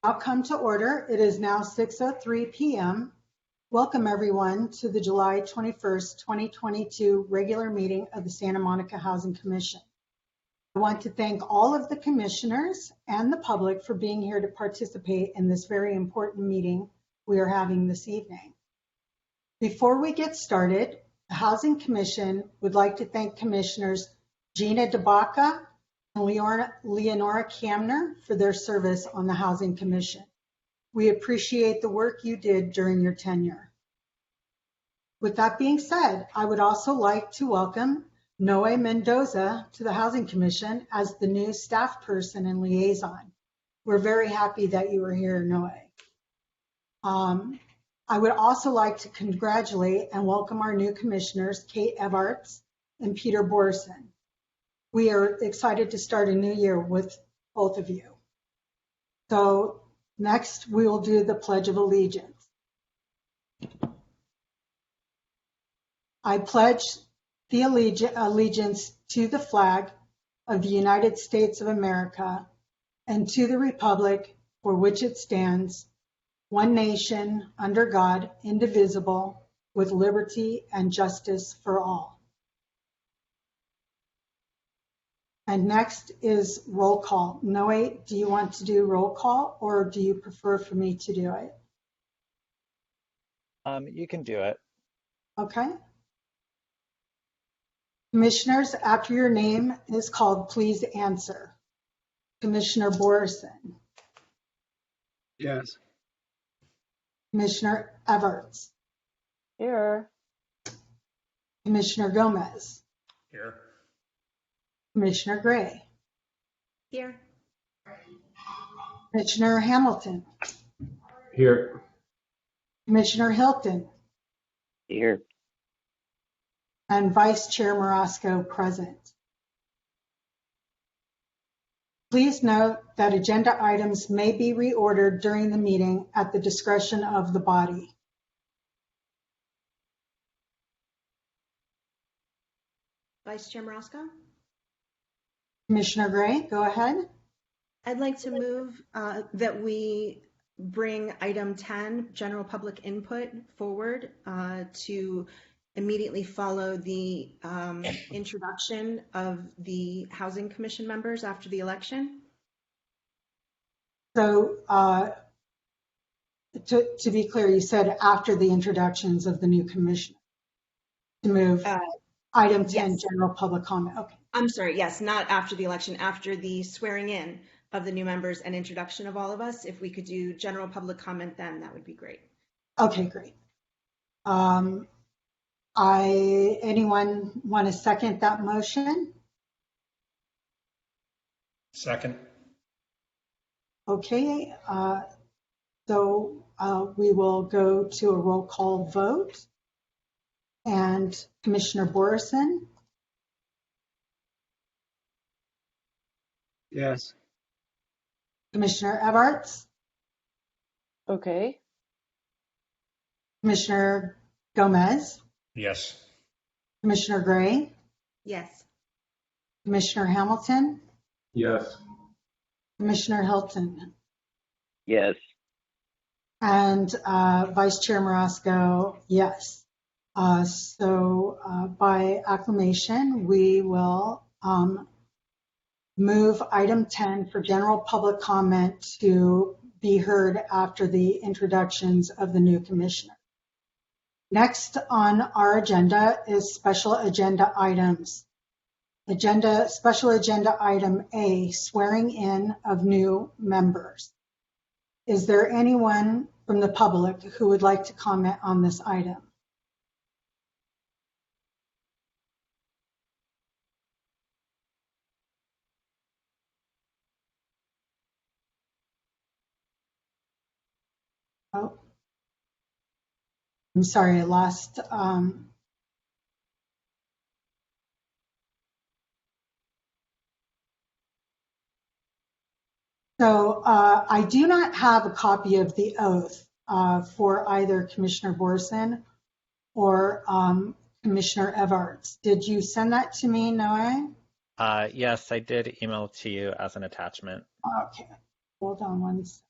I'll come to order. It is now 6:03 p.m. Welcome everyone to the July 21st, 2022 regular meeting of the Santa Monica Housing Commission. I want to thank all of the commissioners and the public for being here to participate in this very important meeting we are having this evening. Before we get started, the Housing Commission would like to thank Commissioners Gina DeBaca and Leonora Kamner for their service on the Housing Commission. We appreciate the work you did during your tenure. With that being said, I would also like to welcome Noe Mendoza to the Housing Commission as the new staff person and liaison. We're very happy that you are here, Noe. I would also like to congratulate and welcome our new commissioners, Kate Evarts and Peter Borison. We are excited to start a new year with both of you. So next we will do the Pledge of Allegiance. I pledge the allegiance to the flag of the United States of America and to the republic for which it stands, one nation, under God, indivisible, with liberty and justice for all. And next is roll call. Noe, do you want to do roll call or do you prefer for me to do it? You can do it. Okay. Commissioners, after your name is called, please answer. Commissioner Borison. Yes. Commissioner Evarts. Here. Commissioner Gomez. Here. Commissioner Gray. Here. Commissioner Hamilton. Here. Commissioner Hilton. Here. And Vice Chair Marasco present. Please note that agenda items may be reordered during the meeting at the discretion of the body. Vice Chair Marasco? Commissioner Gray, go ahead. I'd like to move that we bring item 10, general public input, forward to immediately follow the introduction of the Housing Commission members after the election. So to be clear, you said after the introductions of the new commissioner. To move item 10, yes. General public comment. Okay. I'm sorry, yes, not after the election, after the swearing in of the new members and introduction of all of us. If we could do general public comment then, that would be great. Okay, great. Anyone want to second that motion? Second. Okay, so we will go to a roll call vote. And Commissioner Borison? Yes. Commissioner Evarts? Okay. Commissioner Gomez? Yes. Commissioner Gray? Yes. Commissioner Hamilton? Yes. Commissioner Hilton? Yes. And Vice Chair Marasco, yes. So by acclamation, we will move item 10 for general public comment to be heard after the introductions of the new commissioner. Next on our agenda is special agenda items. Special agenda item A, swearing in of new members. Is there anyone from the public who would like to comment on this item? Oh, I'm sorry, I lost. So I do not have a copy of the oath for either Commissioner Borison or Commissioner Evarts. Did you send that to me, Noe? Yes, I did email to you as an attachment. Okay, hold on one second.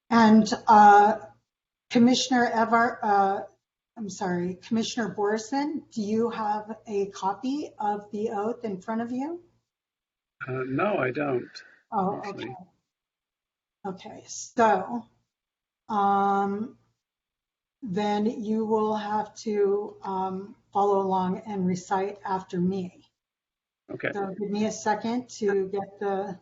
And Commissioner Commissioner Borison, do you have a copy of the oath in front of you? No, I don't. Oh, Actually. okay. Okay, so then you will have to follow along and recite after me. Okay. So give me a second to get the,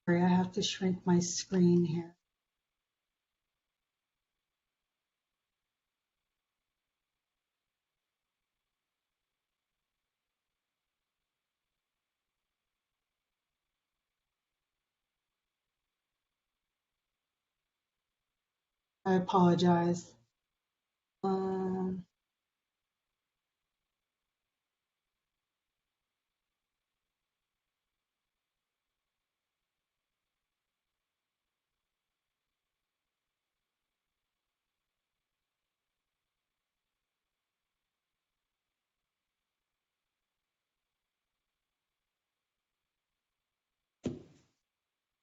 sorry, I have to shrink my screen here. I apologize.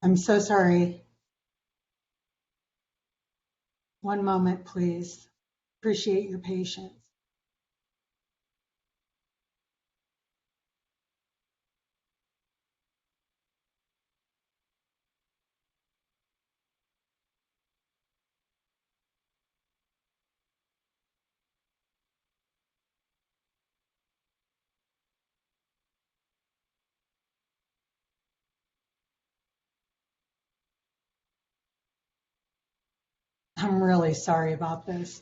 I'm so sorry. One moment, please. Appreciate your patience. I'm really sorry about this.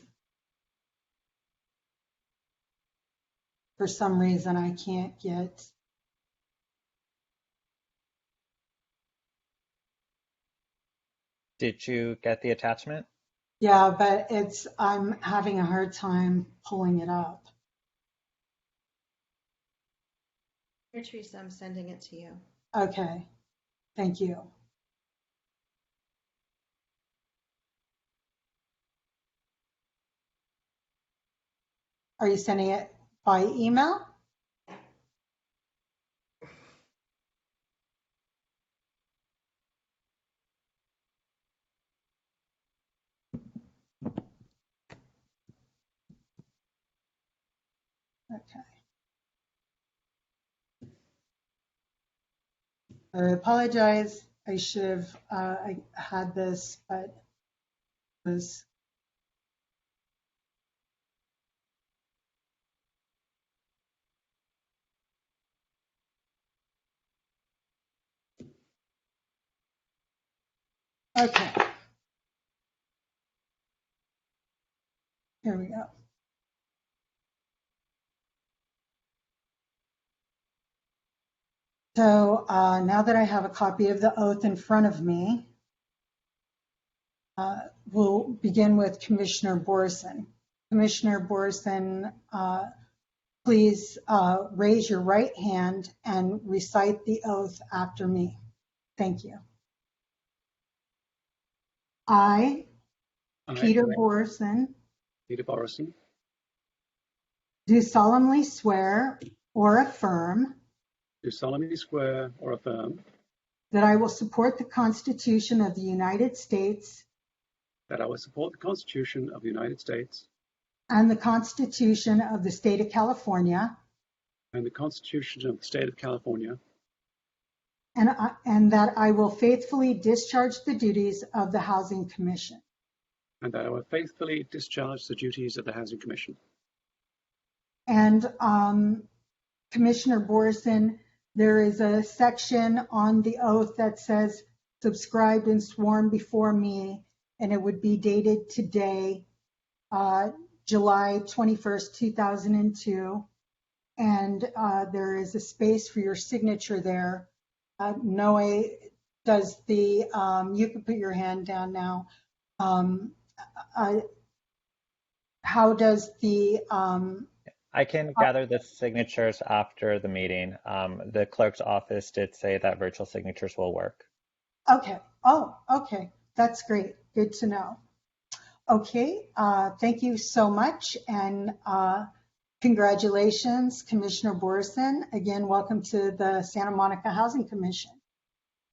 For some reason, I can't get, Did you get the attachment? yeah, but I'm having a hard time pulling it up. Here, Teresa, I'm sending it to you. Okay, thank you. Are you sending it by email? Okay. I apologize. I should have I had this, but it was okay. Here we go. So now that I have a copy of the oath in front of me, we'll begin with Commissioner Borison. Commissioner Borison, please raise your right hand and recite the oath after me. Thank you. I, Peter Borison, Peter Borison, do solemnly swear or affirm do solemnly swear or affirm that I will support the Constitution of the United States that I will support the Constitution of the United States and the Constitution of the State of California, and the Constitution of the State of California, and that I will faithfully discharge the duties of the Housing Commission. and that I will faithfully discharge the duties of the Housing Commission. And Commissioner Borison, there is a section on the oath that says subscribed and sworn before me, and it would be dated today, July 21st, 2002. And there is a space for your signature there. Noe, does the, you can put your hand down now. How does the, I can gather the signatures after the meeting. The clerk's office did say that virtual signatures will work. okay. Oh, okay. That's great. Good to know. Okay. Thank you so much. And congratulations, Commissioner Borison. Again, welcome to the Santa Monica Housing Commission.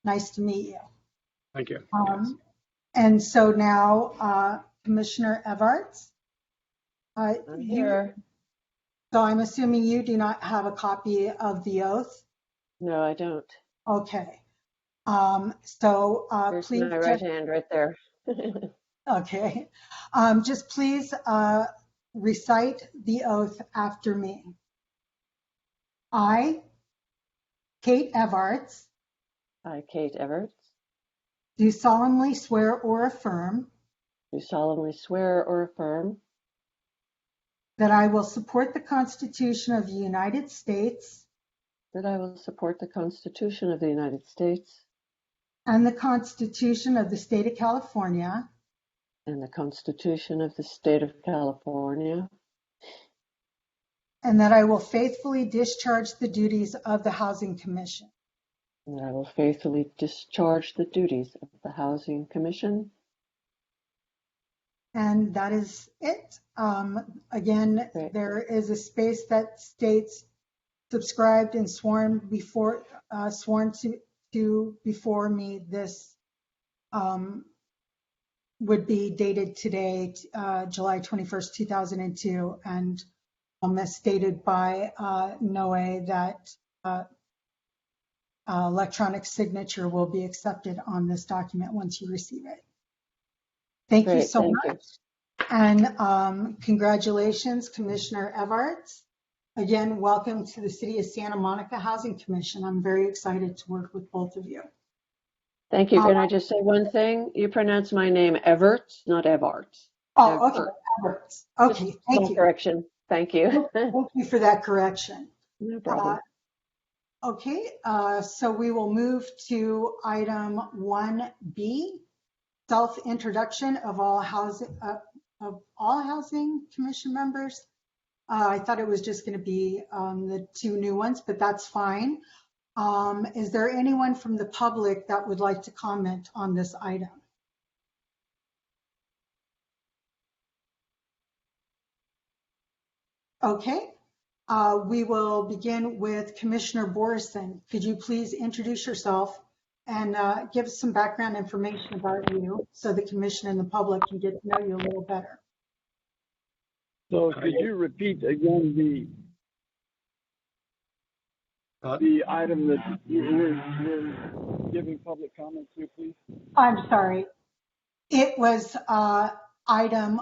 Nice to meet you. Thank you. And so now, Commissioner Evarts. I'm here. So I'm assuming you do not have a copy of the oath? No, I don't. Okay. There's Please, my right hand right there. okay. Just please recite the oath after me. I, Kate Evarts, I, Kate Everts, do solemnly swear or affirm do solemnly swear or affirm that I will support the Constitution of the United States that I will support the Constitution of the United States and the Constitution of the State of California, and the Constitution of the State of California, and that I will faithfully discharge the duties of the Housing Commission. and that I will faithfully discharge the duties of the Housing Commission. And that is it. Again, Great. there is a space that states subscribed and sworn before, sworn to before me. This would be dated today, July 21st, 2002, and as stated by Noe that electronic signature will be accepted on this document once you receive it. Thank you Great, so thank much. you. And congratulations, Commissioner Evarts. Again, welcome to the City of Santa Monica Housing Commission. I'm very excited to work with both of you. Thank you. Can I just say one thing? You pronounce my name Everts, not Evarts. Oh, okay, Everts. Evarts. Okay, thank Small you. correction. Thank you. Thank you for that correction. No problem. Okay, so we will move to item 1B, self-introduction of all housing commission members. I thought it was just going to be the two new ones, but that's fine. Is there anyone from the public that would like to comment on this item? Okay, we will begin with Commissioner Borison. Could you please introduce yourself and give us some background information about you so the commission and the public can get to know you a little better? So could you repeat again the item that you're giving public comment to, please? I'm sorry. It was item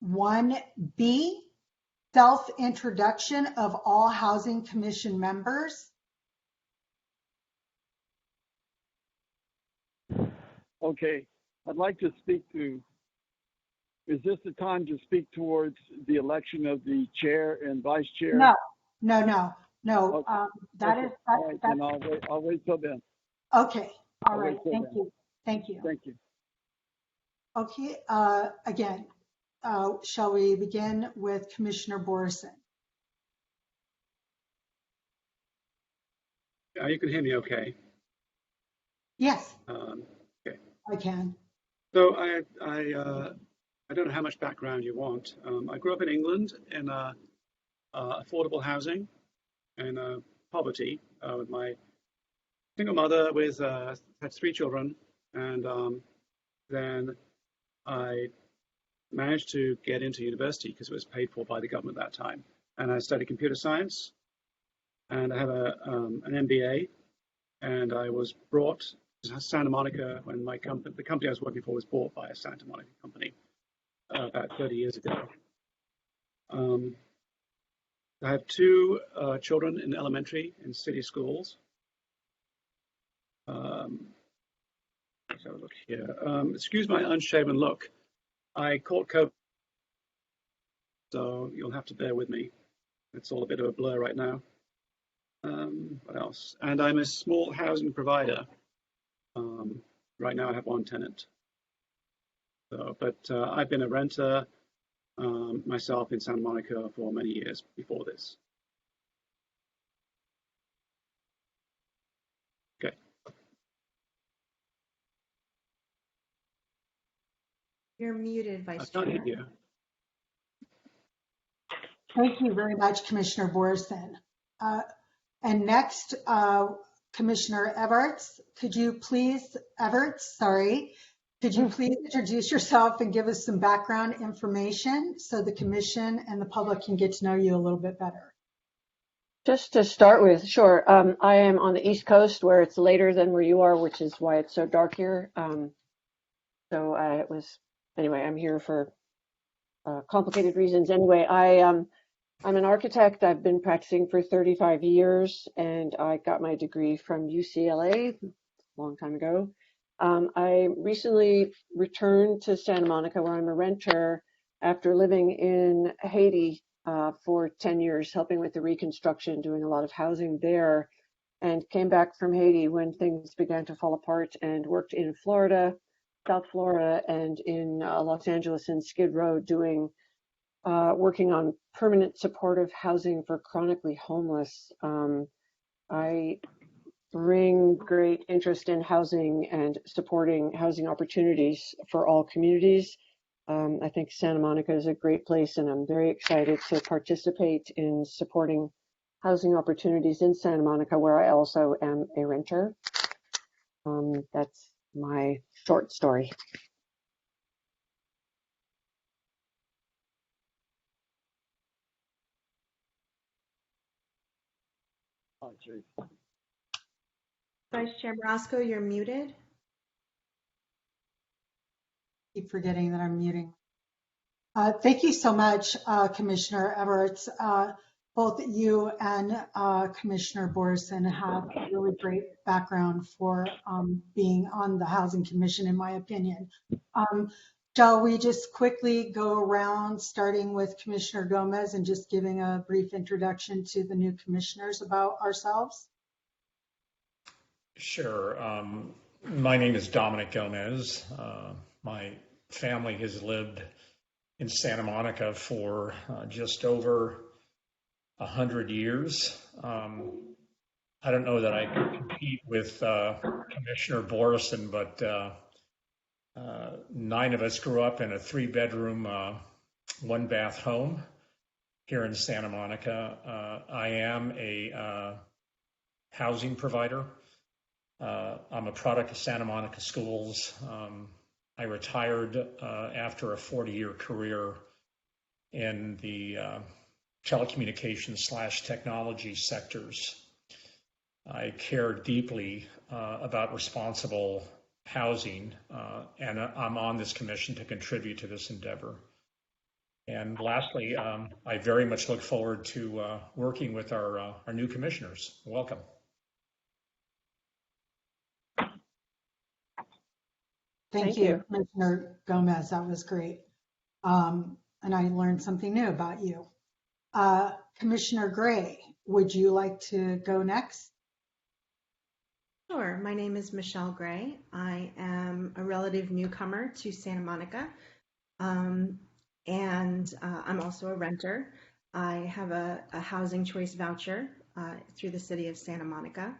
1B, self-introduction of all Housing Commission members. Okay, I'd like to speak to, is this the time to speak towards the election of the chair and vice chair? No. Okay. That Okay. is, All right, then I'll wait till then. okay. All I'll right. wait till Thank then. you. Thank you. Thank you. Okay. Again, shall we begin with Commissioner Borison? You can hear me okay. Yes, Okay. I can. So I don't know how much background you want. I grew up in England in affordable housing and poverty with my single mother with had 3 children, and then I managed to get into university because it was paid for by the government at that time, and I studied computer science, and I have an MBA, and I was brought to Santa Monica when the company I was working for was bought by a Santa Monica company about 30 years ago. I have 2 children in elementary in city schools. Let's have a look here. Excuse my unshaven look. I caught COVID, so you'll have to bear with me. It's all a bit of a blur right now. What else? And I'm a small housing provider. Right now I have 1 tenant. So, but I've been a renter myself in Santa Monica for many years before this. Okay. You're muted, Vice I can't Chair. hear you. Thank you very much, Commissioner Borison. And next, Commissioner Everts, could you please introduce yourself and give us some background information so the commission and the public can get to know you a little bit better? Just to start with, sure. I am on the East Coast where it's later than where you are, which is why it's so dark here. Anyway, I'm here for complicated reasons. Anyway, I'm an architect. I've been practicing for 35 years, and I got my degree from UCLA a long time ago. I recently returned to Santa Monica, where I'm a renter, after living in Haiti for 10 years, helping with the reconstruction, doing a lot of housing there, and came back from Haiti when things began to fall apart and worked in Florida, South Florida, and in Los Angeles and Skid Row working on permanent supportive housing for chronically homeless. I bring great interest in housing and supporting housing opportunities for all communities. I think Santa Monica is a great place, and I'm very excited to participate in supporting housing opportunities in Santa Monica, where I also am a renter. That's my short story. Oh, geez. Vice Chair Marasco, you're muted. Keep forgetting that I'm muting. Thank you so much, Commissioner Everts. Both you and Commissioner Borison have a really great background for being on the Housing Commission, in my opinion. Shall we just quickly go around, starting with Commissioner Gomez and just giving a brief introduction to the new commissioners about ourselves? Sure. My name is Dominic Gomez. My family has lived in Santa Monica for just over 100 years. I don't know that I can compete with Commissioner Borison, but 9 of us grew up in a 3-bedroom, 1-bath home here in Santa Monica. I am a housing provider. I'm a product of Santa Monica Schools. I retired after a 40-year career in the telecommunications/technology sectors. I care deeply about responsible housing, and I'm on this commission to contribute to this endeavor. And lastly, I very much look forward to working with our new commissioners. Welcome. Thank you, Commissioner Gomez. That was great. And I learned something new about you. Commissioner Gray, would you like to go next? Sure. My name is Michelle Gray. I am a relative newcomer to Santa Monica, and I'm also a renter. I have a housing choice voucher through the city of Santa Monica.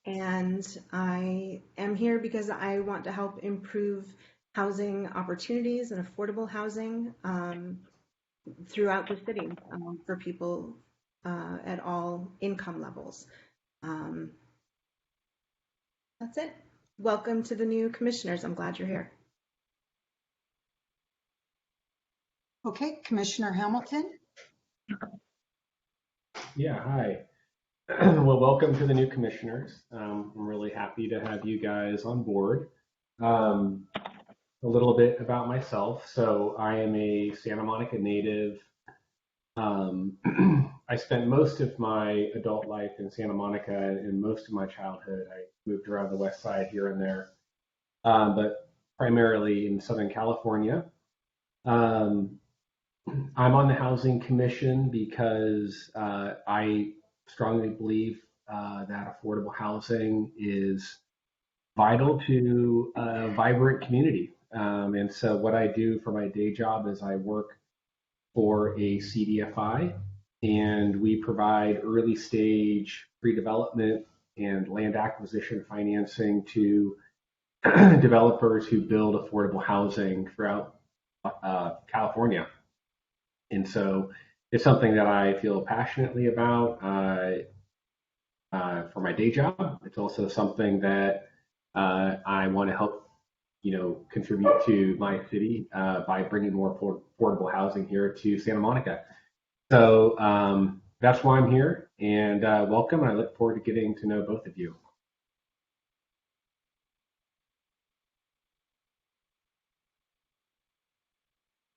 And I am here because I want to help improve housing opportunities and affordable housing throughout the city for people at all income levels. That's it. Welcome to the new commissioners. I'm glad you're here. Okay, Commissioner Hamilton. Yeah, hi. Well, welcome to the new commissioners. I'm really happy to have you guys on board. A little bit about myself. So I am a Santa Monica native. I spent most of my adult life in Santa Monica and most of my childhood. I moved around the west side here and there, but primarily in Southern California. I'm on the Housing Commission because I strongly believe that affordable housing is vital to a vibrant community. And so what I do for my day job is I work for a CDFI, and we provide early stage pre-development and land acquisition financing to developers who build affordable housing throughout California. And so it's something that I feel passionately about. for my day job. It's also something that I want to help, contribute to my city by bringing more affordable housing here to Santa Monica. So that's why I'm here, and welcome. And I look forward to getting to know both of you.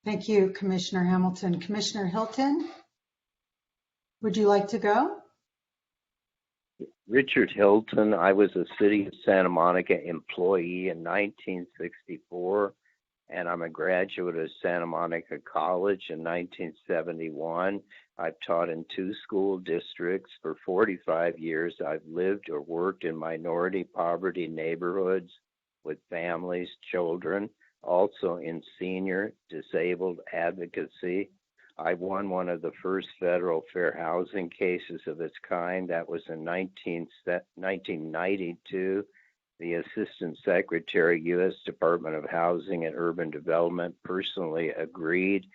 Thank you, Commissioner Hamilton. Commissioner Hilton, would you like to go? Richard Hilton. I was a City of Santa Monica employee in 1964, and I'm a graduate of Santa Monica College in 1971. I've taught in 2 school districts for 45 years. I've lived or worked in minority poverty neighborhoods with families, children, also in senior disabled advocacy. I won one of the first federal fair housing cases of its kind. That was in 1992. The Assistant Secretary, U.S. Department of Housing and Urban Development, personally agreed,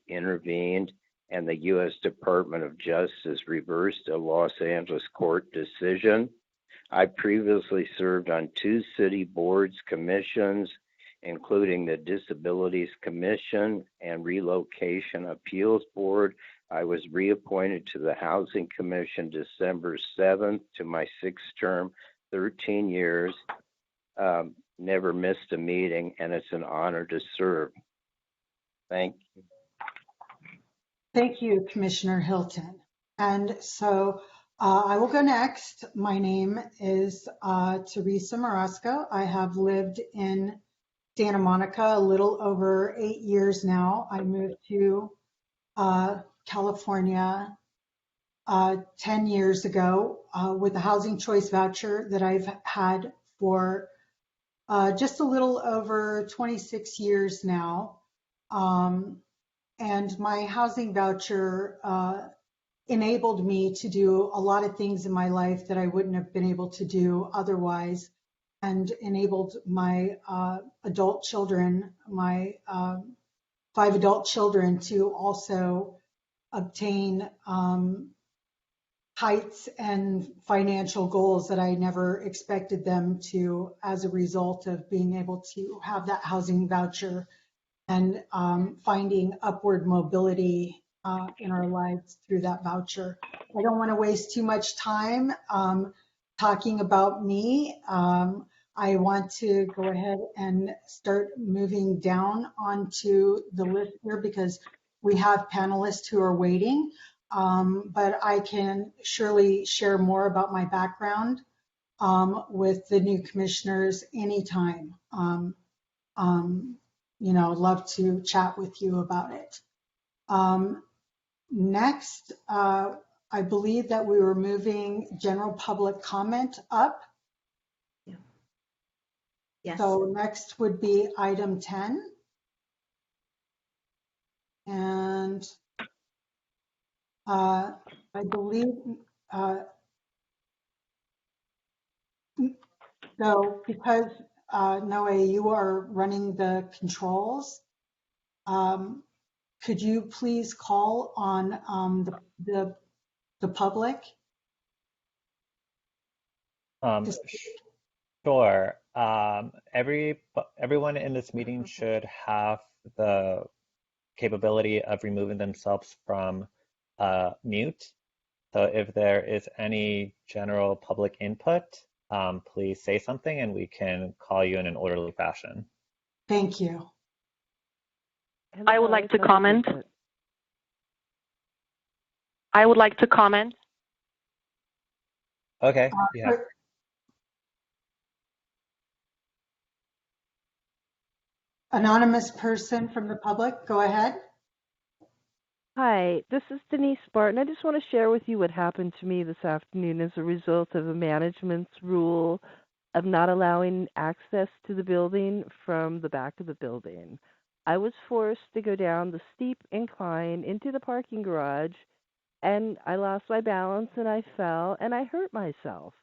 intervened, and the U.S. Department of Justice reversed a Los Angeles court decision. I previously served on 2 city boards, commissions, including the Disabilities Commission and Relocation Appeals Board. I was reappointed to the Housing Commission December 7th to my 6th term, 13 years, never missed a meeting, and it's an honor to serve. Thank you. Thank you, Commissioner Hilton. And so I will go next. My name is Teresa Marasco. I have lived in Santa Monica a little over 8 years now. I moved to California 10 years ago with a housing choice voucher that I've had for just a little over 26 years now. And my housing voucher enabled me to do a lot of things in my life that I wouldn't have been able to do otherwise, and enabled my adult children, my 5 adult children, to also obtain heights and financial goals that I never expected them to, as a result of being able to have that housing voucher and finding upward mobility in our lives through that voucher. I don't want to waste too much time talking about me. I want to go ahead and start moving down onto the list here because we have panelists who are waiting, but I can surely share more about my background with the new commissioners anytime. Love to chat with you about it. Next, I believe that we were moving general public comment up. Yeah. Yes. So next would be item 10. And I believe, so because Noe, you are running the controls, could you please call on the public? Sure. Everyone in this meeting should have the capability of removing themselves from mute. So if there is any general public input, please say something and we can call you in an orderly fashion. Thank you. I would like to comment. I would like to comment. Okay. Yeah. Anonymous person from the public, go ahead. Hi, this is Denise Barton. I just want to share with you what happened to me this afternoon as a result of a management's rule of not allowing access to the building from the back of the building. I was forced to go down the steep incline into the parking garage, and I lost my balance and I fell and I hurt myself.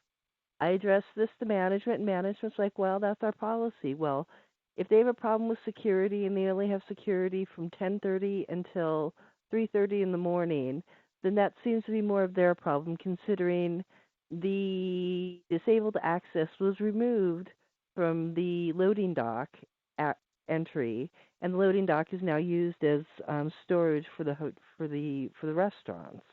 I addressed this to management, and management's like, well, that's our policy. Well, if they have a problem with security and they only have security from 10:30 until 3:30 in the morning, then that seems to be more of their problem, considering the disabled access was removed from the loading dock at entry, and the loading dock is now used as storage for the restaurants.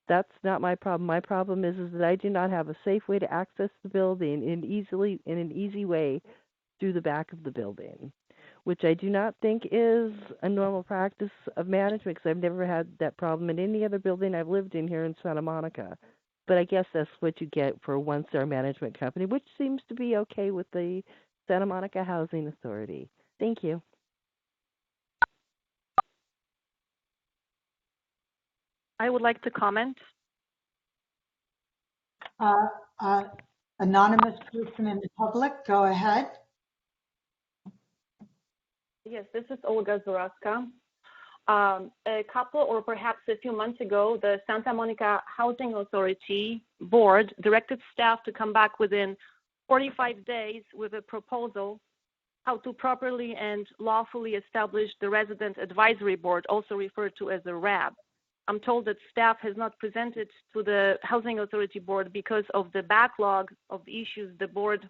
That's not my problem. My problem is that I do not have a safe way to access the building in an easy way through the back of the building, which I do not think is a normal practice of management, because I've never had that problem in any other building I've lived in here in Santa Monica. But I guess that's what you get for a one-star management company, which seems to be okay with the Santa Monica Housing Authority. Thank you. I would like to comment. Anonymous person in the public, go ahead. Yes, this is Olga Zuraska. A couple or perhaps a few months ago, the Santa Monica Housing Authority Board directed staff to come back within 45 days with a proposal how to properly and lawfully establish the Resident Advisory Board, also referred to as a RAB. I'm told that staff has not presented to the Housing Authority Board because of the backlog of issues the board,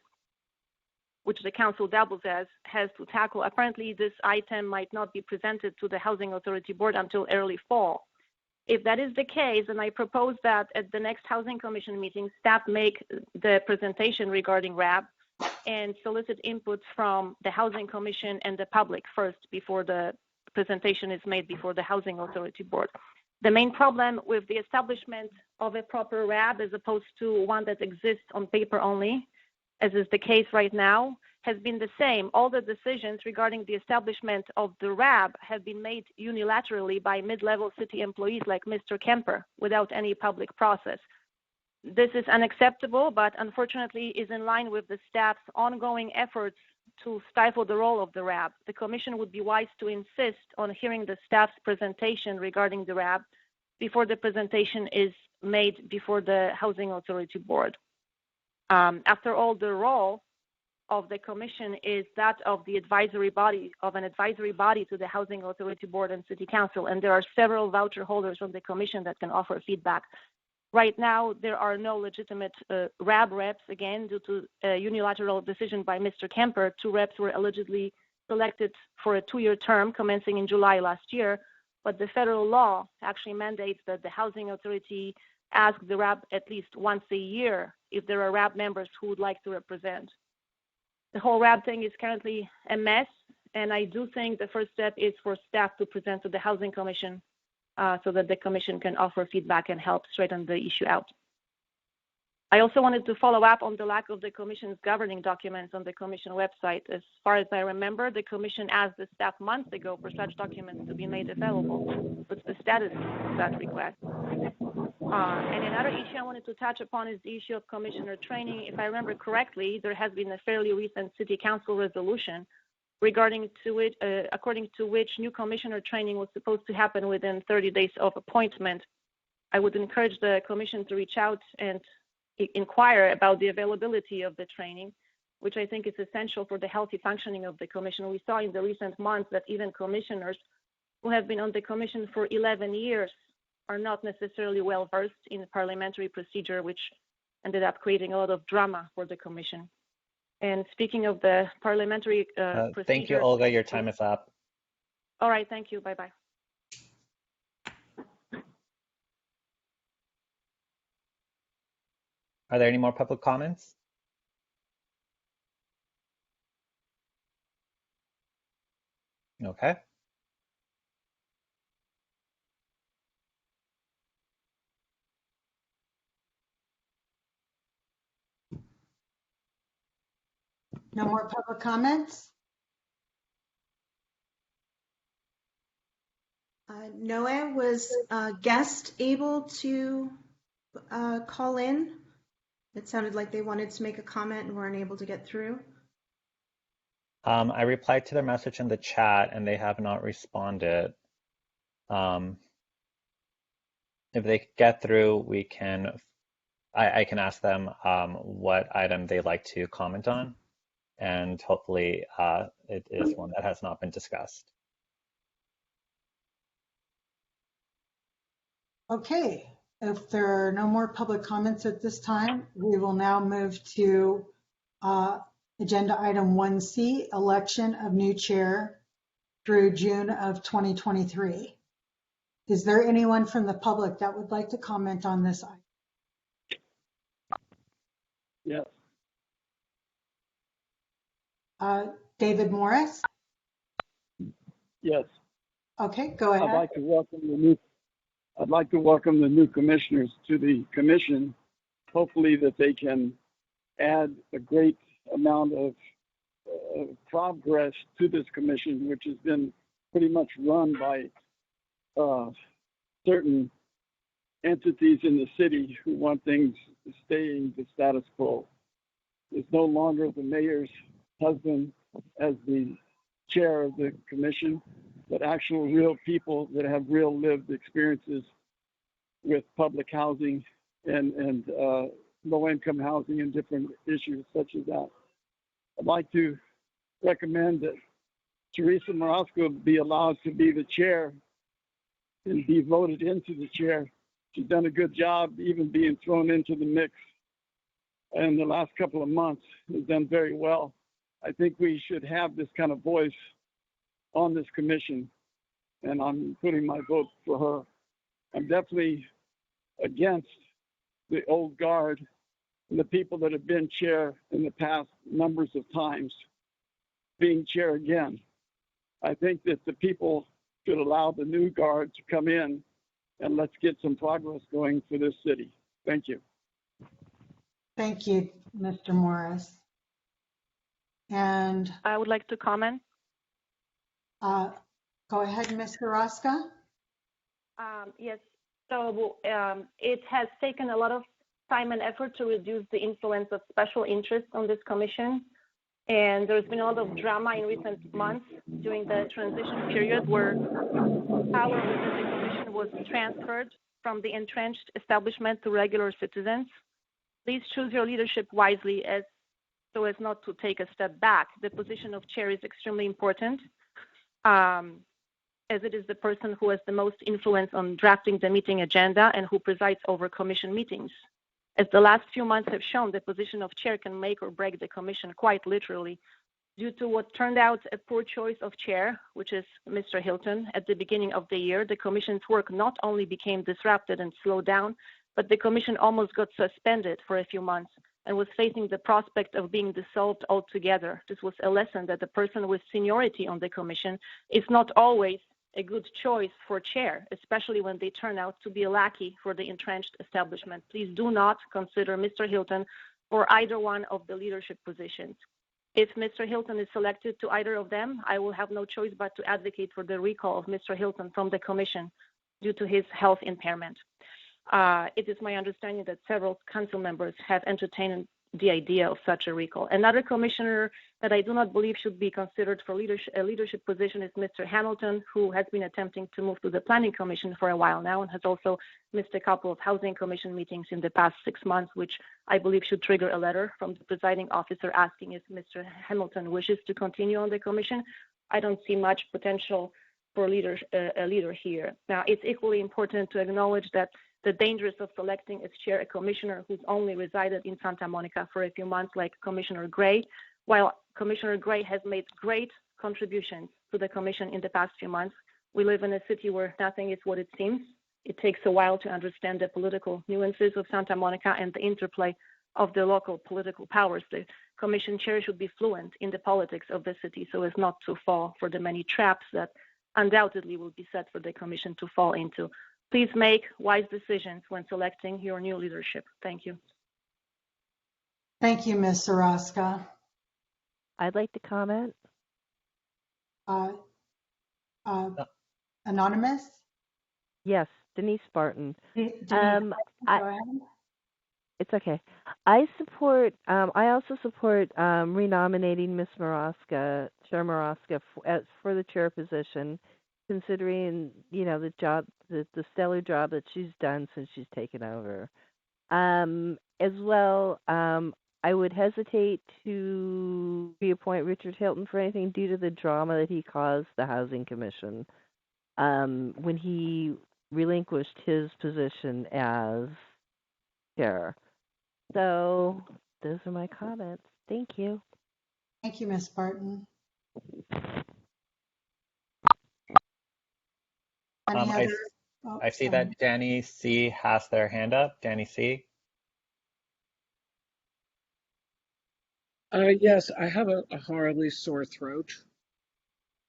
which the council doubles as, has to tackle. Apparently, this item might not be presented to the Housing Authority Board until early fall. If that is the case, then I propose that at the next Housing Commission meeting, staff make the presentation regarding RAB and solicit inputs from the Housing Commission and the public first before the presentation is made before the Housing Authority Board. The main problem with the establishment of a proper RAB as opposed to one that exists on paper only, as is the case right now, has been the same. All the decisions regarding the establishment of the RAB have been made unilaterally by mid-level city employees like Mr. Kemper without any public process. This is unacceptable, but unfortunately is in line with the staff's ongoing efforts to stifle the role of the RAB. The Commission would be wise to insist on hearing the staff's presentation regarding the RAB before the presentation is made before the Housing Authority Board. After all, the role of the Commission is that of the advisory body, of an advisory body to the Housing Authority Board and City Council, and there are several voucher holders from the Commission that can offer feedback. Right now, there are no legitimate RAB reps, again, due to a unilateral decision by Mr. Kemper. 2 reps were allegedly selected for a 2-year term commencing in July last year, but the federal law actually mandates that the Housing Authority ask the RAB at least once a year if there are RAB members who would like to represent. The whole RAB thing is currently a mess, and I do think the first step is for staff to present to the Housing Commission so that the Commission can offer feedback and help straighten the issue out. I also wanted to follow up on the lack of the Commission's governing documents on the Commission website. As far as I remember, the Commission asked the staff months ago for such documents to be made available. What's the status of that request? And another issue I wanted to touch upon is the issue of Commissioner training. If I remember correctly, there has been a fairly recent City Council resolution regarding to it, according to which new Commissioner training was supposed to happen within 30 days of appointment. I would encourage the Commission to reach out and inquire about the availability of the training, which I think is essential for the healthy functioning of the Commission. We saw in the recent months that even commissioners who have been on the Commission for 11 years are not necessarily well versed in parliamentary procedure, which ended up creating a lot of drama for the Commission. And speaking of the parliamentary procedure. Thank you, Olga. Your time is up. All right. Thank you. Bye-bye. Are there any more public comments? Okay. No more public comments? Noah, was a guest able to call in? It sounded like they wanted to make a comment and weren't able to get through. I replied to their message in the chat and they have not responded. If they get through, we can, I can ask them what item they'd like to comment on, and hopefully it is one that has not been discussed. Okay, If there are no more public comments at this time, we will now move to agenda item 1C, election of new chair through June of 2023. Is there anyone from the public that would like to comment on this item? Yes. David Morris? Yes. Okay, go ahead. I'd like to welcome the new commissioners to the commission. Hopefully that they can add a great amount of progress to this commission, which has been pretty much run by certain entities in the city who want things staying the status quo. There's no longer the mayor's husband as the chair of the commission, but actual real people that have real lived experiences with public housing and low-income housing and different issues such as that. I'd like to recommend that Teresa Marasco be allowed to be the chair and be voted into the chair. She's done a good job even being thrown into the mix in the last couple of months, has done very well. I think we should have this kind of voice on this commission, and I'm putting my vote for her. I'm definitely against the old guard and the people that have been chair in the past numbers of times being chair again. I think that the people should allow the new guard to come in and let's get some progress going for this city. Thank you. Thank you, Mr. Morris. And I would like to comment. go ahead, Ms. Haraska. Yes, so it has taken a lot of time and effort to reduce the influence of special interests on this commission. And there's been a lot of drama in recent months during the transition period where power within the commission was transferred from the entrenched establishment to regular citizens. Please choose your leadership wisely so as not to take a step back. The position of chair is extremely important, as it is the person who has the most influence on drafting the meeting agenda and who presides over commission meetings. As the last few months have shown, the position of chair can make or break the commission quite literally. Due to what turned out a poor choice of chair, which is Mr. Hilton, at the beginning of the year, the commission's work not only became disrupted and slowed down, but the commission almost got suspended for a few months and was facing the prospect of being dissolved altogether. This was a lesson that the person with seniority on the commission is not always a good choice for chair, especially when they turn out to be a lackey for the entrenched establishment. Please do not consider Mr. Hilton for either one of the leadership positions. If Mr. Hilton is selected to either of them, I will have no choice but to advocate for the recall of Mr. Hilton from the commission due to his health impairment. It is my understanding that several council members have entertained the idea of such a recall. Another commissioner that I do not believe should be considered for a leadership position is Mr. Hamilton, who has been attempting to move to the Planning Commission for a while now and has also missed a couple of Housing Commission meetings in the past 6 months, which I believe should trigger a letter from the presiding officer asking if Mr. Hamilton wishes to continue on the commission. I don't see much potential for a leader here. Now, it's equally important to acknowledge that the dangers of selecting as chair a commissioner who's only resided in Santa Monica for a few months, like Commissioner Gray. While Commissioner Gray has made great contributions to the commission in the past few months, we live in a city where nothing is what it seems. It takes a while to understand the political nuances of Santa Monica and the interplay of the local political powers. The commission chair should be fluent in the politics of the city so as not to fall for the many traps that undoubtedly will be set for the commission to fall into. Please make wise decisions when selecting your new leadership. Thank you. Thank you, Ms. Haraska. I'd like to comment. Anonymous? Yes, Denise Barton. Denise, go ahead. It's okay. I also support renominating Ms. Marasca, Chair Marasca, for the chair position, considering the stellar job that she's done since she's taken over. As well, I would hesitate to reappoint Richard Hilton for anything due to the drama that he caused the Housing Commission when he relinquished his position as chair. So those are my comments. Thank you. Thank you, Ms. Barton. Any I, other? Oh, I see sorry. that Danny C has their hand up. Danny C. Yes, I have a horribly sore throat.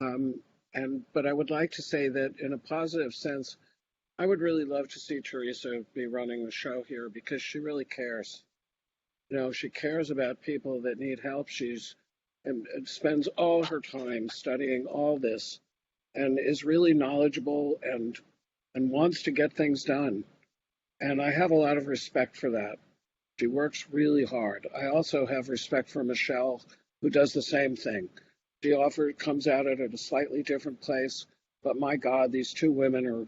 But I would like to say that in a positive sense, I would really love to see Teresa be running the show here because she really cares. You know, she cares about people that need help. And spends all her time studying all this and is really knowledgeable and wants to get things done. And I have a lot of respect for that. She works really hard. I also have respect for Michelle, who does the same thing. She comes at it at a slightly different place, but my God, these two women are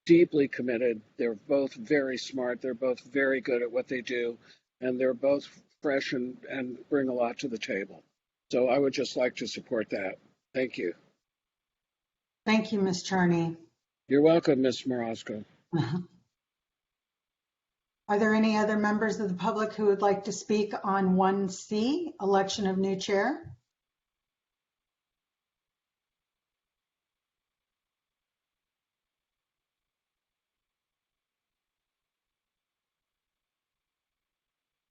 deeply committed. They're both very smart. They're both very good at what they do, and they're both fresh and bring a lot to the table. So I would just like to support that. Thank you. Thank you, Ms. Charney. You're welcome, Ms. Morosco. Are there any other members of the public who would like to speak on 1C, election of new chair?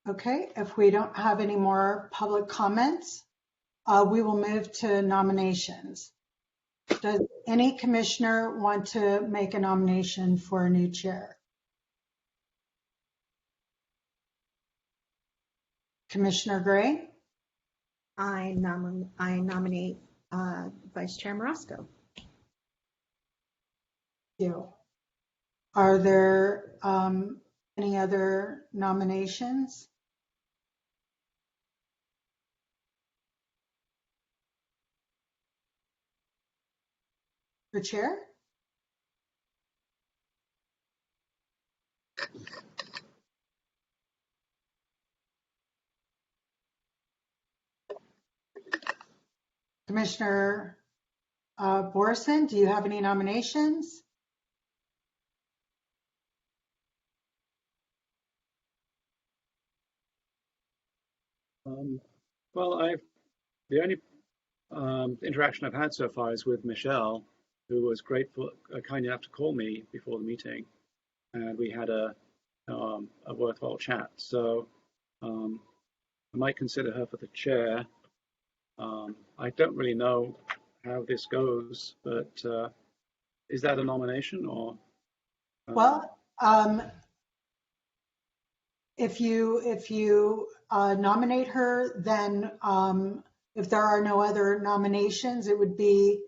Okay, if we don't have any more public comments, we will move to nominations. Does any commissioner want to make a nomination for a new chair? Commissioner Gray? I nominate Vice Chair Morosco. Thank you. Are there any other nominations? For chair? Commissioner Borison, do you have any nominations? Well, the only interaction I've had so far is with Michelle, who was grateful, kind enough to call me before the meeting, and we had a worthwhile chat. So I might consider her for the chair. I don't really know how this goes, but is that a nomination or? Well, if you nominate her, then if there are no other nominations, it would be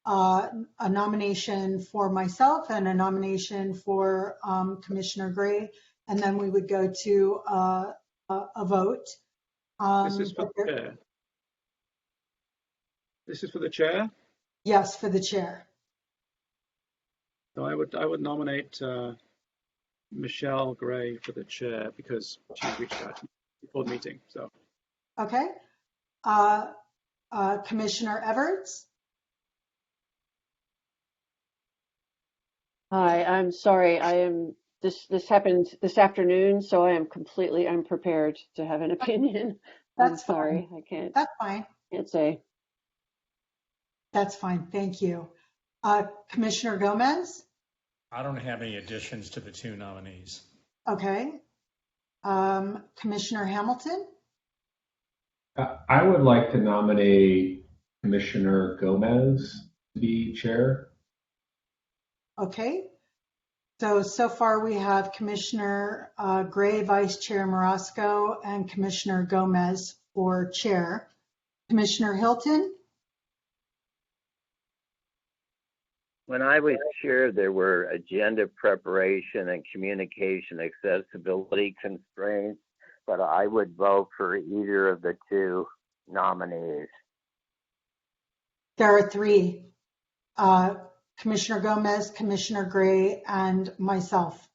a nomination for myself and a nomination for Commissioner Gray, and then we would go to a vote. This is for the chair. This is for the chair? Yes, for the chair. So I would nominate Michelle Gray for the chair because she reached out to me before the meeting. So. Okay. Commissioner Everts? Hi, I'm sorry. This happened this afternoon, so I am completely unprepared to have an opinion. That's I'm sorry. fine. I can't. That's fine. Can't say. That's fine. Thank you. Commissioner Gomez? I don't have any additions to the two nominees. Okay. Commissioner Hamilton? I would like to nominate Commissioner Gomez to be chair. Okay. So far we have Commissioner Gray, Vice Chair Morosco, and Commissioner Gomez for chair. Commissioner Hilton? When I was chair, there were agenda preparation and communication accessibility constraints, but I would vote for either of the two nominees. There are three. Commissioner Gomez, Commissioner Gray, and myself.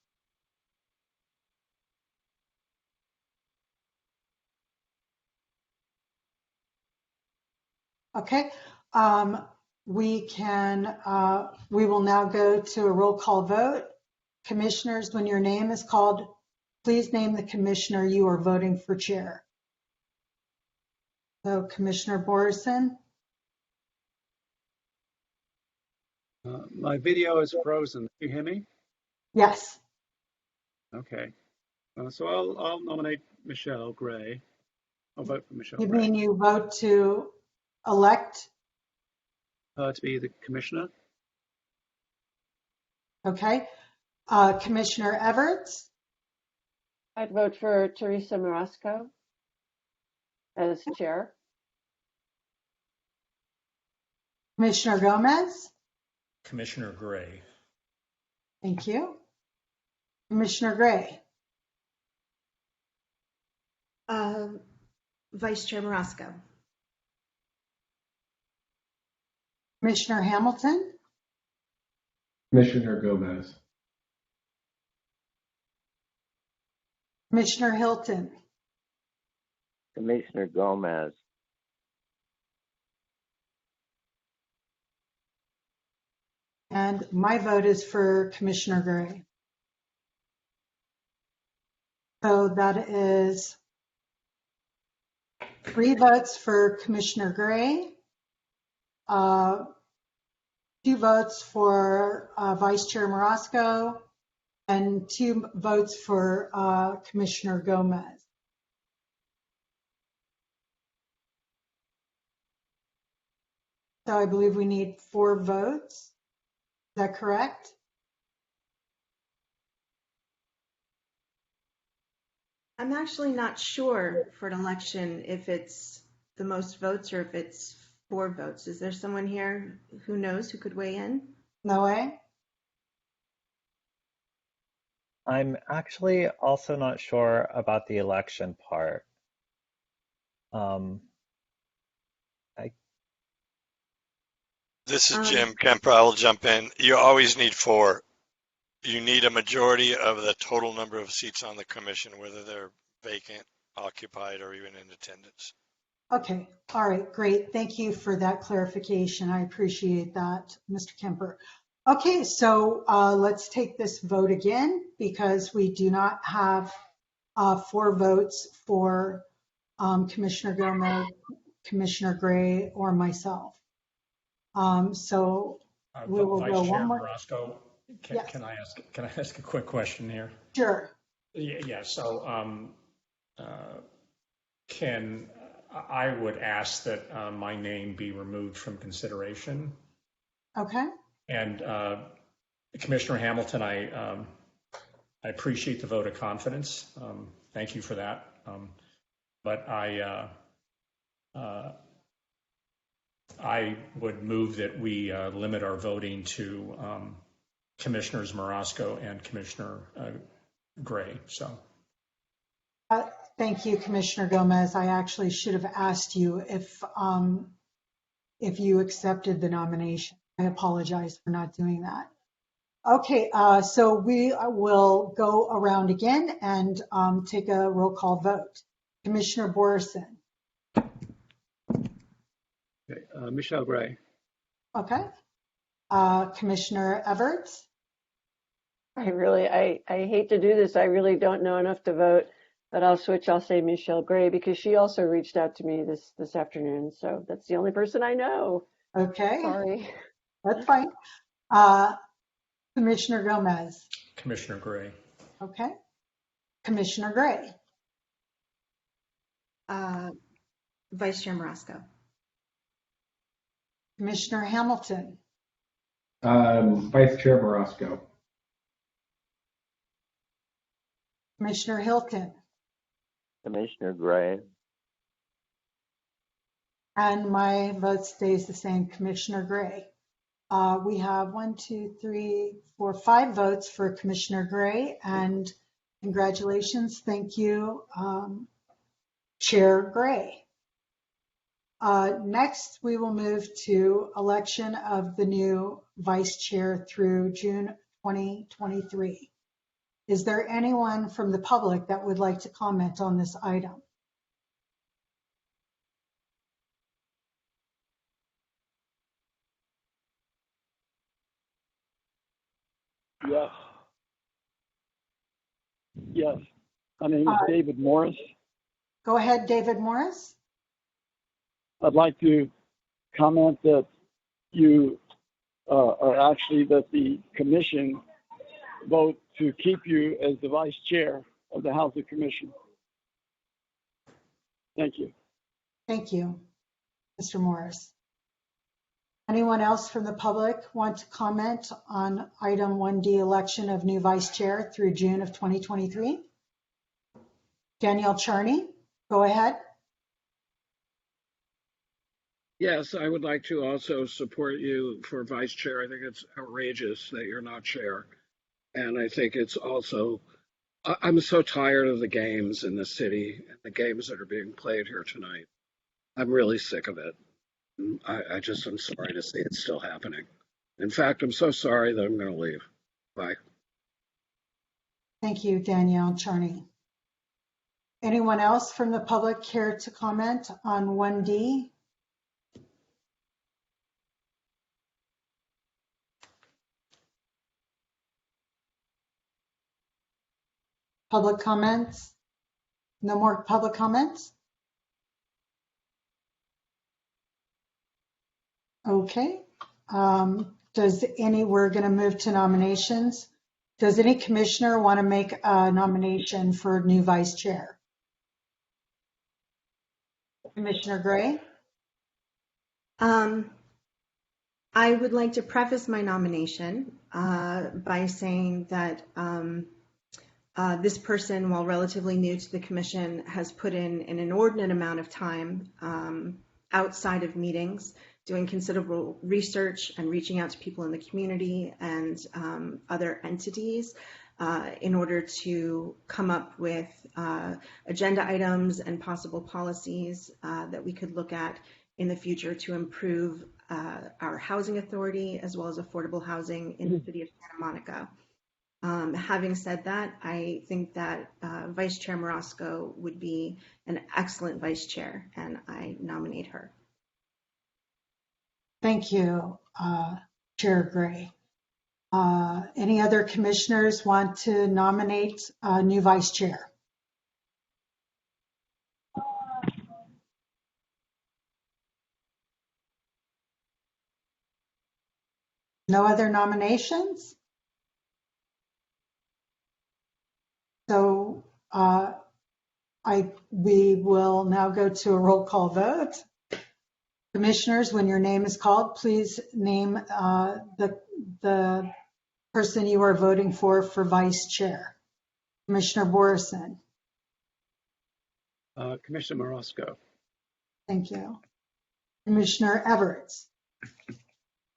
Okay. We will now go to a roll call vote. Commissioners, when your name is called, please name the commissioner you are voting for chair. So Commissioner Borison, My video is frozen. Can you hear me? yes. Okay. So I'll nominate Michelle Gray. I'll vote for Michelle You Gray. mean you vote to elect? Her to be the commissioner. Okay. Commissioner Everts, I'd vote for Teresa Marasco as chair. Commissioner Gomez, Commissioner Gray. thank you. Commissioner Gray, Vice Chair Marasco. Commissioner Hamilton, Commissioner Gomez. Commissioner Hilton, Commissioner Gomez. and my vote is for Commissioner Gray. So that is 3 votes for Commissioner Gray, 2 votes for Vice Chair Marasco, and 2 votes for Commissioner Gomez. So I believe we need 4 votes. Is that correct? I'm actually not sure for an election if it's the most votes or if it's 4 votes. Is there someone here who knows who could weigh in? No way? I'm actually also not sure about the election part. This is Jim Kemper. I will jump in. You always need 4. You need a majority of the total number of seats on the commission, whether they're vacant, occupied, or even in attendance. Okay, all right, great. Thank you for that clarification. I appreciate that, Mr. Kemper. Okay, so let's take this vote again because we do not have 4 votes for Commissioner Gomez, Commissioner Gray, or myself. So we will Vice go Chair one more. Marasco, Yes. can I ask a quick question here? Sure. Yeah. So I would ask that my name be removed from consideration. Okay. And Commissioner Hamilton, I appreciate the vote of confidence. Thank you for that. But I would move that we limit our voting to Commissioners Marasco and Commissioner Gray. So. Thank you, Commissioner Gomez. I actually should have asked you if you accepted the nomination. I apologize for not doing that. Okay, so we will go around again and take a roll call vote. Commissioner Borison. Okay. Michelle Gray. Okay. Commissioner Everts. I hate to do this. I really don't know enough to vote, but I'll switch. I'll say Michelle Gray because she also reached out to me this afternoon. So that's the only person I know. Okay. Sorry. That's fine. Commissioner Gomez. Commissioner Gray. Okay. Commissioner Gray. Vice Chair Marasco. Commissioner Hamilton. Vice Chair Marasco. Commissioner Hilton. Commissioner Gray. And my vote stays the same, Commissioner Gray. We have 1, 2, 3, 4, 5 votes for Commissioner Gray, and congratulations. Thank you, Chair Gray. Next, we will move to election of the new vice chair through June 2023. Is there anyone from the public that would like to comment on this item? Yes. Yes. My name is David Morris. Go ahead, David Morris. I'd like to comment that you are actually that the commission vote to keep you as the vice chair of the Housing Commission. Thank you. Thank you, Mr. Morris. Anyone else from the public want to comment on item 1D, election of new vice chair through June of 2023? Danielle Charney, go ahead. Yes, I would like to also support you for vice chair. I think it's outrageous that you're not chair. And I think it's also, I'm so tired of the games in the city and the games that are being played here tonight. I'm really sick of it. I'm sorry to see it still happening. In fact, I'm so sorry that I'm going to leave. Bye. Thank you, Danielle Charney. Anyone else from the public care to comment on 1D? Public comments? No more public comments? Okay. We're going to move to nominations. Does any commissioner want to make a nomination for new vice chair? Commissioner Gray? I would like to preface my nomination by saying that this person, while relatively new to the commission, has put in an inordinate amount of time outside of meetings, doing considerable research and reaching out to people in the community and other entities in order to come up with agenda items and possible policies that we could look at in the future to improve our housing authority as well as affordable housing in the city of Santa Monica. Having said that, I think that Vice Chair Marasco would be an excellent vice chair, and I nominate her. Thank you, Chair Gray. Any other commissioners want to nominate a new vice chair? No other nominations? So we will now go to a roll call vote. Commissioners, when your name is called, please name the person you are voting for vice chair. Commissioner Borison. Commissioner Marasco. Thank you. Commissioner Everts.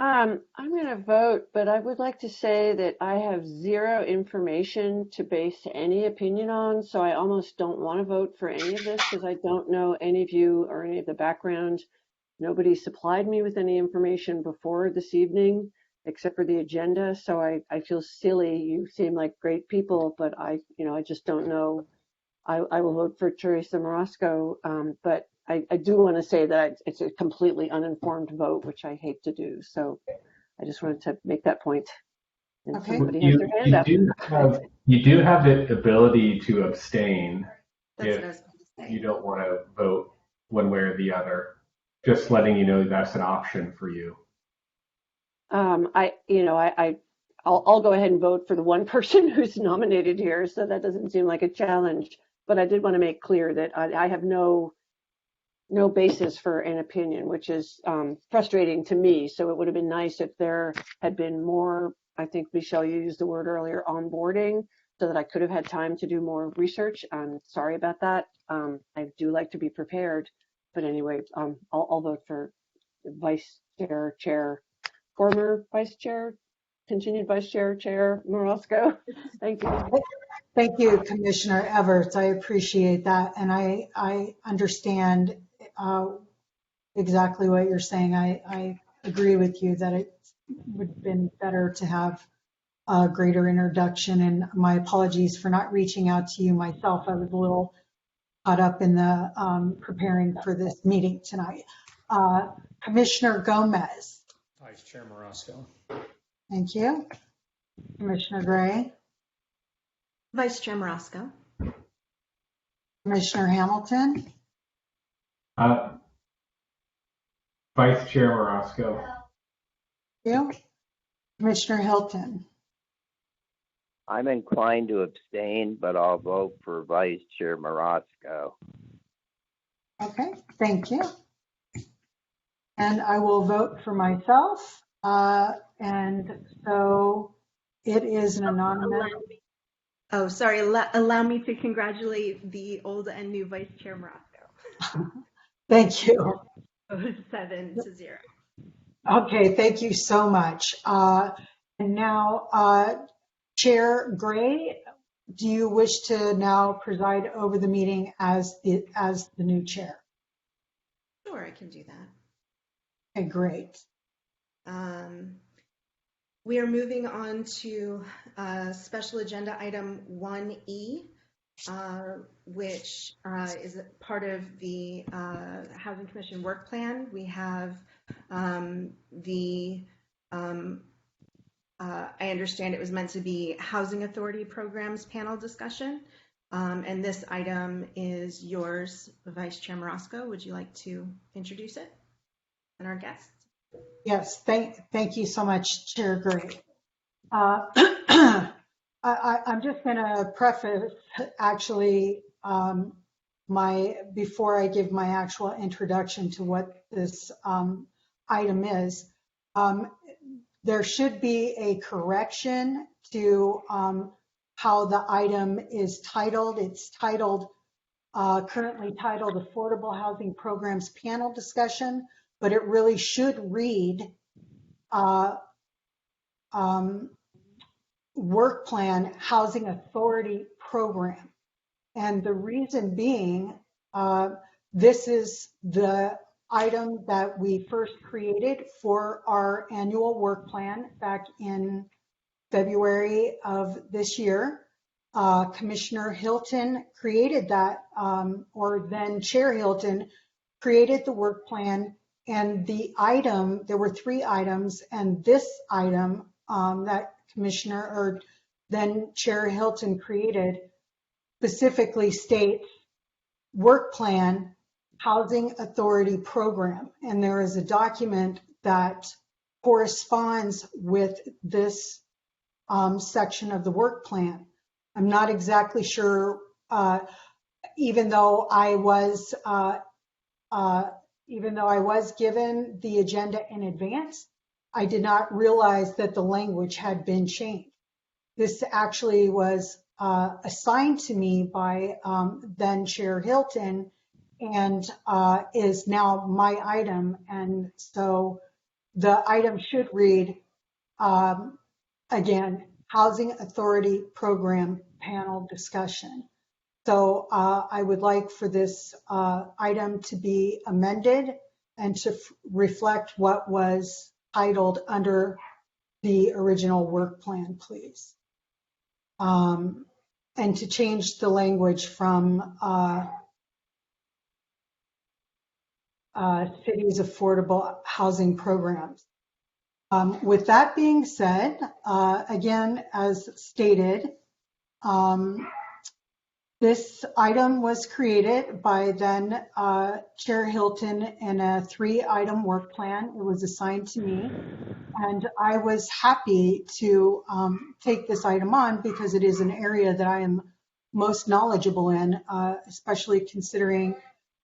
I'm going to vote, but I would like to say that I have zero information to base any opinion on, so I almost don't want to vote for any of this because I don't know any of you or any of the background. Nobody supplied me with any information before this evening except for the agenda, so I feel silly. You seem like great people, but I just don't know. I will vote for Teresa Marasco, but I do want to say that it's a completely uninformed vote, which I hate to do. So I just wanted to make that point. And okay. Somebody has their hand up. You do have the ability to abstain That's what I if was going to say. you don't want to vote one way or the other. Just letting you know that's an option for you. I'll go ahead and vote for the one person who's nominated here, so that doesn't seem like a challenge. But I did want to make clear that I have no basis for an opinion, which is frustrating to me. So it would have been nice if there had been more, I think, Michelle, you used the word earlier, onboarding, so that I could have had time to do more research. I'm sorry about that. I do like to be prepared. But anyway, I'll vote for Vice Chair, former Vice Chair, continued Vice Chair Marasco. Thank you. Thank you, Commissioner Everts. I appreciate that. And I understand exactly what you're saying. I agree with you that it would have been better to have a greater introduction. And my apologies for not reaching out to you myself. I was a little caught up in the preparing for this meeting tonight. Commissioner Gomez. Vice Chair Marasco. Thank you. Commissioner Gray. Vice Chair Marasco. Commissioner Hamilton, Vice Chair Marasco. you, Commissioner Hilton. I'm inclined to abstain, but I'll vote for Vice Chair Marasco. Okay, thank you. And I will vote for myself. And so it is an anonymous. Oh, sorry. Allow me to congratulate the old and new Vice Chair Marasco. Thank you. 7-0. Okay, thank you so much. And now, Chair Gray, do you wish to now preside over the meeting as the new chair? Sure, I can do that. Okay, great. We are moving on to special agenda item 1E, which is part of the Housing Commission work plan. We have I understand it was meant to be Housing Authority Programs panel discussion. And this item is yours, Vice Chair Marasco. Would you like to introduce it and our guests? Yes, thank you so much, Chair Gray. I'm just going to preface actually before I give my actual introduction to what this item is. There should be a correction to how the item is titled. It's currently titled Affordable Housing Programs Panel Discussion, but it really should read Work Plan Housing Authority Program. And the reason being, this is the item that we first created for our annual work plan back in February of this year. Commissioner Hilton created that, or then Chair Hilton created the work plan, and the item, there were 3 items, and this item that Commissioner or then Chair Hilton created specifically states work plan Housing Authority Program. And there is a document that corresponds with this section of the work plan. I'm not exactly sure, even though I was given the agenda in advance, I did not realize that the language had been changed. This actually was assigned to me by then Chair Hilton, and is now my item. And so the item should read, again, Housing Authority Program Panel Discussion. So I would like for this item to be amended and to reflect what was titled under the original work plan, please. And to change the language from cities' affordable housing programs. With that being said, again, as stated, this item was created by then Chair Hilton in a 3-item work plan. It was assigned to me, and I was happy to take this item on because it is an area that I am most knowledgeable in, especially considering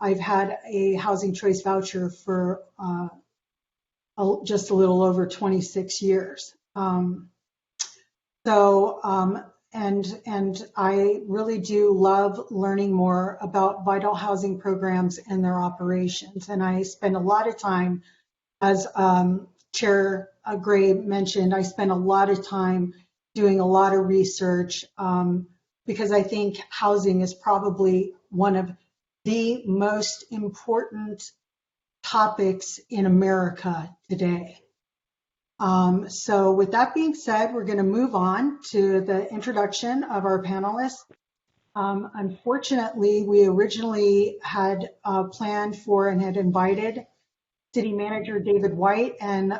I've had a housing choice voucher for just a little over 26 years. And I really do love learning more about vital housing programs and their operations. And I spend a lot of time, as Chair Gray mentioned, I spend a lot of time doing a lot of research because I think housing is probably one of the most important topics in America today. So with that being said, we're going to move on to the introduction of our panelists. Unfortunately, we originally had planned for and had invited City Manager David White and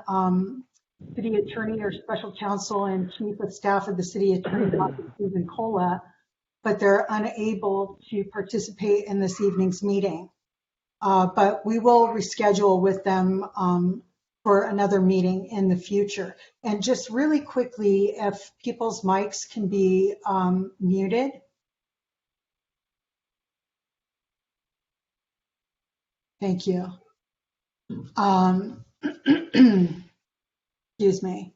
City Attorney or Special Counsel and Chief of Staff of the City Attorney's Office, Susan Cola. but they're unable to participate in this evening's meeting. But we will reschedule with them for another meeting in the future. And just really quickly, if people's mics can be muted. Thank you. Excuse me.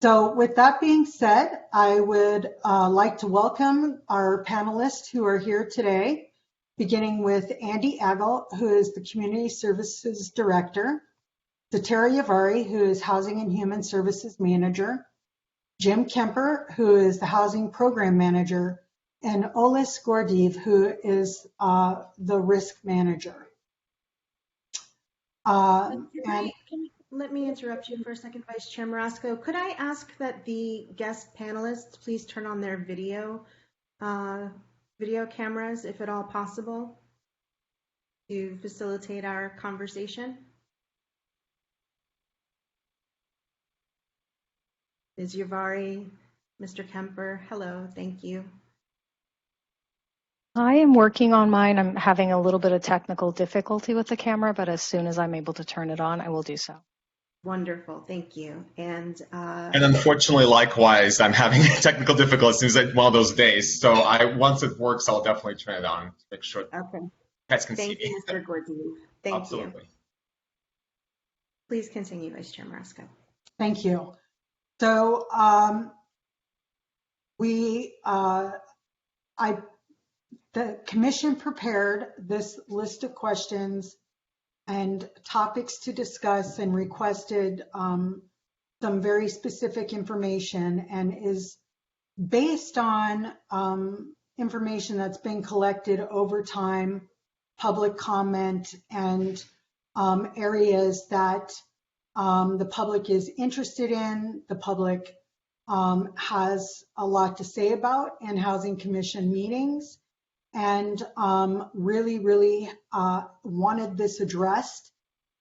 So with that being said, I would like to welcome our panelists who are here today, beginning with Andy Agel, who is the Community Services Director, Satara Yavari, who is Housing and Human Services Manager, Jim Kemper, who is the Housing Program Manager, and Olis Gordeev, who is the Risk Manager. Let me interrupt you for a second, Vice Chair Marasco. Could I ask that the guest panelists please turn on their video cameras, if at all possible, to facilitate our conversation? Ms. Yavari, Mr. Kemper, hello, thank you. I am working on mine. I'm having a little bit of technical difficulty with the camera, but as soon as I'm able to turn it on, I will do so. Wonderful, thank you. And unfortunately, likewise, I'm having technical difficulties. It's one of those days. So once it works, I'll definitely turn it on to make sure okay. guys can Thank see you, me. Mr. Gordeev. Thank Absolutely. you. Please continue, Vice Chair Marasco. Thank you. So the commission prepared this list of questions and topics to discuss and requested some very specific information, and is based on information that's been collected over time, public comment, and areas that the public is interested in, the public has a lot to say about in Housing Commission meetings, and really wanted this addressed,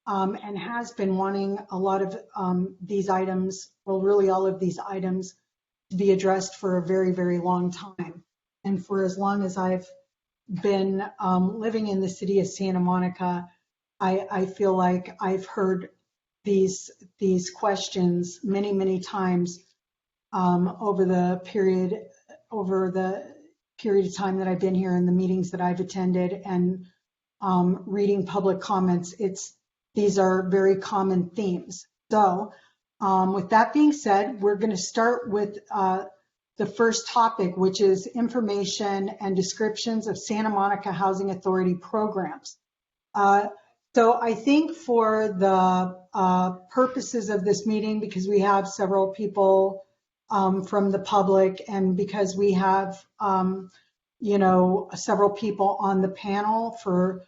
and has been wanting a lot of these items, well, really all of these items, to be addressed for a very, very long time. And for as long as I've been living in the city of Santa Monica, I feel like I've heard these questions many times over the period of time that I've been here, in the meetings that I've attended, and reading public comments. These are very common themes. So with that being said, we're going to start with the first topic, which is information and descriptions of Santa Monica Housing Authority programs. So I think for the purposes of this meeting, because we have several people from the public, and because we have several people on the panel, for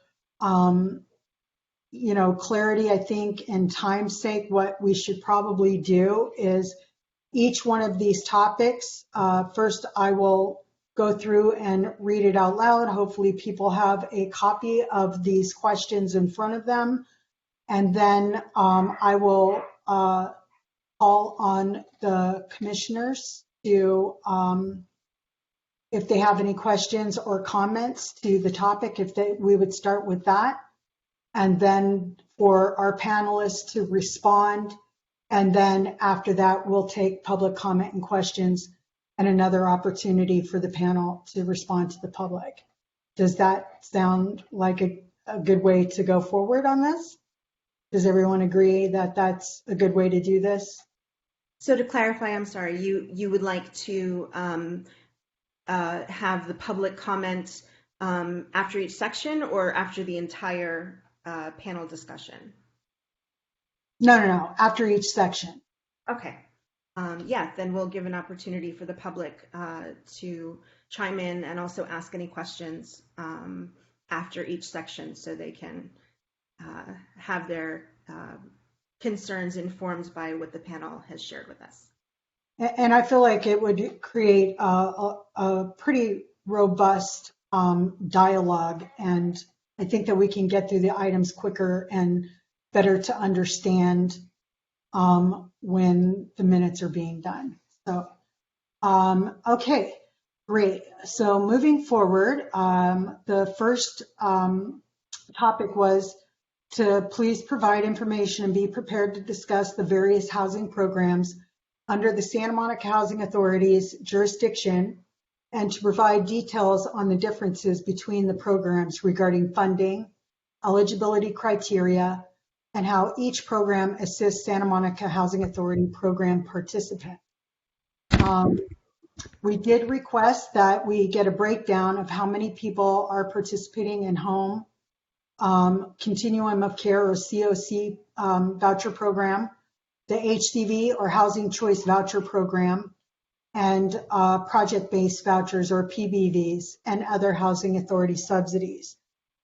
clarity, I think, and time's sake, what we should probably do is each one of these topics, first I will go through and read it out loud. Hopefully people have a copy of these questions in front of them. And then I will call on the commissioners to, if they have any questions or comments to the topic, we would start with that. And then for our panelists to respond. And then after that, we'll take public comment and questions, and another opportunity for the panel to respond to the public. Does that sound like a good way to go forward on this? Does everyone agree that that's a good way to do this? So to clarify, I'm sorry, you would like to have the public comment after each section, or after the entire panel discussion? No, after each section. Okay. Yeah, then we'll give an opportunity for the public to chime in and also ask any questions after each section, so they can have their concerns informed by what the panel has shared with us. And I feel like it would create a pretty robust dialogue, and I think that we can get through the items quicker and better to understand when the minutes are being done. So, okay. Great. So moving forward, the first topic was to please provide information and be prepared to discuss the various housing programs under the Santa Monica Housing Authority's jurisdiction and to provide details on the differences between the programs regarding funding, eligibility criteria, and how each program assists Santa Monica Housing Authority program participants. We did request that we get a breakdown of how many people are participating in home continuum of care or COC voucher program, the HCV or Housing Choice Voucher Program, and project-based vouchers or PBVs and other housing authority subsidies.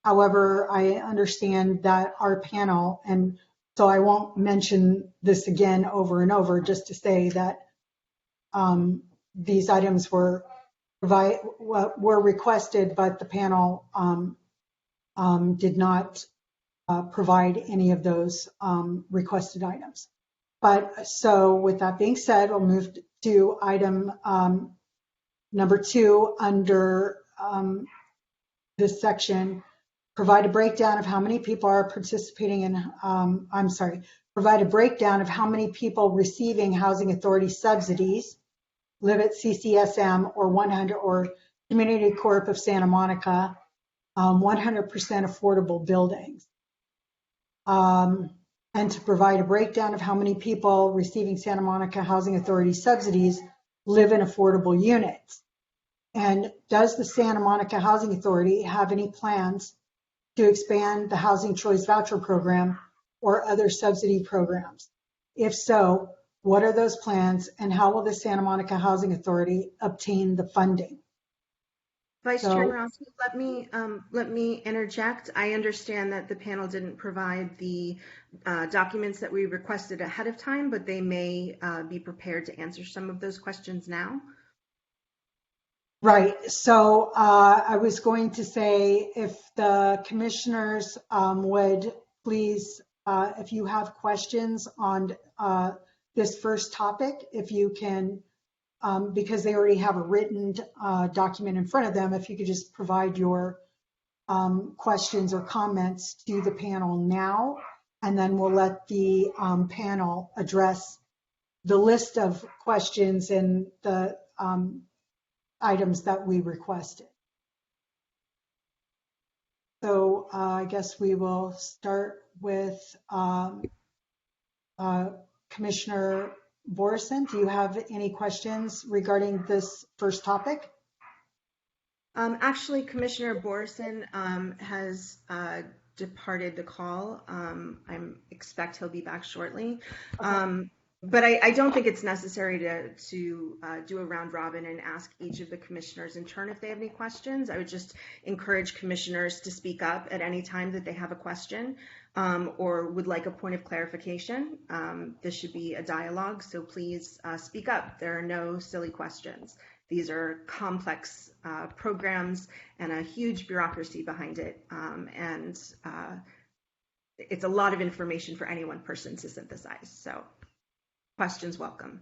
However, I understand that our panel, and so I won't mention this again over and over, just to say that these items were requested, but the panel did not provide any of those requested items. But so with that being said, we'll move to item number 2 under this section. Provide a breakdown of how many people are participating in, provide a breakdown of how many people receiving housing authority subsidies live at CCSM or 100 or Community Corp of Santa Monica, 100% affordable buildings. And to provide a breakdown of how many people receiving Santa Monica Housing Authority subsidies live in affordable units. And does the Santa Monica Housing Authority have any plans to expand the Housing Choice Voucher Program or other subsidy programs? If so, what are those plans and how will the Santa Monica Housing Authority obtain the funding? Vice Chair Rossi, let me interject. I understand that the panel didn't provide the documents that we requested ahead of time, but they may be prepared to answer some of those questions now. Right. So I was going to say if the commissioners would please, if you have questions on this first topic, if you can, because they already have a written document in front of them, if you could just provide your questions or comments to the panel now, and then we'll let the panel address the list of questions and the items that we requested. So I guess we will start with Commissioner Borison. Do you have any questions regarding this first topic? Actually, Commissioner Borison has departed the call. I expect he'll be back shortly. Okay. But I don't think it's necessary to do a round robin and ask each of the commissioners in turn if they have any questions. I would just encourage commissioners to speak up at any time that they have a question or would like a point of clarification. This should be a dialogue, so please speak up. There are no silly questions. These are complex programs and a huge bureaucracy behind it. And it's a lot of information for any one person to synthesize. So questions welcome.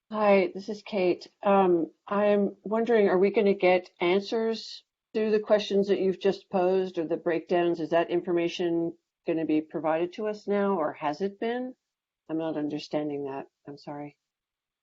Hi, this is Kate. I'm wondering, are we going to get answers to the questions that you've just posed or the breakdowns? Is that information going to be provided to us now, or has it been? I'm not understanding that. I'm sorry.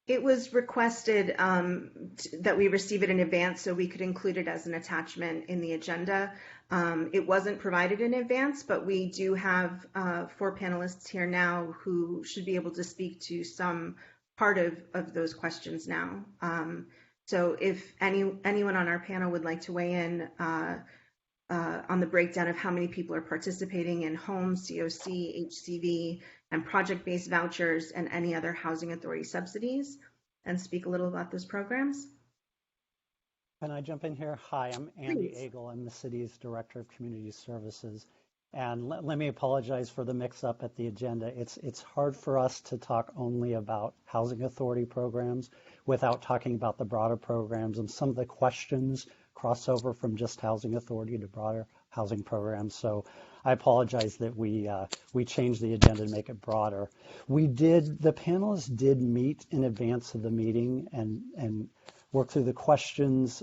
It was requested that we receive it in advance so we could include it as an attachment in the agenda. It wasn't provided in advance, but we do have 4 panelists here now who should be able to speak to some part of those questions now. So if anyone on our panel would like to weigh in on the breakdown of how many people are participating in home, COC, HCV, and project-based vouchers and any other housing authority subsidies, and speak a little about those programs. Can I jump in here? Hi, I'm Andy Agel. I'm the city's Director of Community Services. And let me apologize for the mix-up at the agenda. It's hard for us to talk only about housing authority programs without talking about the broader programs, and some of the questions cross over from just housing authority to broader housing programs. So I apologize that we changed the agenda to make it broader. The panelists did meet in advance of the meeting and work through the questions,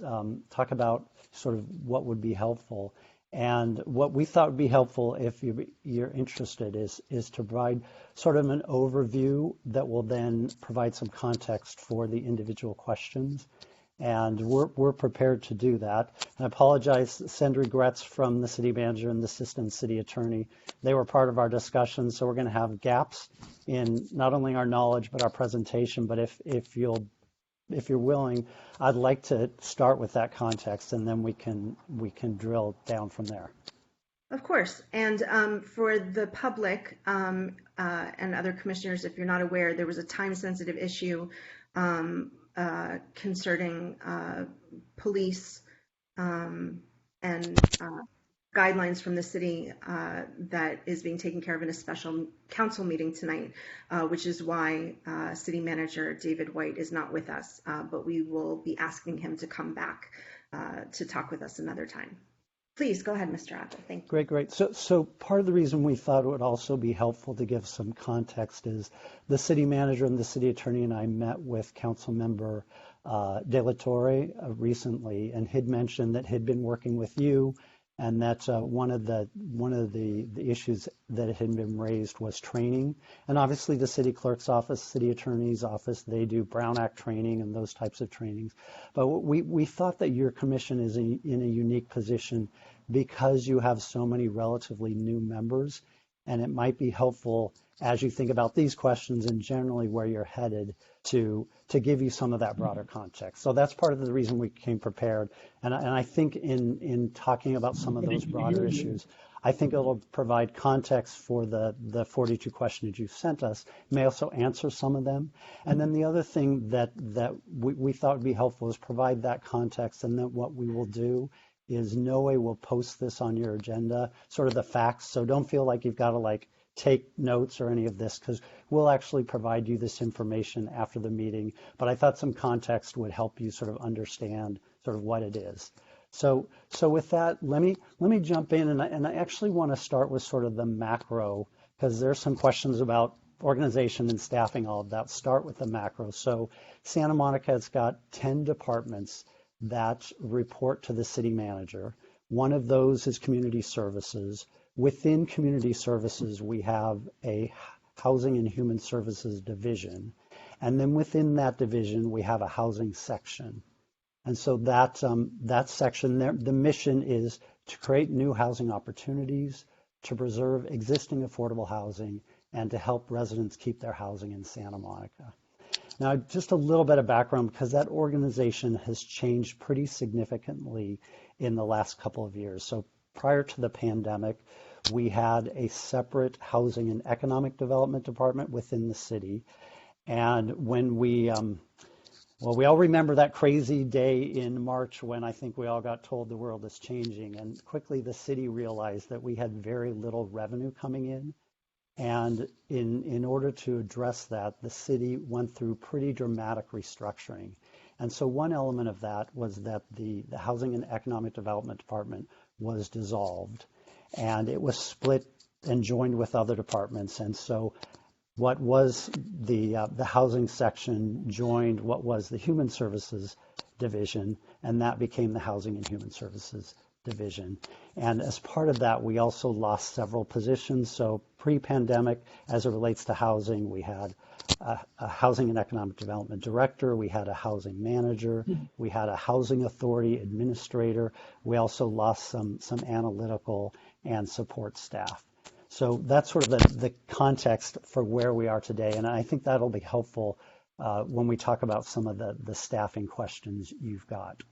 talk about sort of what would be helpful. And what we thought would be helpful, if you're interested, is to provide sort of an overview that will then provide some context for the individual questions. And we're prepared to do that. And I apologize, send regrets from the city manager and the assistant city attorney. They were part of our discussion, so we're going to have gaps in not only our knowledge but our presentation. But if you're willing, I'd like to start with that context, and then we can drill down from there. Of course. And for the public and other commissioners, if you're not aware, there was a time-sensitive issue concerning police and guidelines from the city that is being taken care of in a special council meeting tonight, which is why City Manager David White is not with us, but we will be asking him to come back to talk with us another time. Please go ahead, Mr. Atta. Thank you. Great. So part of the reason we thought it would also be helpful to give some context is the city manager and the city attorney and I met with council member De La Torre recently, and he'd mentioned that he'd been working with you, and that one of the issues that had been raised was training. And obviously the city clerk's office, city attorney's office, they do Brown Act training and those types of trainings. But we thought that your commission is in a unique position because you have so many relatively new members, and it might be helpful as you think about these questions and generally where you're headed to give you some of that broader context. So that's part of the reason we came prepared. And I think in talking about some of those broader issues, I think it'll provide context for the 42 questions you've sent us. It may also answer some of them. And then the other thing that we thought would be helpful is provide that context, and then what we will do is Noe will post this on your agenda, sort of the facts. So don't feel like you've got to take notes or any of this, because we'll actually provide you this information after the meeting. But I thought some context would help you sort of understand sort of what it is. So with that, let me jump in, and I actually want to start with sort of the macro, because there's some questions about organization and staffing, all of that. Start with the macro. So Santa Monica has got 10 departments that report to the city manager. One of those is community services. Within community services, we have a housing and human services division. And then within that division, we have a housing section. And so that section there, the mission is to create new housing opportunities, to preserve existing affordable housing, and to help residents keep their housing in Santa Monica. Now, just a little bit of background, because that organization has changed pretty significantly in the last couple of years. So prior to the pandemic, we had a separate housing and economic development department within the city. And when we all remember that crazy day in March when I think we all got told the world is changing, and quickly the city realized that we had very little revenue coming in. And in order to address that, the city went through pretty dramatic restructuring. And so one element of that was that the Housing and Economic Development Department was dissolved, and it was split and joined with other departments. And so what was the housing section joined what was the Human Services Division, and that became the Housing and Human Services Division. And as part of that, we also lost several positions. So pre-pandemic, as it relates to housing, we had a housing and economic development director, we had a housing manager, we had a housing authority administrator. We also lost some analytical and support staff. So that's sort of the context for where we are today. And I think that'll be helpful when we talk about some of the staffing questions you've got.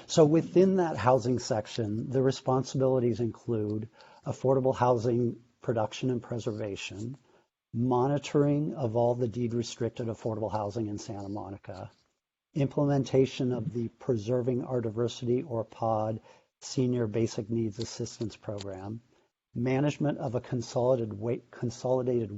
So within that housing section, the responsibilities include affordable housing production and preservation, monitoring of all the deed-restricted affordable housing in Santa Monica, implementation of the Preserving Our Diversity, or POD, Senior Basic Needs Assistance Program, management of a consolidated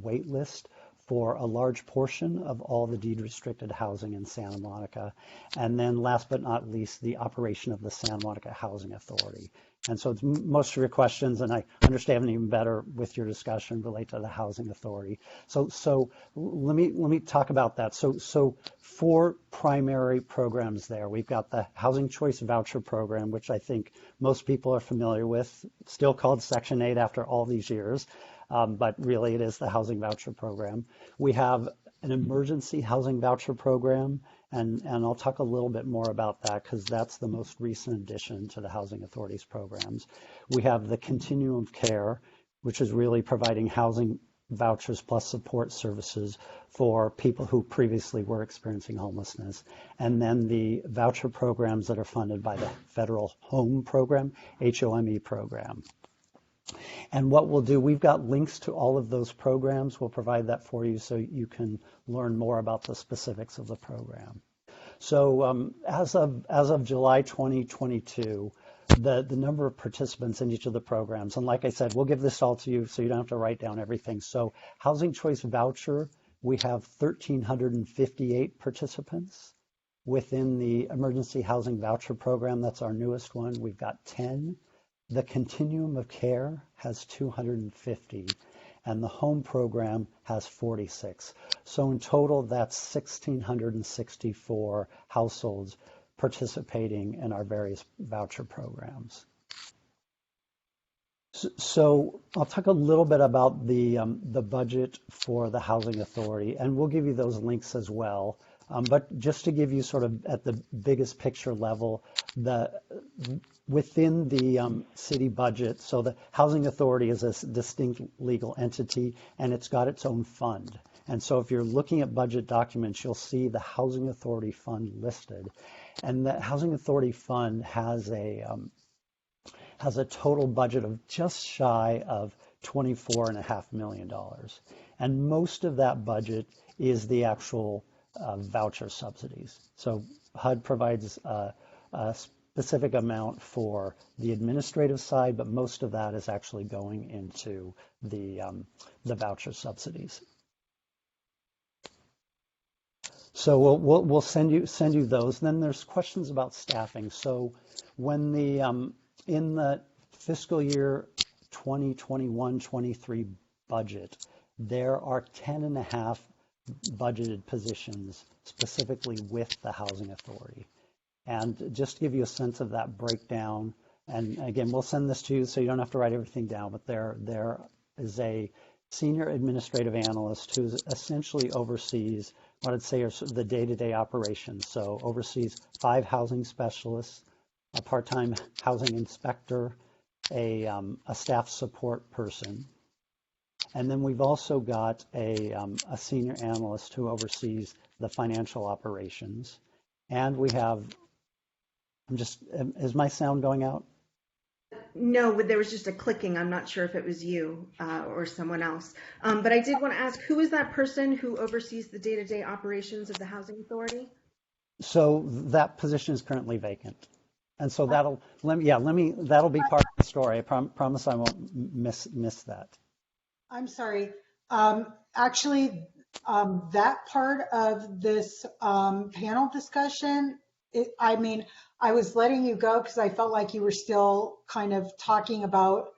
wait list for a large portion of all the deed restricted housing in Santa Monica. And then last but not least, the operation of the Santa Monica Housing Authority. And so it's most of your questions, and I understand even better with your discussion, relate to the Housing Authority. So let me talk about that. So 4 primary programs there. We've got the Housing Choice Voucher Program, which I think most people are familiar with, still called Section 8 after all these years, but really it is the Housing Voucher Program. We have an Emergency Housing Voucher Program, and I'll talk a little bit more about that because that's the most recent addition to the Housing Authority's programs. We have the Continuum of Care, which is really providing housing vouchers plus support services for people who previously were experiencing homelessness. And then the voucher programs that are funded by the Federal Home Program, HOME program. And what we'll do, we've got links to all of those programs. We'll provide that for you so you can learn more about the specifics of the program. So as of July 2022, the number of participants in each of the programs, and like I said, we'll give this all to you so you don't have to write down everything. So Housing Choice Voucher, we have 1,358 participants. Within the Emergency Housing Voucher Program, that's our newest one, we've got 10. The Continuum of Care has 250, and the Home Program has 46. So in total, that's 1,664 households participating in our various voucher programs. So I'll talk a little bit about the budget for the Housing Authority, and we'll give you those links as well. But just to give you sort of at the biggest picture level, within the city budget, so the Housing Authority is a distinct legal entity and it's got its own fund. And so if you're looking at budget documents, you'll see the Housing Authority Fund listed. And the Housing Authority Fund has a total budget of just shy of $24.5 million. And most of that budget is the actual voucher subsidies. So HUD provides a specific amount for the administrative side, but most of that is actually going into the voucher subsidies. So we'll send you those. Then there's questions about staffing. So when in the fiscal year 2021-23 budget, there are 10.5 budgeted positions specifically with the Housing Authority. And just to give you a sense of that breakdown, and again, we'll send this to you so you don't have to write everything down, but there is a senior administrative analyst who essentially oversees what I'd say are sort of the day-to-day operations. So oversees 5 housing specialists, a part-time housing inspector, a staff support person. And then we've also got a senior analyst who oversees the financial operations. And we have, is my sound going out? No, there was just a clicking. I'm not sure if it was you or someone else. But I did want to ask, who is that person who oversees the day-to-day operations of the Housing Authority? So that position is currently vacant. And so that'll be part of the story. I promise I won't miss that. I'm sorry. Actually, that part of this panel discussion, I was letting you go because I felt like you were still kind of talking about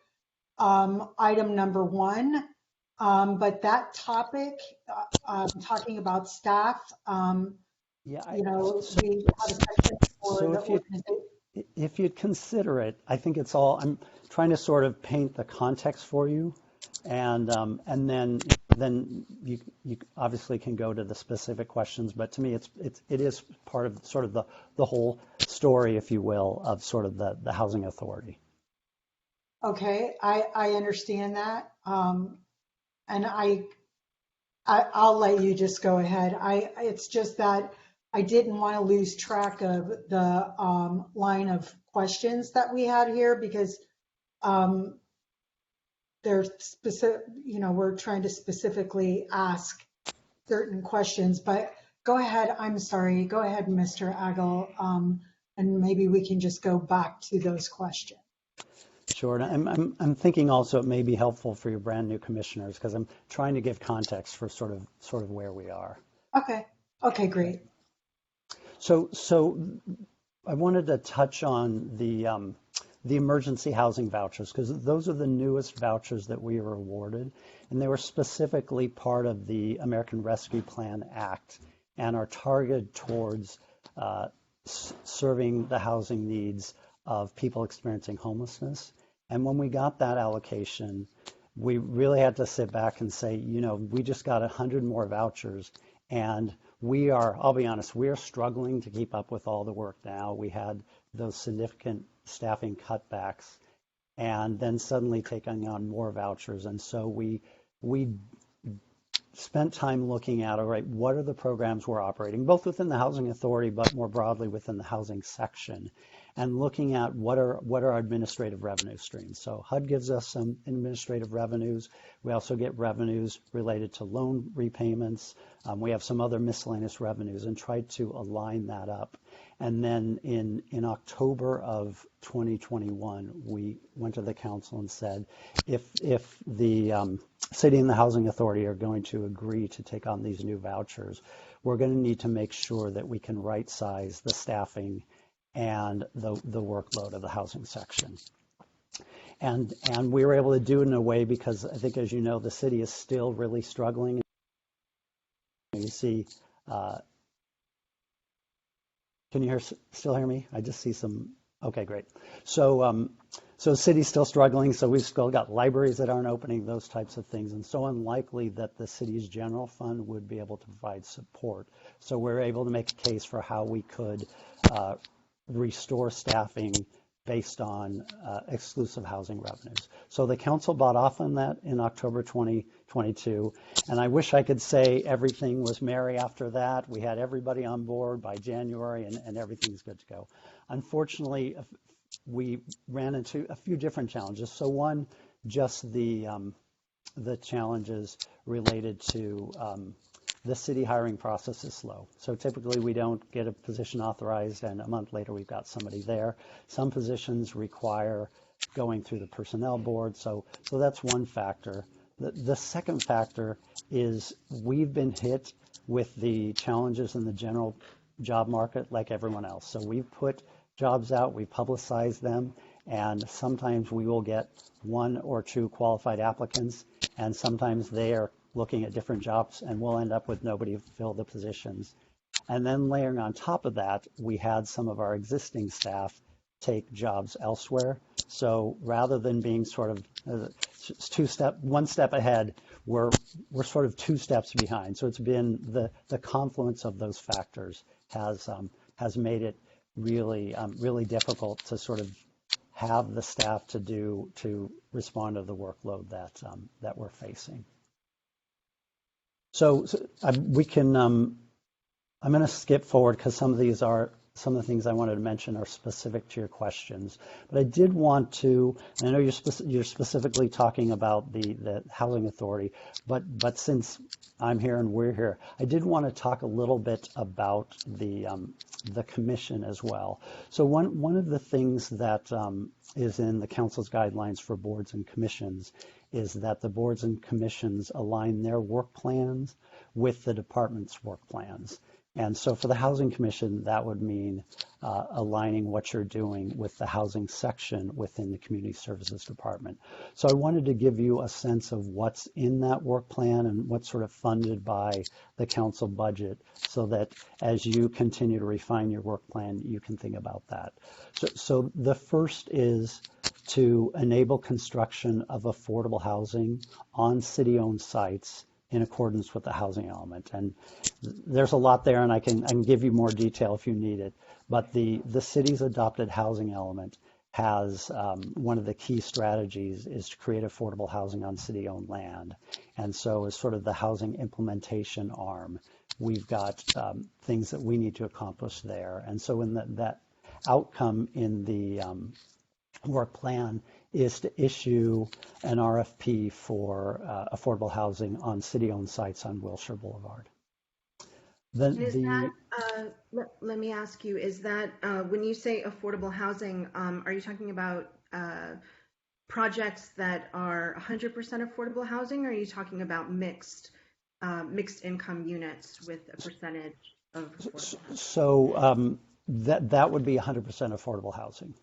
item number 1. But that topic, talking about staff, we had a section for the organization. If you'd consider it, I think it's all, I'm trying to sort of paint the context for you. And then you obviously can go to the specific questions, but to me it is part of sort of the whole story, if you will, of sort of the Housing Authority. Okay, I understand that, and I'll let you just go ahead. It's just that I didn't want to lose track of the line of questions that we had here because. They're specific, we're trying to specifically ask certain questions, but go ahead. I'm sorry. Go ahead, Mr. Agel, and maybe we can just go back to those questions. Sure. And I'm thinking also it may be helpful for your brand new commissioners because I'm trying to give context for sort of where we are. Okay. Okay, great. So I wanted to touch on the emergency housing vouchers because those are the newest vouchers that we were awarded, and they were specifically part of the American Rescue Plan Act and are targeted towards serving the housing needs of people experiencing homelessness. And when we got that allocation, we really had to sit back and say, we just got 100 more vouchers, and I'll be honest, we are struggling to keep up with all the work now. We had those significant staffing cutbacks and then suddenly taking on more vouchers. And so we spent time looking at, all right, what are the programs we're operating, both within the Housing Authority, but more broadly within the housing section, and looking at what are our administrative revenue streams. So HUD gives us some administrative revenues. We also get revenues related to loan repayments. We have some other miscellaneous revenues, and tried to align that up. And then in October of 2021, we went to the council and said, if the city and the Housing Authority are going to agree to take on these new vouchers, we're going to need to make sure that we can right size the staffing and the workload of the housing section. And we were able to do it in a way because I think, as you know, the city is still really struggling. You see, can you still hear me? I just see some, okay, great. So the city's still struggling, so we've still got libraries that aren't opening, those types of things, and so unlikely that the city's general fund would be able to provide support. So we're able to make a case for how we could restore staffing based on exclusive housing revenues. So the council bought off on that in October 2022, and I wish I could say everything was merry after that. We had everybody on board by January, and everything's good to go. Unfortunately, we ran into a few different challenges. So one, just the challenges related to the city hiring process is slow. So typically we don't get a position authorized and a month later we've got somebody there. Some positions require going through the personnel board. So that's one factor. The second factor is we've been hit with the challenges in the general job market like everyone else. So we've put jobs out, we publicize them, and sometimes we will get one or two qualified applicants, and sometimes they are looking at different jobs, and we'll end up with nobody to fill the positions. And then layering on top of that, we had some of our existing staff take jobs elsewhere. So rather than being sort of one step ahead, we're sort of 2 steps behind. So it's been the confluence of those factors has made it really difficult to sort of have the staff to respond to the workload that we're facing. So we can, I'm going to skip forward because some of the things I wanted to mention are specific to your questions. But I did want to, and I know you're specifically talking about the Housing Authority, but since I'm here and we're here, I did want to talk a little bit about the commission as well. So one of the things that is in the council's guidelines for boards and commissions is that the boards and commissions align their work plans with the department's work plans. And so for the Housing Commission, that would mean aligning what you're doing with the housing section within the Community Services Department. So I wanted to give you a sense of what's in that work plan and what's sort of funded by the council budget so that as you continue to refine your work plan, you can think about that. So the first is to enable construction of affordable housing on city-owned sites in accordance with the housing element. And there's a lot there, and I can give you more detail if you need it. But the city's adopted housing element has one of the key strategies is to create affordable housing on city-owned land. And so as sort of the housing implementation arm, we've got things that we need to accomplish there. And so in that outcome in the work plan is to issue an RFP for affordable housing on city-owned sites on Wilshire Boulevard. Let me ask you, is that when you say affordable housing, are you talking about projects that are 100% affordable housing, or are you talking about mixed income units with a percentage of affordable housing? So that would be 100% affordable housing.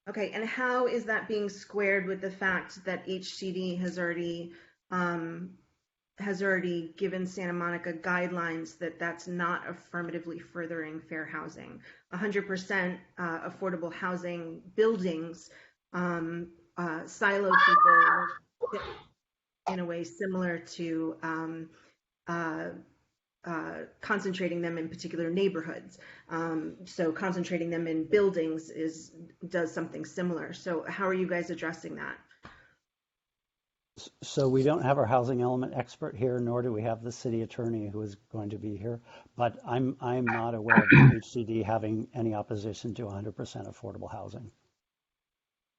Okay, and how is that being squared with the fact that HCD has already given Santa Monica guidelines that that's not affirmatively furthering fair housing? 100% affordable housing buildings silo people in a way similar to concentrating them in particular neighborhoods. So concentrating them in buildings does something similar. So how are you guys addressing that? So we don't have our housing element expert here, nor do we have the city attorney who is going to be here. But I'm not aware of the HCD having any opposition to 100% affordable housing.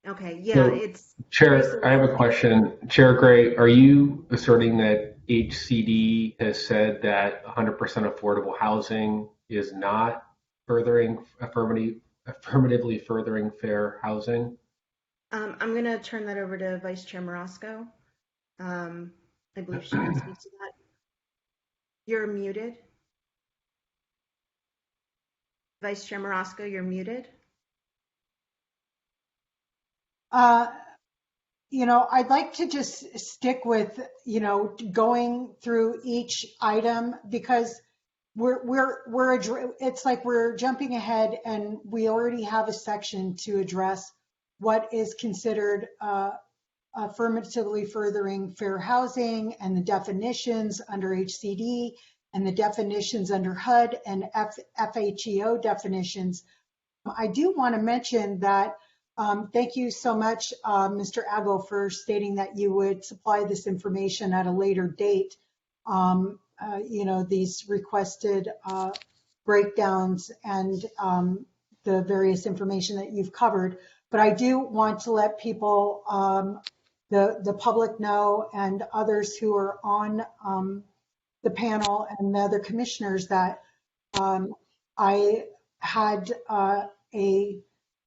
Okay, yeah, So, it's Chair, I have a question. Chair Gray, are you asserting that HCD has said that 100% affordable housing is not affirmatively furthering fair housing? I'm going to turn that over to Vice Chair Marasco. I believe she can speak to that. You're muted. Vice Chair Marasco, you're muted. I'd like to just stick with, going through each item because it's like we're jumping ahead and we already have a section to address what is considered affirmatively furthering fair housing and the definitions under HCD and the definitions under HUD and FHEO definitions. I do want to mention that thank you so much, Mr. Agel, for stating that you would supply this information at a later date. These requested breakdowns and the various information that you've covered. But I do want to let people, the public know and others who are on the panel and the other commissioners that I had a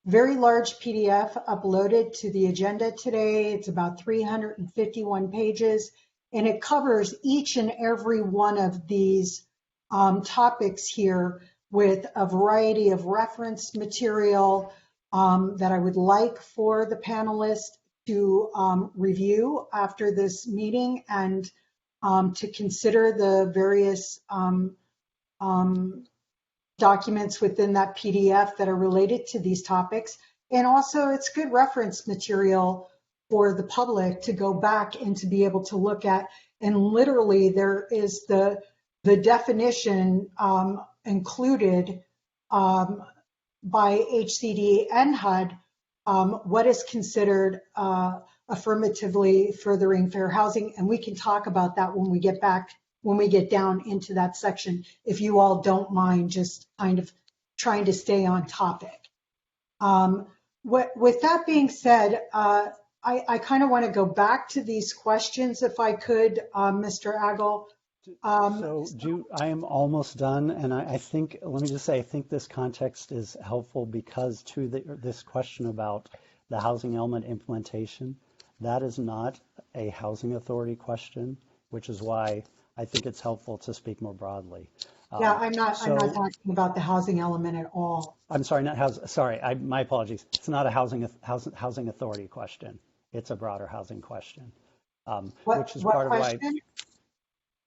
very large PDF uploaded to the agenda today. It's about 351 pages, and it covers each and every one of these topics here with a variety of reference material that I would like for the panelists to review after this meeting and to consider the various documents within that PDF that are related to these topics. And also it's good reference material for the public to go back and to be able to look at. And literally there is the definition included by HCD and HUD, what is considered affirmatively furthering fair housing. And we can talk about that when we get down into that section, if you all don't mind just kind of trying to stay on topic. With that being said, I kind of want to go back to these questions if I could, Mr. Agel. I am almost done, and I think, let me just say, I think this context is helpful because this question about the housing element implementation, that is not a housing authority question, which is why I think it's helpful to speak more broadly. Yeah, I'm not talking about the housing element at all. I'm sorry, my apologies. It's not a housing authority question. It's a broader housing question, which is part of why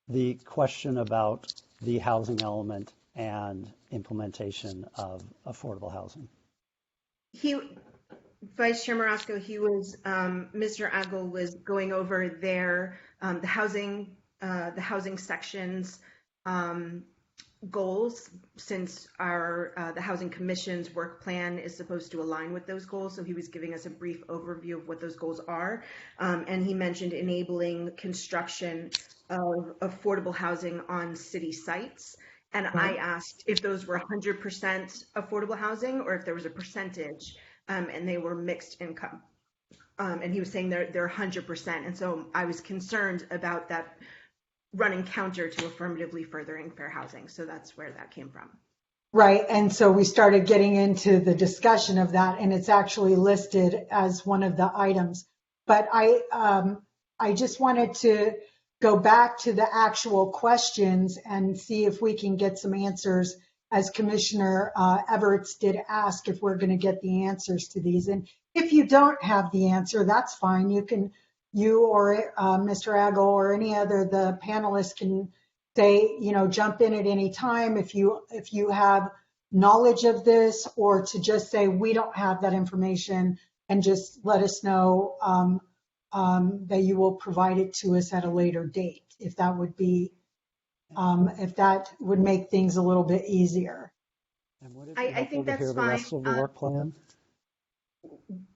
the question about the housing element and implementation of affordable housing. Vice Chair Marasco, Mr. Agel was going over the housing section's goals, since the Housing Commission's work plan is supposed to align with those goals. So he was giving us a brief overview of what those goals are. And he mentioned enabling construction of affordable housing on city sites. And I asked if those were 100% affordable housing or if there was a percentage and they were mixed income. And he was saying they're 100%. And so I was concerned about that running counter to affirmatively furthering fair housing. So that's where that came from. Right, and so we started getting into the discussion of that, and it's actually listed as one of the items. But I just wanted to go back to the actual questions and see if we can get some answers, as Commissioner Everts did ask if we're going to get the answers to these. And if you don't have the answer, that's fine. You or Mr. Agel or any other the panelists can say, jump in at any time if you have knowledge of this, or to just say we don't have that information and just let us know that you will provide it to us at a later date, if that would be if that would make things a little bit easier. And would it I be helpful think to that's hear the fine. rest of the work plan?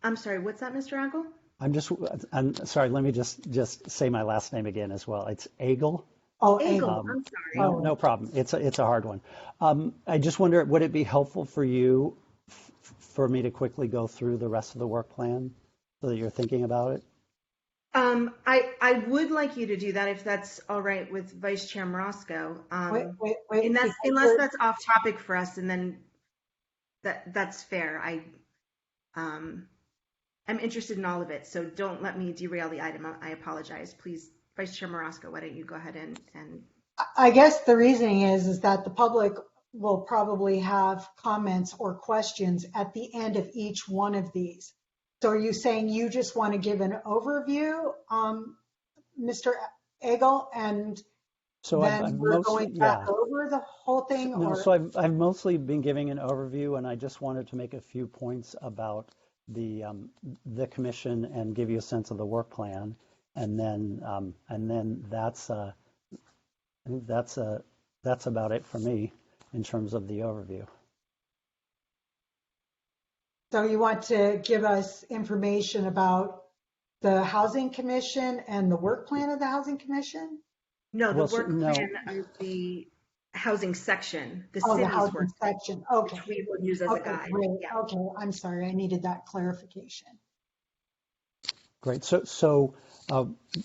I'm sorry, what's that, Mr. Agel? I'm sorry, let me just say my last name again as well. It's Agel. Oh, Agel, Agel. I'm sorry. No problem. It's a hard one. I just wonder, would it be helpful for you for me to quickly go through the rest of the work plan so that you're thinking about it? I would like you to do that if that's all right with Vice Chair Morosco. Wait. Unless that's off topic for us, and then that's fair. I'm interested in all of it, so don't let me derail the item. I apologize. Please, Vice Chair Morosco, why don't you go ahead and I guess the reasoning is that the public will probably have comments or questions at the end of each one of these. So are you saying you just want to give an overview, Mr. Agel, and So then I've we're mostly, going back over the whole thing? No, Or so I've mostly been giving an overview, and I just wanted to make a few points about the commission and give you a sense of the work plan, and then that's I think that's about it for me in terms of the overview. so you want to give us information about the Housing Commission and the work plan of the Housing Commission? No, the Well, work no. plan of the housing section, the Oh, the city's housing work plan, section. Okay. which we will use as a Okay, guide. great. Yeah. Okay, I'm sorry. I needed that clarification. Great. So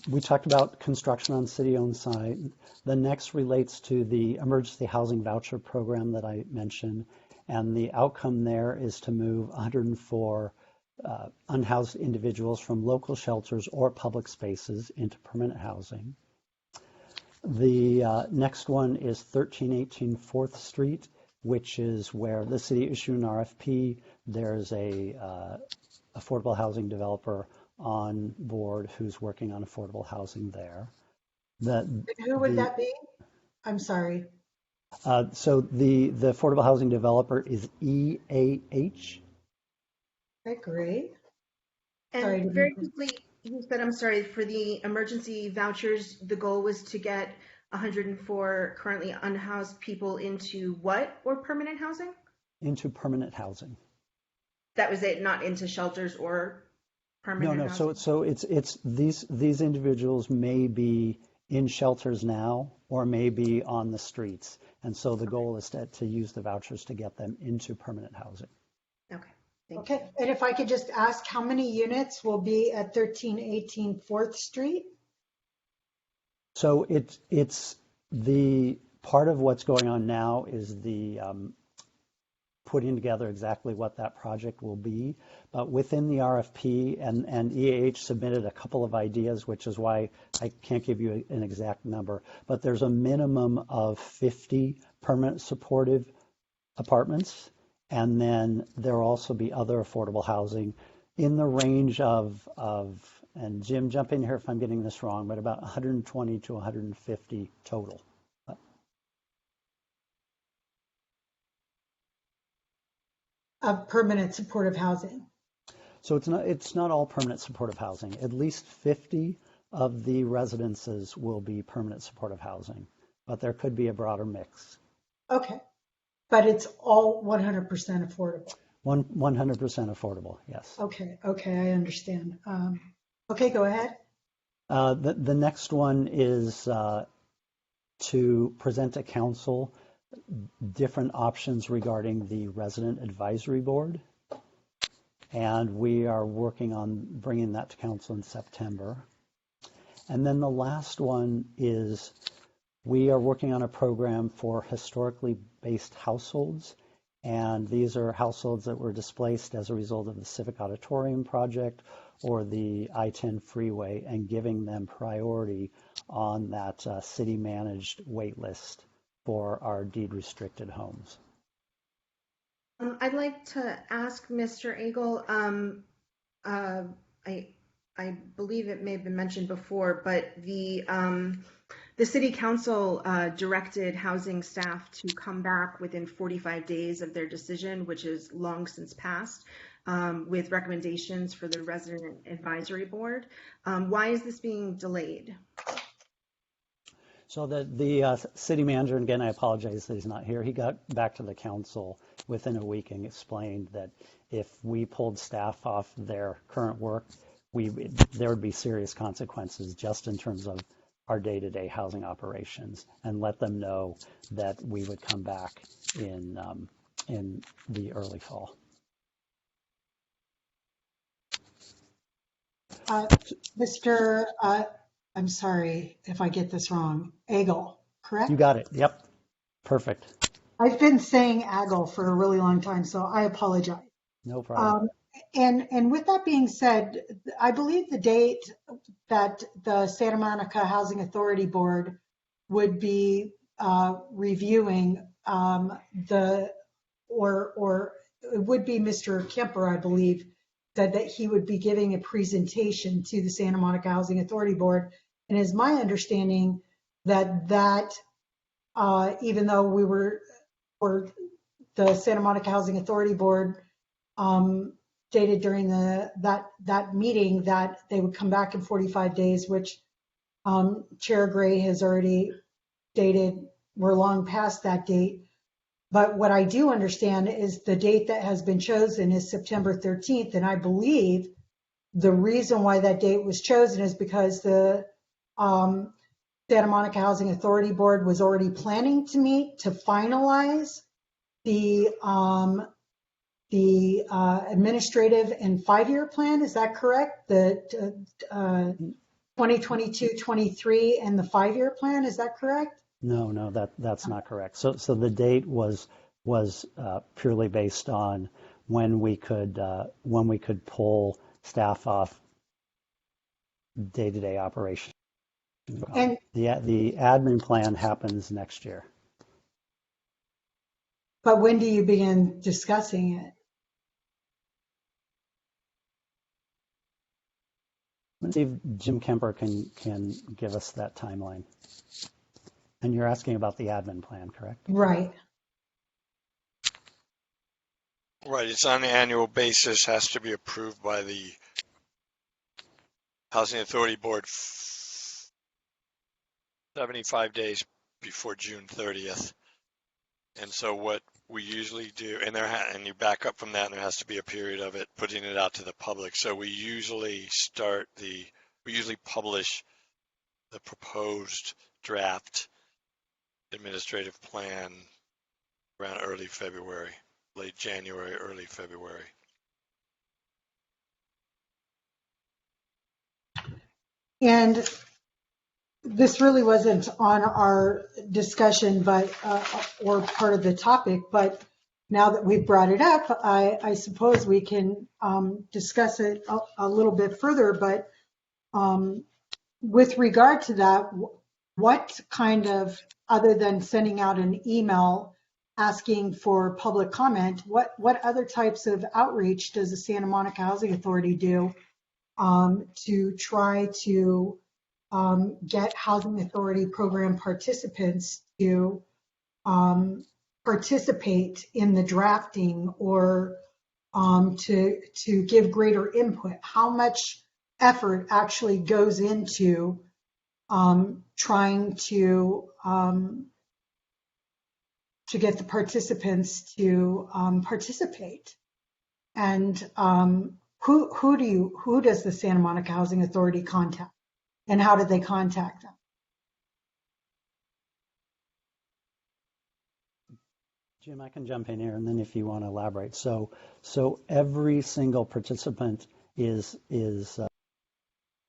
we talked about construction on city-owned site. The next relates to the emergency housing voucher program that I mentioned. And the outcome there is to move 104 unhoused individuals from local shelters or public spaces into permanent housing. The next one is 1318 4th Street, which is where the city issued an RFP. There's a affordable housing developer on board who's working on affordable housing there. And who would that be? I'm sorry. So the affordable housing developer is EAH. Okay, great. And Sorry, very quickly, you said, I'm sorry, for the emergency vouchers, the goal was to get 104 currently unhoused people into what, or permanent housing? Into permanent housing. That was it, not into shelters or permanent No. housing? So it's these individuals may be in shelters now or may be on the streets. And so the goal is to use the vouchers to get them into permanent housing. Okay. Okay, and if I could just ask, how many units will be at 1318 4th Street? So it's the part of what's going on now is the putting together exactly what that project will be. But within the RFP, and EAH submitted a couple of ideas, which is why I can't give you an exact number, but there's a minimum of 50 permanent supportive apartments. And then there'll also be other affordable housing in the range of, and Jim, jump in here if I'm getting this wrong, but about 120 to 150 total. Of permanent supportive housing. So it's not all permanent supportive housing. At least 50 of the residences will be permanent supportive housing, but there could be a broader mix. Okay, but it's all 100% affordable. 100% affordable, yes. Okay, I understand. Okay, go ahead. The next one is to present to council different options regarding the resident advisory board. And we are working on bringing that to council in September. And then the last one is we are working on a program for historically based households. And these are households that were displaced as a result of the Civic Auditorium project or the I-10 freeway, and giving them priority on that city-managed wait list for our deed-restricted homes. I'd like to ask Mr. Agel, I believe it may have been mentioned before, but the city council directed housing staff to come back within 45 days of their decision, which is long since passed, with recommendations for the resident advisory board. Why is this being delayed? So the city manager, and again, I apologize that he's not here, he got back to the council within a week and explained that if we pulled staff off their current work, there would be serious consequences just in terms of our day-to-day housing operations, and let them know that we would come back in the early fall. Mr. I'm sorry if I get this wrong, Agel, correct? You got it. Yep. Perfect. I've been saying Agel for a really long time, so I apologize. No problem. And with that being said, I believe the date that the Santa Monica Housing Authority Board would be reviewing or it would be Mr. Kemper, I believe, said that he would be giving a presentation to the Santa Monica Housing Authority Board. And it's my understanding that even though we were, or the Santa Monica Housing Authority Board stated during that meeting that they would come back in 45 days, which Chair Gray has already stated we're long past that date. But what I do understand is the date that has been chosen is September 13th. And I believe the reason why that date was chosen is because the Santa Monica Housing Authority Board was already planning to meet to finalize the administrative and 5-year plan. Is that correct? The 2022-23 and the 5-year plan. Is that correct? No, that's not correct. So the date was purely based on when we could pull staff off day-to-day operations. And the admin plan happens next year. But when do you begin discussing it? Let's see if Jim Kemper can give us that timeline. And you're asking about the admin plan, correct? Right. Right, it's on an annual basis, has to be approved by the Housing Authority Board 75 days before June 30th. And so what we usually do, and you back up from that, and there has to be a period of it putting it out to the public. So we usually publish the proposed draft administrative plan around early February, late January, early February. And this really wasn't on our discussion, but or part of the topic, but now that we've brought it up, I suppose we can discuss it a little bit further. But with regard to that, what kind of, other than sending out an email asking for public comment, what other types of outreach does the Santa Monica Housing Authority do to try to get Housing Authority program participants to participate in the drafting or to give greater input? How much effort actually goes into trying to get the participants to participate? And who does the Santa Monica Housing Authority contact, and how did they contact them? Jim, I can jump in here, and then if you want to elaborate. So every single participant is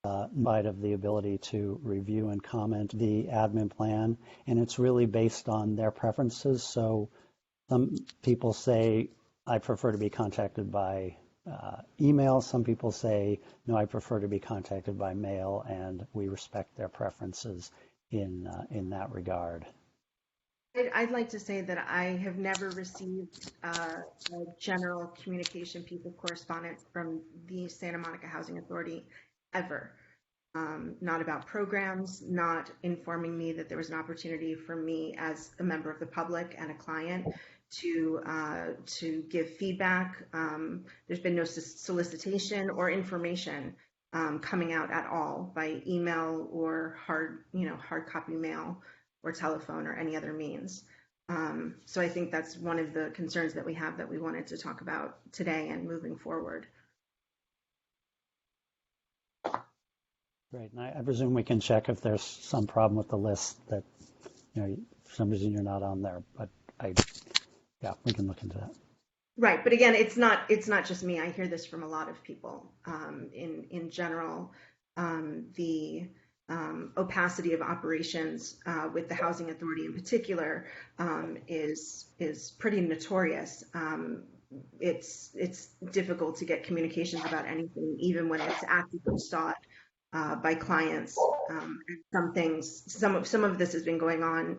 notified of the ability to review and comment the admin plan, and it's really based on their preferences. So Some people say, I prefer to be contacted by email. Some people say, no, I prefer to be contacted by mail, and we respect their preferences in that regard. I'd like to say that I have never received a general communication piece of correspondence from the Santa Monica Housing Authority ever. Not about programs, not informing me that there was an opportunity for me as a member of the public and a client to give feedback. There's been no solicitation or information coming out at all by email or hard copy mail or telephone or any other means. So I think that's one of the concerns that we have that we wanted to talk about today and moving forward. Great. And I presume we can check if there's some problem with the list that, for some reason you're not on there, but we can look into that. Right, but again, it's not just me. I hear this from a lot of people. In general, the opacity of operations with the housing authority in particular is pretty notorious. It's difficult to get communications about anything, even when it's actively sought by clients. And some of this has been going on,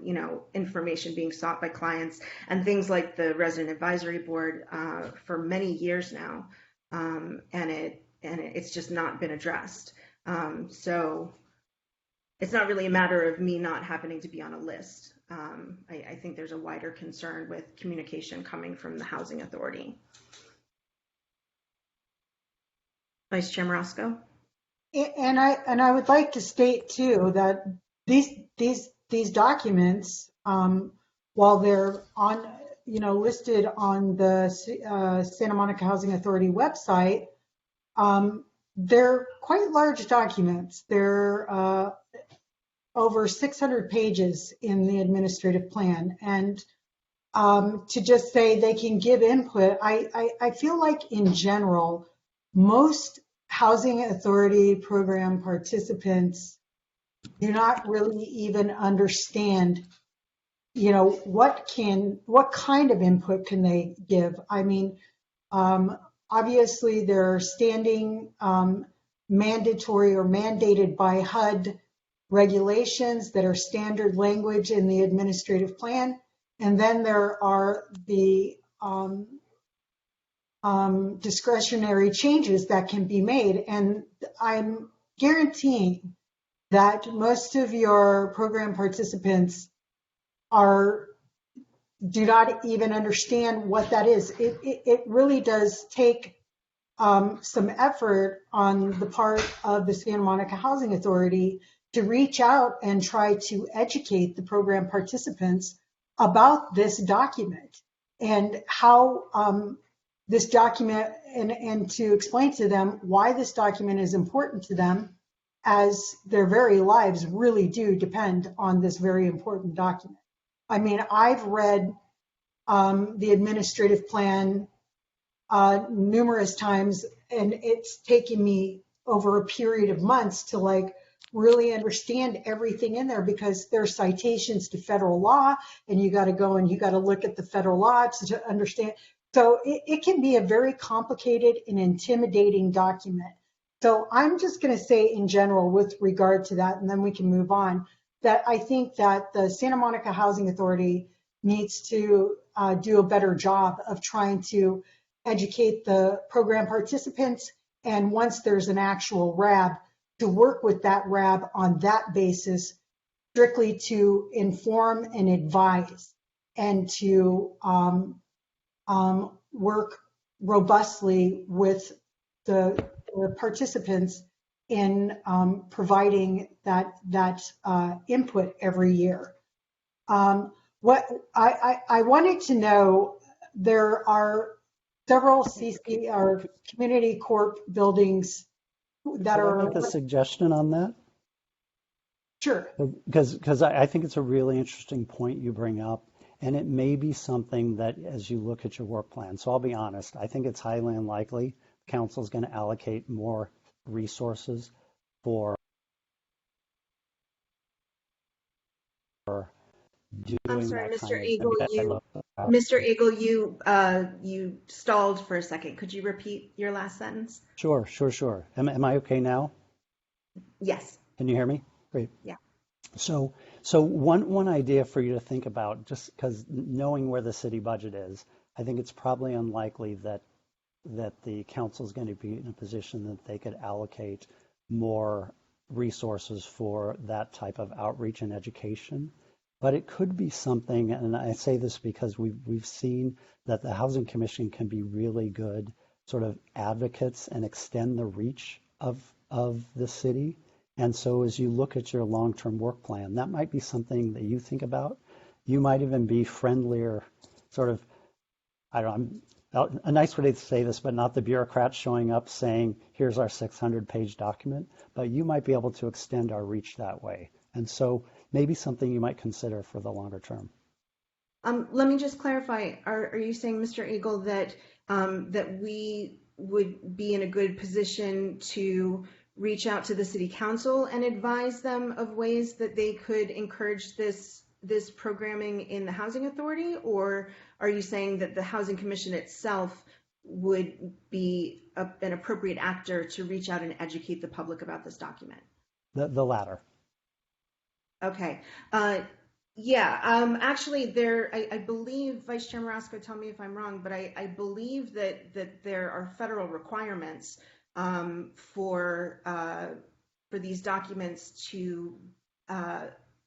information being sought by clients and things like the Resident Advisory Board for many years now, and it's just not been addressed. So it's not really a matter of me not happening to be on a list. I think there's a wider concern with communication coming from the Housing Authority. Vice Chair Morosco? And I would like to state too that these documents, while they're on, listed on the Santa Monica Housing Authority website, they're quite large documents. They're over 600 pages in the administrative plan. And to just say they can give input, I feel like in general, most housing authority program participants do not really even understand, what kind of input can they give? I mean, obviously there are standing mandatory or mandated by HUD regulations that are standard language in the administrative plan. And then there are the discretionary changes that can be made. And I'm guaranteeing that most of your program participants do not even understand what that is. It really does take some effort on the part of the Santa Monica Housing Authority to reach out and try to educate the program participants about this document and how this document and to explain to them why this document is important to them, as their very lives really do depend on this very important document. I mean, I've read the administrative plan numerous times, and it's taken me over a period of months to really understand everything in there, because there are citations to federal law, and you got to go and you got to look at the federal law to understand. So it can be a very complicated and intimidating document. So I'm just going to say in general with regard to that, and then we can move on, that I think that the Santa Monica Housing Authority needs to do a better job of trying to educate the program participants. And once there's an actual RAB, to work with that RAB on that basis, strictly to inform and advise, and to work robustly with the participants in providing that input every year. What I wanted to know, there are several CC or Community Corp buildings that Can I are. make a suggestion on that? Sure. Because I think it's a really interesting point you bring up, and it may be something that as you look at your work plan. So I'll be honest, I think it's highly unlikely council is going to allocate more resources for I'm doing sorry, that Mr. kind of thing. Eagle, Because I love that. Mr. Eagle, you stalled for a second. Could you repeat your last sentence? Sure. Am I okay now? Yes. Can you hear me? Great. Yeah. So one idea for you to think about, just because knowing where the city budget is, I think it's probably unlikely that the council is going to be in a position that they could allocate more resources for that type of outreach and education. But it could be something, and I say this because we've seen that the Housing Commission can be really good sort of advocates and extend the reach of the city. And so as you look at your long-term work plan, that might be something that you think about. You might even be friendlier, sort of, I don't know, a nice way to say this, but not the bureaucrats showing up saying, here's our 600-page document, but you might be able to extend our reach that way. And so maybe something you might consider for the longer term. Let me just clarify. Are you saying, Mr. Eagle, that that we would be in a good position to reach out to the city council and advise them of ways that they could encourage this programming in the housing authority? Or are you saying that the Housing Commission itself would be an appropriate actor to reach out and educate the public about this document? The latter. Okay. Actually, I believe, Vice Chair Marasco, tell me if I'm wrong, but I believe that there are federal requirements for these documents to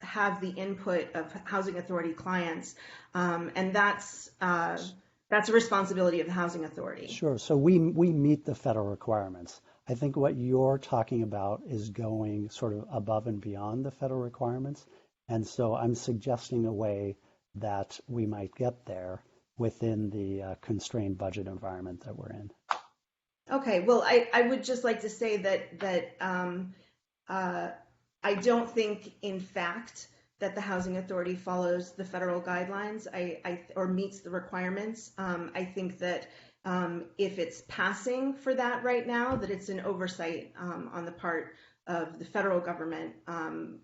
have the input of housing authority clients, and that's a responsibility of the housing authority. Sure. So we meet the federal requirements. I think what you're talking about is going sort of above and beyond the federal requirements. And so I'm suggesting a way that we might get there within the constrained budget environment that we're in. Okay, well, I would just like to say that I don't think, in fact, that the housing authority follows the federal guidelines or meets the requirements. I think that if it's passing for that right now, that it's an oversight on the part of the federal government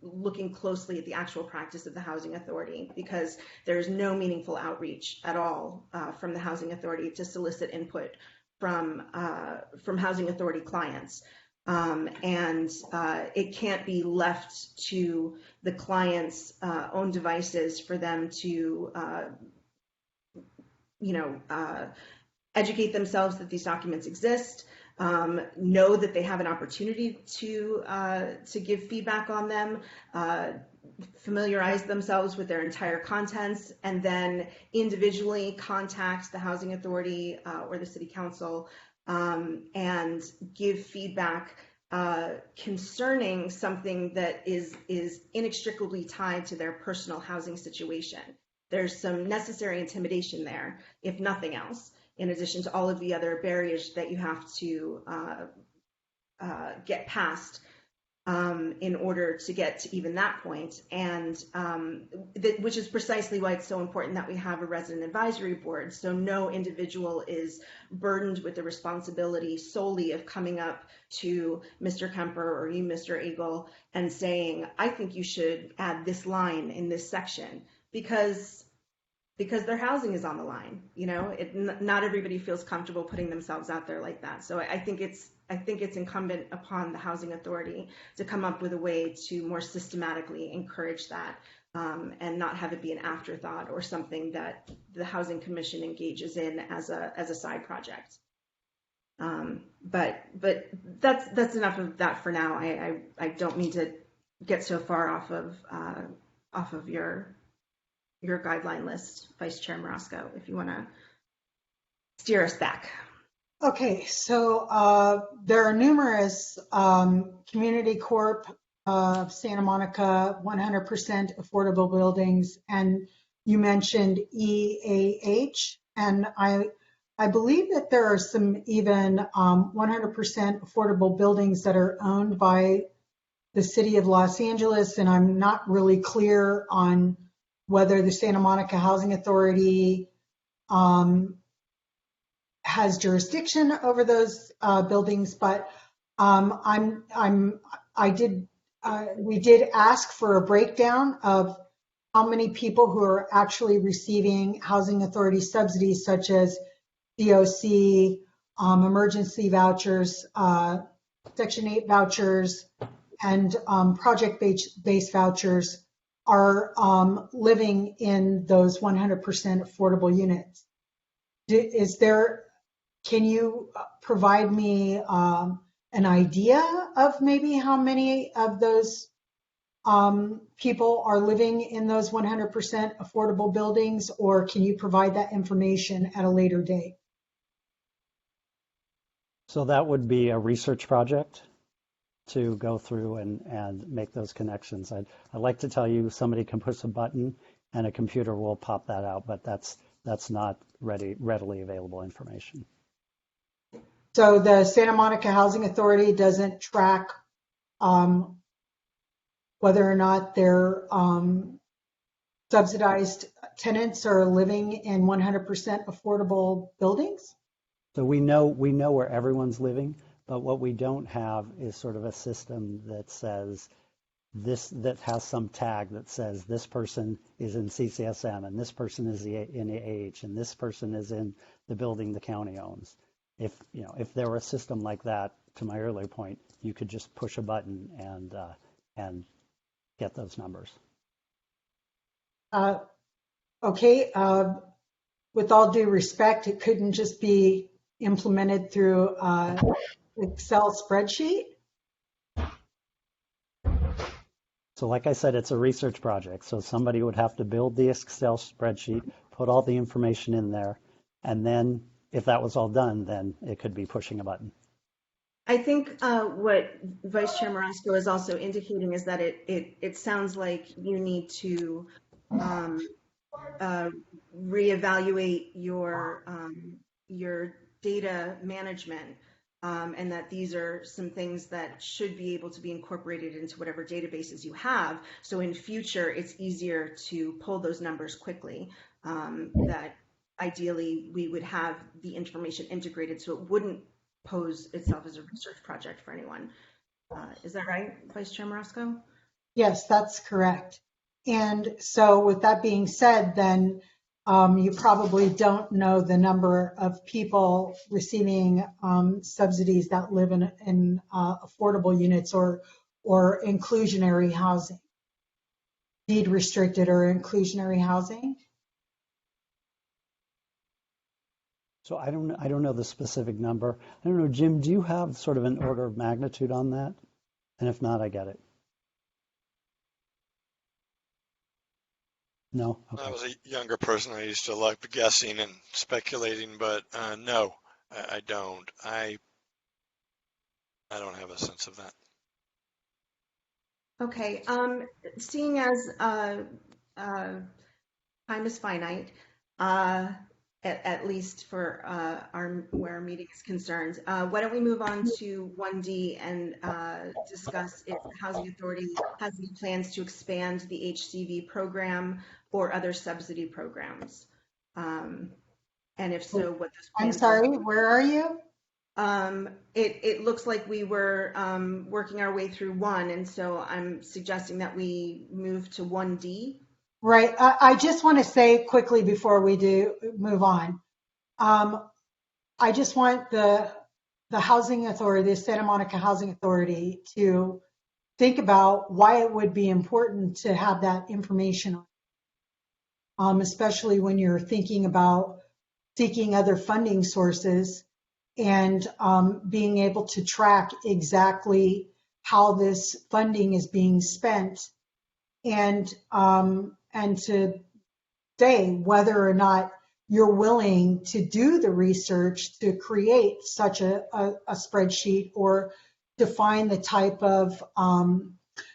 looking closely at the actual practice of the housing authority, because there's no meaningful outreach at all from the housing authority to solicit input from housing authority clients. And it can't be left to the client's own devices for them to, educate themselves that these documents exist, know that they have an opportunity to give feedback on them, familiarize themselves with their entire contents, and then individually contact the housing authority or the city council and give feedback concerning something that is inextricably tied to their personal housing situation. There's some necessary intimidation there, if nothing else, in addition to all of the other barriers that you have to get past in order to get to even that point. And which is precisely why it's so important that we have a resident advisory board, so no individual is burdened with the responsibility solely of coming up to Mr. Kemper or you, Mr. Eagle, and saying, I think you should add this line in this section, because their housing is on the line. Not everybody feels comfortable putting themselves out there like that. So I think it's incumbent upon the housing authority to come up with a way to more systematically encourage that, and not have it be an afterthought or something that the Housing Commission engages in as a side project. But that's enough of that for now. I don't mean to get so far off of your guideline list, Vice Chair Marasco, if you want to steer us back. Okay, so there are numerous Community Corp of Santa Monica 100% affordable buildings, and you mentioned EAH, and I believe that there are some even 100% affordable buildings that are owned by the City of Los Angeles, and I'm not really clear on whether the Santa Monica Housing Authority has jurisdiction over those buildings, but we did ask for a breakdown of how many people who are actually receiving housing authority subsidies such as DOC, emergency vouchers, Section 8 vouchers, and project-based vouchers are living in those 100% affordable units. Can you provide me an idea of maybe how many of those people are living in those 100% affordable buildings, or can you provide that information at a later date? So that would be a research project to go through and make those connections. I'd like to tell you somebody can push a button and a computer will pop that out, but that's not readily available information. So the Santa Monica Housing Authority doesn't track whether or not their subsidized tenants are living in 100% affordable buildings? So we know where everyone's living, but what we don't have is sort of a system that says this, that has some tag that says this person is in CCSM and this person is in AH and this person is in the building the county owns. If there were a system like that, to my earlier point, you could just push a button and get those numbers. Okay. With all due respect, it couldn't just be implemented through Excel spreadsheet? So like I said, it's a research project. So somebody would have to build the Excel spreadsheet, put all the information in there, and then if that was all done, then it could be pushing a button. I think what Vice Chair Marasco is also indicating is that it sounds like you need to reevaluate your data management, and that these are some things that should be able to be incorporated into whatever databases you have. So in future, it's easier to pull those numbers quickly. That ideally we would have the information integrated so it wouldn't pose itself as a research project for anyone. Is that right, Vice Chair Marasco? Yes, that's correct. And so with that being said, then you probably don't know the number of people receiving subsidies that live in affordable units or inclusionary housing, deed restricted or inclusionary housing. So I don't know the specific number. I don't know, Jim, do you have sort of an order of magnitude on that? And if not, I get it. No? Okay. I was a younger person. I used to like guessing and speculating, but no, I don't. I don't have a sense of that. Okay. Seeing as time is finite, at least for where our meeting is concerned, why don't we move on to 1D and discuss if the Housing Authority has any plans to expand the HCV program or other subsidy programs, and if so, what those plans I'm sorry, where are you? It looks like we were working our way through 1, and so I'm suggesting that we move to 1D. Right. I just want to say quickly before we do move on, I just want the Housing Authority, the Santa Monica Housing Authority, to think about why it would be important to have that information, especially when you're thinking about seeking other funding sources and being able to track exactly how this funding is being spent, and to say whether or not you're willing to do the research to create such a spreadsheet or to find the type of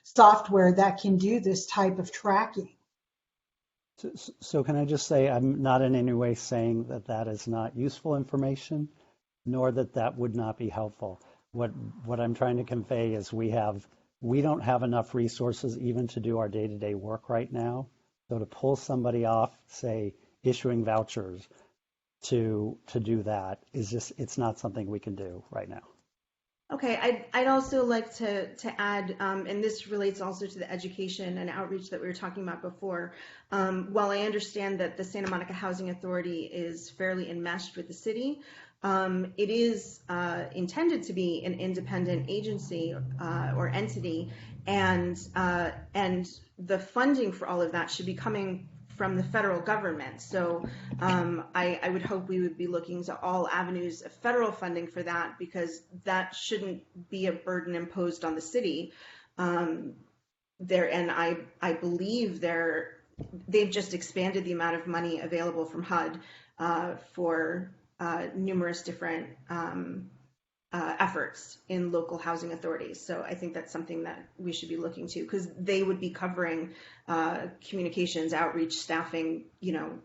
software that can do this type of tracking. So can I just say, I'm not in any way saying that that is not useful information, nor that that would not be helpful. What I'm trying to convey is we don't have enough resources even to do our day-to-day work right now. So to pull somebody off, say, issuing vouchers to do that is just, it's not something we can do right now. Okay, I'd also like to add, and this relates also to the education and outreach that we were talking about before. While I understand that the Santa Monica Housing Authority is fairly enmeshed with the city, it is intended to be an independent agency or entity, and the funding for all of that should be coming from the federal government. So I would hope we would be looking to all avenues of federal funding for that, because that shouldn't be a burden imposed on the city. And I believe they've just expanded the amount of money available from HUD for numerous different efforts in local housing authorities. So I think that's something that we should be looking to, because they would be covering communications, outreach, staffing,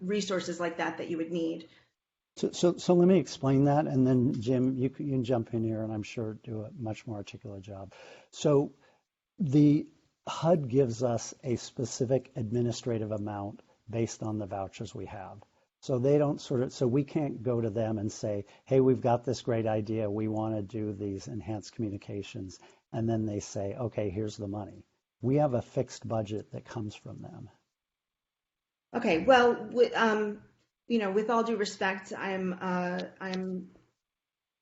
resources like that you would need. So let me explain that, and then Jim, you can jump in here, and I'm sure do a much more articulate job. So the HUD gives us a specific administrative amount based on the vouchers we have. So they don't so we can't go to them and say, hey, we've got this great idea, we want to do these enhanced communications. And then they say, okay, here's the money. We have a fixed budget that comes from them. Okay, well, with all due respect, I'm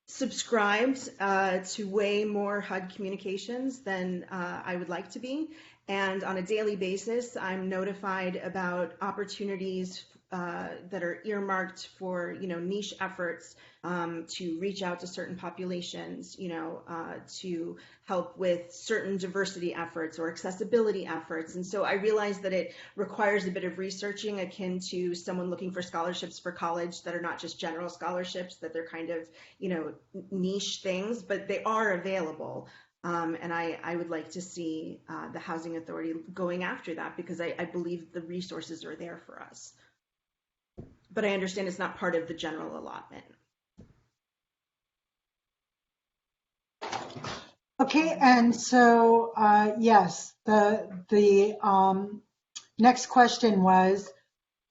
subscribed to way more HUD communications than I would like to be. And on a daily basis, I'm notified about opportunities that are earmarked for, niche efforts to reach out to certain populations, to help with certain diversity efforts or accessibility efforts. And so I realize that it requires a bit of researching, akin to someone looking for scholarships for college that are not just general scholarships, that they're kind of, niche things, but they are available. And I would like to see the Housing Authority going after that, because I believe the resources are there for us. But I understand it's not part of the general allotment. Okay, and so yes, the next question was,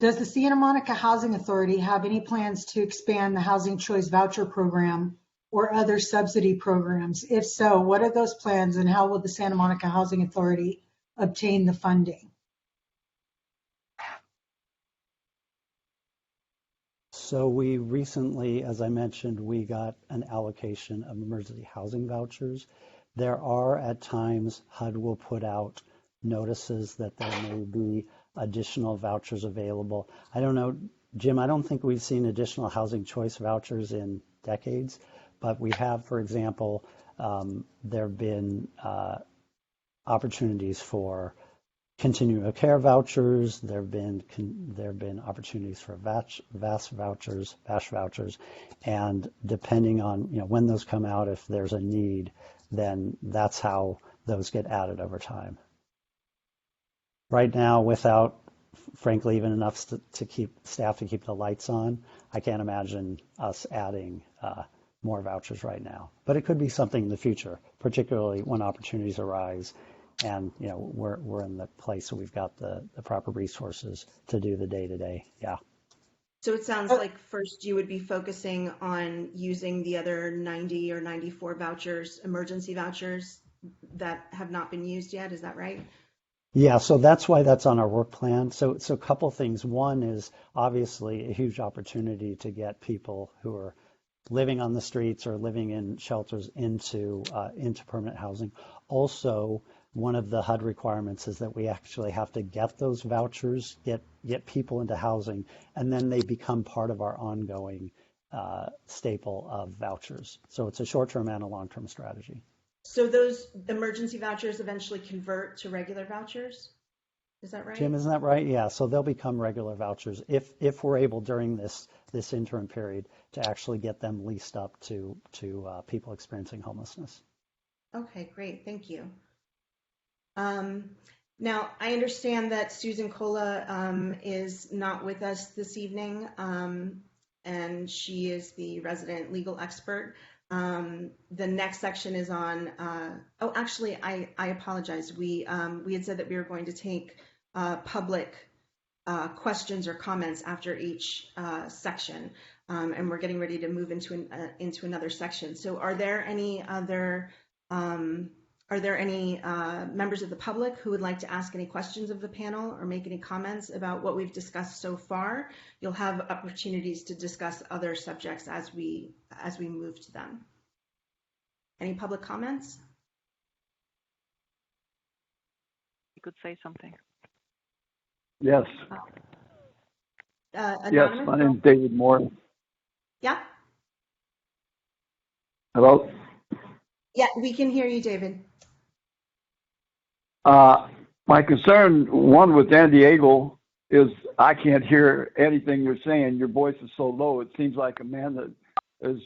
does the Santa Monica Housing Authority have any plans to expand the Housing Choice Voucher Program or other subsidy programs? If so, what are those plans, and how will the Santa Monica Housing Authority obtain the funding? So we recently, as I mentioned, we got an allocation of emergency housing vouchers. There are at times HUD will put out notices that there may be additional vouchers available. I don't know, Jim, I don't think we've seen additional housing choice vouchers in decades, but we have, for example, there have been opportunities for continuum of care vouchers. There have been opportunities for VASH vouchers, and depending on when those come out, if there's a need, then that's how those get added over time. Right now, without, frankly, even enough to keep staff to keep the lights on, I can't imagine us adding more vouchers right now. But it could be something in the future, particularly when opportunities arise. And we're in the place where we've got the proper resources to do the day-to-day. Yeah. So it sounds like first you would be focusing on using the other 90 or 94 vouchers, emergency vouchers that have not been used yet. Is that right? Yeah, so that's why that's on our work plan. So a couple things. One is obviously a huge opportunity to get people who are living on the streets or living in shelters into permanent housing. Also, one of the HUD requirements is that we actually have to get those vouchers, get people into housing, and then they become part of our ongoing staple of vouchers. So it's a short-term and a long-term strategy. So those emergency vouchers eventually convert to regular vouchers? Is that right? Jim, isn't that right? Yeah, so they'll become regular vouchers if we're able during this interim period to actually get them leased up to people experiencing homelessness. Okay, great, thank you. Now, I understand that Susan Cola is not with us this evening, and she is the resident legal expert. The next section is on, actually, I apologize. We had said that we were going to take public questions or comments after each section, and we're getting ready to move into another section. So, are there any members of the public who would like to ask any questions of the panel or make any comments about what we've discussed so far? You'll have opportunities to discuss other subjects as we move to them. Any public comments? You could say something. Yes. Yes, Anonymous? my name is David Moore. Yeah. Hello? Yeah, we can hear you, David. My concern, one with Andy Agel, is I can't hear anything you're saying. Your voice is so low. It seems like a man that is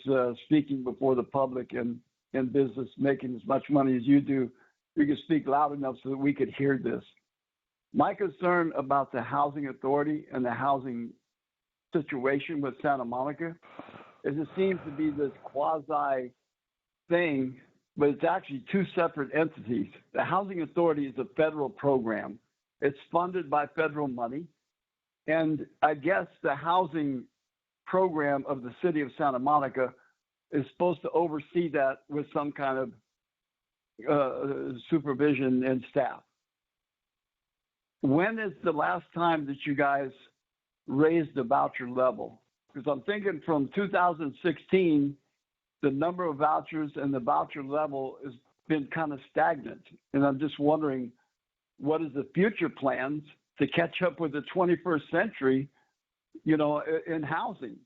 speaking before the public and in business, making as much money as you do. You could speak loud enough so that we could hear this. My concern about the housing authority and the housing situation with Santa Monica is it seems to be this quasi thing, but it's actually two separate entities. The housing authority is a federal program. It's funded by federal money. And I guess the housing program of the city of Santa Monica is supposed to oversee that with some kind of supervision and staff. When is the last time that you guys raised the voucher level? Because I'm thinking from 2016, the number of vouchers and the voucher level has been kind of stagnant. And I'm just wondering, what is the future plans to catch up with the 21st century, in housing?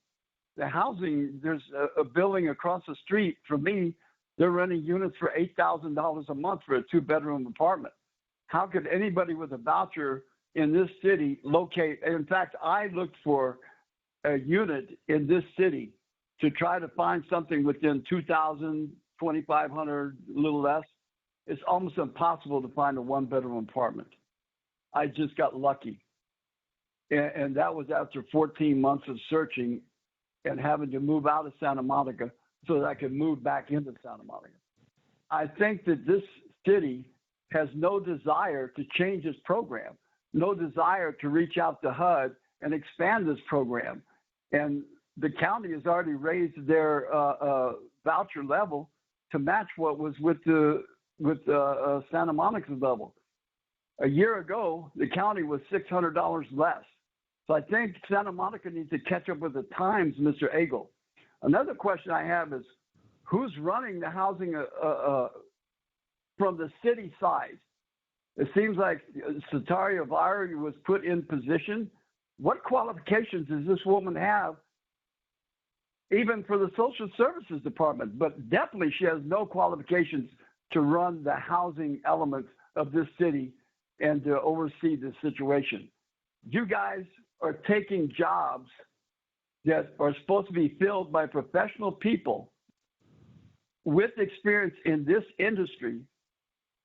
The housing, there's a building across the street from me, they're renting units for $8,000 a month for a 2-bedroom apartment. How could anybody with a voucher in this city locate? In fact, I looked for a unit in this city to try to find something within 2,000, 2,500, a little less. It's almost impossible to find a 1-bedroom apartment. I just got lucky. And that was after 14 months of searching and having to move out of Santa Monica so that I could move back into Santa Monica. I think that this city has no desire to change its program, no desire to reach out to HUD and expand this program. And the county has already raised their voucher level to match what was with Santa Monica's level. A year ago, the county was $600 less. So I think Santa Monica needs to catch up with the times, Mr. Agel. Another question I have is, who's running the housing from the city side? It seems like Sataria Vire was put in position. What qualifications does this woman have, even for the social services department? But definitely she has no qualifications to run the housing elements of this city and to oversee this situation. You guys are taking jobs that are supposed to be filled by professional people with experience in this industry,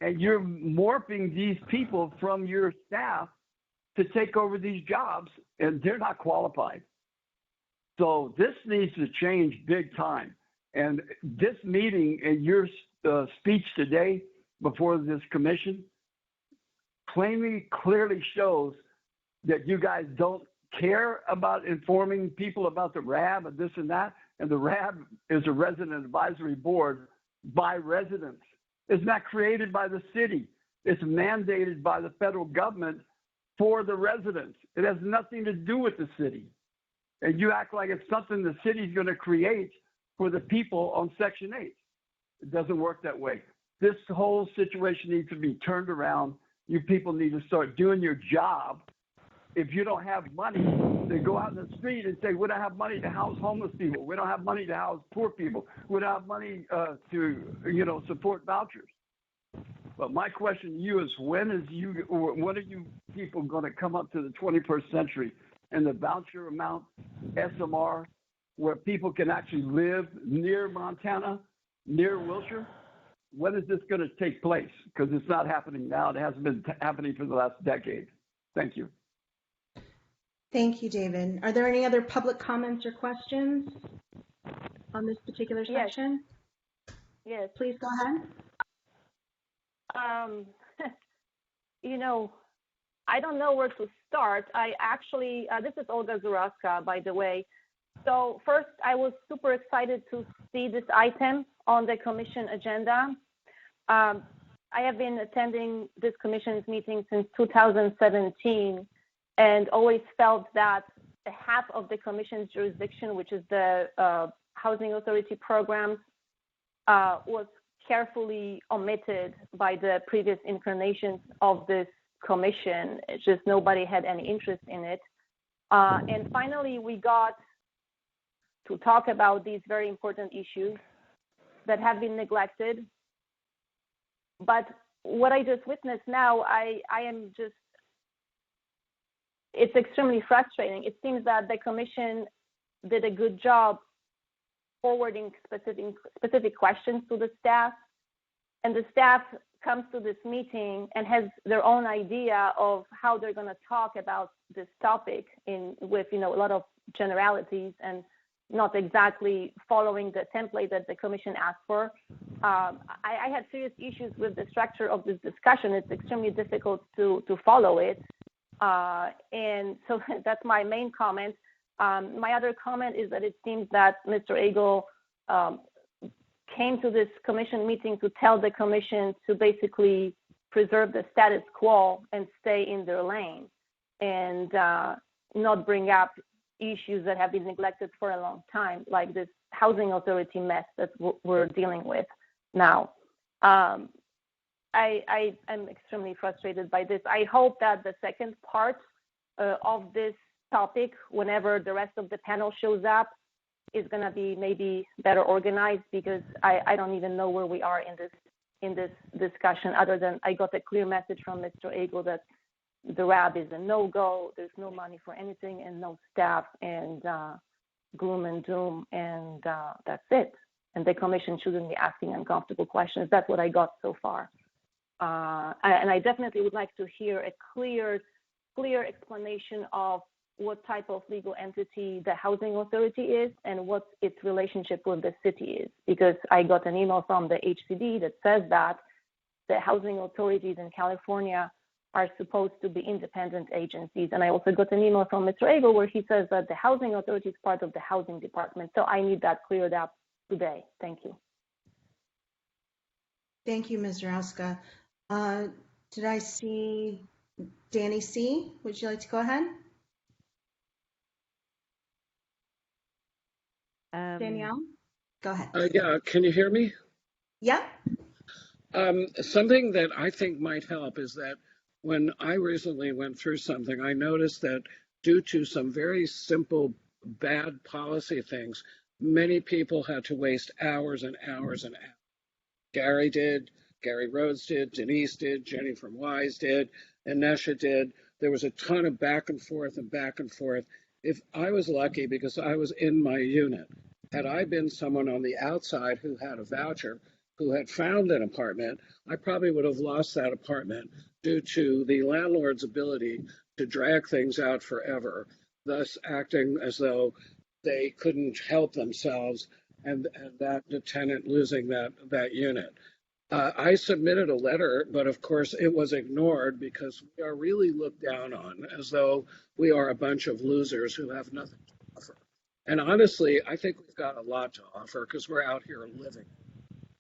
and you're morphing these people from your staff to take over these jobs, and they're not qualified. So this needs to change big time. And this meeting and your speech today before this commission clearly shows that you guys don't care about informing people about the RAB and this and that. And the RAB is a resident advisory board by residents. It's not created by the city. It's mandated by the federal government for the residents. It has nothing to do with the city. And you act like it's something the city's going to create for the people on Section 8. It doesn't work that way. This whole situation needs to be turned around. You people need to start doing your job. If you don't have money, then go out in the street and say, we don't have money to house homeless people. We don't have money to house poor people. We don't have money to support vouchers. But my question to you is, when are you people going to come up to the 21st century and the voucher amount, SMR, where people can actually live near Montana, near Wilshire? When is this going to take place? Because it's not happening now. It hasn't been happening for the last decade. Thank you. Thank you, David. Are there any other public comments or questions on this particular section? Yes. Please go ahead. I don't know where to start. I actually, this is Olga Zuraska, by the way. So first, I was super excited to see this item on the commission agenda. I have been attending this commission's meeting since 2017 and always felt that half of the commission's jurisdiction, which is the housing authority programs, was carefully omitted by the previous incarnations of this commission. It's just nobody had any interest in it. And finally, we got to talk about these very important issues that have been neglected. But what I just witnessed now, I am just, it's extremely frustrating. It seems that the commission did a good job forwarding specific questions to the staff, and the staff comes to this meeting and has their own idea of how they're going to talk about this topic with a lot of generalities and not exactly following the template that the commission asked for. I had serious issues with the structure of this discussion. It's extremely difficult to follow it. And so that's my main comment. My other comment is that it seems that Mr. Agel came to this commission meeting to tell the commission to basically preserve the status quo and stay in their lane and not bring up issues that have been neglected for a long time, like this housing authority mess that we're dealing with now. I am extremely frustrated by this. I hope that the second part of this topic, whenever the rest of the panel shows up, is going to be maybe better organized, because I don't even know where we are in this discussion, other than I got a clear message from Mr. Agel that the RAB is a no-go, there's no money for anything and no staff, and gloom and doom, and that's it. And the commission shouldn't be asking uncomfortable questions. That's what I got so far. And I definitely would like to hear a clear explanation of what type of legal entity the housing authority is and what its relationship with the city is. Because I got an email from the HCD that says that the housing authorities in California are supposed to be independent agencies. And I also got an email from Mr. Agel where he says that the housing authority is part of the housing department. So I need that cleared up today. Thank you. Thank you, Ms. Zuraska. Did I see Danny C? Would you like to go ahead? Danielle, go ahead. Yeah, can you hear me? Yeah. Something that I think might help is that when I recently went through something, I noticed that due to some very simple bad policy things, many people had to waste hours and hours and hours. Gary did, Gary Rhodes did, Denise did, Jenny from Wise did, and Nesha did. There was a ton of back and forth and back and forth. If I was lucky, because I was in my unit, had I been someone on the outside who had a voucher, who had found an apartment, I probably would have lost that apartment due to the landlord's ability to drag things out forever, thus acting as though they couldn't help themselves, and that the tenant losing that unit. I submitted a letter, but of course it was ignored because we are really looked down on as though we are a bunch of losers who have nothing to offer. And honestly, I think we've got a lot to offer because we're out here living.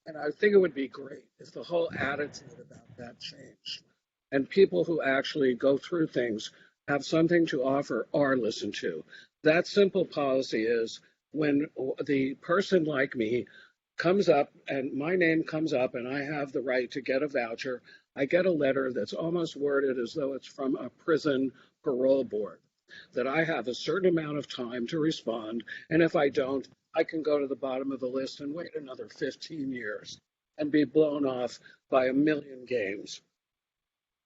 And I think it would be great if the whole attitude about that changed. And people who actually go through things, have something to offer, are listened to. That simple policy is when the person like me comes up and my name comes up and I have the right to get a voucher, I get a letter that's almost worded as though it's from a prison parole board, that I have a certain amount of time to respond. And if I don't, I can go to the bottom of the list and wait another 15 years and be blown off by a million games.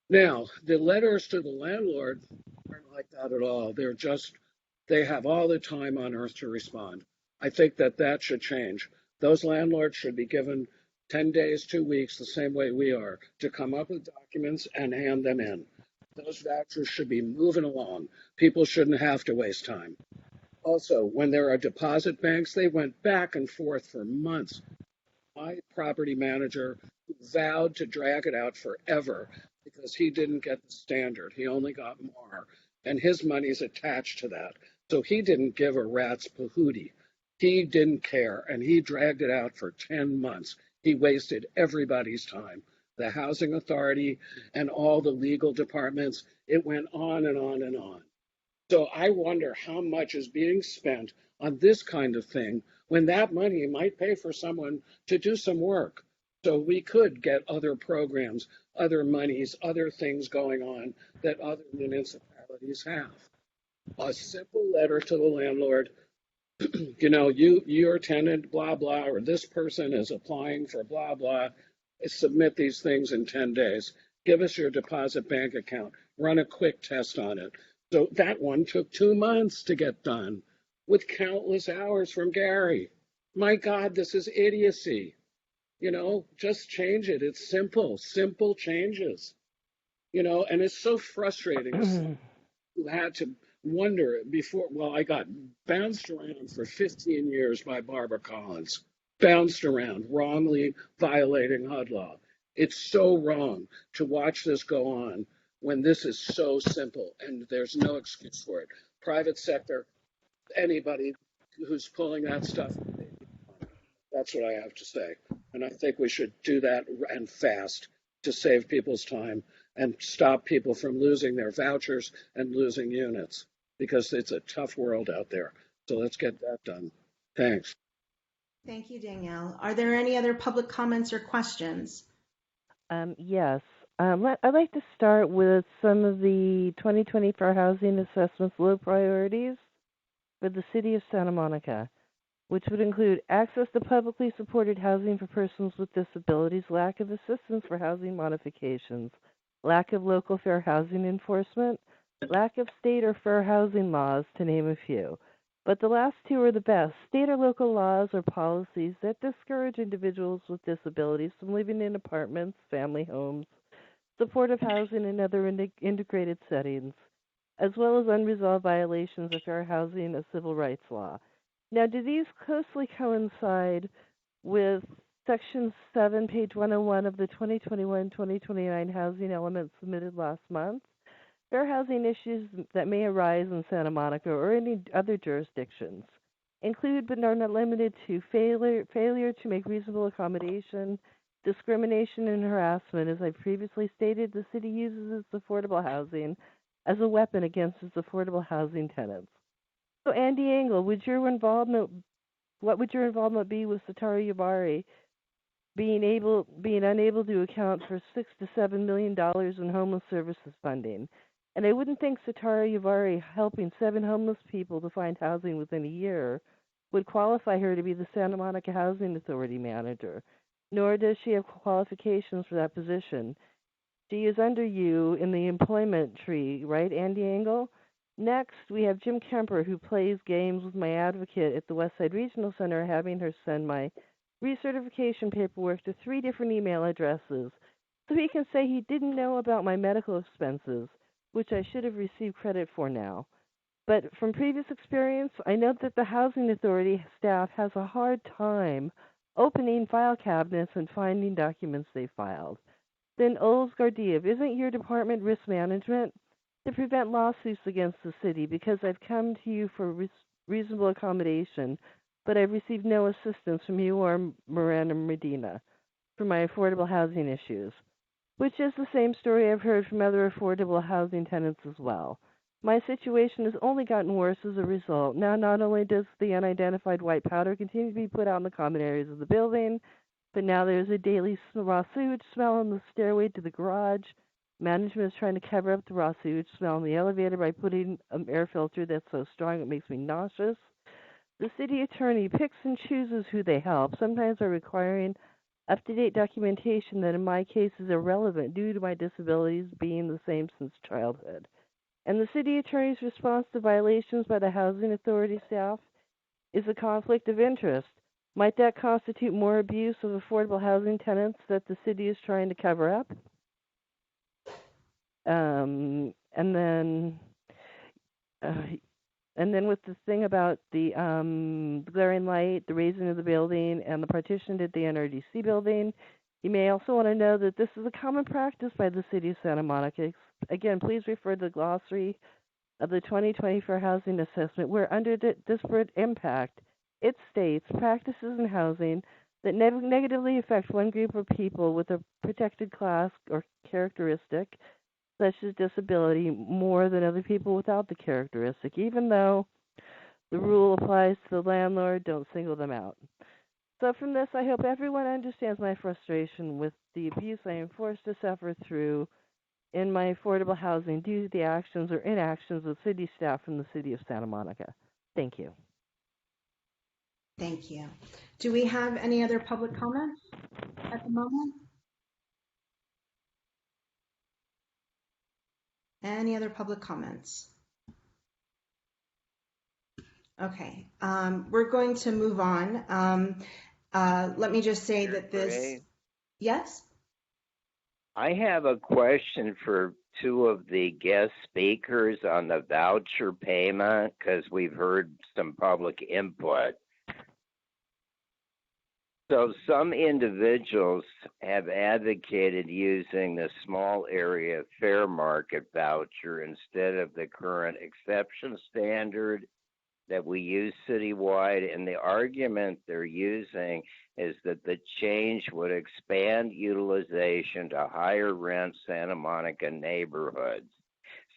Now, the letters to the landlord aren't like that at all. They have all the time on earth to respond. I think that should change. Those landlords should be given 10 days, 2 weeks, the same way we are, to come up with documents and hand them in. Those vouchers should be moving along. People shouldn't have to waste time. Also, when there are deposit banks, they went back and forth for months. My property manager vowed to drag it out forever because because he didn't get the standard. He only got more. And his money's attached to that. So he didn't give a rat's pahootie. He didn't care. And he dragged it out for 10 months. He wasted everybody's time. The housing authority and all the legal departments. It went on and on and on. So I wonder how much is being spent on this kind of thing when that money might pay for someone to do some work. So we could get other programs, other monies, other things going on that other municipalities have. A simple letter to the landlord, your tenant, blah, blah, or this person is applying for blah, blah. Submit these things in 10 days. Give us your deposit bank account. Run a quick test on it. So that one took 2 months to get done with countless hours from Gary. My God, this is idiocy. Just change it. It's simple changes. And it's so frustrating. You had to wonder before. Well, I got bounced around for 15 years by Barbara Collins, bounced around, wrongly violating HUD law. It's so wrong to watch this go on when this is so simple and there's no excuse for it. Private sector, anybody who's pulling that stuff, that's what I have to say. And I think we should do that and fast to save people's time and stop people from losing their vouchers and losing units, because it's a tough world out there. So let's get that done. Thanks. Thank you, Danielle. Are there any other public comments or questions? Yes. I'd like to start with some of the 2024 Housing Assessment's low priorities for the City of Santa Monica, which would include access to publicly supported housing for persons with disabilities, lack of assistance for housing modifications, lack of local fair housing enforcement, lack of state or fair housing laws, to name a few. But the last two are the best. State or local laws or policies that discourage individuals with disabilities from living in apartments, family homes, supportive housing, and other integrated settings, as well as unresolved violations of fair housing or civil rights law. Now, do these closely coincide with Section 7, page 101 of the 2021-2029 housing element submitted last month? Fair housing issues that may arise in Santa Monica or any other jurisdictions include but are not limited to failure to make reasonable accommodation, discrimination, and harassment. As I previously stated, the city uses its affordable housing as a weapon against its affordable housing tenants. So, Andy Engel, what would your involvement be with Satara Yubari being unable to account for $6 to $7 million in homeless services funding? And I wouldn't think Satara Yubari helping 7 homeless people to find housing within a year would qualify her to be the Santa Monica Housing Authority manager, nor does she have qualifications for that position. She is under you in the employment tree, right, Andy Engel? Next, we have Jim Kemper, who plays games with my advocate at the Westside Regional Center, having her send my recertification paperwork to 3 different email addresses so he can say he didn't know about my medical expenses, which I should have received credit for now. But from previous experience, I know that the Housing Authority staff has a hard time opening file cabinets and finding documents they filed. Then Oles Gardiev, isn't your department risk management to prevent lawsuits against the city? Because I've come to you for reasonable accommodation, but I've received no assistance from you or Miranda Medina for my affordable housing issues, which is the same story I've heard from other affordable housing tenants as well. My situation has only gotten worse as a result. Now, not only does the unidentified white powder continue to be put out in the common areas of the building, but now there's a daily raw sewage smell on the stairway to the garage. Management is trying to cover up the raw sewage smell in the elevator by putting an air filter that's so strong it makes me nauseous. The city attorney picks and chooses who they help, sometimes by requiring up-to-date documentation that in my case is irrelevant due to my disabilities being the same since childhood. And the city attorney's response to violations by the Housing Authority staff is a conflict of interest. Might that constitute more abuse of affordable housing tenants that the city is trying to cover up? And then with the thing about the glaring light, the raising of the building, and the partition at the NRDC building, You may also want to know that this is a common practice by the City of Santa Monica. Again, please refer to the glossary of the 2020 Fair Housing Assessment, where under disparate impact, it states practices in housing that negatively affect one group of people with a protected class or characteristic, such as disability, more than other people without the characteristic. Even though the rule applies to the landlord, don't single them out. So from this, I hope everyone understands my frustration with the abuse I am forced to suffer through in my affordable housing due to the actions or inactions of city staff from the City of Santa Monica. Thank you. Thank you. Do we have any other public comments at the moment? Any other public comments? Okay, we're going to move on. Let me just say that this, Ray, yes? I have a question for two of the guest speakers on the voucher payment because we've heard some public input. So some individuals have advocated using the small area fair market voucher instead of the current exception standard that we use citywide, and the argument they're using is that the change would expand utilization to higher rent Santa Monica neighborhoods.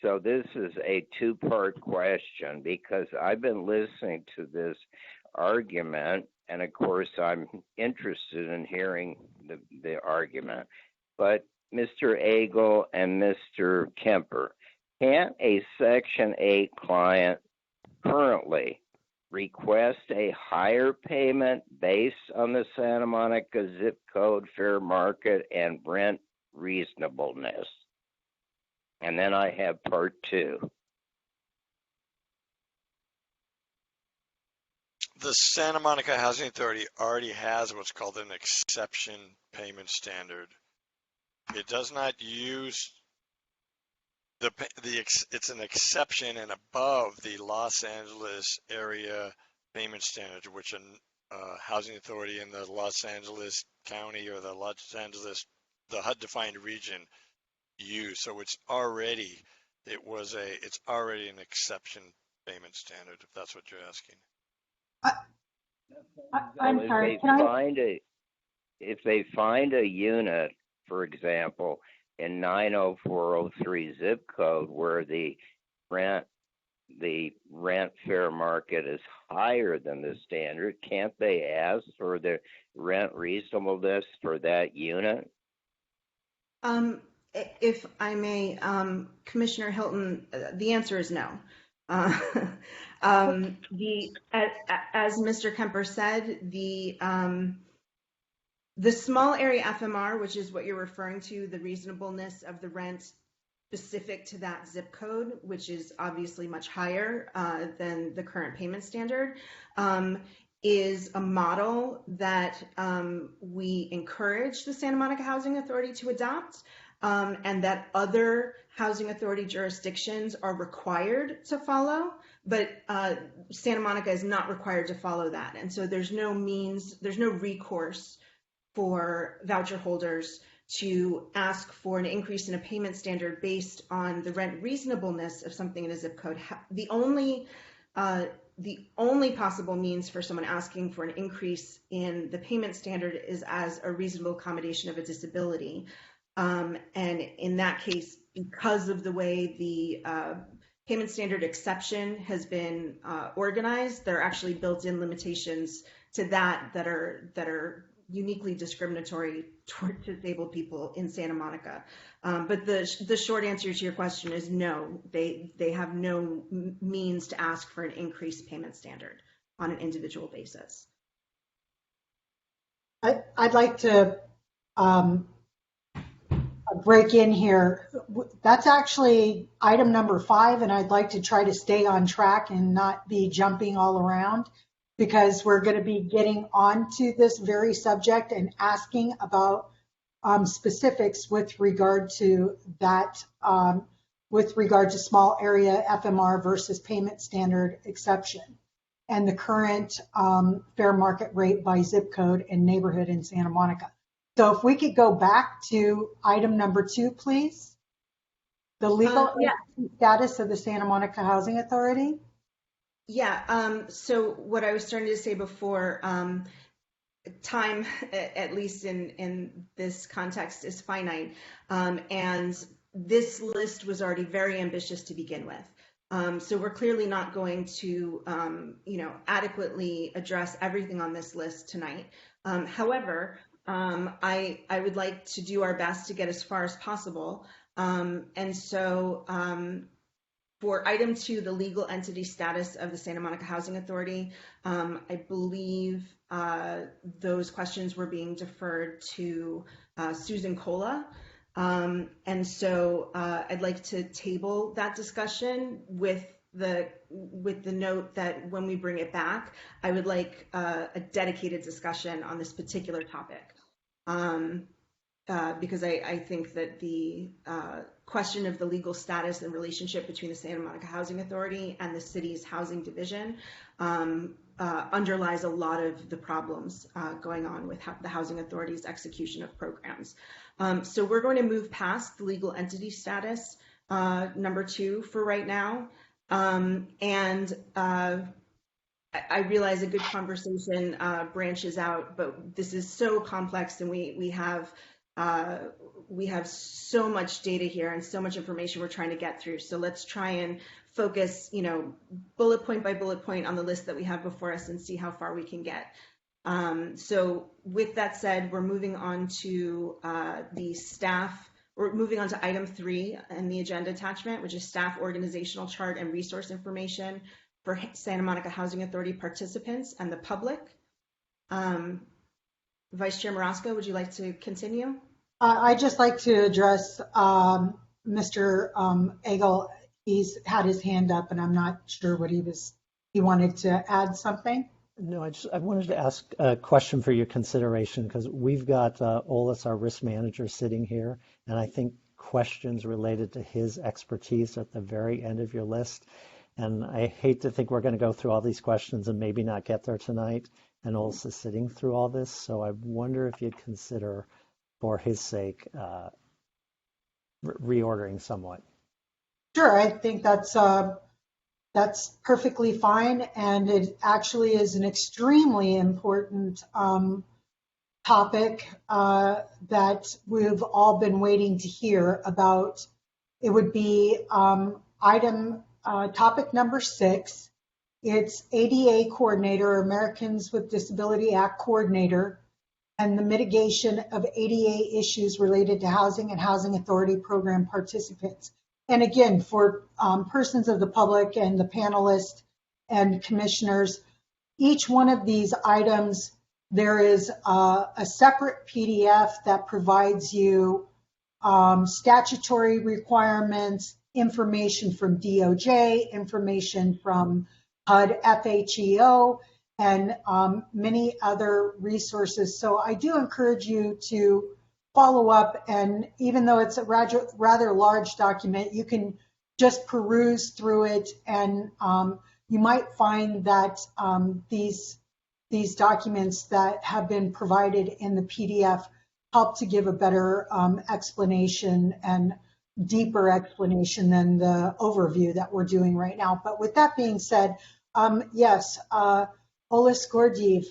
So this is a two-part question because I've been listening to this argument, and of course I'm interested in hearing the argument. But Mr. Agel and Mr. Kemper, can't a Section 8 client currently request a higher payment based on the Santa Monica zip code, fair market, and rent reasonableness? And then I have part two. The Santa Monica Housing Authority already has what's called an exception payment standard. It does not use it's an exception and above the Los Angeles area payment standard, which a housing authority in the Los Angeles County or the HUD-defined region use. So it's already an exception payment standard, if that's what you're asking. I'm sorry. If they find a unit, for example, in 90403 zip code where the rent fair market is higher than the standard, can't they ask for the rent reasonableness for that unit? If I may, Commissioner Hilton, the answer is no. As Mr. Kemper said, the small area FMR, which is what you're referring to, the reasonableness of the rent specific to that zip code, which is obviously much higher than the current payment standard, is a model that we encourage the Santa Monica Housing Authority to adopt, and that other housing authority jurisdictions are required to follow, but Santa Monica is not required to follow that. And so there's no recourse for voucher holders to ask for an increase in a payment standard based on the rent reasonableness of something in a zip code. The only possible means for someone asking for an increase in the payment standard is as a reasonable accommodation of a disability. And in that case, because of the way the payment standard exception has been organized, there are actually built-in limitations to that are uniquely discriminatory toward disabled people in Santa Monica. But the short answer to your question is no, they have no means to ask for an increased payment standard on an individual basis. I'd like to break in here. That's actually item number 5, and I'd like to try to stay on track and not be jumping all around, because we're going to be getting onto this very subject and asking about specifics with regard to that, with regard to small area FMR versus payment standard exception and the current fair market rate by zip code and neighborhood in Santa Monica. So if we could go back to item number 2, please. The legal Yeah. status of the Santa Monica Housing Authority. Yeah. So what I was starting to say before, time, at least in this context, is finite. And this list was already very ambitious to begin with. So we're clearly not going to, adequately address everything on this list tonight. However, I would like to do our best to get as far as possible. And so for item 2, the legal entity status of the Santa Monica Housing Authority, I believe those questions were being deferred to Susan Cola. And so I'd like to table that discussion with the note that when we bring it back, I would like a dedicated discussion on this particular topic. Because I think that the question of the legal status and relationship between the Santa Monica Housing Authority and the city's housing division underlies a lot of the problems going on with the Housing Authority's execution of programs. So we're going to move past the legal entity status, number 2, for right now. And I realize a good conversation branches out, but this is so complex, and we have so much data here and so much information we're trying to get through. So let's try and focus, bullet point by bullet point on the list that we have before us and see how far we can get. So with that said, we're moving on to we're moving on to item 3 in the agenda attachment, which is staff organizational chart and resource information for Santa Monica Housing Authority participants and the public. Vice Chair Marasco, would you like to continue? I'd just like to address Mr. Agel. He's had his hand up, and I'm not sure what he wanted to add something. No, I wanted to ask a question for your consideration, because we've got Olis, our risk manager, sitting here, and I think questions related to his expertise at the very end of your list. And I hate to think we're going to go through all these questions and maybe not get there tonight. And Olis is sitting through all this, so I wonder if you'd consider, for his sake, reordering somewhat. Sure, I think that's perfectly fine, and it actually is an extremely important topic that we've all been waiting to hear about. It would be topic number 6. It's ADA coordinator, Americans with Disability Act coordinator, and the mitigation of ADA issues related to housing and housing authority program participants. And again, for persons of the public and the panelists and commissioners, each one of these items, there is a separate PDF that provides you statutory requirements, information from DOJ, information from HUD FHEO, and many other resources. So I do encourage you to follow up, and even though it's a rather large document, you can just peruse through it, and you might find that these documents that have been provided in the PDF help to give a better explanation and deeper explanation than the overview that we're doing right now. But with that being said, yes, Olis Gorgiev,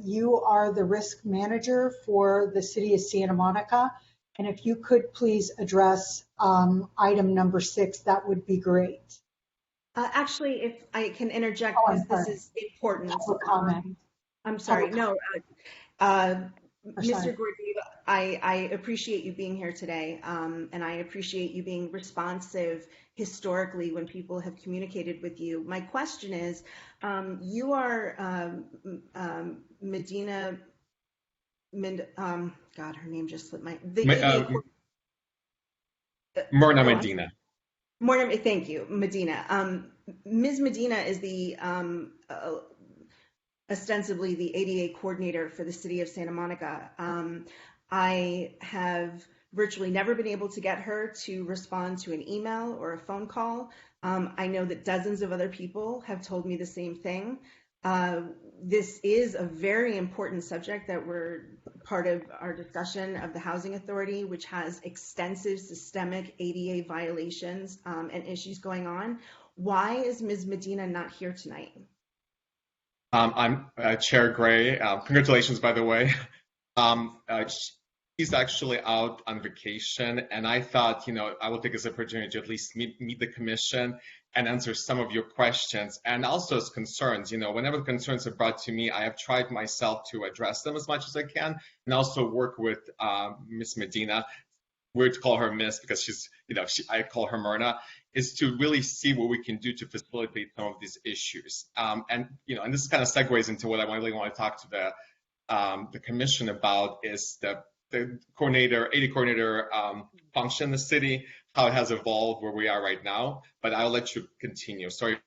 you are the risk manager for the city of Santa Monica. And if you could please address item number 6, that would be great. Actually, if I can interject, because this is important. Comment. I'm sorry. No, Mr. Gorgiev, I appreciate you being here today, and I appreciate you being responsive historically when people have communicated with you. My question is, you are Medina, God, her name just slipped my. Morna Medina. Morna, thank you, Medina. Ms. Medina is the ostensibly the ADA coordinator for the city of Santa Monica. I have virtually never been able to get her to respond to an email or a phone call. I know that dozens of other people have told me the same thing. This is a very important subject that we're part of our discussion of the Housing Authority, which has extensive systemic ADA violations and issues going on. Why is Ms. Medina not here tonight? I'm Chair Gray. Congratulations, by the way. He's actually out on vacation, and I thought, I will take this opportunity to at least meet the commission and answer some of your questions and also as concerns. Whenever the concerns are brought to me, I have tried myself to address them as much as I can and also work with Ms. Medina. Weird to call her Miss because she's, I call her Myrna, is to really see what we can do to facilitate some of these issues. And this kind of segues into what I really want to talk to the commission about is the coordinator, AD coordinator function in the city, how it has evolved, where we are right now. But I'll let you continue. Sorry.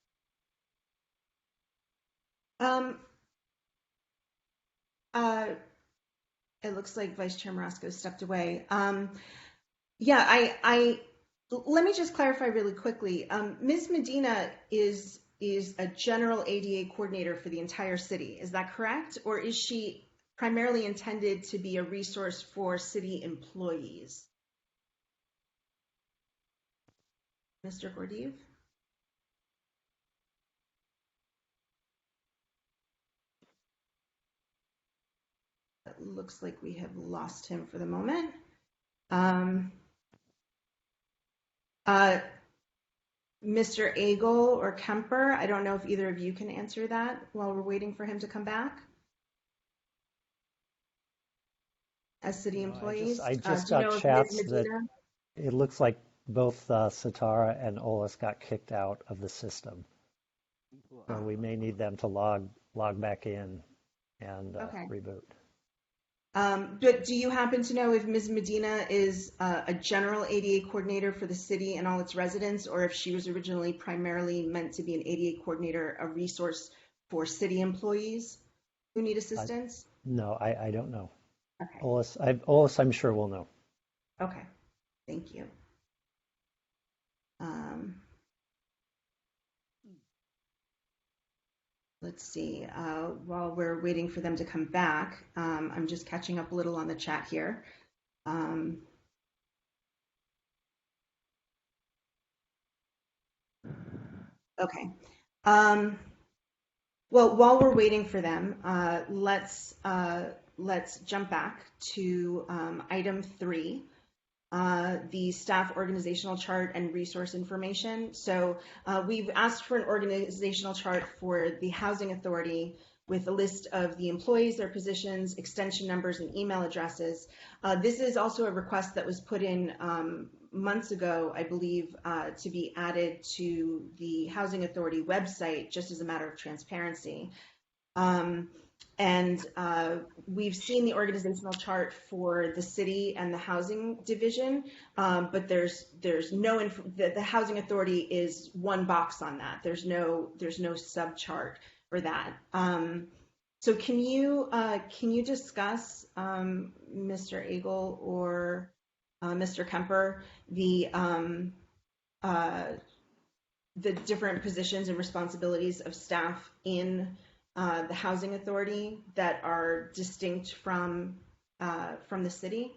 It looks like Vice Chair Marasco stepped away. Let me just clarify really quickly. Ms. Medina is a general ADA coordinator for the entire city. Is that correct? Or is she primarily intended to be a resource for city employees? Mr. Gordiev? It looks like we have lost him for the moment. Mr. Agel or Kemper, I don't know if either of you can answer that while we're waiting for him to come back. As city employees? I just got chats that it looks like both Satara and Olis got kicked out of the system. So we may need them to log back in and reboot. But do you happen to know if Ms. Medina is a general ADA coordinator for the city and all its residents, or if she was originally primarily meant to be an ADA coordinator, a resource for city employees who need assistance? No, I don't know. Okay. Olis, I'm sure will know. Okay, thank you. Let's see, while we're waiting for them to come back, I'm just catching up a little on the chat here. Okay. Well, while we're waiting for them, let's jump back to item 3. The staff organizational chart and resource information. So we've asked for an organizational chart for the Housing Authority with a list of the employees, their positions, extension numbers, and email addresses. This is also a request that was put in months ago, I believe, to be added to the Housing Authority website, just as a matter of transparency. And we've seen the organizational chart for the city and the housing division, but there's no the Housing Authority is one box on that. There's no sub chart for that. So can you discuss, Mr. Agel or Mr. Kemper, the different positions and responsibilities of staff in the Housing Authority that are distinct from the city?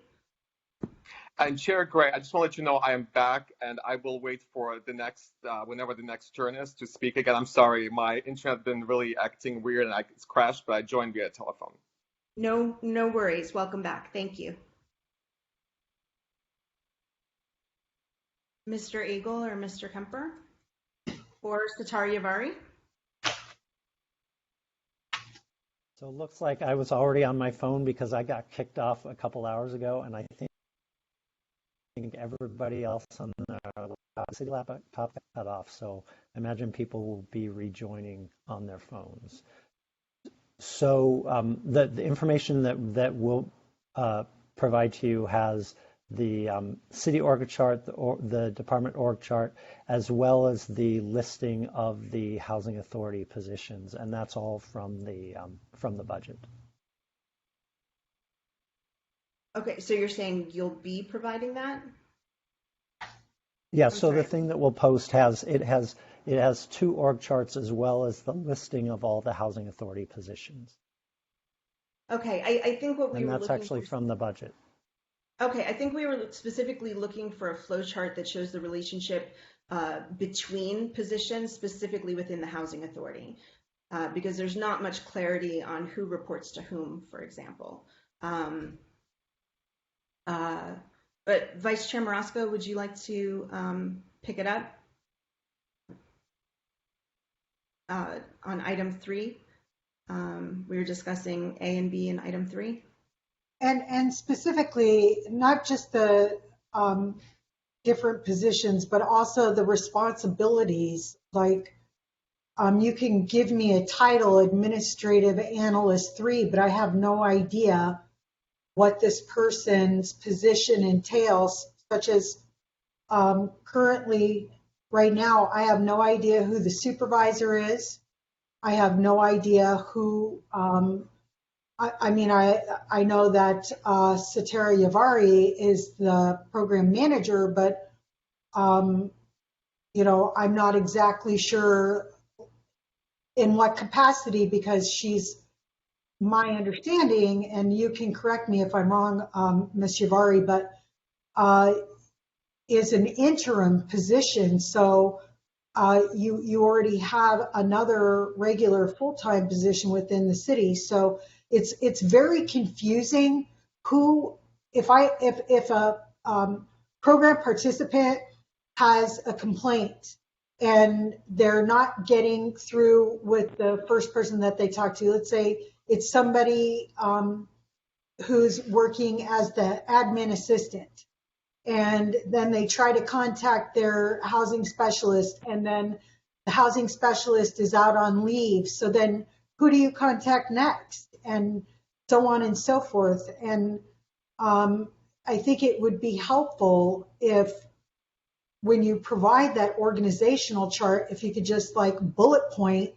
And Chair Gray, I just want to let you know I am back, and I will wait for the next, whenever the next turn is, to speak again. I'm sorry, my internet has been really acting weird, and it's crashed, but I joined via telephone. No worries. Welcome back. Thank you. Mr. Agel or Mr. Kemper? Or Satara Yavari? So it looks like I was already on my phone because I got kicked off a couple hours ago, and I think everybody else on the city laptop got off. So I imagine people will be rejoining on their phones. So the information that we'll provide to you has the city org chart, the department org chart, as well as the listing of the Housing Authority positions, and that's all from the budget. Okay, so you're saying you'll be providing that? Yeah. So the thing that we'll post has It has 2 org charts as well as the listing of all the housing authority positions. Okay, I think what we And were that's looking actually for. from the budget. Okay, I think we were specifically looking for a flow chart that shows the relationship between positions, specifically within the housing authority, because there's not much clarity on who reports to whom, for example. But Vice Chair Marasco, would you like to pick it up on item 3? We were discussing A and B in item 3. And specifically, not just the different positions, but also the responsibilities. Like, you can give me a title, Administrative Analyst 3, but I have no idea what this person's position entails, such as currently, right now, I have no idea who the supervisor is. I have no idea who, I mean, I know that Satara Yavari is the program manager, but, you know, I'm not exactly sure in what capacity, because she's, my understanding, and you can correct me if I'm wrong, Ms. Yavari, but is an interim position. So you already have another regular full-time position within the city. So it's very confusing who, if a program participant has a complaint and they're not getting through with the first person that they talk to, let's say it's somebody who's working as the admin assistant, and then they try to contact their housing specialist, and then the housing specialist is out on leave. So then who do you contact next? And so on and so forth. And I think it would be helpful if, when you provide that organizational chart, if you could just like bullet point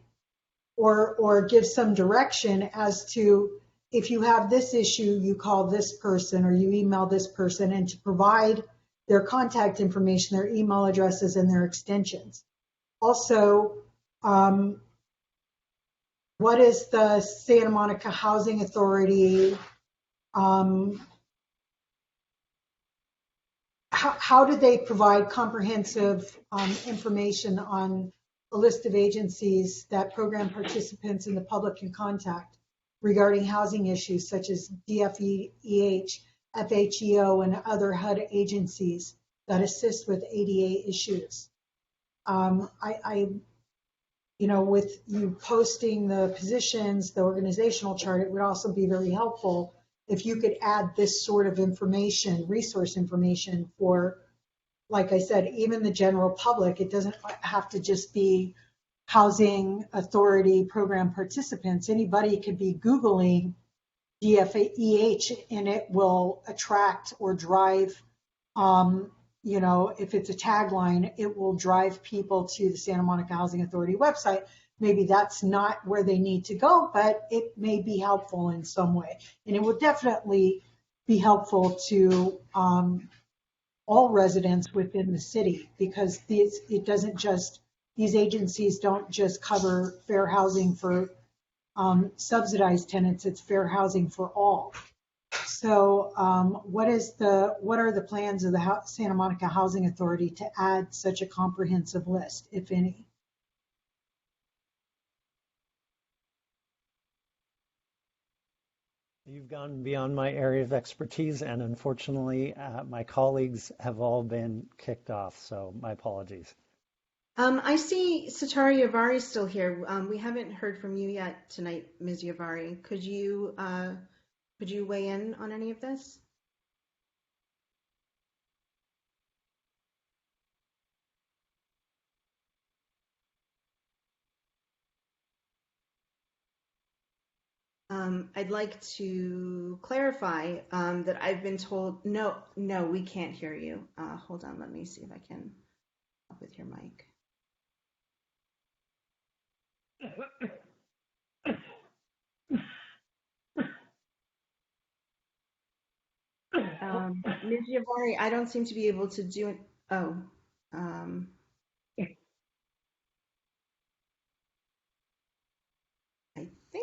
or give some direction as to, if you have this issue, you call this person or you email this person, and to provide their contact information, their email addresses, and their extensions. Also, what is the Santa Monica Housing Authority? How do they provide comprehensive information on a list of agencies that program participants in the public can contact regarding housing issues such as DFEH, FHEO, and other HUD agencies that assist with ADA issues? You know, with you posting the positions, the organizational chart, it would also be very helpful if you could add this sort of information, resource information for, like I said, even the general public. It doesn't have to just be housing authority program participants. Anybody could be Googling DFEH and it will attract or drive, you know, if it's a tagline, it will drive people to the Santa Monica Housing Authority website. Maybe that's not where they need to go, but it may be helpful in some way. And it would definitely be helpful to all residents within the city, because these agencies don't just cover fair housing for subsidized tenants, it's fair housing for all. So what are the plans of the Santa Monica Housing Authority to add such a comprehensive list, if any? You've gone beyond my area of expertise, and unfortunately, my colleagues have all been kicked off, so my apologies. I see Satara Yavari still here. We haven't heard from you yet tonight, Ms. Yavari. Could you weigh in on any of this? I'd like to clarify that I've been told, no, we can't hear you. Hold on, let me see if I can help with your mic. Ms. Yavari, I don't seem to be able to do it. Oh,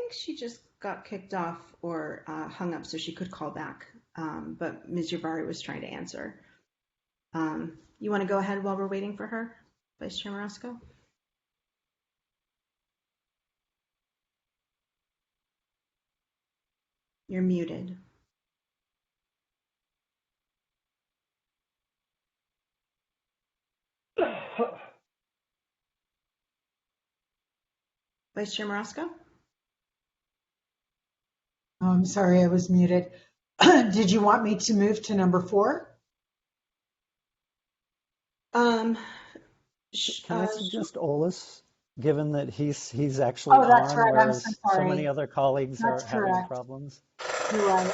think she just got kicked off or hung up so she could call back. But Ms. Yavari was trying to answer. You want to go ahead while we're waiting for her, Vice Chair Marasco? You're muted. Vice Chair Marasco? Oh, I'm sorry, I was muted. Did you want me to move to number 4? Can I suggest Ollis, given that he's actually Oh, that's on, right. I'm whereas so so sorry. many other colleagues That's are having correct. problems? You're right.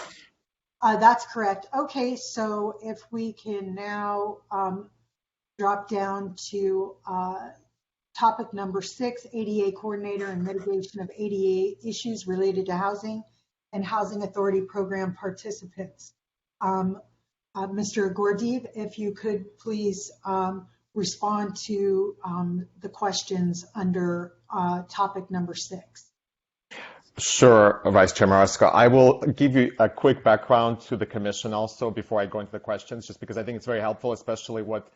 That's correct. Okay, so if we can now drop down to topic number 6, ADA coordinator and mitigation of ADA issues related to housing and housing authority program participants. Mr. Gordeev, if you could please respond to the questions under topic number 6. Sure, Vice Chair Marasco. I will give you a quick background to the commission also before I go into the questions, just because I think it's very helpful, especially what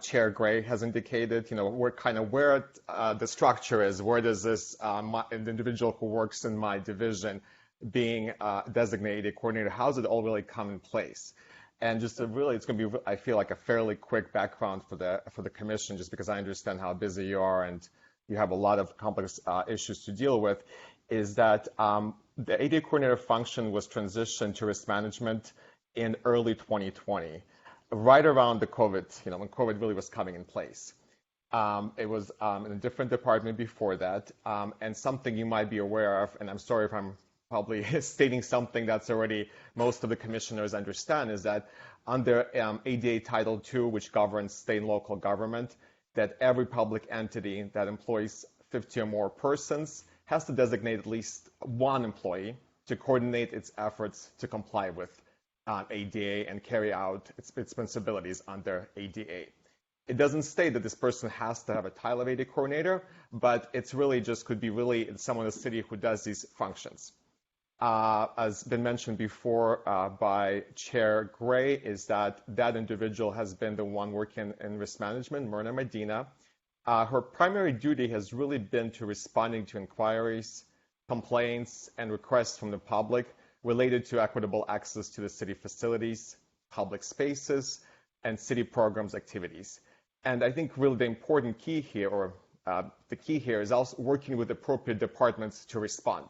Chair Gray has indicated, where the structure is, where does this the individual who works in my division being designated coordinator, how does it all really come in place? And just it's going to be, I feel like, a fairly quick background for the commission, just because I understand how busy you are and you have a lot of complex issues to deal with, is that the ADA coordinator function was transitioned to risk management in early 2020. Right around the COVID, when COVID really was coming in place. It was in a different department before that, and something you might be aware of, and I'm sorry if I'm probably stating something that's already most of the commissioners understand, is that under ADA Title II, which governs state and local government, that every public entity that employs 50 or more persons has to designate at least one employee to coordinate its efforts to comply with ADA and carry out its responsibilities under ADA. It doesn't state that this person has to have a title of ADA coordinator, but it's really just could be really someone in the city who does these functions. As been mentioned before by Chair Gray, is that individual has been the one working in risk management, Myrna Medina. Her primary duty has really been to responding to inquiries, complaints, and requests from the public related to equitable access to the city facilities, public spaces, and city programs activities. And I think really the important key here, or the key here, is also working with appropriate departments to respond.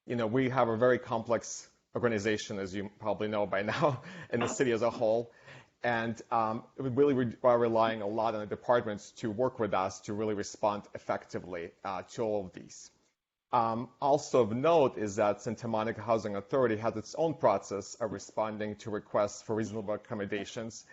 We have a very complex organization, as you probably know by now, in the city as a whole. And we really are relying a lot on the departments to work with us to really respond effectively to all of these. Also of note is that Santa Monica Housing Authority has its own process of responding to requests for reasonable accommodations,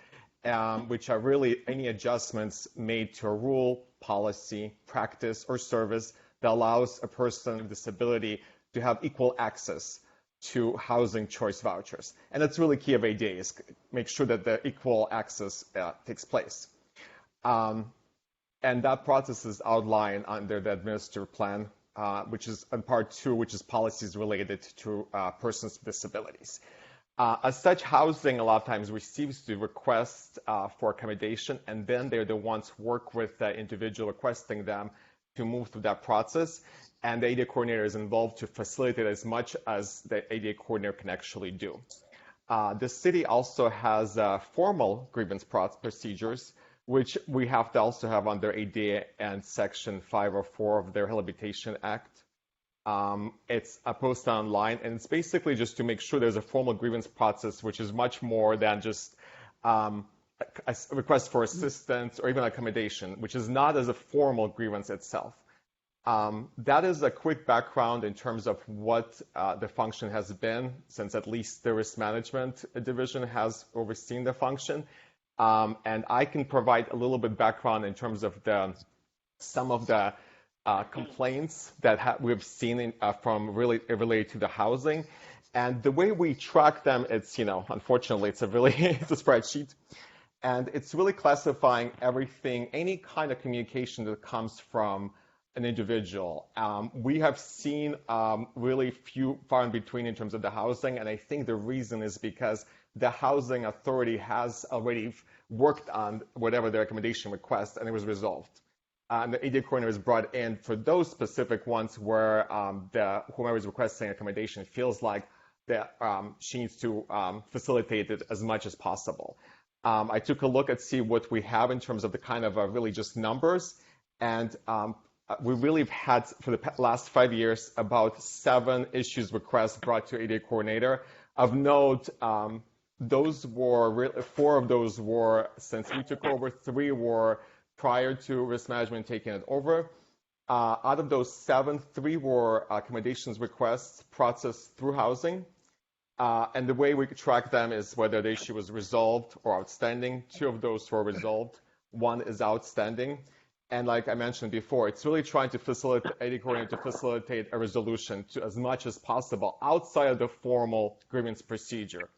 which are really any adjustments made to a rule, policy, practice, or service that allows a person with disability to have equal access to housing choice vouchers. And that's really key of ADA, is make sure that the equal access takes place. And that process is outlined under the administrative plan, which is in part 2, which is policies related to persons with disabilities. As such, housing a lot of times receives the request for accommodation, and then they're the ones who work with the individual requesting them to move through that process. And the ADA coordinator is involved to facilitate as much as the ADA coordinator can actually do. The city also has formal grievance procedures, which we have to also have under ADA and Section 504 of the Rehabilitation Act. It's posted online, and it's basically just to make sure there's a formal grievance process, which is much more than just a request for assistance or even accommodation, which is not as a formal grievance itself. That is a quick background in terms of what the function has been, since at least the risk management division has overseen the function. And I can provide a little bit background in terms of some of the complaints that we've seen from related to the housing. And the way we track them, it's, unfortunately, it's a spreadsheet. And it's really classifying everything, any kind of communication that comes from an individual. We have seen really few, far in between in terms of the housing, and I think the reason is because the housing authority has already worked on whatever the recommendation request, and it was resolved. And the ADA coordinator is brought in for those specific ones where whomever is requesting accommodation feels like that she needs to facilitate it as much as possible. I took a look at see what we have in terms of the kind of really just numbers, and we really have had for the last 5 years about 7 issues requests brought to ADA coordinator. Of note, those were 4 of those were since we took over, 3 were prior to risk management taking it over. Out of those 7, 3 were accommodations requests processed through housing. And the way we could track them is whether the issue was resolved or outstanding. 2 of those were resolved. 1 is outstanding. And like I mentioned before, it's really trying to facilitate a resolution to as much as possible outside of the formal grievance procedure.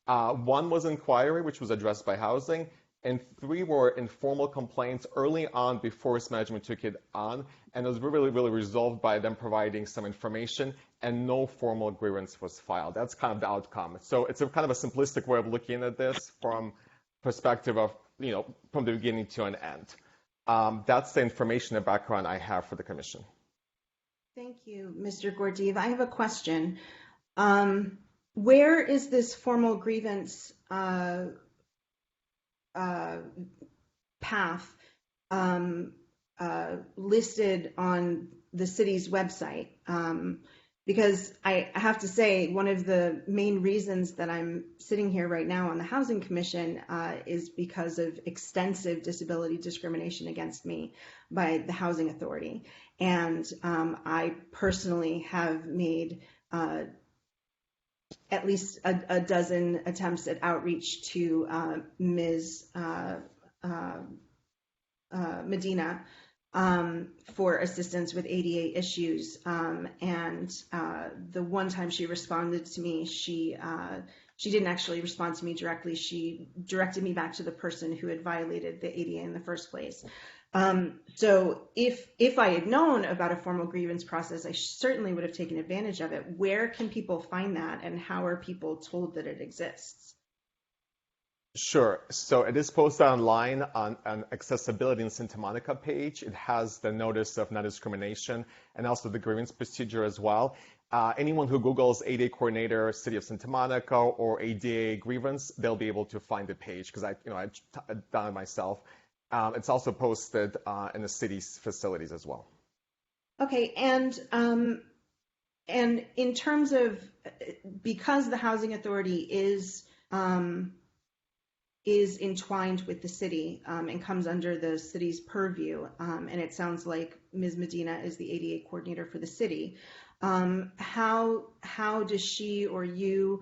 1 was inquiry, which was addressed by housing, and 3 were informal complaints early on before risk management took it on, and it was really resolved by them providing some information, and no formal grievance was filed. That's kind of the outcome. So it's a kind of a simplistic way of looking at this from perspective of, from the beginning to an end. That's the information and background I have for the commission. Thank you, Mr. Gordeev. I have a question. Where is this formal grievance path listed on the city's website? Because I have to say, one of the main reasons that I'm sitting here right now on the Housing Commission is because of extensive disability discrimination against me by the Housing Authority. And I personally have made at least a dozen attempts at outreach to Ms. Medina for assistance with ADA issues. And the one time she responded to me, she didn't actually respond to me directly. She directed me back to the person who had violated the ADA in the first place. So if I had known about a formal grievance process, I certainly would have taken advantage of it. Where can people find that, and how are people told that it exists? Sure. So it is posted online on an accessibility in Santa Monica page. It has the notice of non-discrimination and also the grievance procedure as well. Anyone who Googles ADA coordinator, City of Santa Monica, or ADA grievance, they'll be able to find the page because I've done it myself. It's also posted in the city's facilities as well. Okay, and in terms of, because the Housing Authority is entwined with the city and comes under the city's purview, and it sounds like Ms. Medina is the ADA coordinator for the city. How does she or you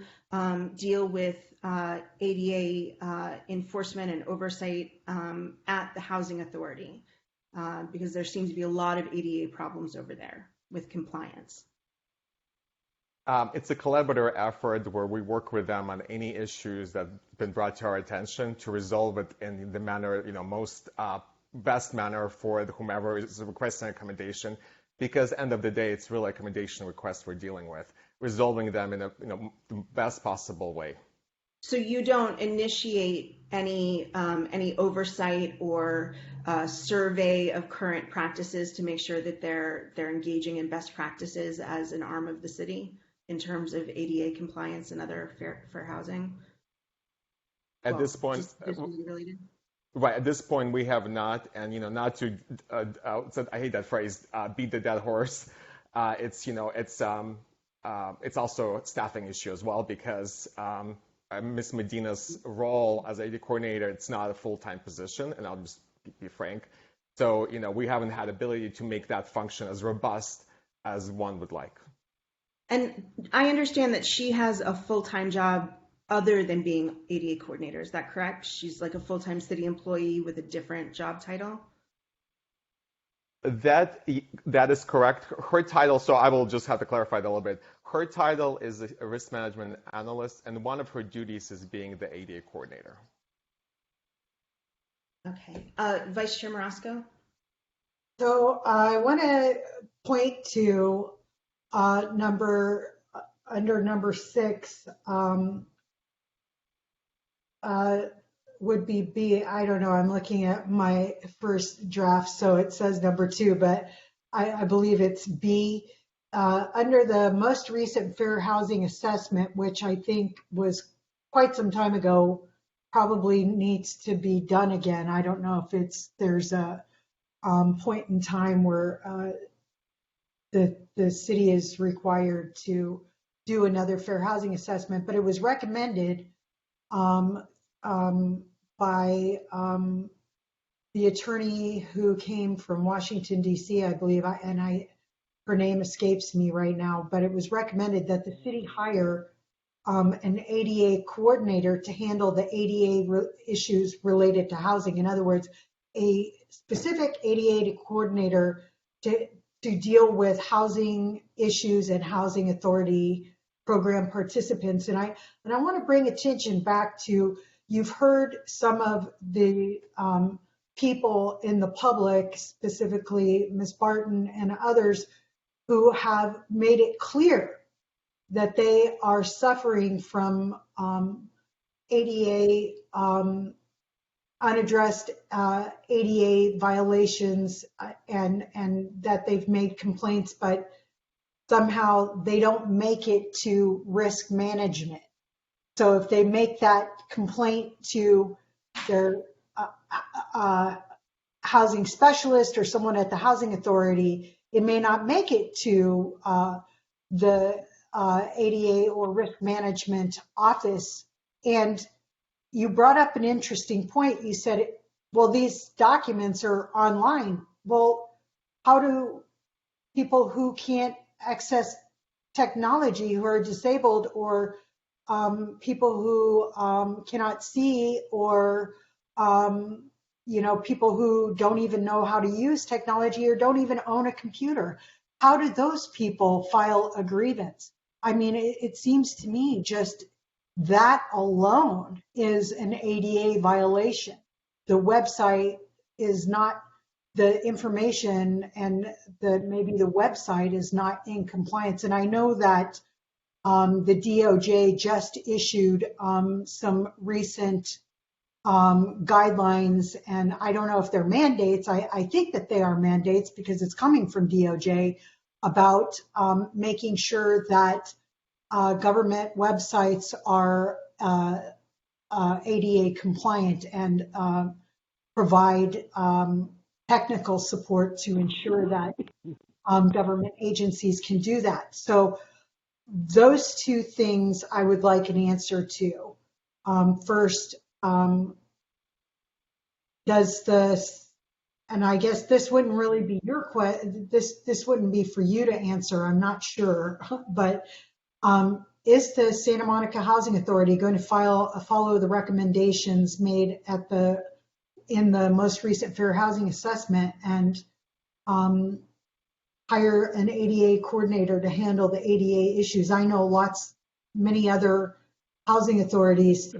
deal with ADA enforcement and oversight at the Housing Authority? Because there seems to be a lot of ADA problems over there with compliance. It's a collaborative effort where we work with them on any issues that have been brought to our attention to resolve it in the manner, most best manner for whomever is requesting accommodation. Because end of the day, it's really accommodation requests we're dealing with, resolving them in the best possible way. So you don't initiate any oversight or survey of current practices to make sure that they're engaging in best practices as an arm of the city in terms of ADA compliance and other fair housing? At this point, related? Right. At this point, we have not, and not to. I hate that phrase. Beat the dead horse. It's also a staffing issue as well because Ms. Medina's role as ADA coordinator, it's not a full-time position, and I'll just be frank. So we haven't had ability to make that function as robust as one would like. And I understand that she has a full-time job other than being ADA coordinator. Is that correct? She's like a full-time city employee with a different job title? That is correct. Her title, so I will just have to clarify that a little bit. Her title is a risk management analyst, and one of her duties is being the ADA coordinator. Okay. Vice Chair Marasco? So I want to point to under number 6 would be B. I don't know. I'm looking at my first draft, so it says number 2, but I believe it's B. Under the most recent fair housing assessment, which I think was quite some time ago, probably needs to be done again. I don't know if there's a point in time where the city is required to do another fair housing assessment, but it was recommended by the attorney who came from Washington, D.C., I believe, her name escapes me right now, but it was recommended that the city hire an ADA coordinator to handle the ADA issues related to housing. In other words, a specific ADA coordinator to deal with housing issues and housing authority program participants. And I want to bring attention back to, you've heard some of the people in the public, specifically Ms. Barton and others, who have made it clear that they are suffering from ADA, unaddressed ADA violations, and that they've made complaints, but somehow they don't make it to risk management. So if they make that complaint to their housing specialist or someone at the housing authority, it may not make it to the ADA or risk management office. And you brought up an interesting point. You said, well, these documents are online. Well, how do people who can't access technology, who are disabled, or people who cannot see, or people who don't even know how to use technology or don't even own a computer, how do those people file a grievance? I mean, it seems to me just that alone is an ADA violation. The website is not, the information and maybe the website is not in compliance. And I know that the DOJ just issued some recent guidelines, and I don't know if they're mandates. I think that they are mandates because it's coming from DOJ about making sure that government websites are ADA compliant and provide technical support to ensure that government agencies can do that. So those two things I would like an answer to. First, does this, and I guess this wouldn't really be your question, this wouldn't be for you to answer, I'm not sure, but is the Santa Monica Housing Authority going to follow the recommendations made in the most recent fair housing assessment and hire an ADA coordinator to handle the ADA issues? I know many other housing authorities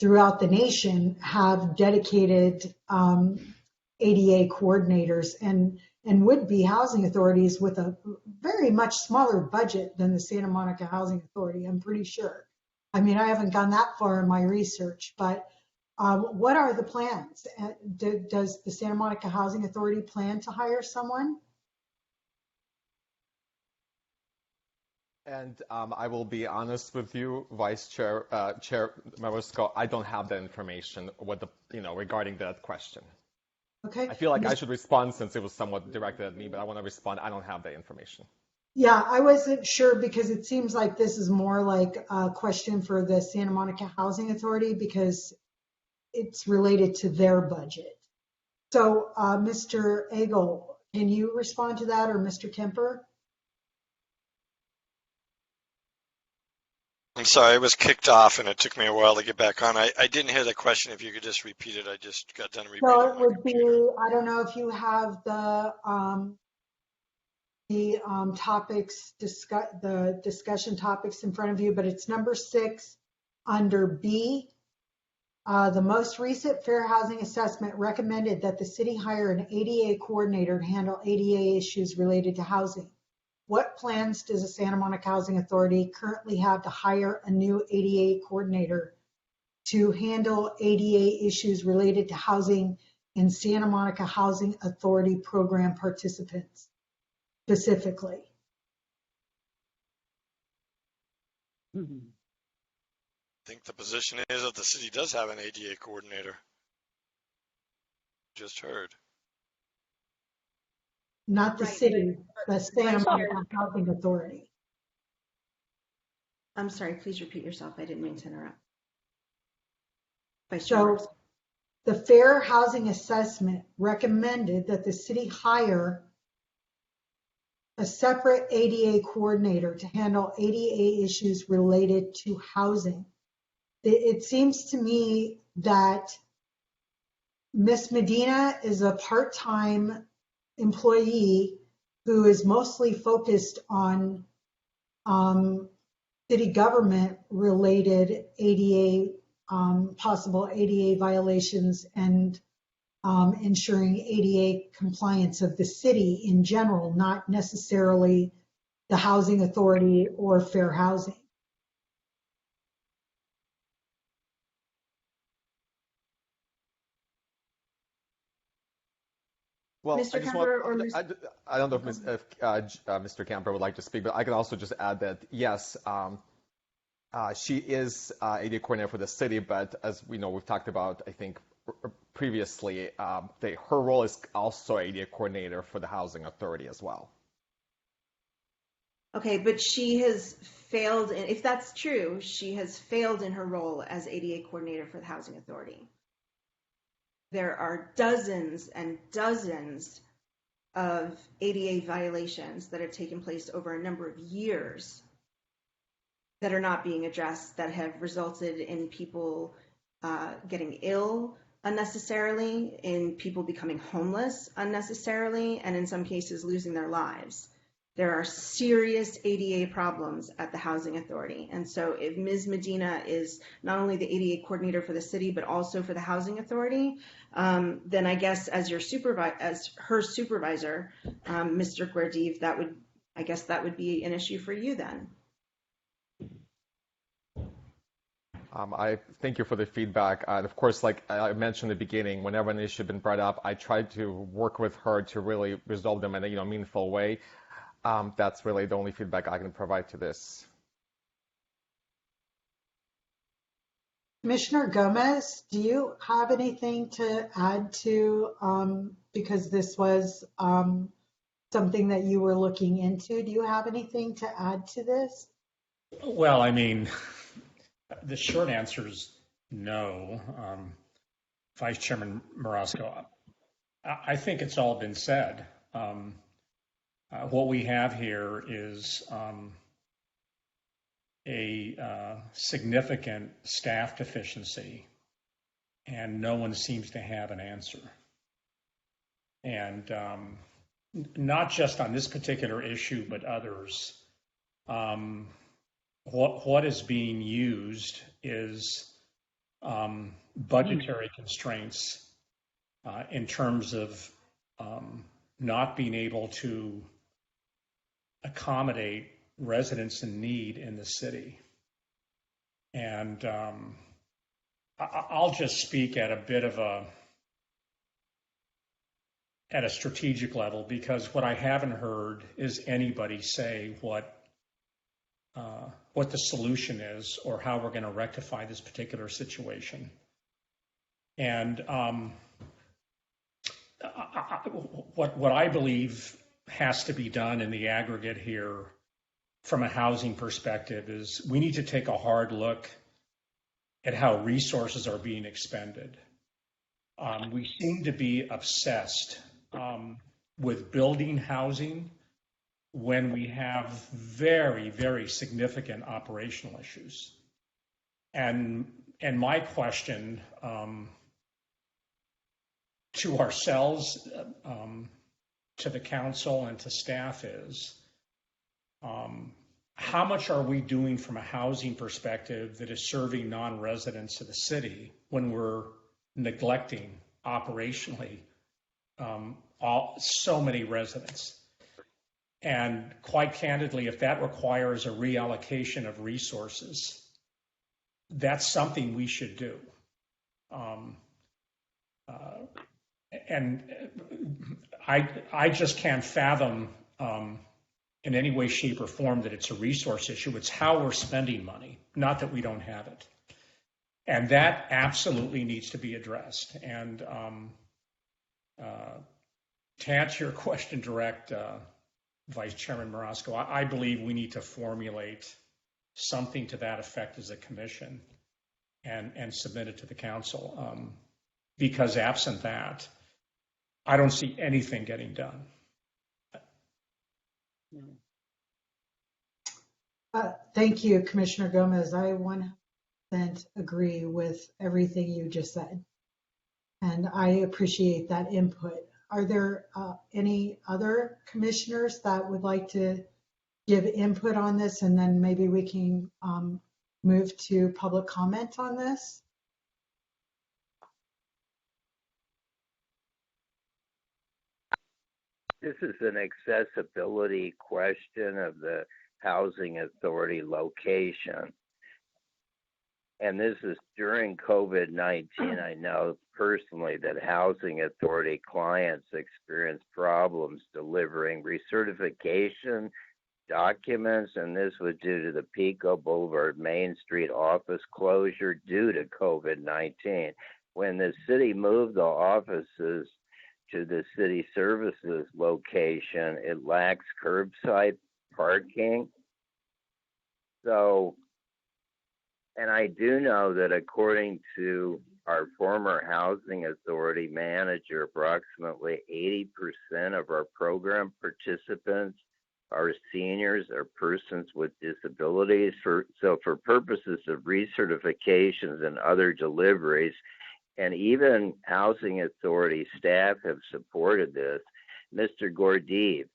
throughout the nation have dedicated ADA coordinators and would-be housing authorities with a very much smaller budget than the Santa Monica Housing Authority, I'm pretty sure. I mean, I haven't gone that far in my research, but what are the plans? Does the Santa Monica Housing Authority plan to hire someone? And I will be honest with you, Vice Chair Marisco, I don't have the information regarding that question. Okay. I feel like I should respond since it was somewhat directed at me, but I want to respond. I don't have the information. Yeah, I wasn't sure because it seems like this is more like a question for the Santa Monica Housing Authority because it's related to their budget. So, Mr. Agel, can you respond to that, or Mr. Kemper? I'm sorry, I was kicked off and it took me a while to get back on. I didn't hear the question. If you could just repeat it, I just got done repeating. So it would be, I don't know if you have the topics, the discussion topics in front of you, but it's number 6 under B. The most recent fair housing assessment recommended that the city hire an ADA coordinator to handle ADA issues related to housing. What plans does the Santa Monica Housing Authority currently have to hire a new ADA coordinator to handle ADA issues related to housing and Santa Monica Housing Authority program participants specifically? I think the position is that the city does have an ADA coordinator. Just heard. Not the Right, city, but the Santa Vice Chair- Monica Housing Authority. I'm sorry, please repeat yourself. I didn't mean to interrupt. Vice Chair. So the fair housing assessment recommended that the city hire a separate ADA coordinator to handle ADA issues related to housing. It seems to me that Miss Medina is a part-time employee who is mostly focused on city government related ADA, possible ADA violations and ensuring ADA compliance of the city in general, not necessarily the housing authority or fair housing. Well, Mr. I just Kemper want, or Ms. I don't know if Mr. Camper would like to speak, but I can also just add that, yes, she is ADA coordinator for the city, but as we know, we've talked about, I think, previously, her role is also ADA coordinator for the housing authority as well. Okay, but she has failed, if that's true, she has failed in her role as ADA coordinator for the housing authority. There are dozens and dozens of ADA violations that have taken place over a number of years that are not being addressed, that have resulted in people getting ill unnecessarily, in people becoming homeless unnecessarily, and in some cases losing their lives. There are serious ADA problems at the housing authority. And so if Ms. Medina is not only the ADA coordinator for the city, but also for the housing authority, then I guess as her supervisor, Mr. Guerdiv, that would be an issue for you then. I thank you for the feedback. And of course, like I mentioned in the beginning, whenever an issue has been brought up, I tried to work with her to really resolve them in a meaningful way. That's really the only feedback I can provide to this. Commissioner Gomez, do you have anything to add to, because this was something that you were looking into, do you have anything to add to this? Well, I mean, the short answer is no. Vice Chairman Marasco, I think it's all been said. What we have here is a significant staff deficiency, and no one seems to have an answer. And not just on this particular issue, but others. What is being used is budgetary constraints in terms of not being able to accommodate residents in need in the city. And I'll just speak at a bit of at a strategic level, because what I haven't heard is anybody say what the solution is or how we're going to rectify this particular situation. And what I believe has to be done in the aggregate here from a housing perspective is we need to take a hard look at how resources are being expended. We seem to be obsessed with building housing when we have very, very significant operational issues. And my question to ourselves, to the council and to staff is, how much are we doing from a housing perspective that is serving non-residents of the city when we're neglecting operationally so many residents? And quite candidly, if that requires a reallocation of resources, that's something we should do. And I just can't fathom in any way, shape, or form that it's a resource issue. It's how we're spending money, not that we don't have it. And that absolutely needs to be addressed. And to answer your question direct, Vice Chairman Marasco, I believe we need to formulate something to that effect as a commission and submit it to the council. Because absent that, I don't see anything getting done. Thank you, Commissioner Gomez. I 100% agree with everything you just said. And I appreciate that input. Are there any other commissioners that would like to give input on this? And then maybe we can move to public comment on this. This is an accessibility question of the housing authority location. And this is during COVID-19. I know personally that housing authority clients experience problems delivering recertification documents, and this was due to the Pico Boulevard Main Street office closure due to COVID-19. When the city moved the offices to the city services location, it lacks curbside parking. So, and I do know that according to our former housing authority manager, approximately 80% of our program participants are seniors or persons with disabilities. So for purposes of recertifications and other deliveries, and even housing authority staff have supported this, Mr. Gordiev,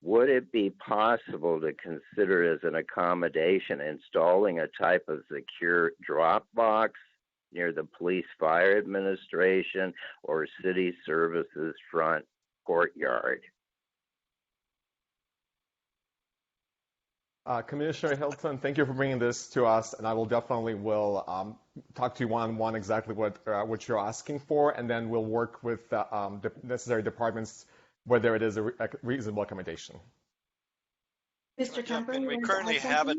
would it be possible to consider as an accommodation installing a type of secure drop box near the police fire administration or city services front courtyard? Commissioner Hilton, thank you for bringing this to us, and I will definitely talk to you one-on-one exactly what you're asking for, and then we'll work with the necessary departments whether it is a reasonable accommodation. Mr. Kemper, we currently have it.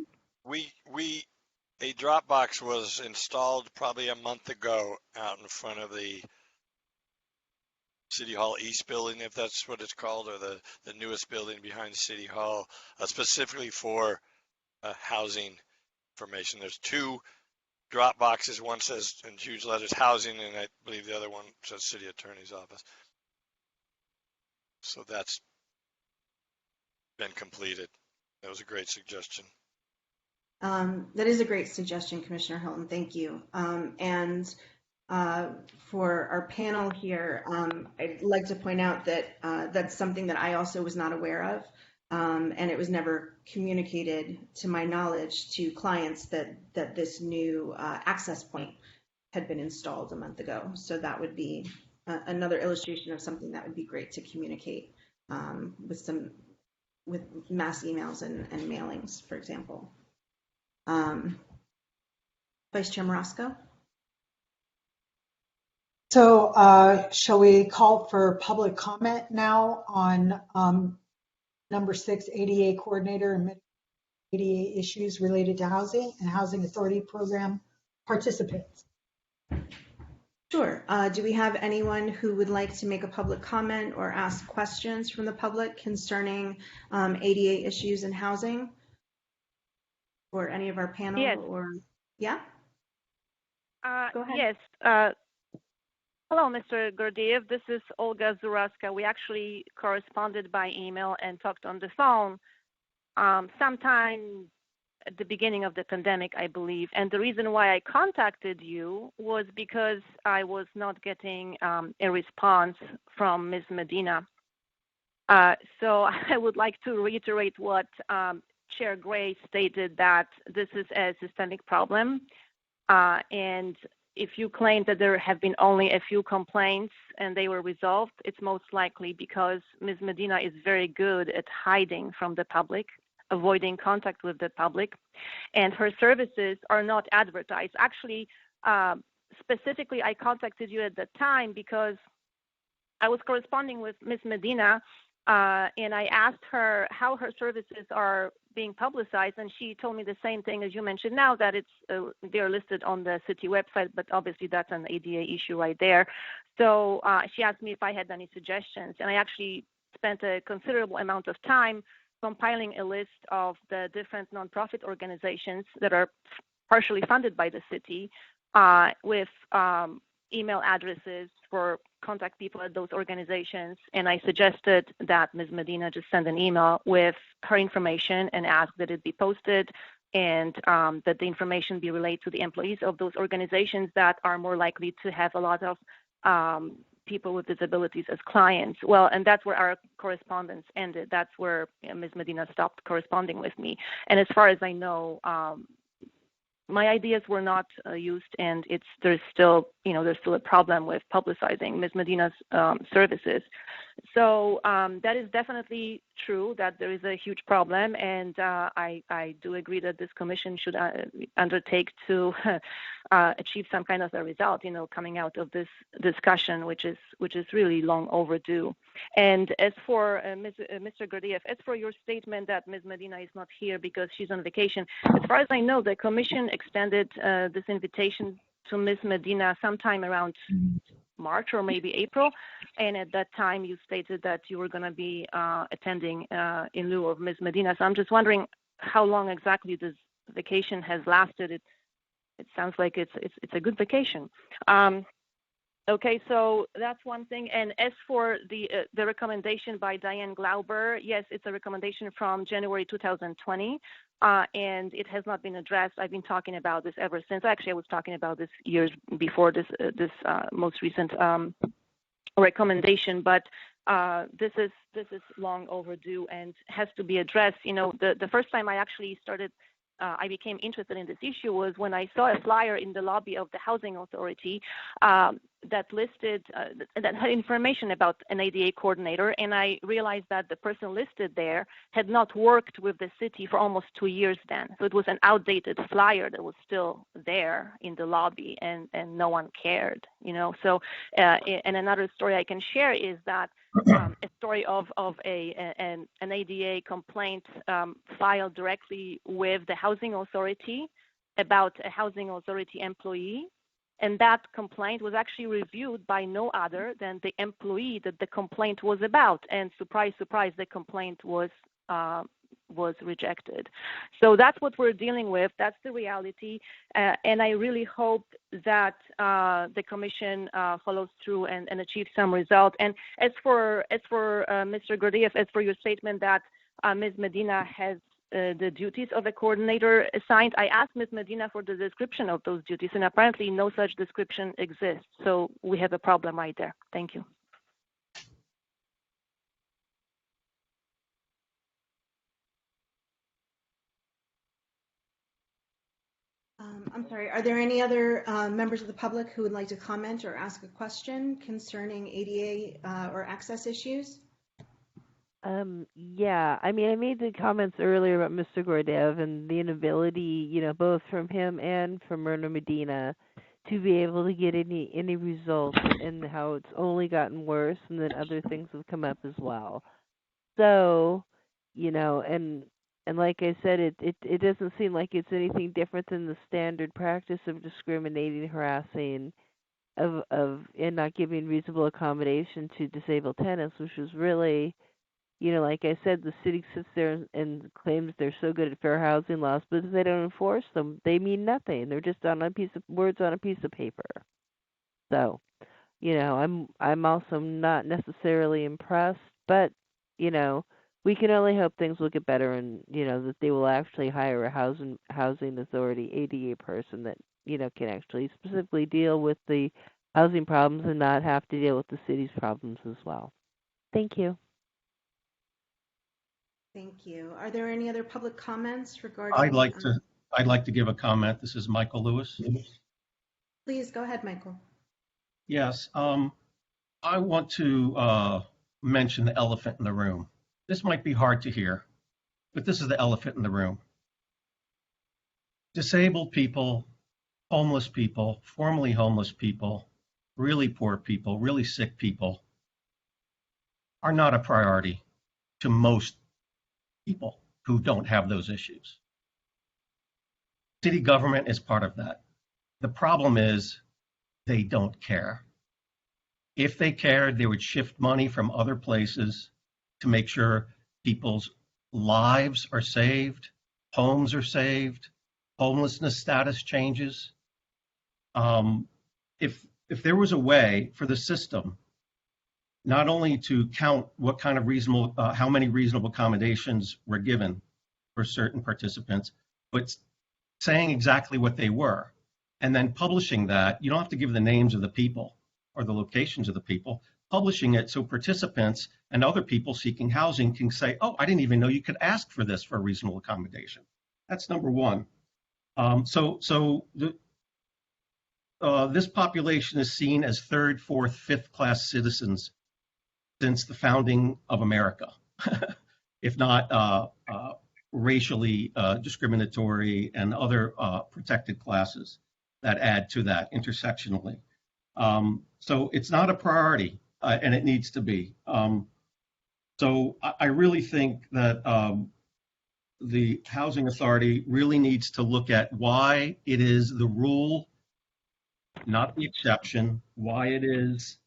A drop box was installed probably a month ago out in front of the City Hall East building, if that's what it's called, or the newest building behind City Hall, specifically for housing information. There's two drop boxes. One says in huge letters housing, and I believe the other one says City Attorney's Office. So that's been completed. That was a great suggestion. That is a great suggestion, Commissioner Hilton. Thank you. For our panel here, I'd like to point out that that's something that I also was not aware of, and it was never communicated to my knowledge to clients that this new access point had been installed a month ago. So that would be another illustration of something that would be great to communicate with mass emails and mailings, for example. Vice Chair Marasco? So shall we call for public comment now on number 6, ADA coordinator and ADA issues related to housing and housing authority program participants? Sure. Do we have anyone who would like to make a public comment or ask questions from the public concerning ADA issues in housing? Or any of our panel? Yes. Or yeah? Go ahead. Yes. Hello, Mr. Gordiev. This is Olga Zuraska. We actually corresponded by email and talked on the phone sometime at the beginning of the pandemic, I believe. And the reason why I contacted you was because I was not getting a response from Ms. Medina. So I would like to reiterate what Chair Gray stated that this is a systemic problem, and if you claim that there have been only a few complaints and they were resolved, it's most likely because Ms. Medina is very good at hiding from the public, avoiding contact with the public, and her services are not advertised. Actually, specifically, I contacted you at the time because I was corresponding with Ms. Medina, and I asked her how her services are being publicized, and she told me the same thing as you mentioned now, that they're listed on the city website, but obviously that's an ADA issue right there. So she asked me if I had any suggestions, and I actually spent a considerable amount of time compiling a list of the different nonprofit organizations that are partially funded by the city, with email addresses for contact people at those organizations. And I suggested that Ms. Medina just send an email with her information and ask that it be posted, and that the information be relayed to the employees of those organizations that are more likely to have a lot of people with disabilities as clients. Well, and that's where our correspondence ended. That's where Ms. Medina stopped corresponding with me. And as far as I know, my ideas were not used, and there's still a problem with publicizing Ms. Medina's services. So that is definitely true that there is a huge problem, and I do agree that this commission should undertake to achieve some kind of a result, coming out of this discussion, which is really long overdue. And as for Mr. Gurdjieff, as for your statement that Ms. Medina is not here because she's on vacation, as far as I know, the commission extended this invitation to Ms. Medina sometime around March or maybe April, and at that time you stated that you were going to be attending in lieu of Ms. Medina. So I'm just wondering how long exactly this vacation has lasted. It sounds like it's a good vacation. Okay, so that's one thing. And as for the recommendation by Diane Glauber, yes, it's a recommendation from January 2020, and it has not been addressed. I've been talking about this ever since. Actually, I was talking about this years before this most recent recommendation, but this is long overdue and has to be addressed. The first time I actually I became interested in this issue was when I saw a flyer in the lobby of the Housing Authority that listed, that had information about an ADA coordinator, and I realized that the person listed there had not worked with the city for almost 2 years then. So it was an outdated flyer that was still there in the lobby, and no one cared, So, and another story I can share is that a story of an ADA complaint filed directly with the Housing Authority about a Housing Authority employee, and that complaint was actually reviewed by no other than the employee that the complaint was about. And surprise, surprise, the complaint was rejected. So that's what we're dealing with. That's the reality. And I really hope that the commission follows through and achieves some result. And as for Mr. Gurdjieff, as for your statement that Ms. Medina has the duties of a coordinator assigned, I asked Ms. Medina for the description of those duties, and apparently no such description exists. So we have a problem right there. Thank you. I'm sorry, are there any other members of the public who would like to comment or ask a question concerning ADA or access issues? Yeah, I mean, I made the comments earlier about Mr. Gurdjieff and the inability, both from him and from Myrna Medina to be able to get any results, and how it's only gotten worse, and then other things have come up as well. So, and like I said, it doesn't seem like it's anything different than the standard practice of discriminating, harassing, and not giving reasonable accommodation to disabled tenants, which is really, like I said, the city sits there and claims they're so good at fair housing laws, but if they don't enforce them, they mean nothing. They're just words on a piece of paper. So, I'm also not necessarily impressed, but we can only hope things will get better, and that they will actually hire a housing authority ADA person that can actually specifically deal with the housing problems and not have to deal with the city's problems as well. Thank you. Thank you. Are there any other public comments regarding? I'd like to give a comment. This is Michael Lewis. Please go ahead, Michael. Yes, I want to mention the elephant in the room. This might be hard to hear, but this is the elephant in the room. Disabled people, homeless people, formerly homeless people, really poor people, really sick people are not a priority to most people who don't have those issues. City government is part of that. The problem is they don't care. If they cared, they would shift money from other places to make sure people's lives are saved, homes are saved, homelessness status changes. If there was a way for the system not only to count what kind of reasonable, how many reasonable accommodations were given for certain participants, but saying exactly what they were, and then publishing that, you don't have to give the names of the people or the locations of the people, publishing it so participants and other people seeking housing can say, oh, I didn't even know you could ask for this for a reasonable accommodation. That's number one. This population is seen as third, fourth, fifth class citizens since the founding of America, if not racially discriminatory and other protected classes that add to that intersectionally. So it's not a priority, and it needs to be. So I really think that the Housing Authority really needs to look at why it is the rule, not the exception, why it is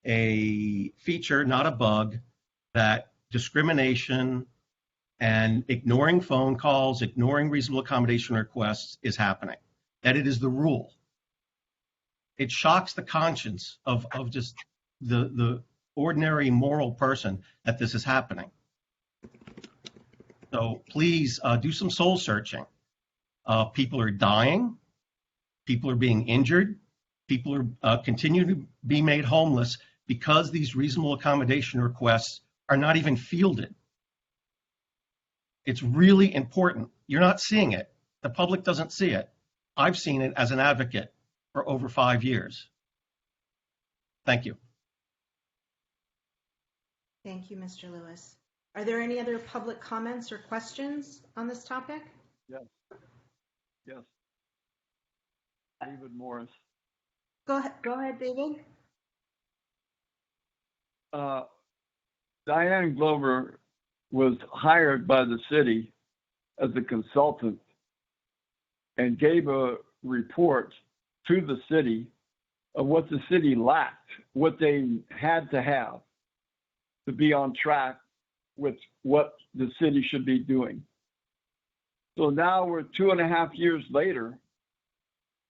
a feature, not a bug, that discrimination and ignoring phone calls, ignoring reasonable accommodation requests is happening, that it is the rule. It shocks the conscience of just the ordinary moral person that this is happening. So please do some soul searching. People are dying. People are being injured. People are continue to be made homeless because these reasonable accommodation requests are not even fielded. It's really important. You're not seeing it. The public doesn't see it. I've seen it as an advocate for over 5 years. Thank you. Thank you, Mr. Lewis. Are there any other public comments or questions on this topic? Yes. Yes. David Morris. Go ahead, David. Diane Glover was hired by the city as a consultant and gave a report to the city of what the city lacked, what they had to have to be on track with what the city should be doing. So now we're 2.5 years later,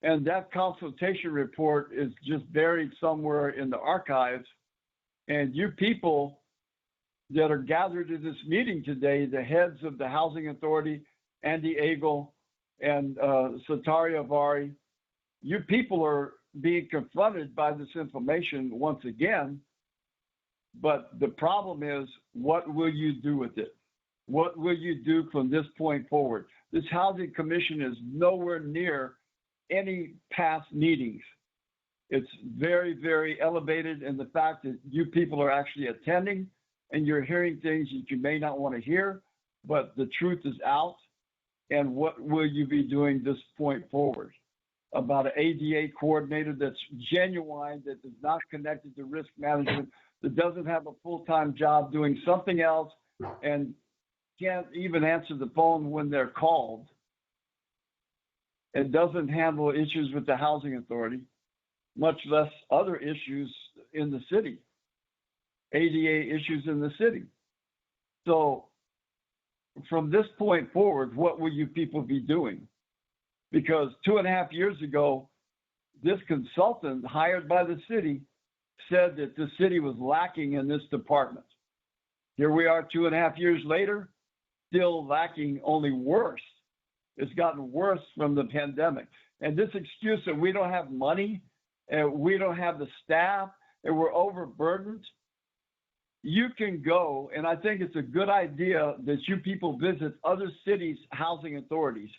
and that consultation report is just buried somewhere in the archives. And you people that are gathered in this meeting today, the heads of the Housing Authority, Andy Agel and Sataria Vari, you people are being confronted by this information once again. But the problem is, what will you do with it? What will you do from this point forward? This Housing Commission is nowhere near any past meetings. It's very, very elevated in the fact that you people are actually attending and you're hearing things that you may not want to hear, but the truth is out. And what will you be doing this point forward? About an ADA coordinator that's genuine, that is not connected to risk management, that doesn't have a full-time job doing something else and can't even answer the phone when they're called, and doesn't handle issues with the Housing Authority, much less other issues in the city, ADA issues in the city. So from this point forward, what will you people be doing? Because 2.5 years ago, this consultant hired by the city said that the city was lacking in this department. Here we are 2.5 years later, still lacking, only worse. It's gotten worse from the pandemic. And this excuse that we don't have money and we don't have the staff and we're overburdened, you can go, and I think it's a good idea that you people visit other cities' housing authorities.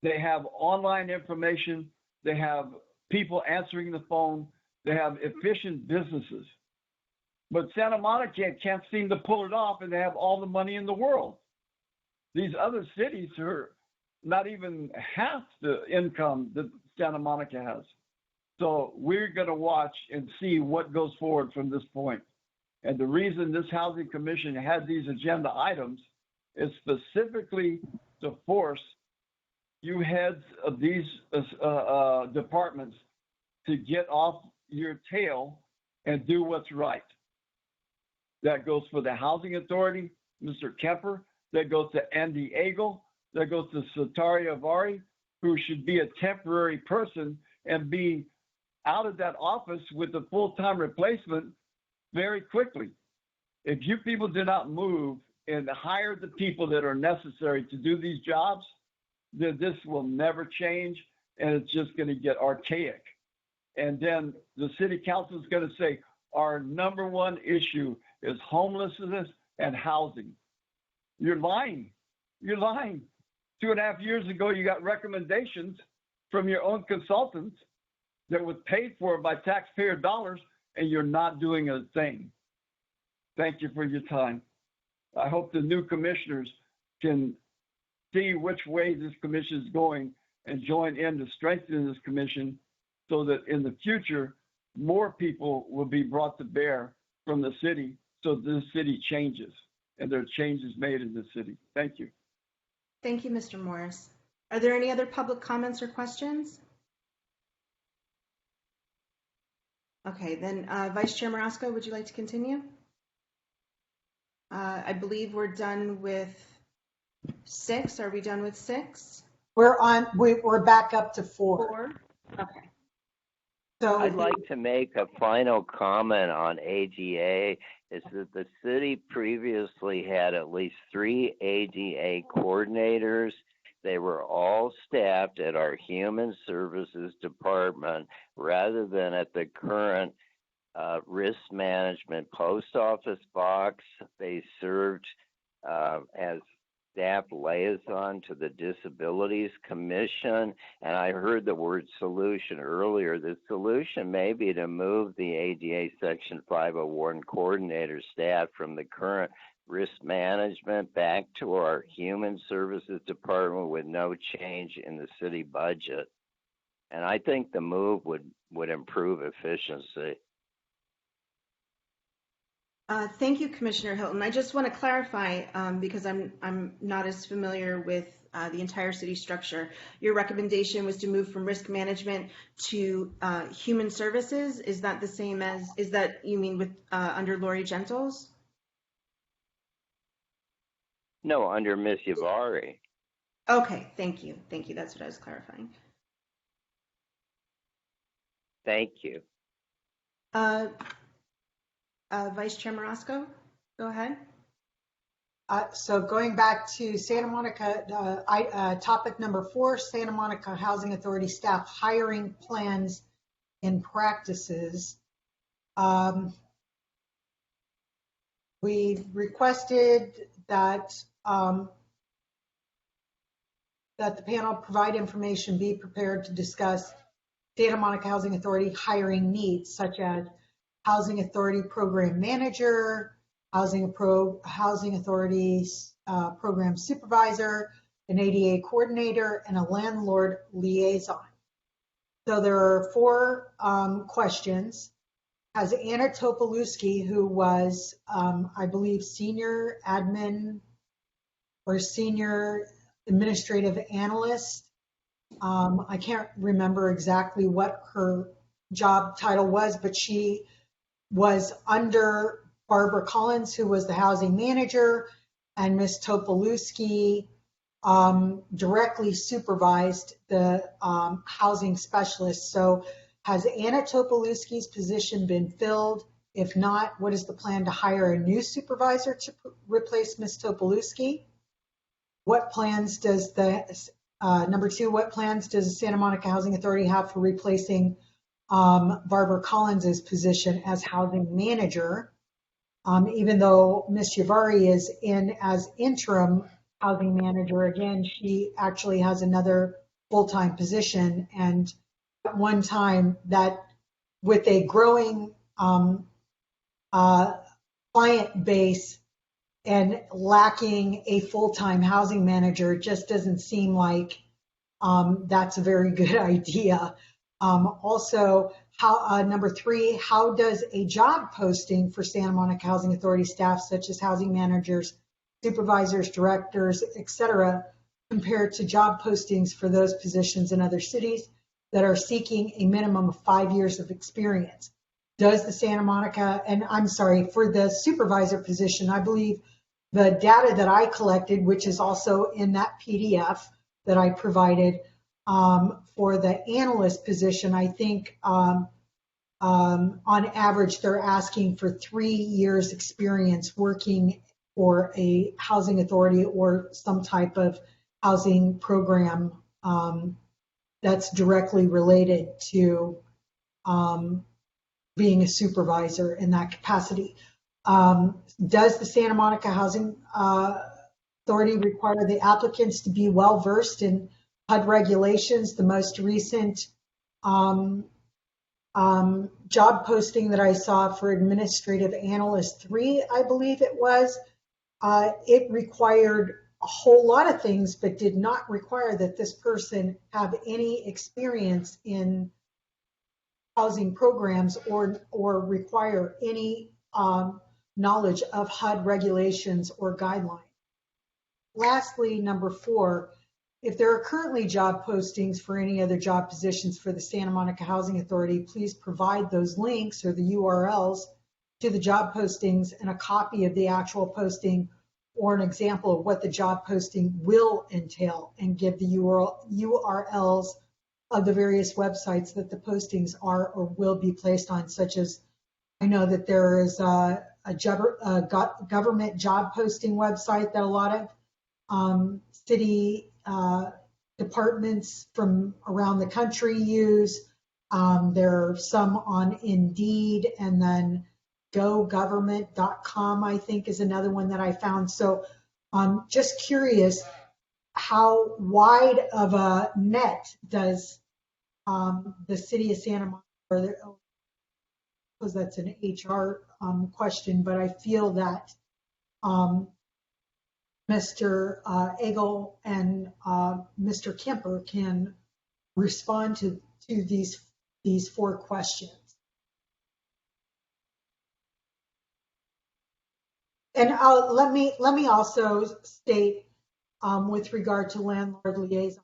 They have online information. They have people answering the phone. They have efficient businesses. But Santa Monica can't seem to pull it off, and they have all the money in the world. These other cities are not even half the income that Santa Monica has. So we're going to watch and see what goes forward from this point. And the reason this Housing Commission had these agenda items is specifically to force you heads of these departments to get off your tail and do what's right. That goes for the Housing Authority, Mr. Kemper. That goes to Andy Agel. That goes to Sataria Avari, who should be a temporary person and be out of that office with a full-time replacement very quickly. If you people do not move and hire the people that are necessary to do these jobs, then this will never change, and it's just going to get archaic. And then the city council is going to say, our number one issue is homelessness and housing. You're lying. You're lying. 2.5 years ago, you got recommendations from your own consultants that was paid for by taxpayer dollars, and you're not doing a thing. Thank you for your time. I hope the new commissioners can see which way this commission is going and join in to strengthen this commission so that in the future, more people will be brought to bear from the city so this city changes and there are changes made in the city. Thank you. Thank you, Mr. Morris. Are there any other public comments or questions? Okay, then Vice Chair Marasco, would you like to continue? I believe we're done with 6. Are we done with 6? We're back up to 4. Okay. So I'd like to make a final comment on ADA. Is that the city previously had at least 3 ADA coordinators. They were all staffed at our Human Services Department rather than at the current risk management post office box. They served as staff liaison to the Disabilities Commission. And I heard the word solution earlier. The solution may be to move the ADA Section 501 coordinator staff from the current risk management back to our Human Services Department with no change in the city budget. And I think the move would improve efficiency. Thank you, Commissioner Hilton. I just want to clarify because I'm not as familiar with the entire city structure. Your recommendation was to move from risk management to human services. Is that the same as? Is that you mean with under Lori Gentles? No, under Ms. Yavari. Okay, thank you. Thank you. That's what I was clarifying. Thank you. Vice Chair Marasco, go ahead. So going back to Santa Monica, topic number 4, Santa Monica Housing Authority staff hiring plans and practices. We requested that that the panel provide information, be prepared to discuss Santa Monica Housing Authority hiring needs, such as Housing Authority Program Manager, Housing Authority Program Supervisor, an ADA Coordinator, and a Landlord Liaison. So there are 4 questions. Has Anna Topolewski, who was, I believe, Senior Admin or Senior Administrative Analyst, I can't remember exactly what her job title was, but she was under Barbara Collins, who was the housing manager, and Ms. Topolewski directly supervised the housing specialist. So has Anna Topolewski's position been filled? If not, what is the plan to hire a new supervisor to replace Ms. Topolewski? What plans does number 2, what plans does the Santa Monica Housing Authority have for replacing Barbara Collins's position as housing manager? Even though Ms. Yavari is in as interim housing manager, again, she actually has another full-time position. And at one time, that with a growing client base and lacking a full-time housing manager, it just doesn't seem like that's a very good idea. Also, number 3, how does a job posting for Santa Monica Housing Authority staff, such as housing managers, supervisors, directors, etc., compare to job postings for those positions in other cities that are seeking a minimum of 5 years of experience? Does the Santa Monica, and I'm sorry, for the supervisor position, I believe the data that I collected, which is also in that PDF that I provided, for the analyst position, I think on average they're asking for 3 years experience working for a housing authority or some type of housing program that's directly related to being a supervisor in that capacity. Does the Santa Monica Housing Authority require the applicants to be well versed in HUD regulations? The most recent job posting that I saw for Administrative Analyst 3, I believe it was, it required a whole lot of things, but did not require that this person have any experience in housing programs or require any knowledge of HUD regulations or guidelines. Lastly, number 4, if there are currently job postings for any other job positions for the Santa Monica Housing Authority, please provide those links or the URLs to the job postings and a copy of the actual posting or an example of what the job posting will entail, and give the URLs of the various websites that the postings are or will be placed on, such as I know that there is a government job posting website that a lot of city departments from around the country use. There are some on Indeed, and then gogovernment.com, I think, is another one that I found. So I'm just curious, how wide of a net does the city of Santa Monica, because that's an HR question, but I feel that Mr. Egel and Mr. Kemper can respond to these 4 questions. And let me also state with regard to landlord liaison,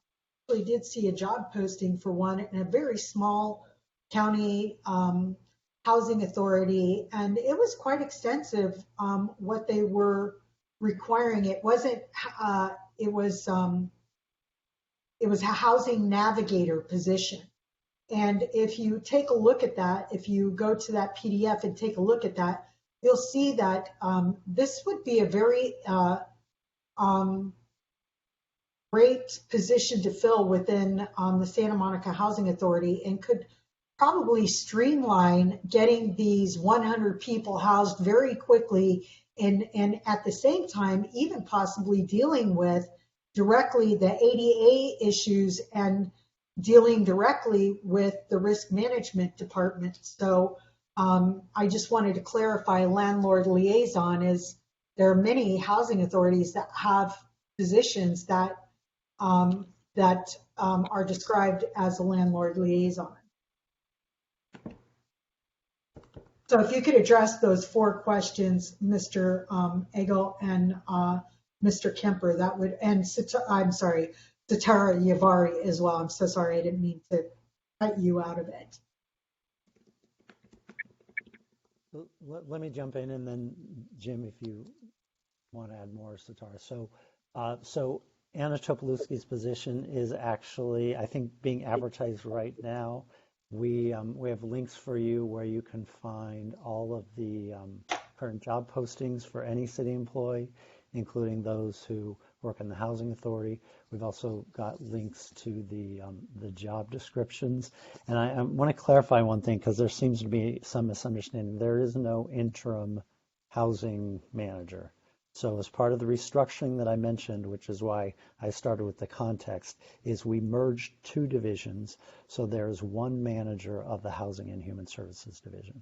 I actually did see a job posting for one in a very small county housing authority, and it was quite extensive what they were requiring. It wasn't it was a housing navigator position. And if you take a look at that, if you go to that PDF and take a look at that, you'll see that this would be a very great position to fill within the Santa Monica Housing Authority, and could probably streamline getting these 100 people housed very quickly, and at the same time even possibly dealing with directly the ADA issues and dealing directly with the risk management department. So I just wanted to clarify, landlord liaison is, there are many housing authorities that have positions that are described as a landlord liaison. So if you could address those 4 questions, Mr. Egel and Mr. Kemper, that would, and I'm sorry, Satara Yavari as well. I'm so sorry, I didn't mean to cut you out of it. Let me jump in, and then Jim, if you want to add more, Satara. So Anna Topolowski's position is actually, I think, being advertised right now. We have links for you where you can find all of the current job postings for any city employee, including those who work in the housing authority. We've also got links to the job descriptions. And I want to clarify one thing, because there seems to be some misunderstanding. There is no interim housing manager. So as part of the restructuring that I mentioned, which is why I started with the context, is we merged two divisions. So there's one manager of the Housing and Human Services division.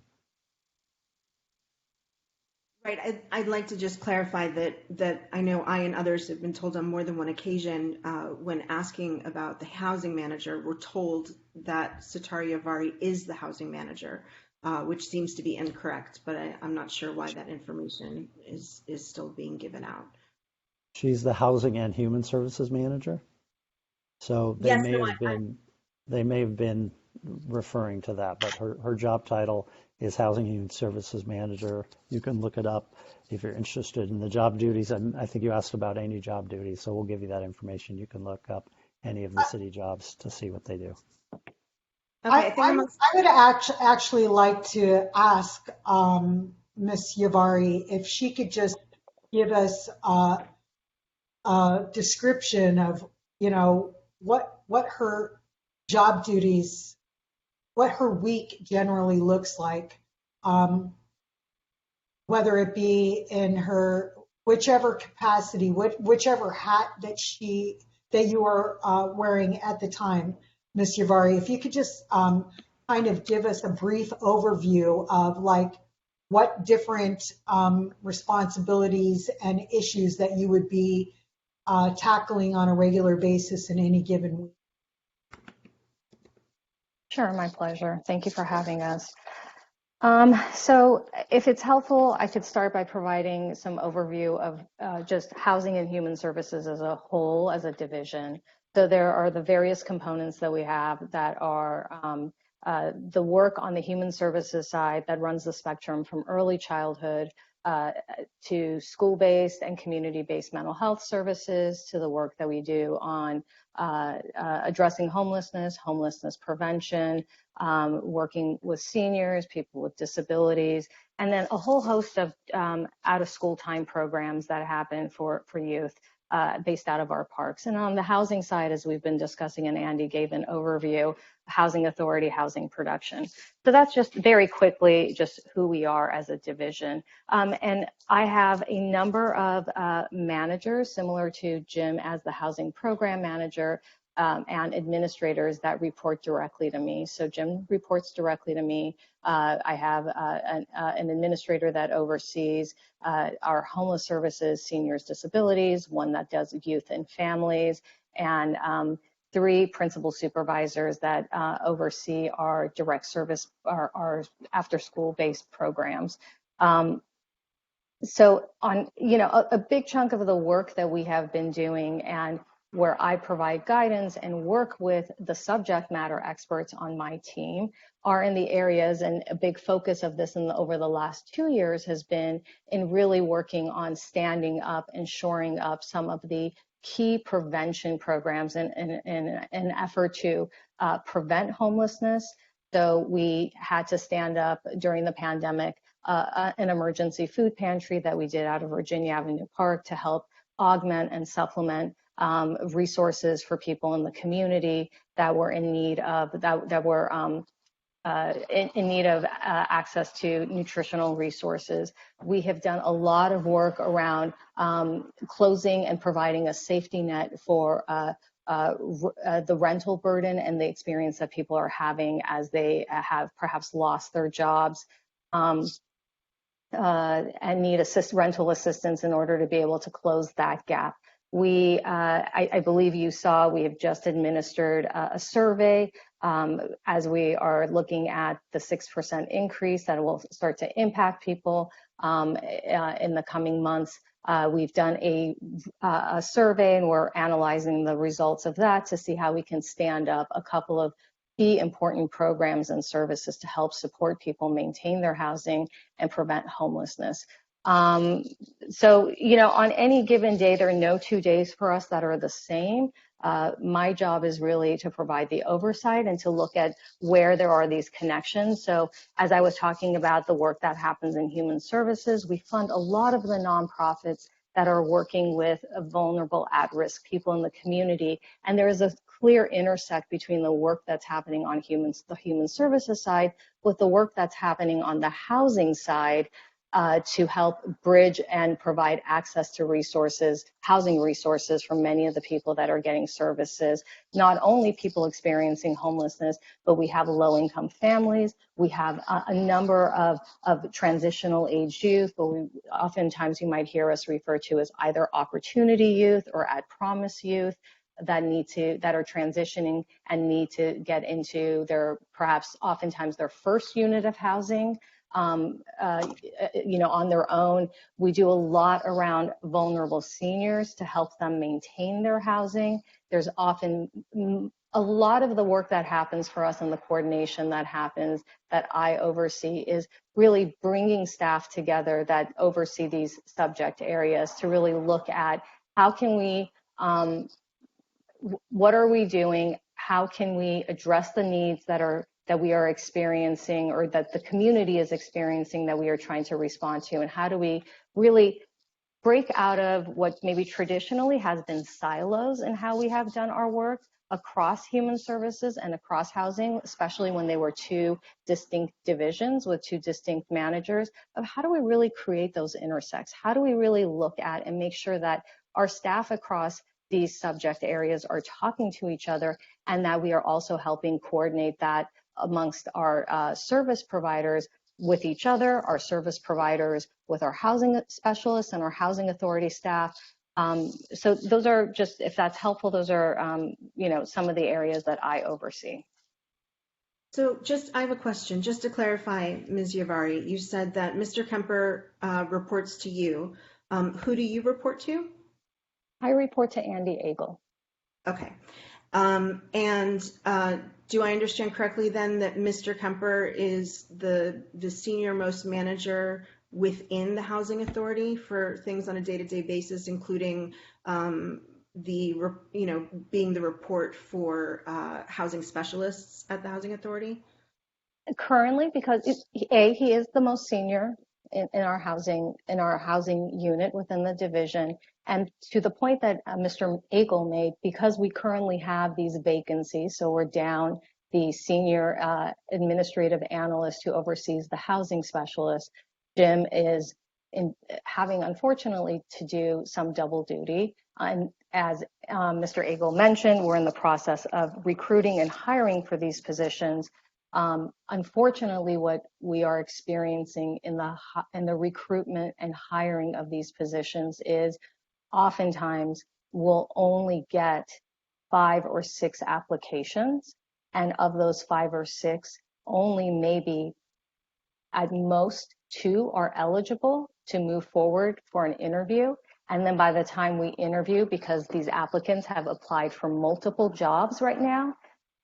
Right. I'd like to just clarify that I know I and others have been told on more than one occasion when asking about the housing manager, we're told that Satari Yavari is the housing manager, which seems to be incorrect, but I'm not sure why that information is still being given out. She's the Housing and Human Services manager. So they may have been referring to that, but her job title is Housing and Human Services Manager. You can look it up if you're interested in the job duties. And I think you asked about any job duties, so we'll give you that information. You can look up any of the city jobs to see what they do. Okay, I would actually like to ask Ms. Yavari if she could just give us a description of, what her job duties, what her week generally looks like, whether it be in her whichever capacity, whichever hat that you are wearing at the time, Ms. Yavari. If you could just kind of give us a brief overview of what different responsibilities and issues that you would be tackling on a regular basis in any given week. Sure, my pleasure. Thank you for having us. So if it's helpful, I could start by providing some overview of just housing and human services as a whole, as a division. So there are the various components that we have that are the work on the human services side that runs the spectrum from early childhood to school-based and community-based mental health services, to the work that we do on addressing homelessness prevention, working with seniors, people with disabilities, and then a whole host of out-of-school time programs that happen for youth based out of our parks. And on the housing side, as we've been discussing, and Andy gave an overview, Housing Authority, housing production. So that's just very quickly just who we are as a division. And I have a number of managers, similar to Jim as the housing program manager, and administrators that report directly to me. So Jim reports directly to me. I have an administrator that oversees our homeless services, seniors, disabilities, one that does youth and families, and 3 principal supervisors that oversee our direct service, our after-school based programs. So on, a big chunk of the work that we have been doing, and where I provide guidance and work with the subject matter experts on my team, are in the areas, and a big focus of this over the last 2 years has been in really working on standing up and shoring up some of the key prevention programs in an effort to prevent homelessness. So we had to stand up during the pandemic an emergency food pantry that we did out of Virginia Avenue Park to help augment and supplement resources for people in the community that were in need of access to nutritional resources. We have done a lot of work around closing and providing a safety net for the rental burden and the experience that people are having as they have perhaps lost their jobs and need rental assistance in order to be able to close that gap. I believe you saw, we have just administered a survey as we are looking at the 6% increase that will start to impact people in the coming months. We've done a survey, and we're analyzing the results of that to see how we can stand up a couple of key important programs and services to help support people maintain their housing and prevent homelessness. So, on any given day, there are no 2 days for us that are the same. My job is really to provide the oversight and to look at where there are these connections. So as I was talking about the work that happens in human services, we fund a lot of the nonprofits that are working with vulnerable, at-risk people in the community. And there is a clear intersect between the work that's happening on the human services side with the work that's happening on the housing side. to help bridge and provide access to resources, housing resources for many of the people that are getting services. Not only people experiencing homelessness, but we have low-income families. We have a number of transitional age youth, but oftentimes you might hear us refer to as either opportunity youth or at promise youth that are transitioning and need to get into their, perhaps oftentimes their first unit of housing. On their own. We do a lot around vulnerable seniors to help them maintain their housing. There's often a lot of the work that happens for us and the coordination that happens that I oversee is really bringing staff together that oversee these subject areas to really look at how can we, what are we doing? How can we address the needs that we are experiencing or that the community is experiencing that we are trying to respond to, and how do we really break out of what maybe traditionally has been silos in how we have done our work across human services and across housing, especially when they were two distinct divisions with two distinct managers, of how do we really create those intersects? How do we really look at and make sure that our staff across these subject areas are talking to each other, and that we are also helping coordinate that amongst our service providers with each other, our service providers with our housing specialists and our housing authority staff. So those are just, if that's helpful, those are, some of the areas that I oversee. So I have a question, just to clarify, Ms. Yavari, you said that Mr. Kemper reports to you. Who do you report to? I report to Andy Agel. Okay. Do I understand correctly then that Mr. Kemper is the senior most manager within the housing authority for things on a day-to-day basis, including being the report for housing specialists at the housing authority? Currently, because he is the most senior in our housing unit within the division. And to the point that Mr. Agel made, because we currently have these vacancies, so we're down the senior administrative analyst who oversees the housing specialist, Jim is having, unfortunately, to do some double duty. And as Mr. Agel mentioned, we're in the process of recruiting and hiring for these positions. Unfortunately, what we are experiencing in the recruitment and hiring of these positions is oftentimes we'll only get 5 or 6 applications, and of those 5 or 6, only maybe at most 2 are eligible to move forward for an interview. And then by the time we interview, because these applicants have applied for multiple jobs right now,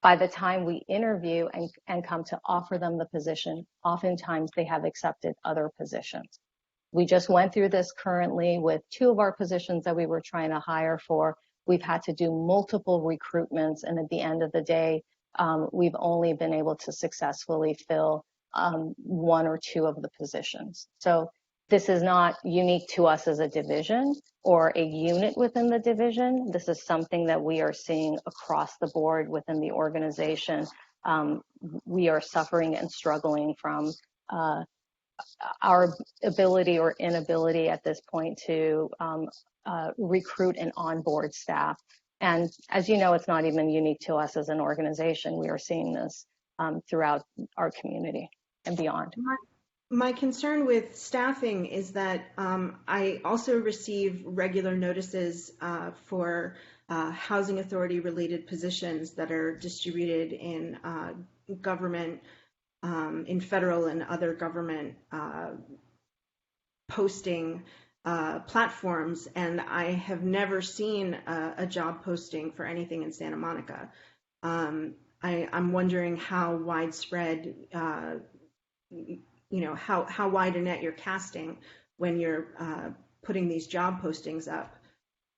by the time we interview and come to offer them the position, oftentimes they have accepted other positions. We just went through this currently with 2 of our positions that we were trying to hire for. We've had to do multiple recruitments, and at the end of the day, we've only been able to successfully fill 1 or 2 of the positions. So this is not unique to us as a division or a unit within the division. This is something that we are seeing across the board within the organization. We are suffering and struggling from our ability or inability at this point to recruit and onboard staff. And as you know, it's not even unique to us as an organization. We are seeing this throughout our community and beyond. My concern with staffing is that I also receive regular notices for housing authority related positions that are distributed in government, in federal and other government posting platforms, and I have never seen a job posting for anything in Santa Monica. I'm wondering how widespread, how wide a net you're casting when you're putting these job postings up.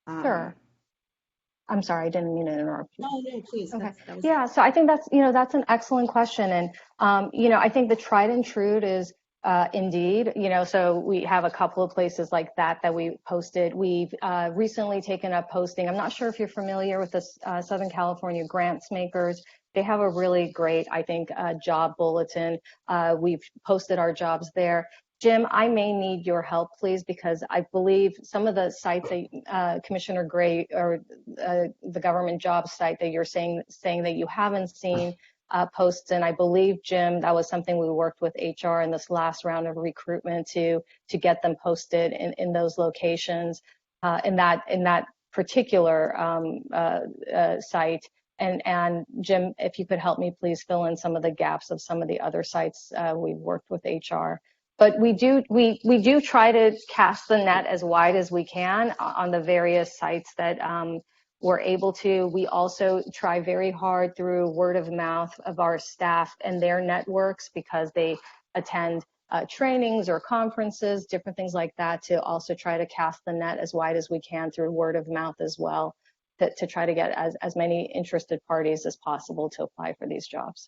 Sure. I'm sorry, I didn't mean to interrupt you. No, please. Okay. Yeah, so I think that's an excellent question. And, I think the tried and true is indeed, so we have a couple of places like that we posted. We've recently taken up posting. I'm not sure if you're familiar with the Southern California Grants Makers. They have a really great, I think, job bulletin. We've posted our jobs there. Jim, I may need your help, please, because I believe some of the sites that Commissioner Gray, or the government job site that you're saying that you haven't seen posts, and I believe, Jim, that was something we worked with HR in this last round of recruitment to get them posted in those locations, in that particular site. And Jim, if you could help me please fill in some of the gaps of some of the other sites we've worked with HR. But we do try to cast the net as wide as we can on the various sites that we're able to. We also try very hard through word of mouth of our staff and their networks, because they attend trainings or conferences, different things like that, to also try to cast the net as wide as we can through word of mouth as well, to try to get as many interested parties as possible to apply for these jobs.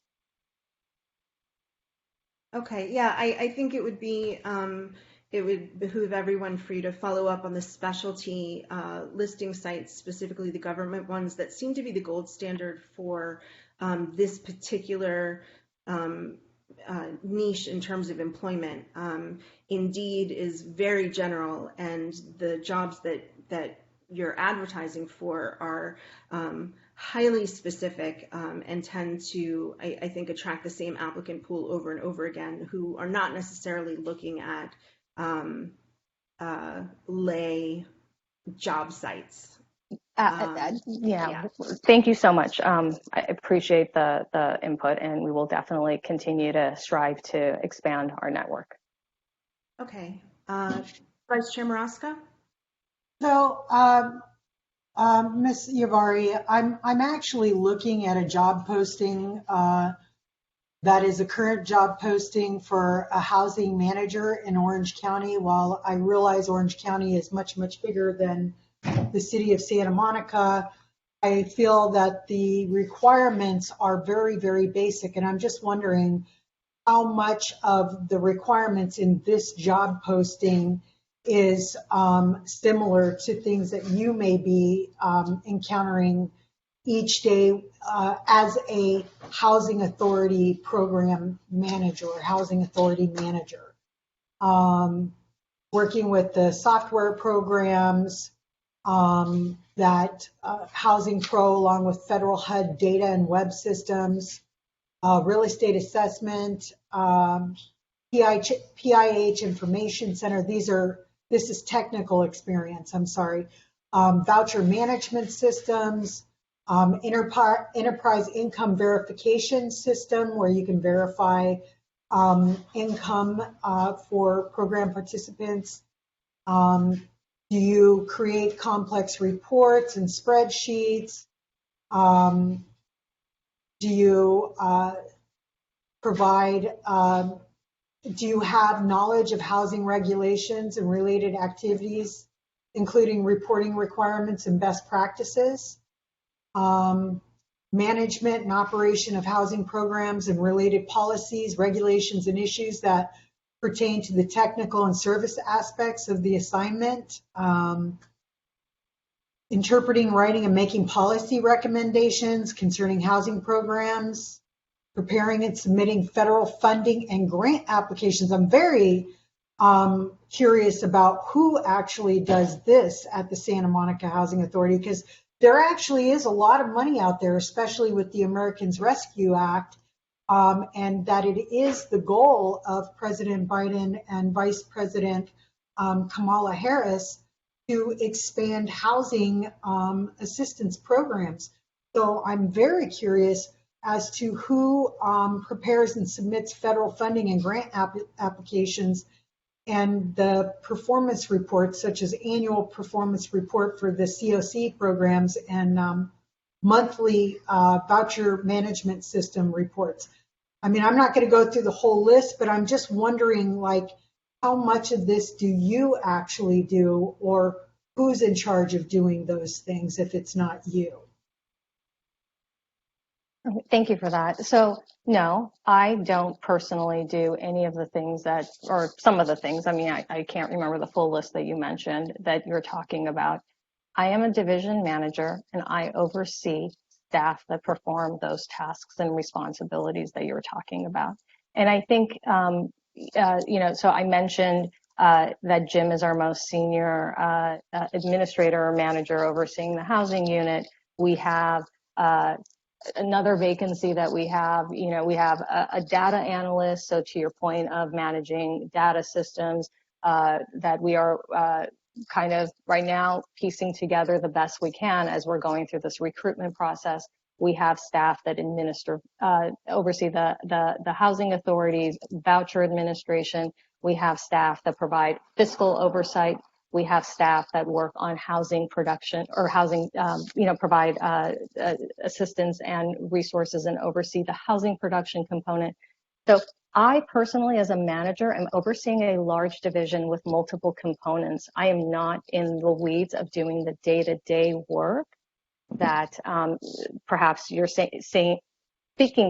Okay, yeah, I think it would behoove everyone for you to follow up on the specialty listing sites, specifically the government ones that seem to be the gold standard for this particular niche in terms of employment. Indeed is very general, and the jobs that you're advertising for are highly specific and tend to, I think, attract the same applicant pool over and over again, who are not necessarily looking at lay job sites. Yeah, thank you so much. I appreciate the input, and we will definitely continue to strive to expand our network. Okay, Vice Chair Maraska? So, Ms. Yavari, I'm actually looking at a job posting that is a current job posting for a housing manager in Orange County. While I realize Orange County is much, much bigger than the city of Santa Monica, I feel that the requirements are very, very basic. And I'm just wondering how much of the requirements in this job posting is similar to things that you may be encountering each day as a housing authority program manager or housing authority manager. Working with the software programs that Housing Pro, along with federal HUD data and web systems, real estate assessment, PIH Information Center. This is technical experience, I'm sorry. Voucher management systems, enterprise income verification system, where you can verify income for program participants. Do you create complex reports and spreadsheets? Do you provide do you have knowledge of housing regulations and related activities, including reporting requirements and best practices? Management and operation of housing programs and related policies, regulations, and issues that pertain to the technical and service aspects of the assignment. Interpreting, writing, and making policy recommendations concerning housing programs. Preparing and submitting federal funding and grant applications. I'm very curious about who actually does this at the Santa Monica Housing Authority, because there actually is a lot of money out there, especially with the Americans Rescue Act, and that it is the goal of President Biden and Vice President Kamala Harris to expand housing assistance programs. So I'm very curious as to who prepares and submits federal funding and grant applications, and the performance reports, such as annual performance report for the COC programs and monthly voucher management system reports. I mean, I'm not going to go through the whole list, but I'm just wondering, like, how much of this do you actually do, or who's in charge of doing those things if it's not you? Thank you for that. So no, I don't personally do any of the things that, or some of the things, I mean, I can't remember the full list that you mentioned that you're talking about. I am a division manager, and I oversee staff that perform those tasks and responsibilities that you're talking about. And I think so I mentioned that Jim is our most senior administrator or manager overseeing the housing unit. We have another vacancy that we have, we have a data analyst. So to your point of managing data systems, that we are kind of right now piecing together the best we can as we're going through this recruitment process. We have staff that oversee the housing authorities, voucher administration. We have staff that provide fiscal oversight. We have staff that work on housing production or housing, provide assistance and resources and oversee the housing production component. So I personally, as a manager, am overseeing a large division with multiple components. I am not in the weeds of doing the day-to-day work that perhaps you're speaking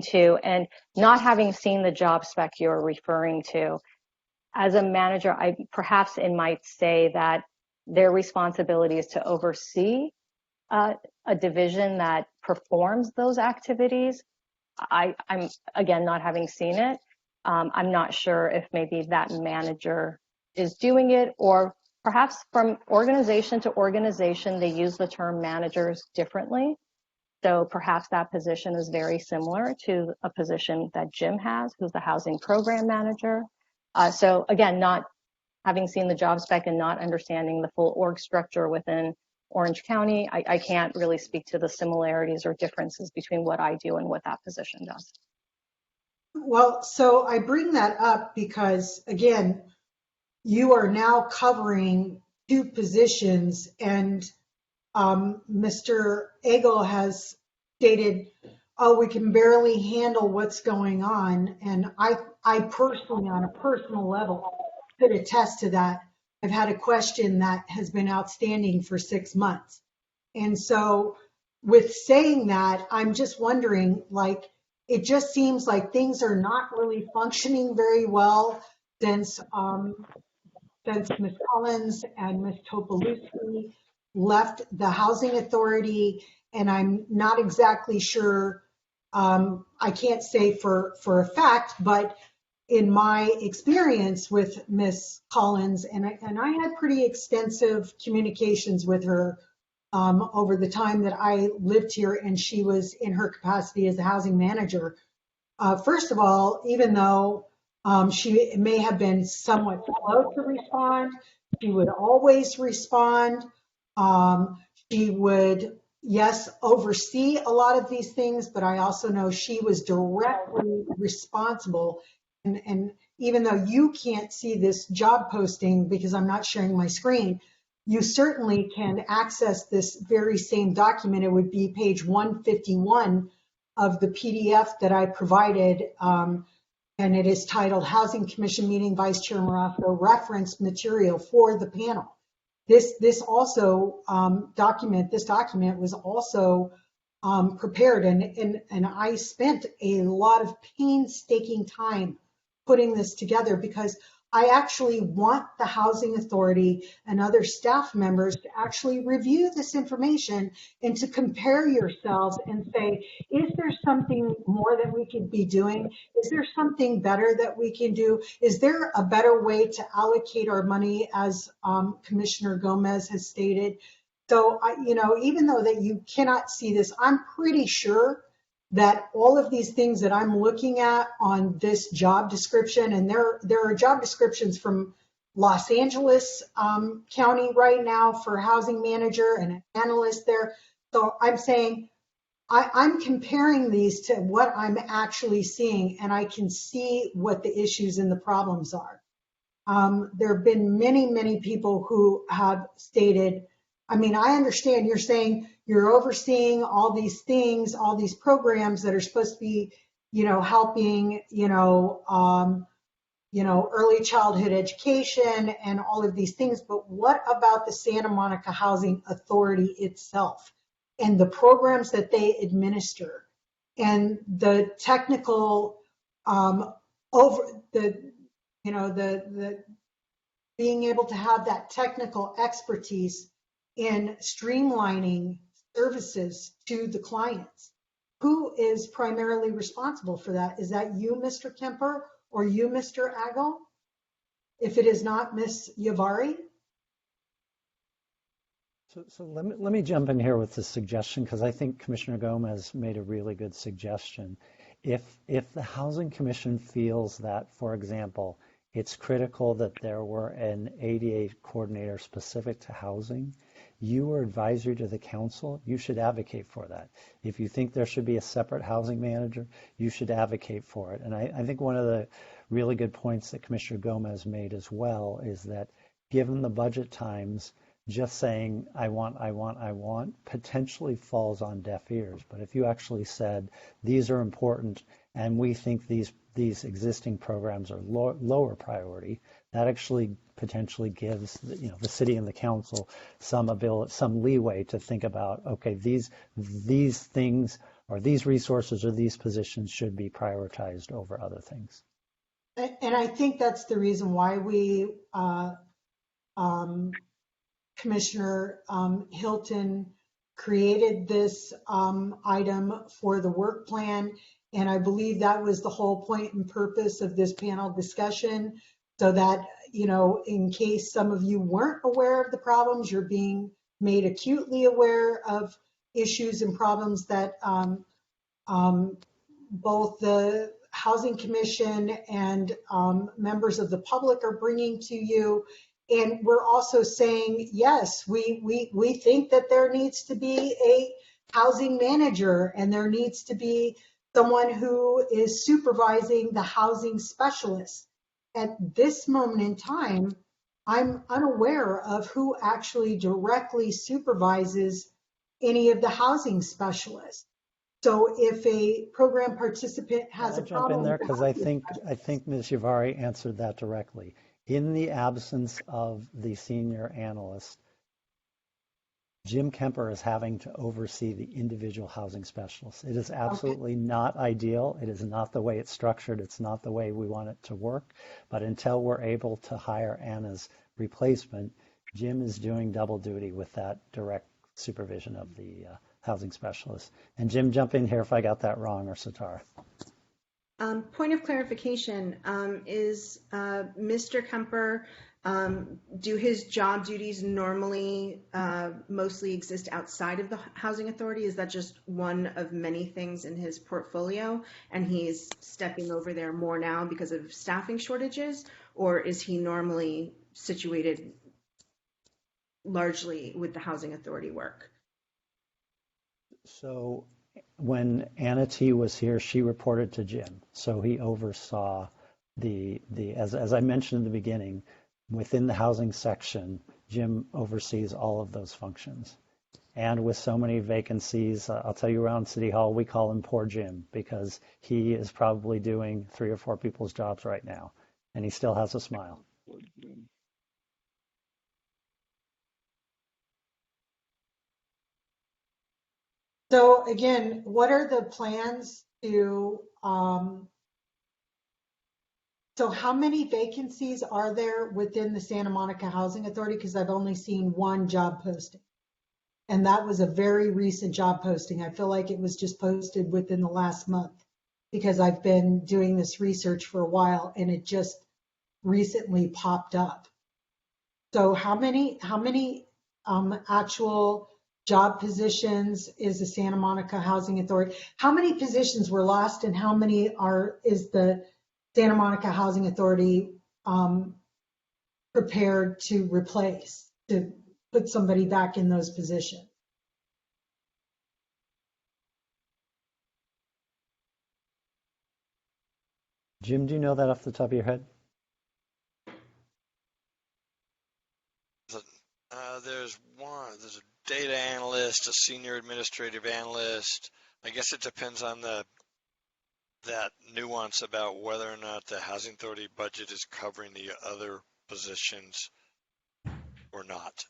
to, and not having seen the job spec you're referring to. As a manager, I might say that their responsibility is to oversee a division that performs those activities. I'm again, not having seen it. I'm not sure if maybe that manager is doing it, or perhaps from organization to organization, they use the term managers differently. So perhaps that position is very similar to a position that Jim has, who's the housing program manager. So again, not having seen the job spec and not understanding the full org structure within Orange County, I can't really speak to the similarities or differences between what I do and what that position does. Well, so I bring that up because, again, you are now covering two positions, and Mr. Agel has stated, oh, we can barely handle what's going on. And I personally, on a personal level, could attest to that. I've had a question that has been outstanding for 6 months. And so with saying that, I'm just wondering, like, it just seems like things are not really functioning very well since Ms. Collins and Ms. Topolowski left the housing authority. And I'm not exactly sure, I can't say for a fact, but in my experience with Ms. Collins, and I had pretty extensive communications with her over the time that I lived here, and she was in her capacity as a housing manager. First of all, even though she may have been somewhat slow to respond, she would always respond. She would, yes, oversee a lot of these things, but I also know she was directly responsible. And even though you can't see this job posting because I'm not sharing my screen, you certainly can access this very same document. It would be page 151 of the PDF that I provided, and it is titled Housing Commission Meeting Vice Chair Marasco Reference Material for the Panel. This document was also prepared, and I spent a lot of painstaking time putting this together because I actually want the housing authority and other staff members to actually review this information and to compare yourselves and say, is there something more that we could be doing? Is there something better that we can do? Is there a better way to allocate our money, as Commissioner Gomez has stated? So, even though that you cannot see this, I'm pretty sure that all of these things that I'm looking at on this job description, and there are job descriptions from Los Angeles County right now for housing manager and an analyst there. So I'm saying I'm comparing these to what I'm actually seeing, and I can see what the issues and the problems are. There have been many, many people who have stated, I mean, I understand you're saying you're overseeing all these things, all these programs that are supposed to be, helping, early childhood education and all of these things. But what about the Santa Monica Housing Authority itself and the programs that they administer and the technical being able to have that technical expertise in streamlining services to the clients? Who is primarily responsible for that? Is that you, Mr. Kemper, or you, Mr. Agel? If it is not Ms. Yavari? So let me jump in here with a suggestion, because I think Commissioner Gomez made a really good suggestion. If the Housing Commission feels that, for example, it's critical that there were an ADA coordinator specific to housing, you are advisory to the council, you should advocate for that. If you think there should be a separate housing manager, you should advocate for it. And I think one of the really good points that Commissioner Gomez made as well is that given the budget times, just saying, I want, potentially falls on deaf ears. But if you actually said, these are important, and we think these existing programs are lower priority, that actually potentially gives the city and the council some leeway to think about, okay, these things or these resources or these positions should be prioritized over other things. And I think that's the reason why we Commissioner Hilton created this item for the work plan. And I believe that was the whole point and purpose of this panel discussion, so that, in case some of you weren't aware of the problems, you're being made acutely aware of issues and problems that both the Housing Commission and members of the public are bringing to you. And we're also saying, yes, we think that there needs to be a housing manager, and there needs to be someone who is supervising the housing specialist. At this moment in time, I'm unaware of who actually directly supervises any of the housing specialists. So if a program participant has a problem, jump in there because I think Ms. Yavari answered that directly. In the absence of the senior analyst, Jim Kemper is having to oversee the individual housing specialists. It is absolutely not ideal. It is not the way it's structured. It's not the way we want it to work. But until we're able to hire Anna's replacement, Jim is doing double duty with that direct supervision of the housing specialist. And Jim, jump in here if I got that wrong, or Satara. Point of clarification, is Mr. Kemper, do his job duties normally mostly exist outside of the Housing Authority? Is that just one of many things in his portfolio, and he's stepping over there more now because of staffing shortages, or is he normally situated largely with the Housing Authority work? So when Anna T was here, she reported to Jim. So he oversaw as I mentioned in the beginning, within the housing section, Jim oversees all of those functions. And with so many vacancies, I'll tell you, around City Hall, we call him Poor Jim, because he is probably doing 3 or 4 people's jobs right now, and he still has a smile. So again, what are the plans to, so how many vacancies are there within the Santa Monica Housing Authority? Because I've only seen one job posting. And that was a very recent job posting. I feel like it was just posted within the last month, because I've been doing this research for a while and it just recently popped up. So how many actual job positions is the Santa Monica Housing Authority? How many positions were lost, and how many is the Santa Monica Housing Authority prepared to replace, to put somebody back in those positions? Jim, do you know that off the top of your head? There's a data analyst, a senior administrative analyst. I guess it depends on that nuance about whether or not the Housing Authority budget is covering the other positions or not.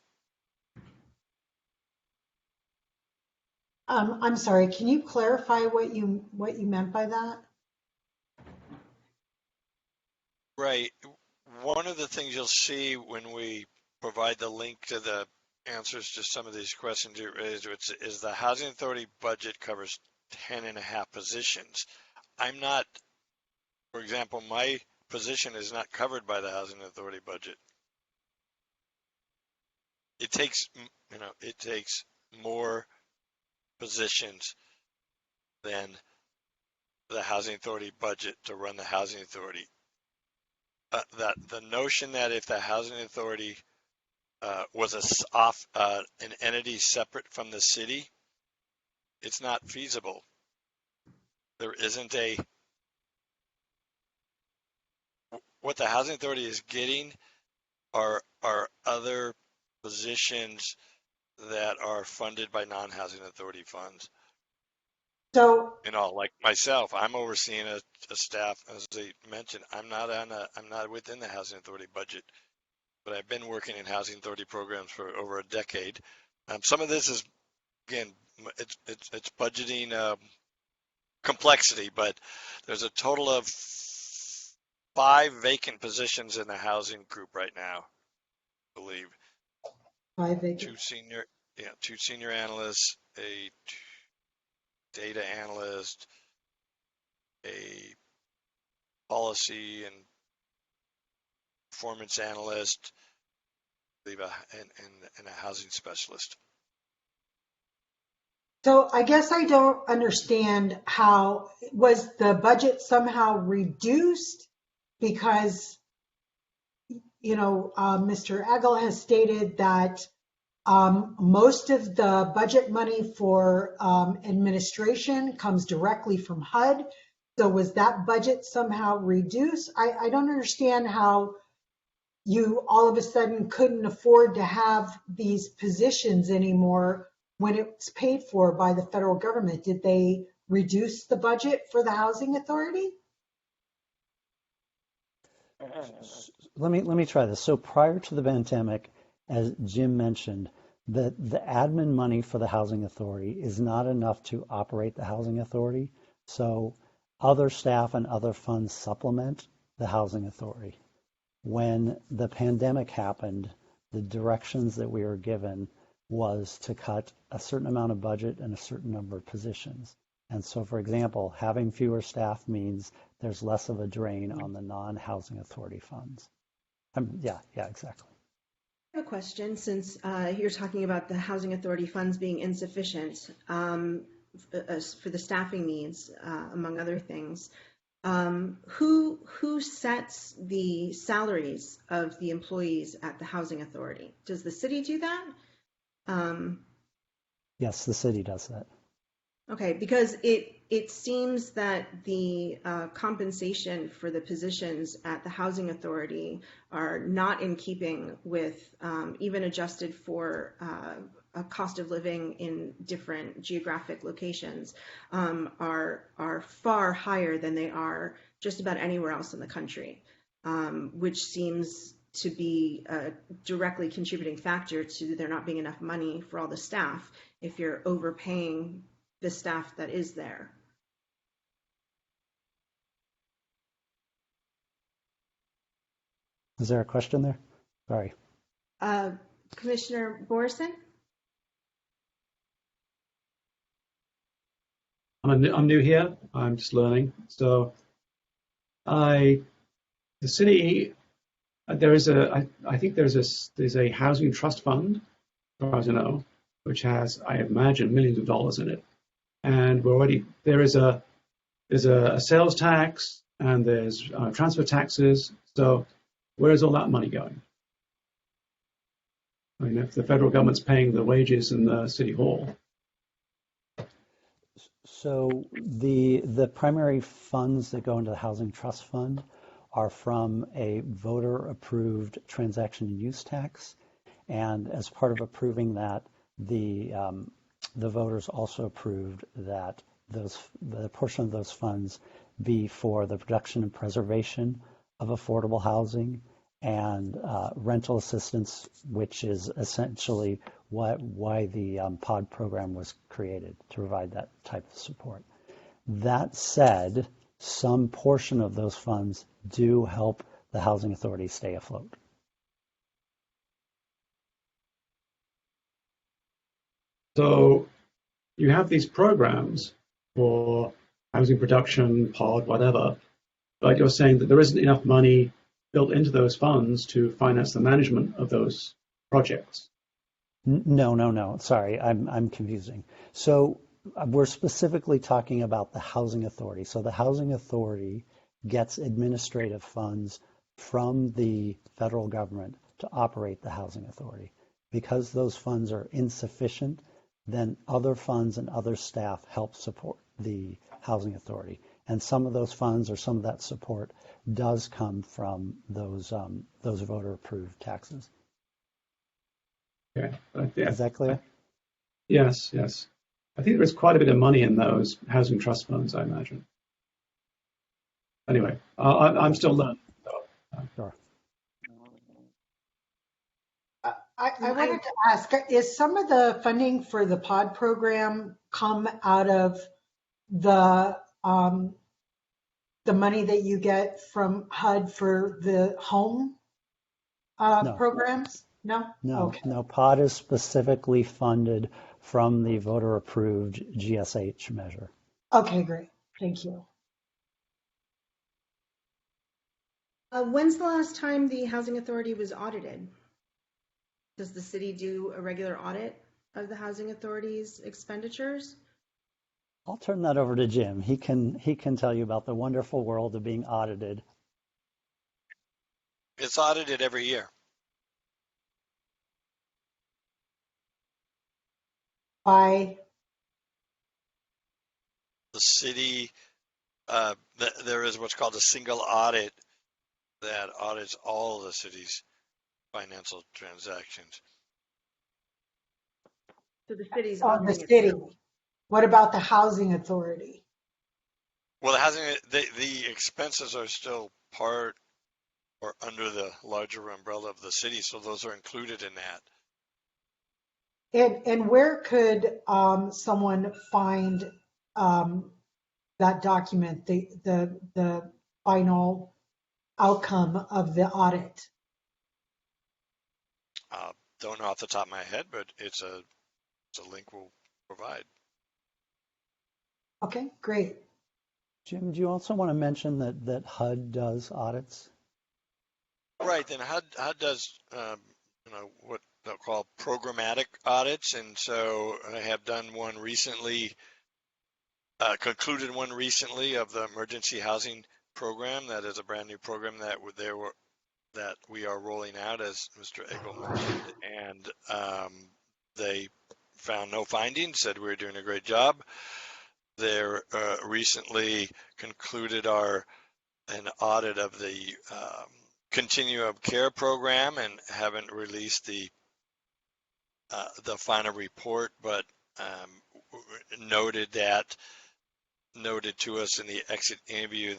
I'm sorry, can you clarify what you meant by that? Right. One of the things you'll see when we provide the link to the answers to some of these questions is the Housing Authority budget covers 10.5 positions. I'm not, for example, my position is not covered by the Housing Authority budget. It takes, it takes more positions than the Housing Authority budget to run the Housing Authority. That the notion that if the Housing Authority was an entity separate from the city, it's not feasible. There isn't what the Housing Authority is getting are other positions that are funded by non-Housing Authority funds. So, Like myself, I'm overseeing a staff, as they mentioned. I'm not within the Housing Authority budget, but I've been working in Housing Authority programs for over a decade. Some of this is, again, it's budgeting complexity, but there's a total of 5 vacant positions in the housing group right now, I believe. 5 vacant. 2 senior analysts, a data analyst, a policy and performance analyst, I believe, and a housing specialist. So I guess I don't understand how, was the budget somehow reduced because, Mr. Eggle has stated that most of the budget money for administration comes directly from HUD. So was that budget somehow reduced? I don't understand how you all of a sudden couldn't afford to have these positions anymore when it's paid for by the federal government. Did they reduce the budget for the Housing Authority? Let me try this. So prior to the pandemic, as Jim mentioned, the admin money for the Housing Authority is not enough to operate the Housing Authority. So other staff and other funds supplement the Housing Authority. When the pandemic happened, the directions that we were given was to cut a certain amount of budget and a certain number of positions. And so, for example, having fewer staff means there's less of a drain on the non-Housing Authority funds. Yeah, exactly. I have a question, since you're talking about the Housing Authority funds being insufficient for the staffing needs, among other things. Who sets the salaries of the employees at the Housing Authority? Does the city do that? Yes, the city does that. Okay, because it seems that the compensation for the positions at the Housing Authority are not in keeping with, even adjusted for a cost of living in different geographic locations, are far higher than they are just about anywhere else in the country, which seems to be a directly contributing factor to there not being enough money for all the staff if you're overpaying the staff that is there. Is there a question there? Sorry. Commissioner Borison? I'm new here. I'm just learning. So, the city, I think there's a housing trust fund, as far as I know, which has, I imagine, millions of dollars in it. And there's a sales tax and there's transfer taxes. So where's all that money going? I mean, if the federal government's paying the wages in the city hall. So the primary funds that go into the Housing Trust Fund are from a voter-approved transaction and use tax. And as part of approving that, the voters also approved that the portion of those funds be for the production and preservation of affordable housing and rental assistance, which is essentially why the POD program was created, to provide that type of support. That said, some portion of those funds do help the Housing Authority stay afloat. So you have these programs for housing production, POD, whatever, but you're saying that there isn't enough money built into those funds to finance the management of those projects. No. Sorry, I'm confusing. So we're specifically talking about the Housing Authority. So the Housing Authority gets administrative funds from the federal government to operate the Housing Authority. Because those funds are insufficient, then other funds and other staff help support the Housing Authority. And some of those funds or some of that support does come from those voter-approved taxes. Okay. Is that clear? Yes. I think there's quite a bit of money in those housing trust funds, I imagine. Anyway, I'm still learning. Sure. I wanted to ask, is some of the funding for the POD program come out of the money that you get from HUD for the home No. programs? No? No, Okay. no. POD is specifically funded from the voter-approved GSH measure. Okay, great. Thank you. When's the last time the Housing Authority was audited? Does the city do a regular audit of the Housing Authority's expenditures? I'll turn that over to Jim. He can tell you about the wonderful world of being audited. It's audited every year. By The city, there is what's called a single audit that audits all the city's financial transactions. So the city's the auditing city. itself. What about the Housing Authority? Well, the expenses are still part or under the larger umbrella of the city, so those are included in that. And where could someone find that document, the final outcome of the audit? Don't know off the top of my head, but it's a link we'll provide. Okay, great. Jim, do you also want to mention that HUD does audits? Right, then HUD does what they'll call programmatic audits, and so I have done one recently, concluded one recently of the emergency housing program. That is a brand new program that we are rolling out, as Mr. Egel mentioned, and they found no findings, said we were doing a great job. They recently concluded an audit of the Continuum of Care program and haven't released the final report, but noted to us in the exit interview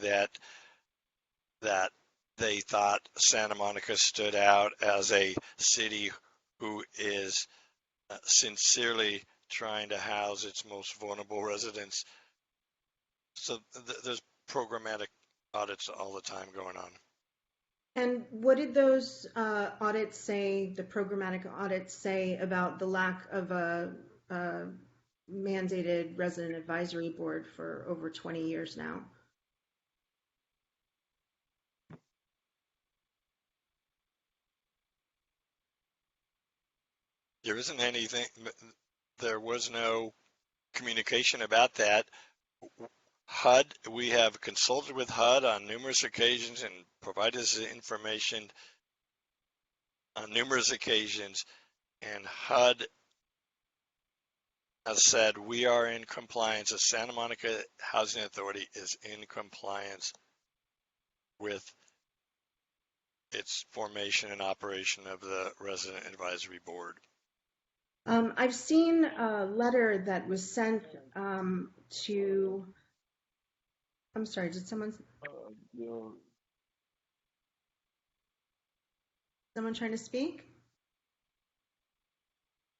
that they thought Santa Monica stood out as a city who is sincerely trying to house its most vulnerable residents. So there's programmatic audits all the time going on. And what did those audits say, the programmatic audits say about the lack of a mandated resident advisory board for over 20 years now? There isn't anything, there was no communication about that. HUD, we have consulted with HUD on numerous occasions and provided us information on numerous occasions, and HUD has said we are in compliance. The Santa Monica Housing Authority is in compliance with its formation and operation of the Resident Advisory Board. I've seen a letter that was sent to, I'm sorry, did someone trying to speak?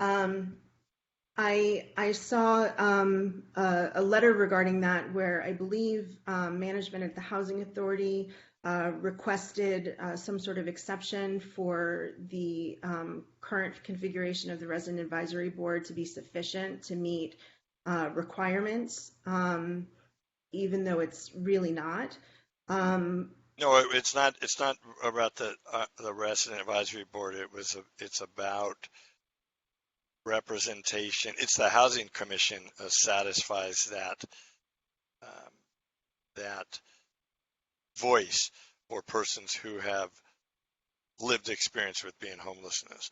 I saw a letter regarding that where I believe management at the Housing Authority requested some sort of exception for the current configuration of the Resident Advisory Board to be sufficient to meet requirements, even though it's really not. No, it's not. It's not about the resident advisory board. It's about representation. It's the housing commission satisfies that voice for persons who have lived experience with being homelessness.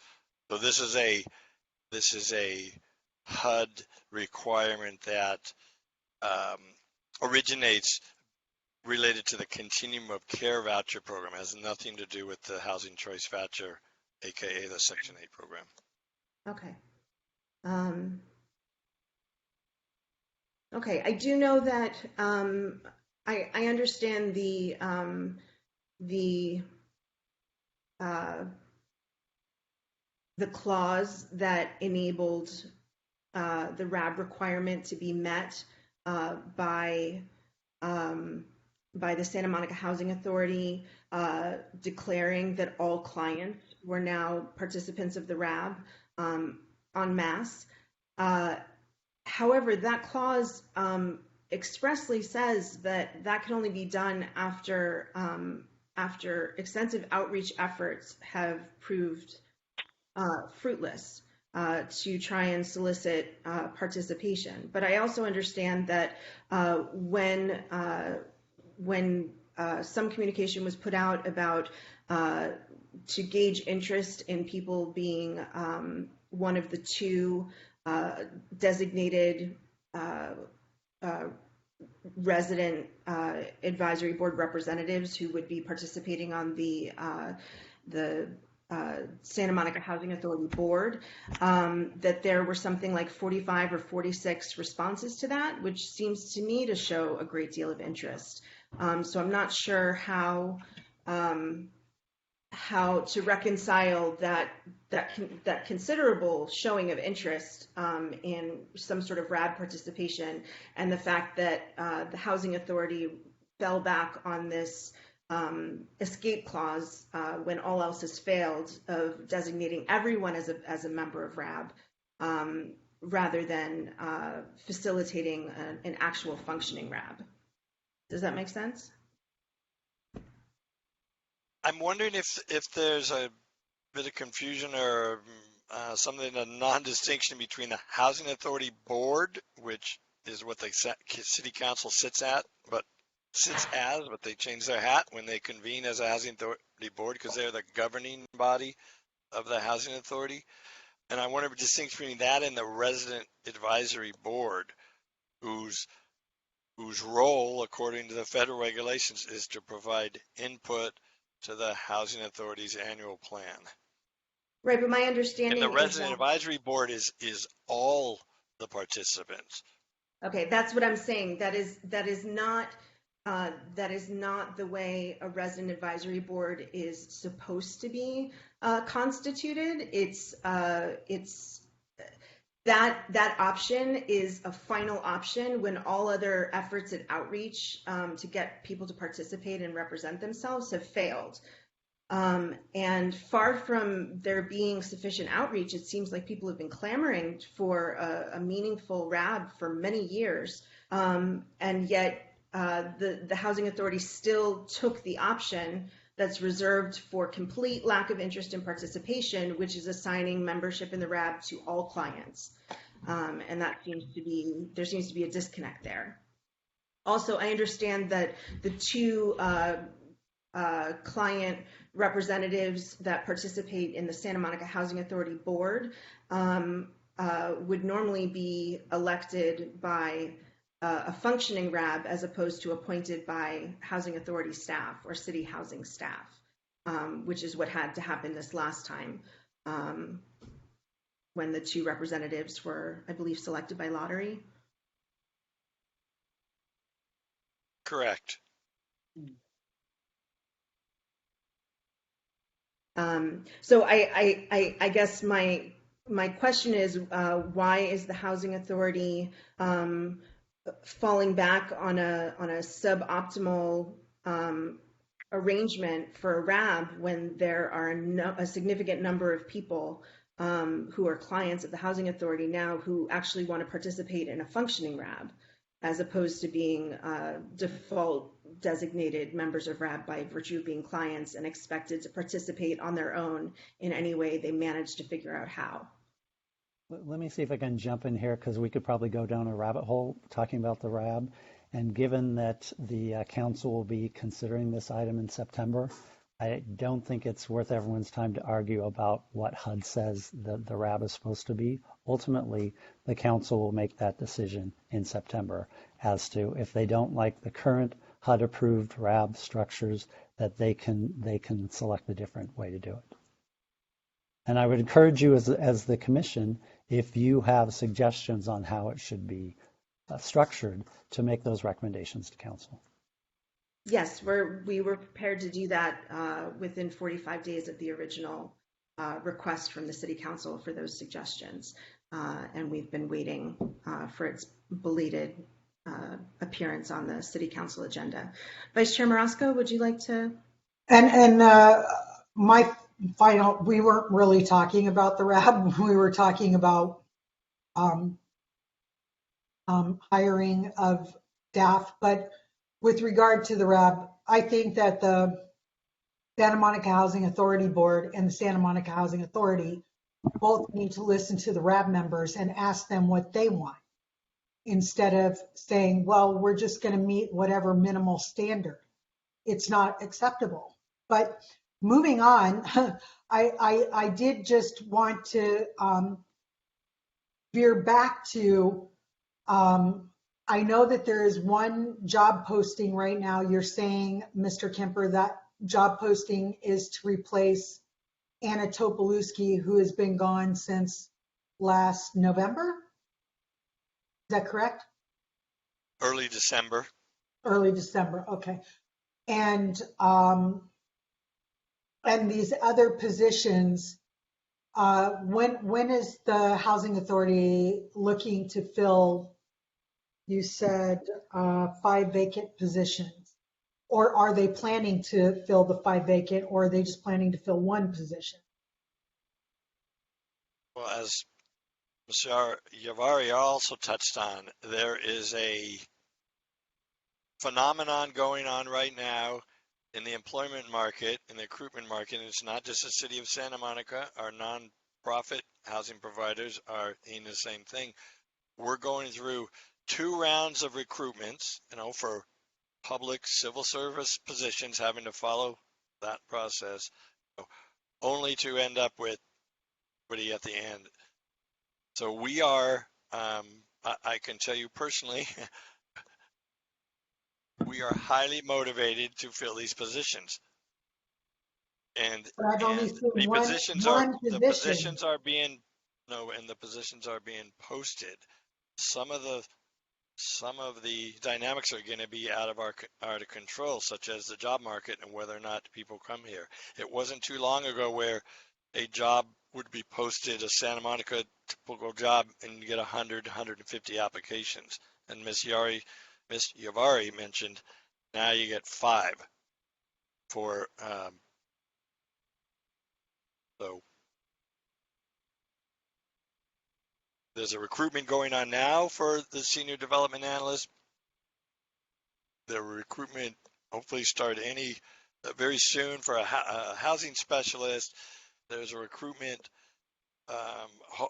So this is a HUD requirement that originates related to the Continuum of Care voucher program. It has nothing to do with the Housing Choice Voucher, aka the Section 8 program. Okay. Okay, I do know that I understand the clause that enabled the RAB requirement to be met by the Santa Monica Housing Authority declaring that all clients were now participants of the RAB en masse. However, that clause expressly says that that can only be done after extensive outreach efforts have proved fruitless to try and solicit participation. But I also understand that when some communication was put out about to gauge interest in people being one of the two designated resident advisory board representatives who would be participating on the Santa Monica Housing Authority board, that there were something like 45 or 46 responses to that, which seems to me to show a great deal of interest. So I'm not sure how to reconcile that considerable showing of interest in some sort of RAB participation and the fact that the Housing Authority fell back on this escape clause when all else has failed of designating everyone as a member of RAB rather than facilitating an actual functioning RAB. Does that make sense? I'm wondering if there's a bit of confusion or something, a non-distinction between the Housing Authority Board, which is what the City Council sits as, but they change their hat when they convene as a Housing Authority Board because they're the governing body of the Housing Authority. And I wonder if the distinction between that and the Resident Advisory Board, whose role, according to the federal regulations, is to provide input to the Housing Authority's annual plan. Right, but my understanding and the Resident Advisory Board is all the participants. Okay, that's what I'm saying. That is not the way a resident advisory board is supposed to be constituted. It's that option is a final option when all other efforts at outreach to get people to participate and represent themselves have failed. And far from there being sufficient outreach, it seems like people have been clamoring for a meaningful RAB for many years, and yet the Housing Authority still took the option that's reserved for complete lack of interest in participation, which is assigning membership in the RAB to all clients. And there seems to be a disconnect there. Also, I understand that the two client representatives that participate in the Santa Monica Housing Authority Board would normally be elected by a functioning RAB as opposed to appointed by Housing Authority staff or city housing staff, which is what had to happen this last time when the two representatives were, I believe, selected by lottery. Correct. So I guess my question is, why is the Housing Authority falling back on a suboptimal arrangement for a RAB when there are a significant number of people who are clients of the Housing Authority now who actually want to participate in a functioning RAB, as opposed to being default designated members of RAB by virtue of being clients and expected to participate on their own in any way they managed to figure out how. Let me see if I can jump in here, because we could probably go down a rabbit hole talking about the RAB. And given that the council will be considering this item in September, I don't think it's worth everyone's time to argue about what HUD says the RAB is supposed to be. Ultimately, the council will make that decision in September as to if they don't like the current HUD-approved RAB structures, that they can select a different way to do it. And I would encourage you as the commission, if you have suggestions on how it should be structured, to make those recommendations to council. Yes, we were prepared to do that within 45 days of the original request from the City Council for those suggestions. And we've been waiting for its belated appearance on the City Council agenda. Vice Chair Marasco, would you like to? And my final, we weren't really talking about the RAB. We were talking about hiring of staff. But with regard to the RAB, I think that the Santa Monica Housing Authority Board and the Santa Monica Housing Authority both need to listen to the RAB members and ask them what they want, instead of saying, well, we're just going to meet whatever minimal standard. It's not acceptable. But moving on, I did just want to veer back to, I know that there is one job posting right now. You're saying, Mr. Kemper, that job posting is to replace Anna Topolewski, who has been gone since last November. Is that correct? Early December. Early December, okay. And these other positions, when is the Housing Authority looking to fill, you said 5 vacant positions? Or are they planning to fill the 5 vacant, or are they just planning to fill 1 position? Well, as Mr. Yavari also touched on, there is a phenomenon going on right now in the employment market, in the recruitment market, and it's not just the city of Santa Monica. Our nonprofit housing providers are in the same thing. We're going through 2 rounds of recruitments, for public civil service positions, having to follow that process, only to end up with somebody at the end. So we are, I can tell you personally, we are highly motivated to fill these positions. And the positions are being posted. Some of the dynamics are going to be out of control, such as the job market and whether or not people come here. It wasn't too long ago where a job would be posted, a Santa Monica typical job, and you get 100, 150 applications. And Ms. Yavari mentioned, now you get 5 for, so there's a recruitment going on now for the senior development analyst. The recruitment hopefully start very soon for a housing specialist. There's a recruitment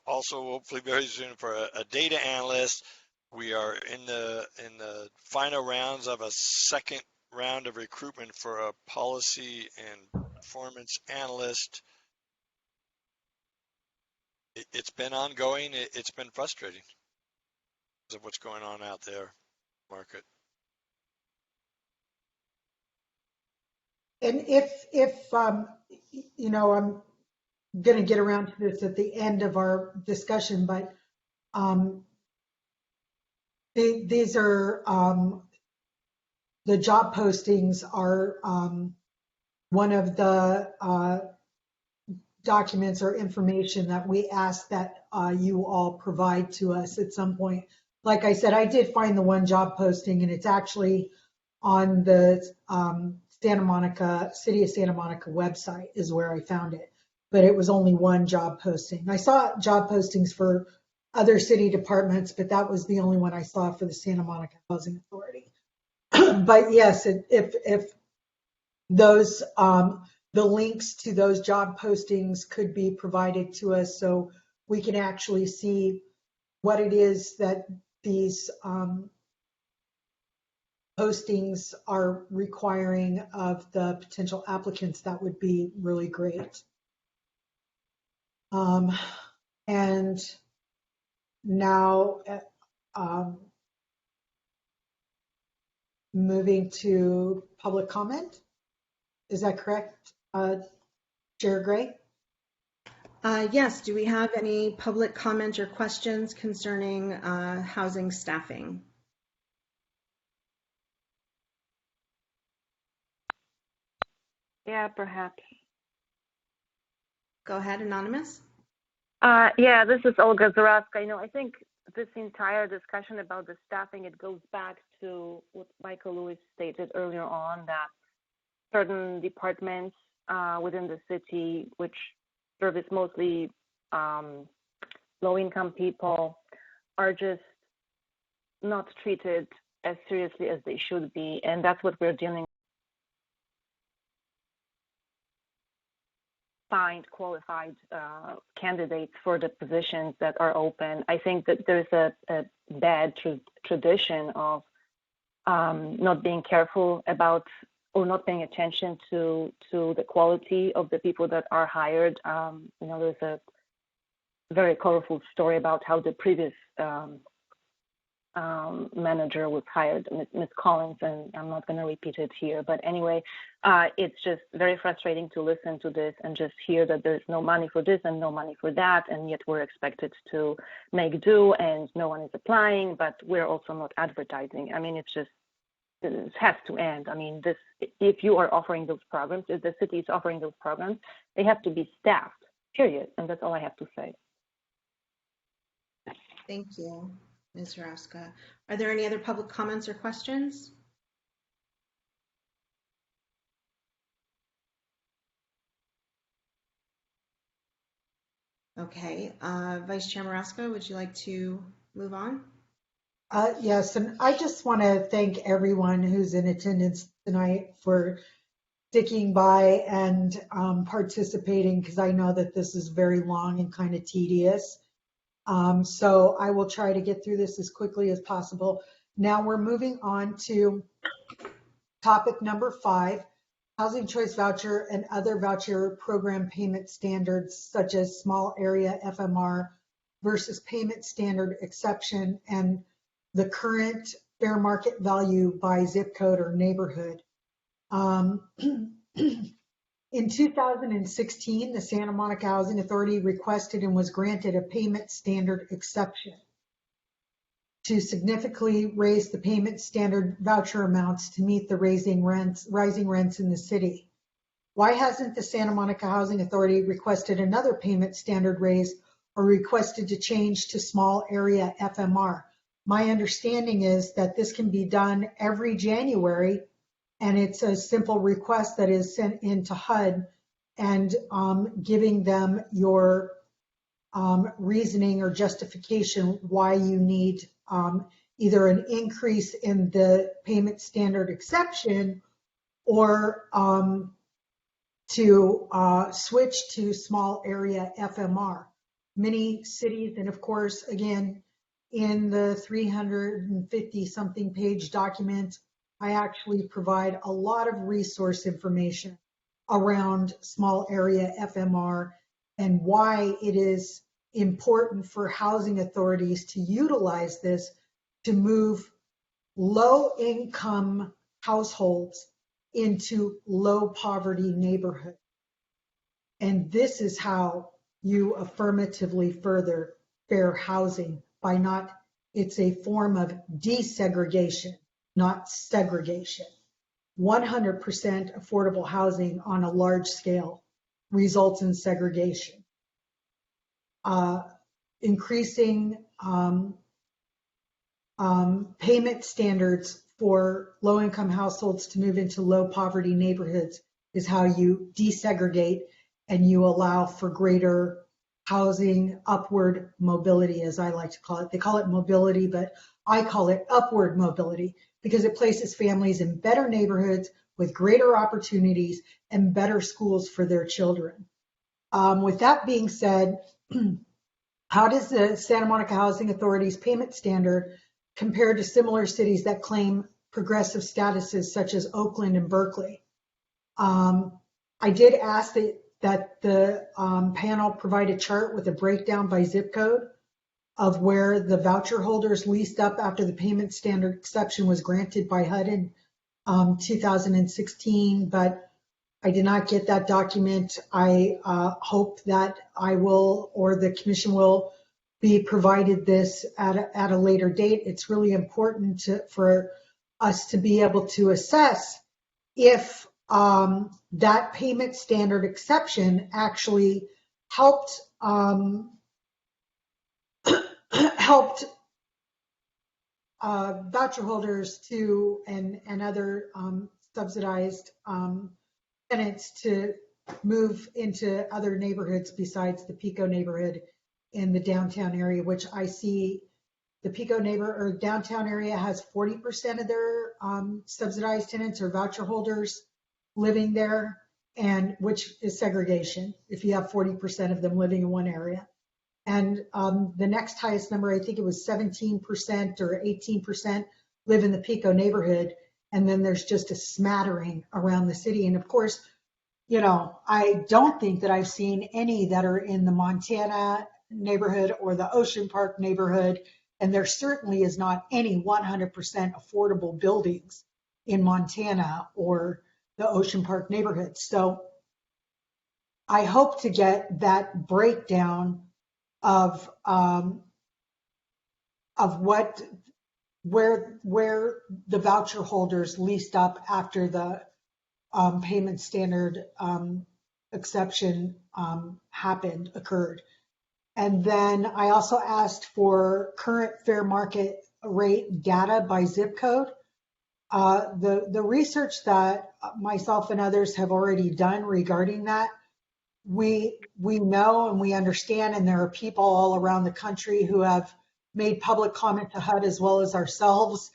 also hopefully very soon for a data analyst. We are in the final rounds of a second round of recruitment for a policy and performance analyst. It's been ongoing. It's been frustrating because of what's going on out there, market. And if I'm going to get around to this at the end of our discussion, but these are the job postings are one of the documents or information that we ask that you all provide to us at some point. Like I said, I did find the one job posting, and it's actually on the City of Santa Monica website is where I found it, but it was only one job posting. I saw job postings for other city departments, but that was the only one I saw for the Santa Monica Housing Authority. But yes, if those, the links to those job postings could be provided to us so we can actually see what it is that these postings are requiring of the potential applicants, that would be really great. And now moving to public comment. Is that correct, Chair Gray? Yes, do we have any public comment or questions concerning housing staffing? Yeah, perhaps. Go ahead, Anonymous. Yeah, this is Olga Zaraska. I think this entire discussion about the staffing, it goes back to what Michael Lewis stated earlier on, that certain departments within the city, which service mostly low-income people, are just not treated as seriously as they should be, and that's what we're dealing with. Find qualified candidates for the positions that are open. I think that there's a bad tradition of not being careful about or not paying attention to the quality of the people that are hired. There's a very colorful story about how the previous manager was hired, Ms. Collins, and I'm not going to repeat it here. But anyway, it's just very frustrating to listen to this and just hear that there's no money for this and no money for that, and yet we're expected to make do, and no one is applying, but we're also not advertising. I mean, it has to end. I mean, if you are offering those programs, if the city is offering those programs, they have to be staffed, period. And that's all I have to say. Thank you, Ms. Zaraska. Are there any other public comments or questions? Okay, Vice Chair Marasco, would you like to move on? Yes, and I just want to thank everyone who's in attendance tonight for sticking by and participating, because I know that this is very long and kind of tedious. So I will try to get through this as quickly as possible. Now we're moving on to topic number 5, housing choice voucher and other voucher program payment standards, such as small area FMR versus payment standard exception and the current fair market value by zip code or neighborhood. In 2016, the Santa Monica Housing Authority requested and was granted a payment standard exception to significantly raise the payment standard voucher amounts to meet the rising rents in the city. Why hasn't the Santa Monica Housing Authority requested another payment standard raise or requested to change to small area FMR? My understanding is that this can be done every January, and it's a simple request that is sent into HUD, and giving them your reasoning or justification why you need either an increase in the payment standard exception or to switch to small area FMR. Many cities, and of course, again, in the 350 something page document, I actually provide a lot of resource information around small area FMR and why it is important for housing authorities to utilize this to move low income households into low poverty neighborhoods. And this is how you affirmatively further fair housing by it's a form of desegregation, not segregation. 100% affordable housing on a large scale results in segregation. Increasing payment standards for low-income households to move into low-poverty neighborhoods is how you desegregate and you allow for greater housing upward mobility, as I like to call it. They call it mobility, but I call it upward mobility because it places families in better neighborhoods with greater opportunities and better schools for their children. With that being said, how does the Santa Monica Housing Authority's payment standard compare to similar cities that claim progressive statuses such as Oakland and Berkeley? I did ask that the panel provide a chart with a breakdown by zip code of where the voucher holders leased up after the payment standard exception was granted by HUD in 2016, but I did not get that document. I hope that I will, or the commission will, be provided this at a later date. It's really important for us to be able to assess if that payment standard exception actually helped voucher holders to and other subsidized tenants to move into other neighborhoods besides the Pico neighborhood in the downtown area, which I see the Pico downtown area has 40% of their subsidized tenants or voucher holders living there, and which is segregation if you have 40% of them living in one area. And the next highest number, I think it was 17% or 18%, live in the Pico neighborhood. And then there's just a smattering around the city. And of course, I don't think that I've seen any that are in the Montana neighborhood or the Ocean Park neighborhood. And there certainly is not any 100% affordable buildings in Montana or the Ocean Park neighborhood. So I hope to get that breakdown of where the voucher holders leased up after the payment standard exception occurred. And then I also asked for current fair market rate data by zip code. The research that myself and others have already done regarding that, we know and we understand, and there are people all around the country who have made public comment to HUD as well as ourselves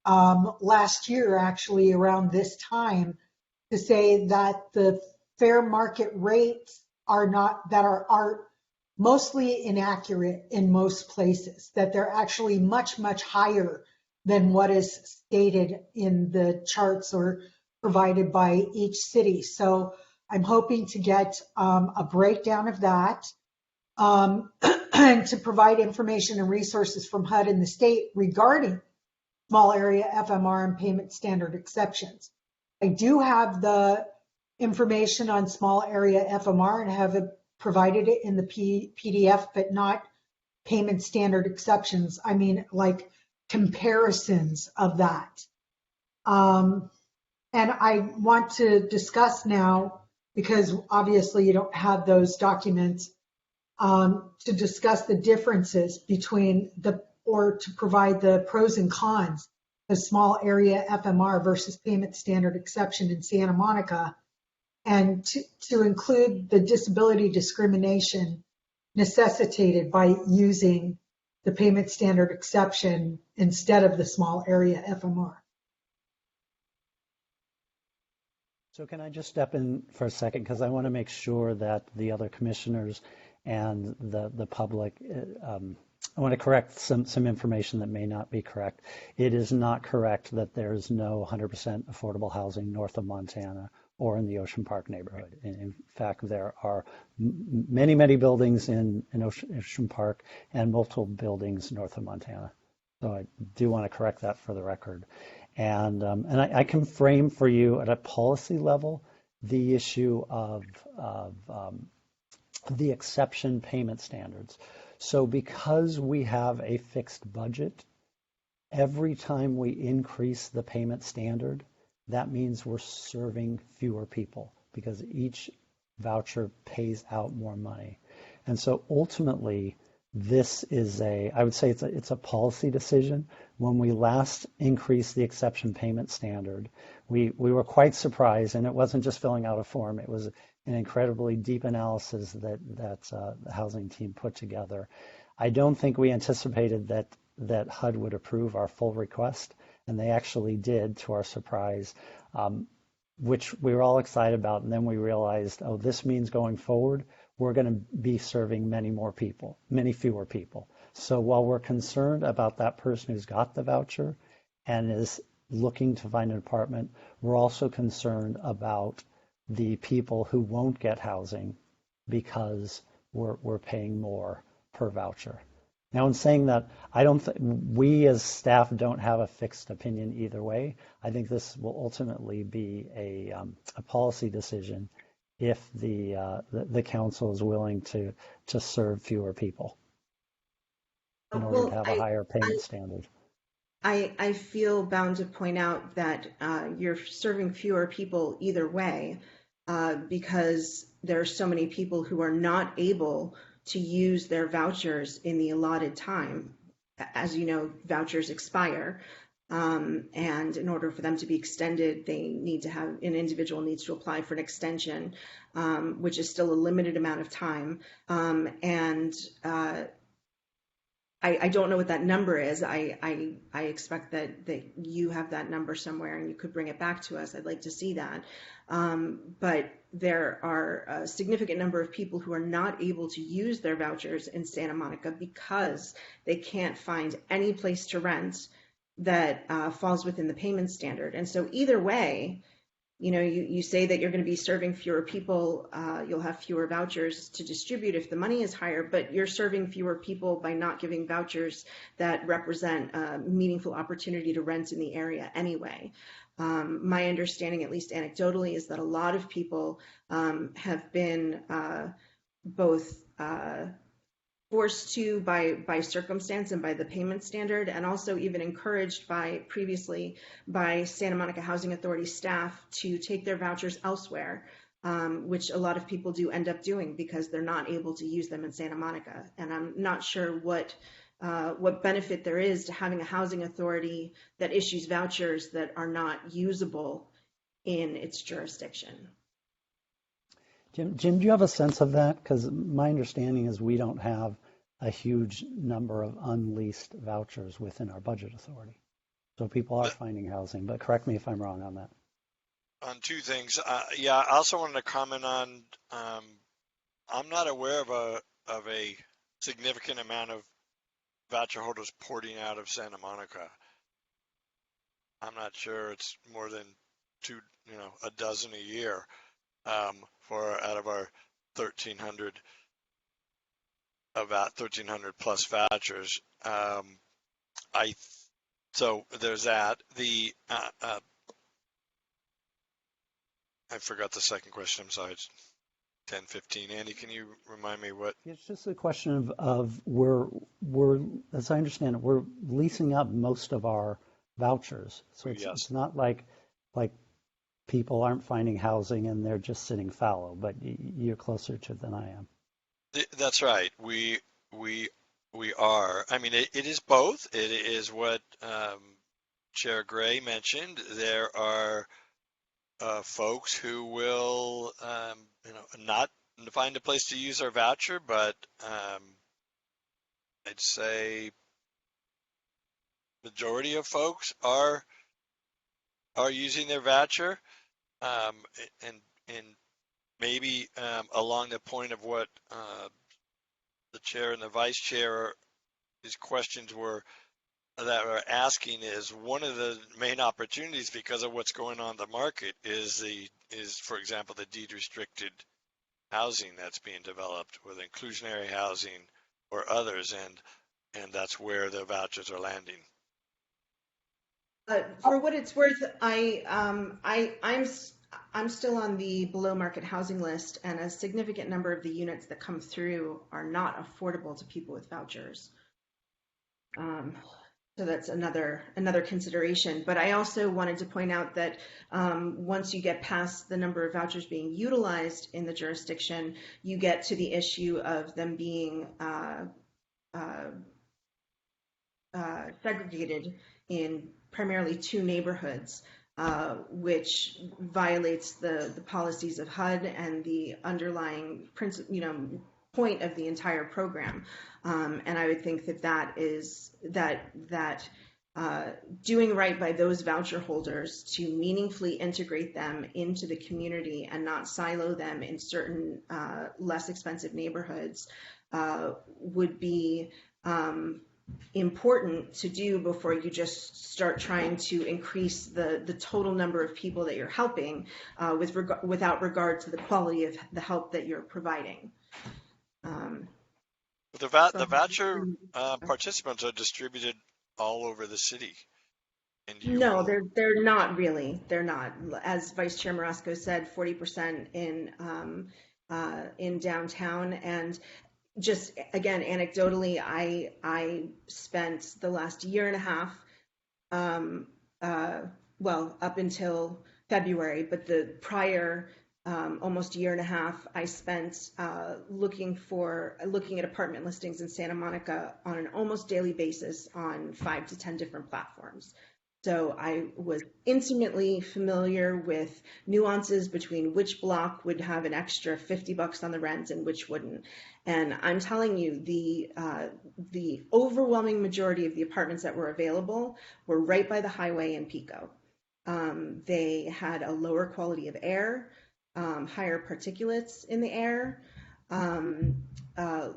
last year, actually around this time, to say that the fair market rates are mostly inaccurate in most places, that they're actually much, much higher than what is stated in the charts or provided by each city. So I'm hoping to get a breakdown of that and to provide information and resources from HUD and the state regarding small area FMR and payment standard exceptions. I do have the information on small area FMR and have provided it in the PDF, but not payment standard exceptions. I mean, like comparisons of that. And I want to discuss now, because obviously you don't have those documents, to discuss the differences between or to provide the pros and cons of small area FMR versus payment standard exception in Santa Monica, and to include the disability discrimination necessitated by using the payment standard exception instead of the small area FMR. So can I just step in for a second, because I want to make sure that the other commissioners and the public, I want to correct some information that may not be correct. It is not correct that there's no 100% affordable housing north of Montana or in the Ocean Park neighborhood. In fact, there are many, many buildings in Ocean Park and multiple buildings north of Montana. So I do want to correct that for the record. And I can frame for you at a policy level the issue of the exception payment standards. So because we have a fixed budget, every time we increase the payment standard, that means we're serving fewer people because each voucher pays out more money. And so ultimately, this is I would say it's a policy decision. When we last increased the exception payment standard, we were quite surprised, and it wasn't just filling out a form. It was an incredibly deep analysis that the housing team put together. I don't think we anticipated that HUD would approve our full request, And they actually did, to our surprise, which we were all excited about. And then we realized, oh, this means going forward, we're going to be serving many fewer people. So while we're concerned about that person who's got the voucher and is looking to find an apartment, we're also concerned about the people who won't get housing because we're paying more per voucher. Now, in saying that, we as staff don't have a fixed opinion either way. I think this will ultimately be a policy decision if the council is willing to serve fewer people in order to have a higher payment standard. I feel bound to point out that you're serving fewer people either way because there are so many people who are not able to use their vouchers in the allotted time. As you know, vouchers expire. And in order for them to be extended, they need to have, an individual needs to apply for an extension, which is still a limited amount of time. I don't know what that number is. I expect that you have that number somewhere and you could bring it back to us. I'd like to see that. But there are a significant number of people who are not able to use their vouchers in Santa Monica because they can't find any place to rent that falls within the payment standard. And so either way, you say that you're going to be serving fewer people, you'll have fewer vouchers to distribute if the money is higher, but you're serving fewer people by not giving vouchers that represent a meaningful opportunity to rent in the area anyway. My understanding, at least anecdotally, is that a lot of people have been both forced to by circumstance and by the payment standard, and also even encouraged previously by Santa Monica Housing Authority staff to take their vouchers elsewhere, which a lot of people do end up doing because they're not able to use them in Santa Monica. And I'm not sure what benefit there is to having a housing authority that issues vouchers that are not usable in its jurisdiction. Jim, do you have a sense of that? Because my understanding is we don't have a huge number of unleased vouchers within our budget authority. So people are finding housing, but correct me if I'm wrong on that. On two things. I also wanted to comment on, I'm not aware of a significant amount of voucher holders porting out of Santa Monica. I'm not sure it's more than a dozen a year. For out of our 1,300 plus vouchers. So there's that. I forgot the second question. I'm sorry. It's 10:15. Andy, can you remind me what? It's just a question of we're as I understand it, we're leasing up most of our vouchers. So it's not like people aren't finding housing and they're just sitting fallow, but you're closer to it than I am. That's right. We are. I mean, it is both. It is what Chair Gray mentioned. There are folks who will, not find a place to use their voucher, but I'd say majority of folks are using their voucher. And maybe along the point of what the chair and the vice chair, his questions were asking is one of the main opportunities because of what's going on in the market is for example the deed restricted housing that's being developed, with inclusionary housing or others, and that's where the vouchers are landing. For what it's worth, I'm still on the below market housing list, and a significant number of the units that come through are not affordable to people with vouchers. So that's another consideration. But I also wanted to point out that once you get past the number of vouchers being utilized in the jurisdiction, you get to the issue of them being segregated in primarily two neighborhoods, which violates the policies of HUD and the underlying point of the entire program. And I would think that doing right by those voucher holders to meaningfully integrate them into the community and not silo them in certain less expensive neighborhoods would be important to do before you just start trying to increase the total number of people that you're helping without regard to the quality of the help that you're providing. The voucher participants are distributed all over the city. And No, they're not really. They're not. As Vice Chair Marasco said, 40% in downtown. And just again, anecdotally, I spent the last year and a half, well, up until February, but the prior almost year and a half, I spent looking at apartment listings in Santa Monica on an almost daily basis on 5 to 10 different platforms. So I was intimately familiar with nuances between which block would have an extra $50 on the rent and which wouldn't. And I'm telling you, the overwhelming majority of the apartments that were available were right by the highway in Pico. They had a lower quality of air, higher particulates in the air,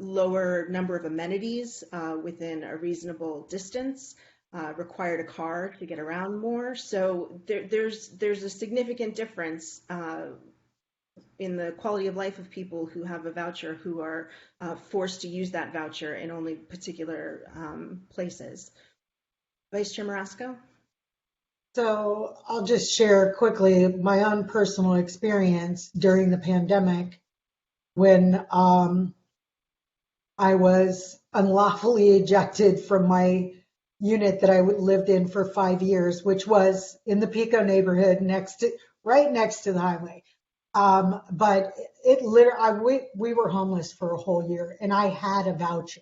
lower number of amenities within a reasonable distance, required a car to get around more. So there's a significant difference in the quality of life of people who have a voucher who are forced to use that voucher in only particular places. Vice Chair Marasco? So I'll just share quickly my own personal experience during the pandemic when I was unlawfully ejected from my unit that I lived in for 5 years, which was in the Pico neighborhood right next to the highway. But we were homeless for a whole year and I had a voucher.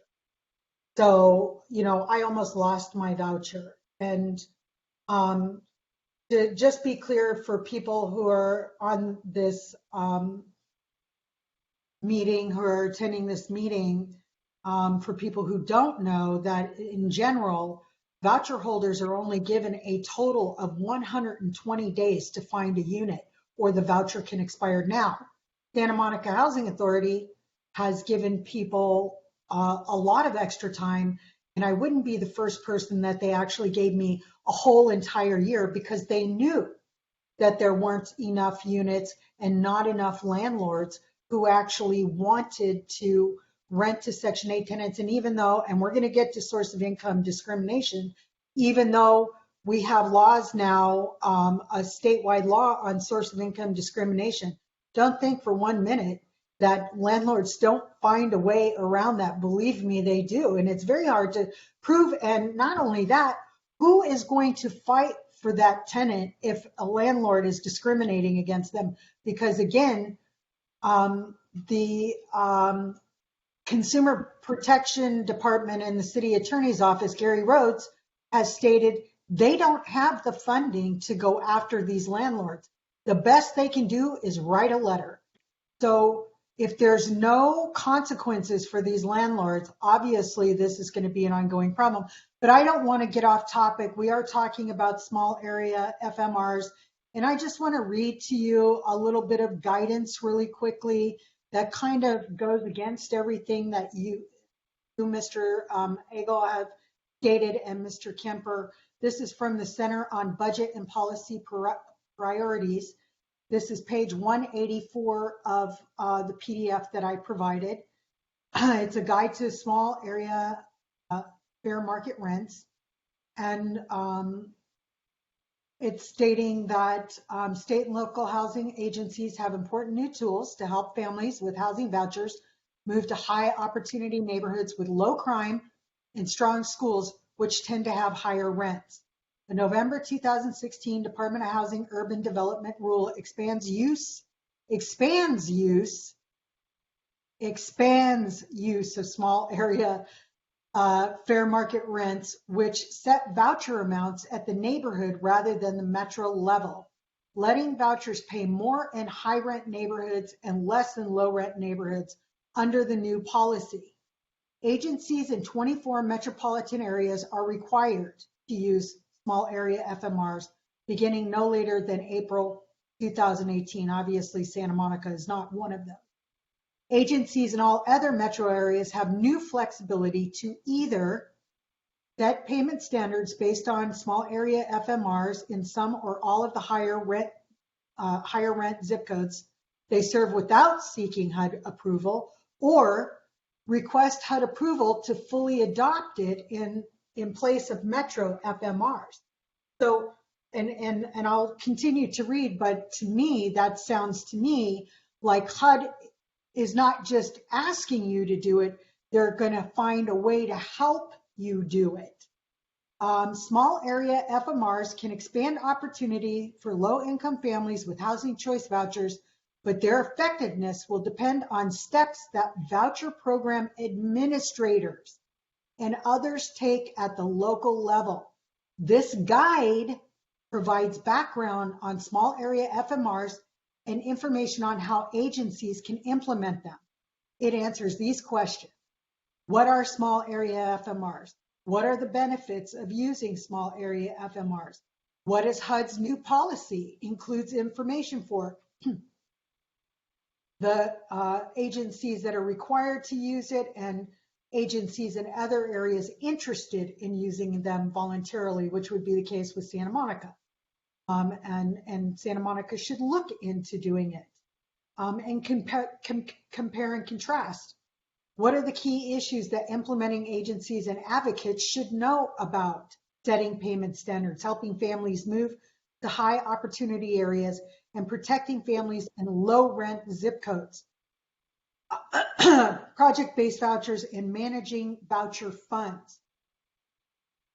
So, I almost lost my voucher. And to just be clear for people who are on this meeting, who are attending this meeting, for people who don't know that in general, voucher holders are only given a total of 120 days to find a unit or the voucher can expire. Now, Santa Monica Housing Authority has given people a lot of extra time. And I wouldn't be the first person that they actually gave me a whole entire year because they knew that there weren't enough units and not enough landlords who actually wanted to rent to Section 8 tenants. And even though, and we're going to get to source of income discrimination, even though we have laws now, a statewide law on source of income discrimination, don't think for 1 minute that landlords don't find a way around that. Believe me, they do. And it's very hard to prove. And not only that, who is going to fight for that tenant if a landlord is discriminating against them? Because again, the Consumer Protection Department and the City Attorney's Office, Gary Rhodes, has stated they don't have the funding to go after these landlords. The best they can do is write a letter. So if there's no consequences for these landlords, obviously this is going to be an ongoing problem. But I don't want to get off topic. We are talking about small area FMRs. And I just want to read to you a little bit of guidance really quickly that kind of goes against everything that you Mr. Agel, have stated, and Mr. Kemper. This is from the Center on Budget and Policy Priorities. This is page 184 of the PDF that I provided. It's a guide to small area fair market rents. And it's stating that state and local housing agencies have important new tools to help families with housing vouchers move to high opportunity neighborhoods with low crime and strong schools, which tend to have higher rents. The November 2016 Department of Housing Urban Development Rule expands use of small area fair market rents, which set voucher amounts at the neighborhood rather than the metro level, letting vouchers pay more in high rent neighborhoods and less in low rent neighborhoods under the new policy. Agencies in 24 metropolitan areas are required to use small area FMRs beginning no later than April 2018. Obviously, Santa Monica is not one of them. Agencies in all other metro areas have new flexibility to either set payment standards based on small area FMRs in some or all of the higher rent zip codes they serve without seeking HUD approval, or request HUD approval to fully adopt it in place of metro FMRs. So, and I'll continue to read, but to me, that sounds to me like HUD is not just asking you to do it, they're going to find a way to help you do it. Small area FMRs can expand opportunity for low-income families with housing choice vouchers, but their effectiveness will depend on steps that voucher program administrators and others take at the local level. This guide provides background on small area FMRs and information on how agencies can implement them. It answers these questions. What are small area FMRs? What are the benefits of using small area FMRs? What is HUD's new policy? Includes information for the agencies that are required to use it and agencies in other areas interested in using them voluntarily, which would be the case with Santa Monica. And Santa Monica should look into doing it and compare and contrast. What are the key issues that implementing agencies and advocates should know about setting payment standards, helping families move to high opportunity areas, and protecting families in low rent zip codes? Project-based vouchers and managing voucher funds.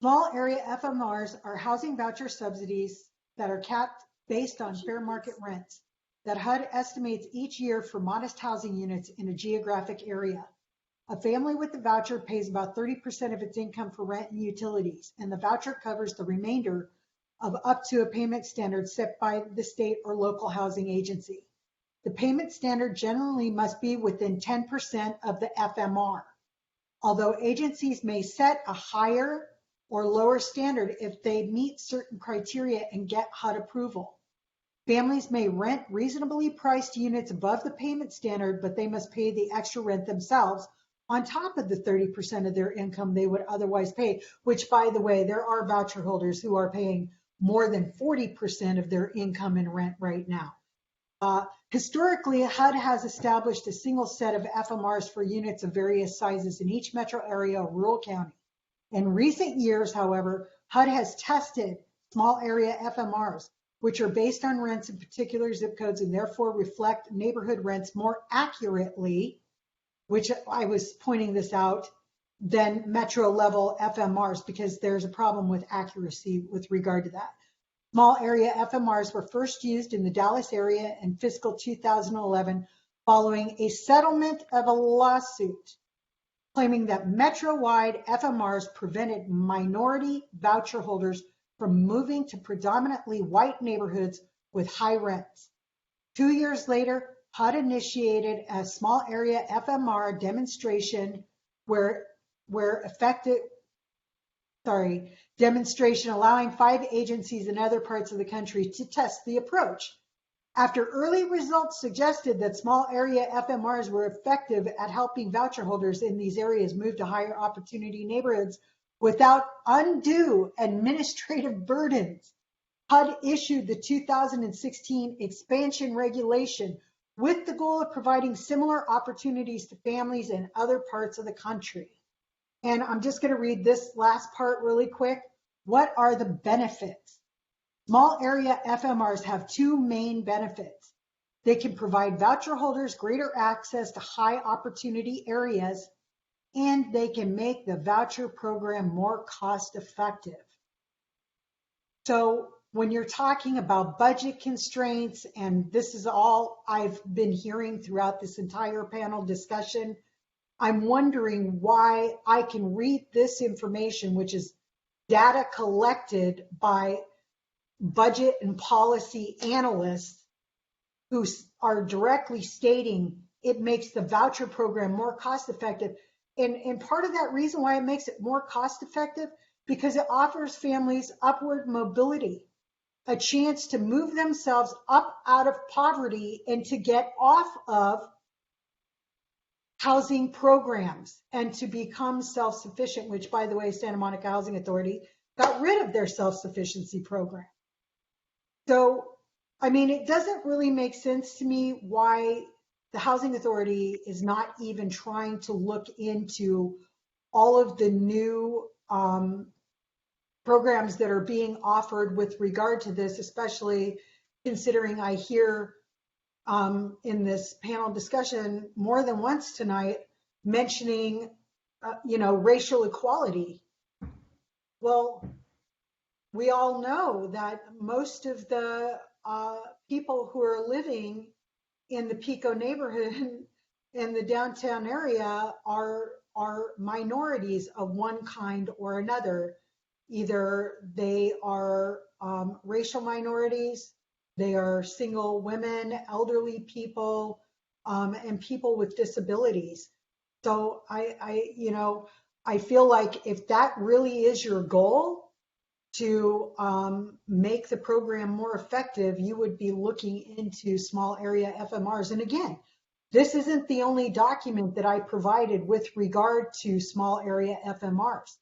Small area FMRs are housing voucher subsidies that are capped based on fair market rents that HUD estimates each year for modest housing units in a geographic area. A family with the voucher pays about 30% of its income for rent and utilities, and the voucher covers the remainder of up to a payment standard set by the state or local housing agency. The payment standard generally must be within 10% of the FMR, although agencies may set a higher or lower standard if they meet certain criteria and get HUD approval. Families may rent reasonably priced units above the payment standard, but they must pay the extra rent themselves on top of the 30% of their income they would otherwise pay, which, by the way, there are voucher holders who are paying more than 40% of their income in rent right now. Historically, HUD has established a single set of FMRs for units of various sizes in each metro area or rural county. In recent years, however, HUD has tested small area FMRs, which are based on rents in particular zip codes and therefore reflect neighborhood rents more accurately, which I was pointing this out, than metro level FMRs, because there's a problem with accuracy with regard to that. Small area FMRs were first used in the Dallas area in fiscal 2011 following a settlement of a lawsuit claiming that metro-wide FMRs prevented minority voucher holders from moving to predominantly white neighborhoods with high rents. 2 years later, HUD initiated a small area FMR demonstration demonstration allowing 5 agencies in other parts of the country to test the approach. After early results suggested that small area FMRs were effective at helping voucher holders in these areas move to higher opportunity neighborhoods without undue administrative burdens, HUD issued the 2016 expansion regulation with the goal of providing similar opportunities to families in other parts of the country. And I'm just going to read this last part really quick. What are the benefits? Small area FMRs have 2 main benefits. They can provide voucher holders greater access to high opportunity areas, and they can make the voucher program more cost effective. So when you're talking about budget constraints, and this is all I've been hearing throughout this entire panel discussion, I'm wondering why I can read this information, which is data collected by budget and policy analysts who are directly stating it makes the voucher program more cost effective. And part of that reason why it makes it more cost effective because it offers families upward mobility, a chance to move themselves up out of poverty and to get off of housing programs and to become self-sufficient, which, by the way, Santa Monica Housing Authority got rid of their self-sufficiency program. So, I mean, it doesn't really make sense to me why the Housing Authority is not even trying to look into all of the new programs that are being offered with regard to this, especially considering I hear in this panel discussion more than once tonight mentioning, racial equality. Well, we all know that most of the people who are living in the Pico neighborhood in the downtown area are minorities of one kind or another. Either they are racial minorities, they are single women, elderly people, and people with disabilities. So I feel like if that really is your goal, to make the program more effective, you would be looking into small area FMRs. And again, this isn't the only document that I provided with regard to small area FMRs.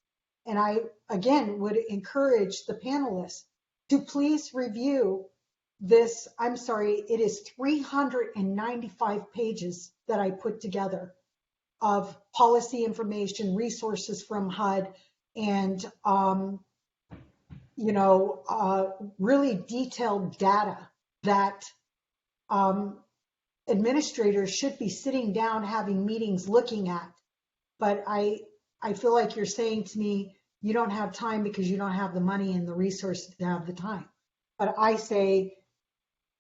And I, again, would encourage the panelists to please review this. I'm sorry, it is 395 pages that I put together of policy information, resources from HUD, and really detailed data that administrators should be sitting down having meetings looking at. But I feel like you're saying to me, you don't have time because you don't have the money and the resources to have the time. But I say,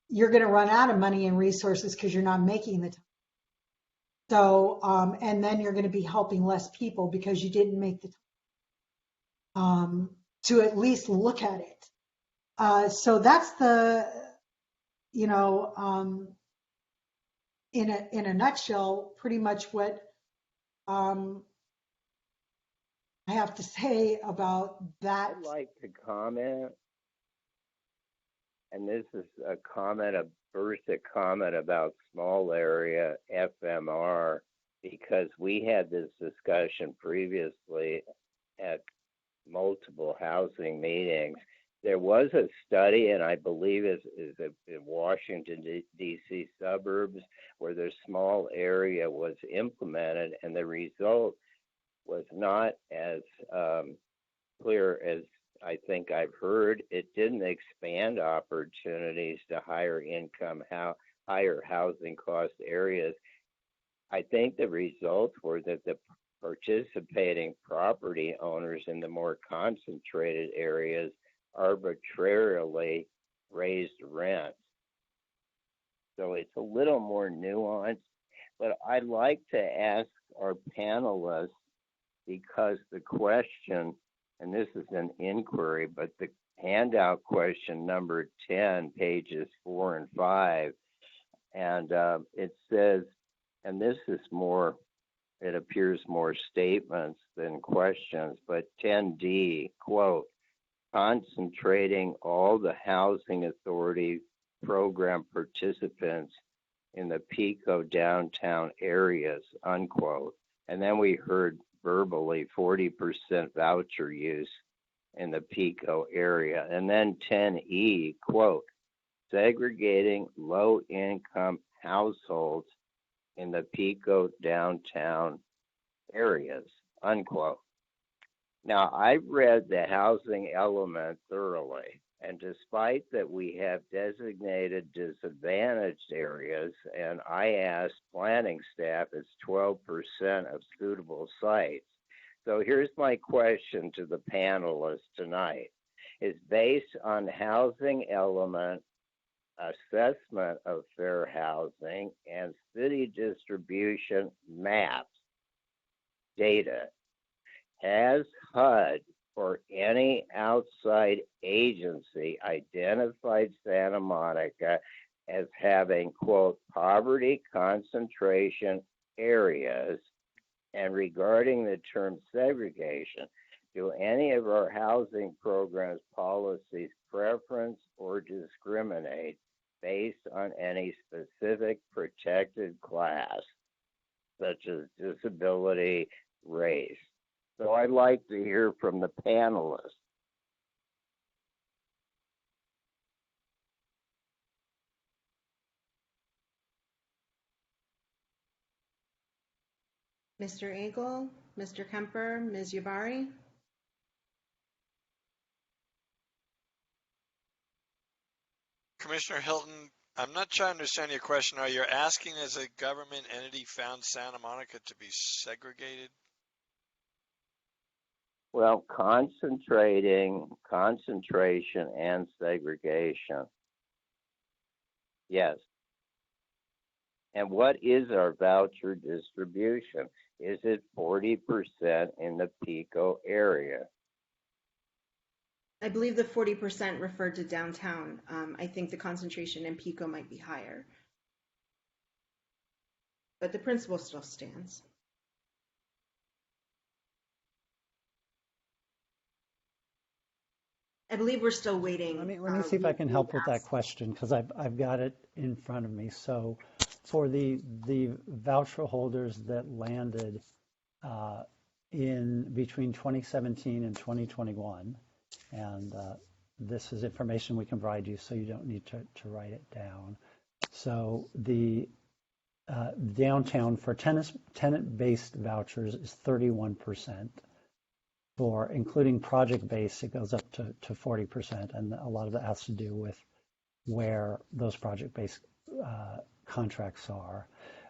you're going to run out of money and resources because you're not making the time. So, and then you're going to be helping less people because you didn't make the time to at least look at it. So that's the, in a nutshell, pretty much what I have to say about that. I'd like to comment, and this is a comment about small area FMR, because we had this discussion previously at multiple housing meetings. There was a study, and I believe is in Washington, D.C. suburbs, where the small area was implemented, and the result was not as clear as I think I've heard. It didn't expand opportunities to higher income, higher housing cost areas. I think the results were that the participating property owners in the more concentrated areas arbitrarily raised rent. So it's a little more nuanced, but I'd like to ask our panelists, because the question, and this is an inquiry, but the handout question number 10, pages 4 and 5, and it says, and this is more, it appears more statements than questions, but 10D, quote, concentrating all the housing authority program participants in the Pico downtown areas, unquote. And then we heard verbally 40% voucher use in the Pico area. And then 10E, quote, segregating low-income households in the Pico downtown areas, unquote. Now, I've read the housing element thoroughly, and despite that we have designated disadvantaged areas, and I asked planning staff, it's 12% of suitable sites. So here's my question to the panelists tonight. Is based on housing element assessment of fair housing and city distribution maps data, has HUD or any outside agency identified Santa Monica as having, quote, poverty concentration areas? And regarding the term segregation, Do any of our housing programs policies preference or discriminate based on any specific protected class, such as disability, race? So I'd like to hear from the panelists. Mr. Agel, Mr. Kemper, Ms. Yubari? Commissioner Hilton, I'm not trying to understand your question. Are you asking, as a government entity, found Santa Monica to be segregated? Well, concentration and segregation. Yes. And what is our voucher distribution? Is it 40% in the Pico area? I believe the 40% referred to downtown. I think the concentration in Pico might be higher. But the principle still stands. I believe we're still waiting. Let me see if I can help with that question, because I've got it in front of me. So for the voucher holders that landed in between 2017 and 2021, and this is information we can provide you, so you don't need to write it down. So the downtown for tenant-based vouchers is 31%. For including project-based, it goes up to 40%, and a lot of that has to do with where those project-based contracts are.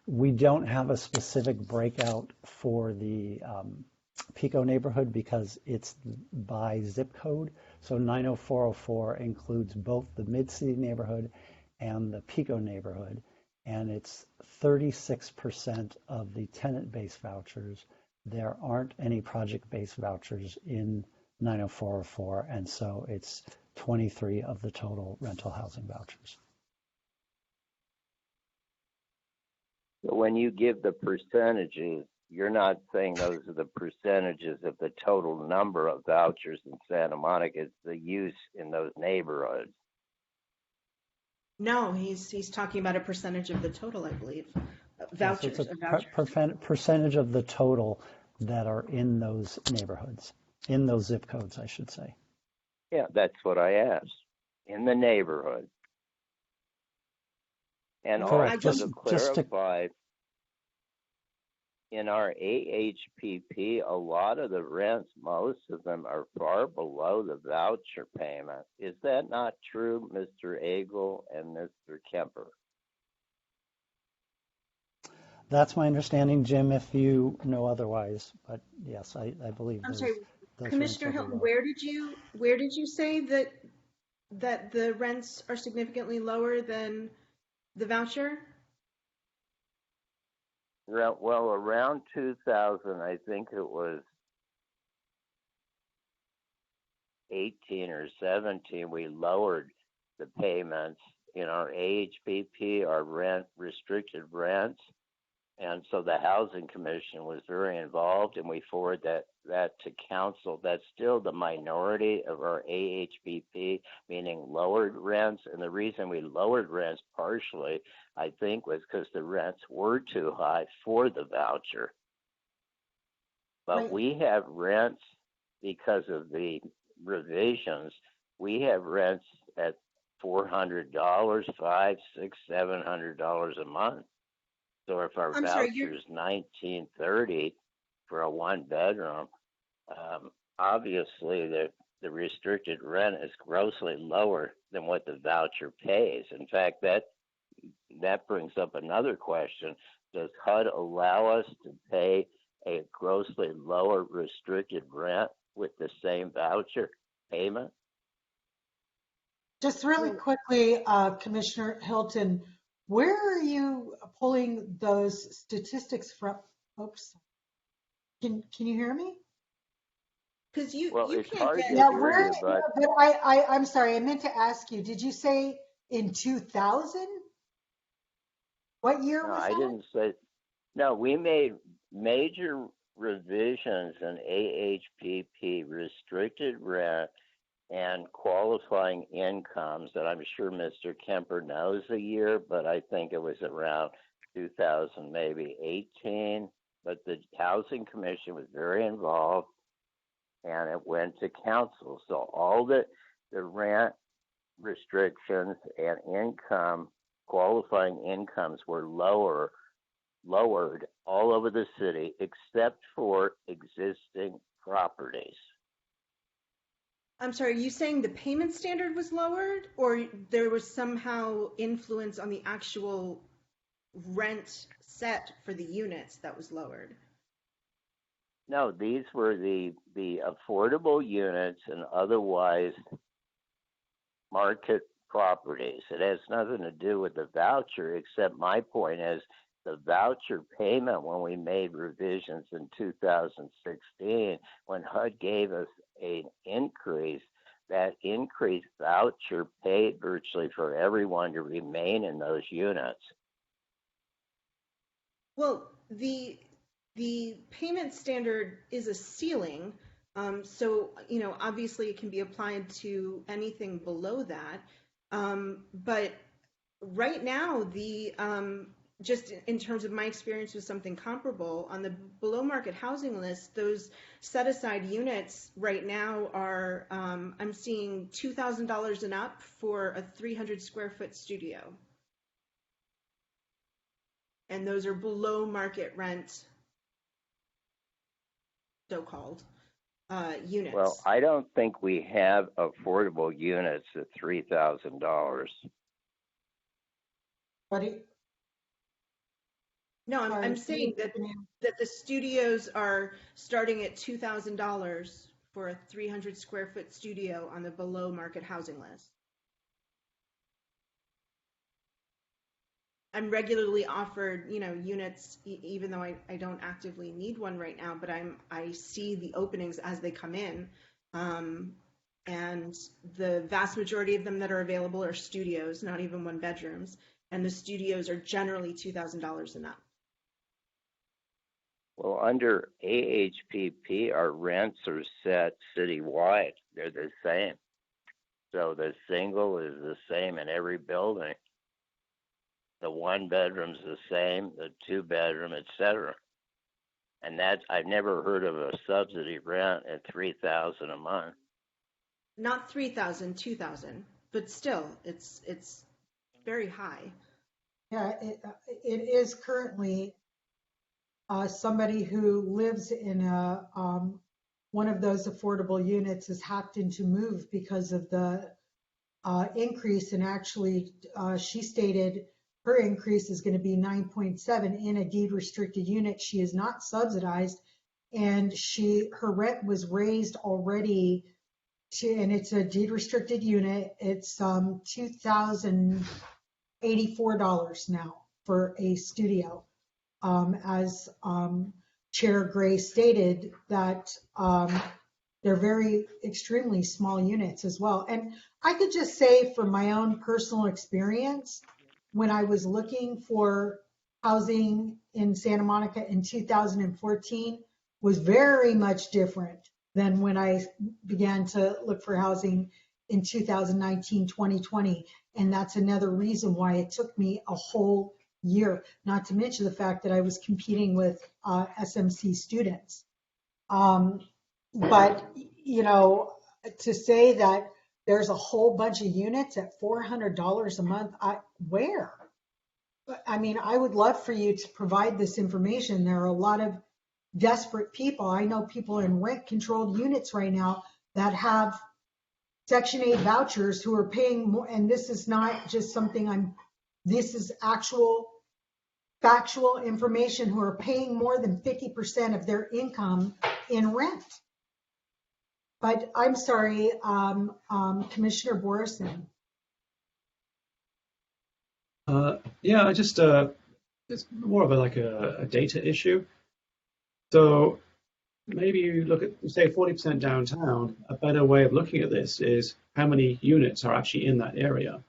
We don't have a specific breakout for the Pico neighborhood because it's by zip code. So 90404 includes both the Mid-City neighborhood and the Pico neighborhood, and it's 36% of the tenant-based vouchers. There aren't any project-based vouchers in 90404, and so it's 23 of the total rental housing vouchers. So when you give the percentages, you're not saying those are the percentages of the total number of vouchers in Santa Monica. It's the use in those neighborhoods. No, he's talking about a percentage of the total, I believe. Vouchers. So it's a percentage of the total that are in those neighborhoods, in those zip codes, I should say. Yeah, that's what I asked. In the neighborhood. And correct. Also to clarify, in our AHPP, a lot of the rents, most of them are far below the voucher payment. Is that not true, Mr. Agel and Mr. Kemper? That's my understanding, Jim, if you know otherwise. But yes, I believe I'm those, sorry, those Commissioner Hilton, where did you say that the rents are significantly lower than the voucher? Well, around 2000, I think it was 18 or 17, we lowered the payments in our AHPP, our rent restricted rents. And so the Housing Commission was very involved, and we forwarded that to council. That's still the minority of our AHPP, meaning lowered rents. And the reason we lowered rents partially, I think, was because the rents were too high for the voucher. But we have rents because of the revisions. We have rents at $400, $500, $600, $700 a month. So if our voucher is $1,930 for a one bedroom, obviously the restricted rent is grossly lower than what the voucher pays. In fact, that brings up another question. Does HUD allow us to pay a grossly lower restricted rent with the same voucher payment? Just really quickly, Commissioner Hilton, where are you pulling those statistics from? Oops. Can you hear me? Because you it's can't hard get to hear you, but I'm sorry. I meant to ask you. Did you say in 2000? What year was that? I didn't say. No, we made major revisions in AHPP restricted rent and qualifying incomes, and I'm sure Mr. Kemper knows the year, but I think it was around 2000, maybe 18. But the Housing Commission was very involved, and it went to council. So all the rent restrictions and income, qualifying incomes were lowered all over the city except for existing properties. I'm sorry, are you saying the payment standard was lowered, or there was somehow influence on the actual rent set for the units that was lowered? No, these were the affordable units and otherwise market properties. It has nothing to do with the voucher, except my point is the voucher payment when we made revisions in 2016, when HUD gave us an increase, that increased voucher paid virtually for everyone to remain in those units. Well, the payment standard is a ceiling, so obviously it can be applied to anything below that. But right now, just in terms of my experience with something comparable, on the below market housing list, those set aside units right now are, I'm seeing $2,000 and up for a 300 square foot studio. And those are below market rent, so-called units. Well, I don't think we have affordable units at $3,000. No, I'm saying that the studios are starting at $2,000 for a 300 square foot studio on the below market housing list. I'm regularly offered, units, even though I don't actively need one right now, but I see the openings as they come in. And the vast majority of them that are available are studios, not even one bedrooms. And the studios are generally $2,000 and up. Well, under AHPP, our rents are set citywide. They're the same. So the single is the same in every building. The one bedroom's the same, the two bedroom, etc. And I've never heard of a subsidy rent at $3,000 a month. Not 3,000, 2,000, but still, it's very high. Yeah, it is currently somebody who lives in one of those affordable units is having to move because of the increase. And actually, she stated her increase is going to be 9.7 in a deed restricted unit. She is not subsidized, and her rent was raised already and it's a deed restricted unit. It's $2,084 now for a studio. As Chair Gray stated, that they're very extremely small units as well. And I could just say from my own personal experience, when I was looking for housing in Santa Monica in 2014 was very much different than when I began to look for housing in 2019, 2020. And that's another reason why it took me a whole year, not to mention the fact that I was competing with SMC students. But, to say that there's a whole bunch of units at $400 a month, where? I mean, I would love for you to provide this information. There are a lot of desperate people. I know people in rent-controlled units right now that have Section 8 vouchers who are paying more, and this is not just something this is actual factual information, who are paying more than 50% of their income in rent. But I'm sorry, Commissioner Borison. Yeah, it's more of a data issue. So maybe you look at, say, 40% downtown. A better way of looking at this is how many units are actually in that area.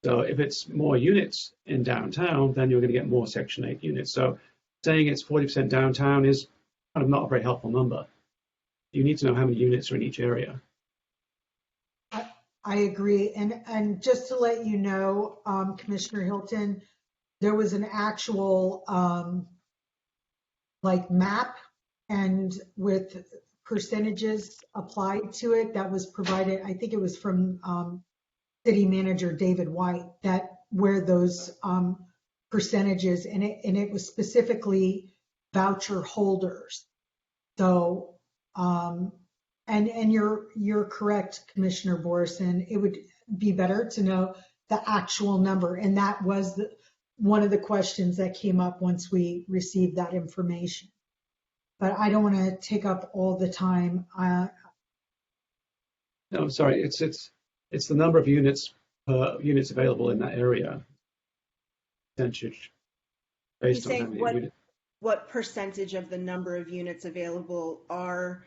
So if it's more units in downtown, then you're going to get more Section 8 units. So saying it's 40% downtown is kind of not a very helpful number. You need to know how many units are in each area. I agree. And just to let you know, Commissioner Hilton, there was an actual like map and with percentages applied to it that was provided. I think it was from City Manager David White, that where those percentages, and it was specifically voucher holders. So and you're correct, Commissioner Borison. It would be better to know the actual number, and that was one of the questions that came up once we received that information. But I don't want to take up all the time. No, I'm sorry. It's the number of units available in that area. Percentage based on how many units. What percentage of the number of units available are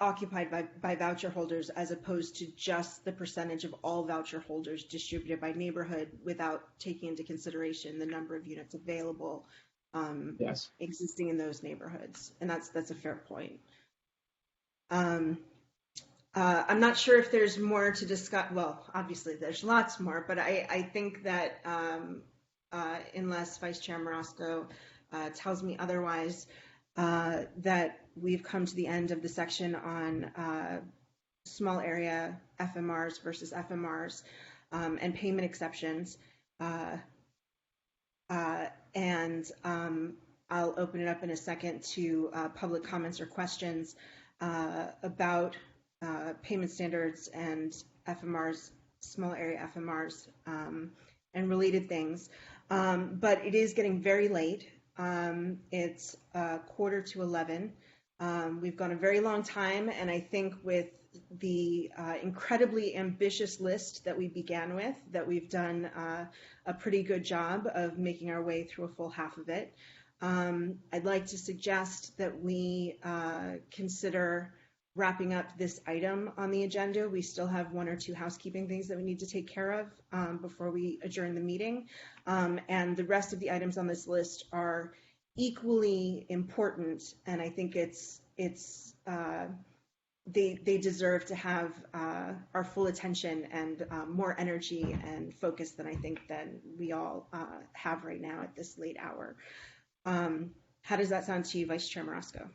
occupied by voucher holders, as opposed to just the percentage of all voucher holders distributed by neighborhood without taking into consideration the number of units available yes. existing in those neighborhoods? And that's a fair point. I'm not sure if there's more to discuss. Well, obviously there's lots more, but I think that unless Vice Chair Marasco tells me otherwise, that we've come to the end of the section on small area FMRs versus FMRs and payment exceptions. And I'll open it up in a second to public comments or questions about payment standards and FMRs, small area FMRs, and related things. But it is getting very late. It's 10:45. We've gone a very long time, and I think with the incredibly ambitious list that we began with, that we've done a pretty good job of making our way through a full half of it. I'd like to suggest that we consider wrapping up this item on the agenda. We still have one or two housekeeping things that we need to take care of before we adjourn the meeting. And the rest of the items on this list are equally important, and I think they deserve to have our full attention and more energy and focus than I think that we all have right now at this late hour. How does that sound to you, Vice Chair Marasco?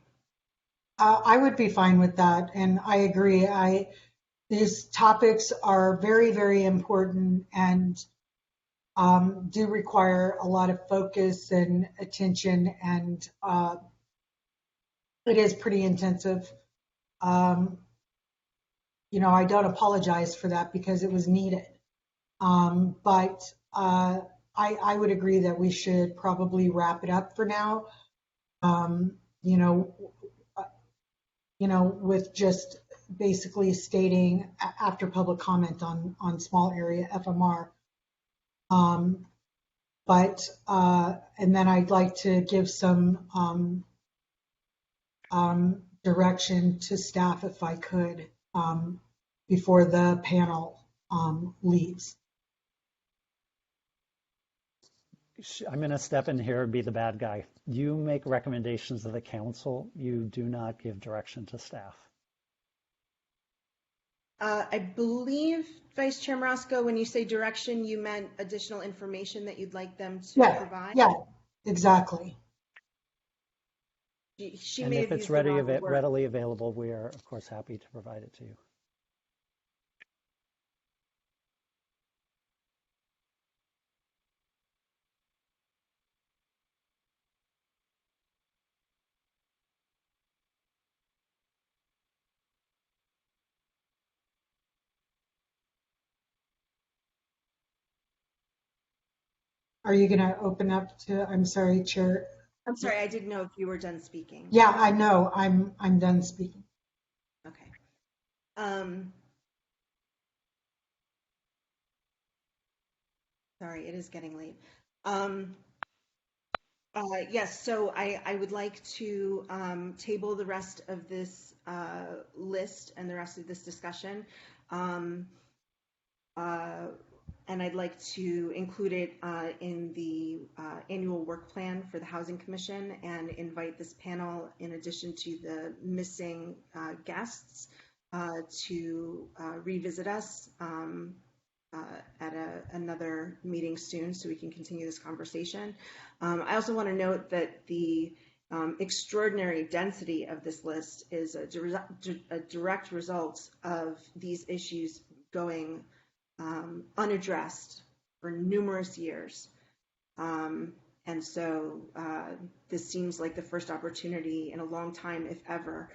I would be fine with that, and I agree. These topics are very, very important and do require a lot of focus and attention, and it is pretty intensive. I don't apologize for that because it was needed. But I would agree that we should probably wrap it up for now. With just basically stating after public comment on small area FMR. And then I'd like to give some direction to staff if I could before the panel leaves. I'm going to step in here and be the bad guy. You make recommendations to the council. You do not give direction to staff. I believe, Vice Chair Marasco, when you say direction, you meant additional information that you'd like them to provide? Yeah, exactly. And if it's readily available, we are, of course, happy to provide it to you. Are you going to open up to, I'm sorry, Chair. I'm sorry, I didn't know if you were done speaking. Yeah, I know, I'm done speaking. Okay. Sorry, it is getting late. Yes, so I would like to table the rest of this list and the rest of this discussion. and I'd like to include it in the annual work plan for the Housing Commission and invite this panel, in addition to the missing guests, to revisit us at another meeting soon so we can continue this conversation. I also want to note that the extraordinary density of this list is a direct result of these issues going unaddressed for numerous years. And so this seems like the first opportunity in a long time, if ever,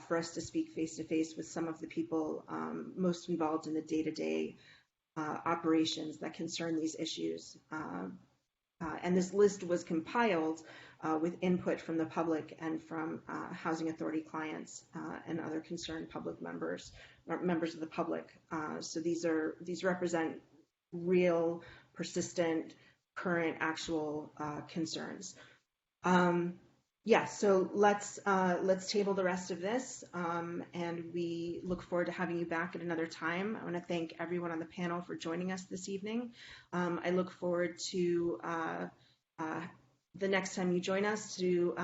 for us to speak face to face with some of the people most involved in the day-to-day operations that concern these issues. And this list was compiled with input from the public and from Housing Authority clients and other concerned public members of the public. So these represent real, persistent, current, actual concerns. So let's table the rest of this, and we look forward to having you back at another time. I want to thank everyone on the panel for joining us this evening. I look forward to the next time you join us, to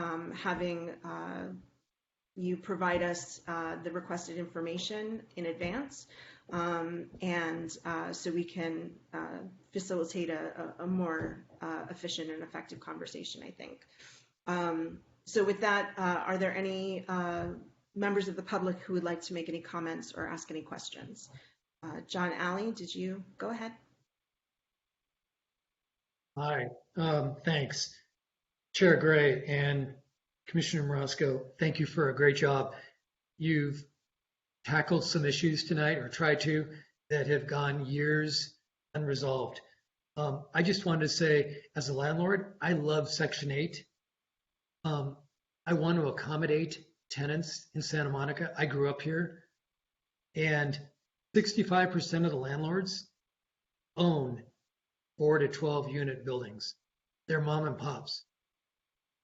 having you provide us the requested information in advance, and so we can facilitate a more efficient and effective conversation, I think. So with that, are there any members of the public who would like to make any comments or ask any questions? John Alley, did you go ahead? Hi, thanks. Chair Gray and Commissioner Marasco, thank you for a great job. You've tackled some issues tonight, or tried to, that have gone years unresolved. I just wanted to say, as a landlord, I love Section 8. I want to accommodate tenants in Santa Monica. I grew up here, and 65% of the landlords own 4 to 12 unit buildings. They're mom and pops.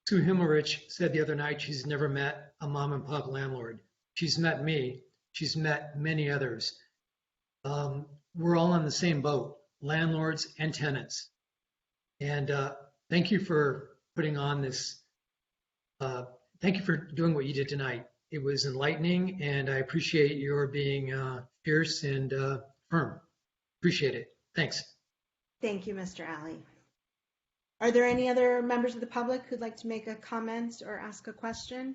Sue Himmelrich said the other night she's never met a mom and pop landlord. She's met me. She's met many others. We're all on the same boat, landlords and tenants. And thank you for putting on this. Thank you for doing what you did tonight. It was enlightening, and I appreciate your being fierce and firm. Appreciate it. Thanks. Thank you, Mr. Alley. Are there any other members of the public who'd like to make a comment or ask a question?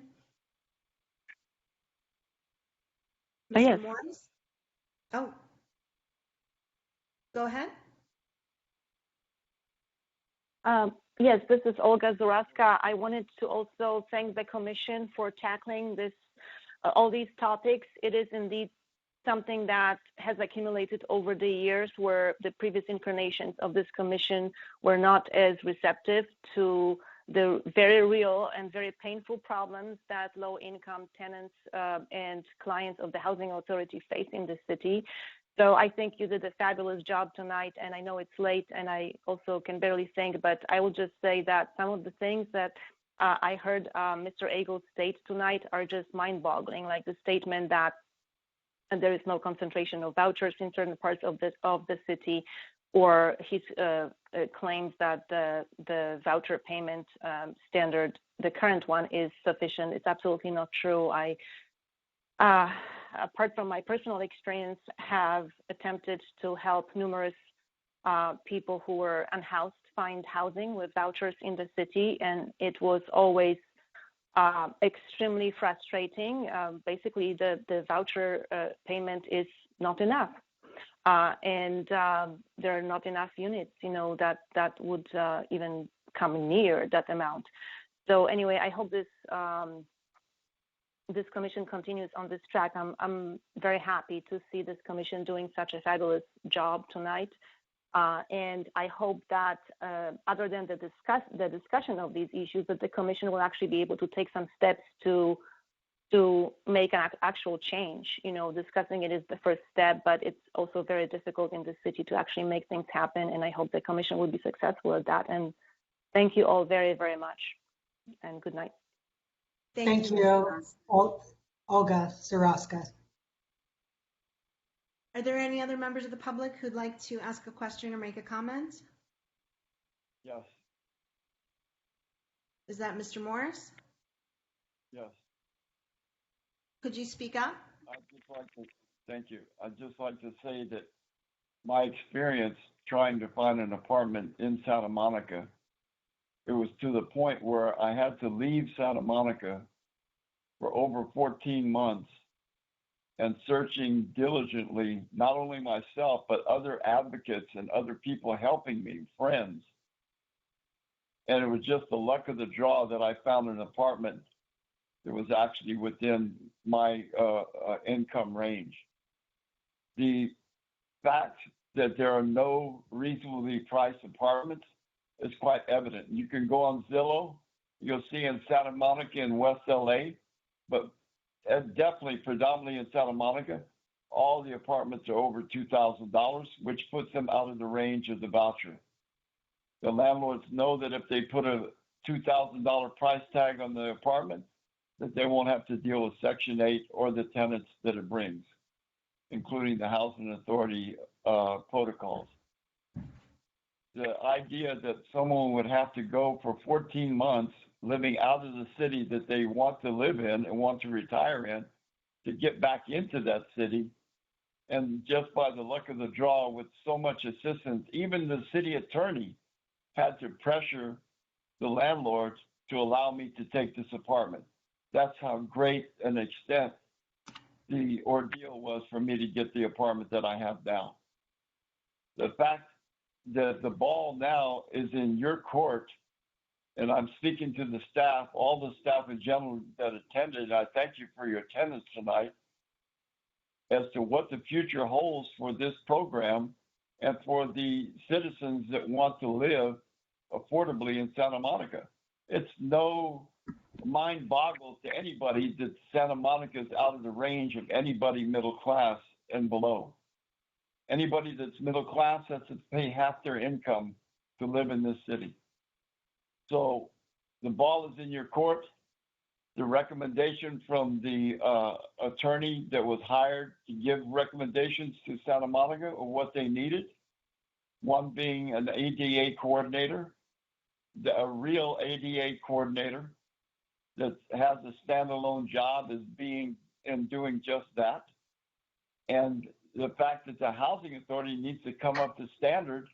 Mr. Yes. Morris? Oh, go ahead. Yes, this is Olga Zuraska. I wanted to also thank the Commission for tackling this, all these topics. It is indeed something that has accumulated over the years, where the previous incarnations of this Commission were not as receptive to the very real and very painful problems that low-income tenants and clients of the Housing Authority face in the city. So I think you did a fabulous job tonight, and I know it's late and I also can barely think, but I will just say that some of the things that I heard Mr. Agel state tonight are just mind-boggling, like the statement that there is no concentration of vouchers in certain parts of the city, or his claims that the voucher payment standard, the current one, is sufficient. It's absolutely not true. I apart from my personal experience, have attempted to help numerous people who were unhoused find housing with vouchers in the city, and it was always extremely frustrating. Basically, the voucher payment is not enough, and there are not enough units, that would even come near that amount. So anyway, I hope this commission continues on this track. I'm very happy to see this commission doing such a fabulous job tonight. And I hope that other than the discussion of these issues, that the commission will actually be able to take some steps to make an actual change. Discussing it is the first step, but it's also very difficult in the city to actually make things happen. And I hope the commission will be successful at that. And thank you all very, very much. And good night. Thank you, Olga Zuraska. Are there any other members of the public who'd like to ask a question or make a comment? Yes, Is that Mr. Morris? yes. Could you speak up? Thank you. I'd just like to say that my experience trying to find an apartment in Santa Monica, it was to the point where I had to leave Santa Monica for over 14 months and searching diligently, not only myself, but other advocates and other people helping me, friends. And it was just the luck of the draw that I found an apartment that was actually within my income range. The fact that there are no reasonably priced apartments is quite evident. You can go on Zillow, you'll see in Santa Monica and West LA, but definitely predominantly in Santa Monica, all the apartments are over $2,000, which puts them out of the range of the voucher. The landlords know that if they put a $2,000 price tag on the apartment, that they won't have to deal with Section 8 or the tenants that it brings, including the Housing Authority protocols. The idea that someone would have to go for 14 months living out of the city that they want to live in and want to retire in to get back into that city, and just by the luck of the draw with so much assistance, even the city attorney had to pressure the landlords to allow me to take this apartment. That's how great an extent the ordeal was for me to get the apartment that I have now. The fact that the ball now is in your court, and I'm speaking to the staff, all the staff in general that attended, I thank you for your attendance tonight, as to what the future holds for this program and for the citizens that want to live affordably in Santa Monica. It's no mind boggles to anybody that Santa Monica is out of the range of anybody middle class and below. Anybody that's middle class has to pay half their income to live in this city. So the ball is in your court. The recommendation from the attorney that was hired to give recommendations to Santa Monica of what they needed, one being an ADA coordinator, a real ADA coordinator that has a standalone job as being and doing just that. And the fact that the Housing Authority needs to come up to standard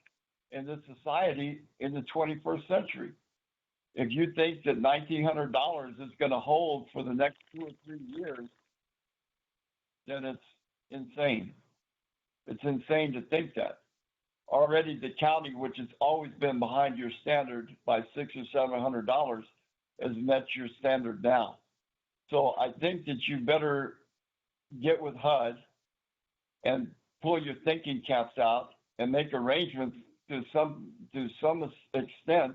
in this society in the 21st century. If you think that $1,900 is going to hold for the next 2 or 3 years, then it's insane. It's insane to think that. Already the county, which has always been behind your standard by $600 or $700, has met your standard now. So I think that you better get with HUD and pull your thinking caps out and make arrangements to some extent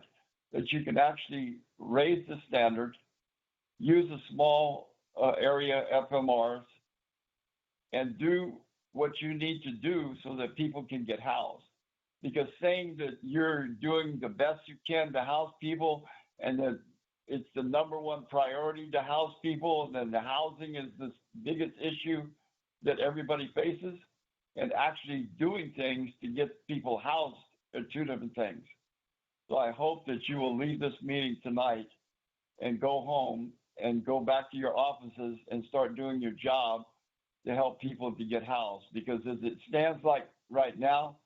that you can actually raise the standard, use a small area FMRs, and do what you need to do so that people can get housed. Because saying that you're doing the best you can to house people and that it's the number one priority to house people, and then the housing is the biggest issue that everybody faces, and actually doing things to get people housed are two different things. So I hope that you will leave this meeting tonight and go home and go back to your offices and start doing your job to help people to get housed. Because as it stands like right now,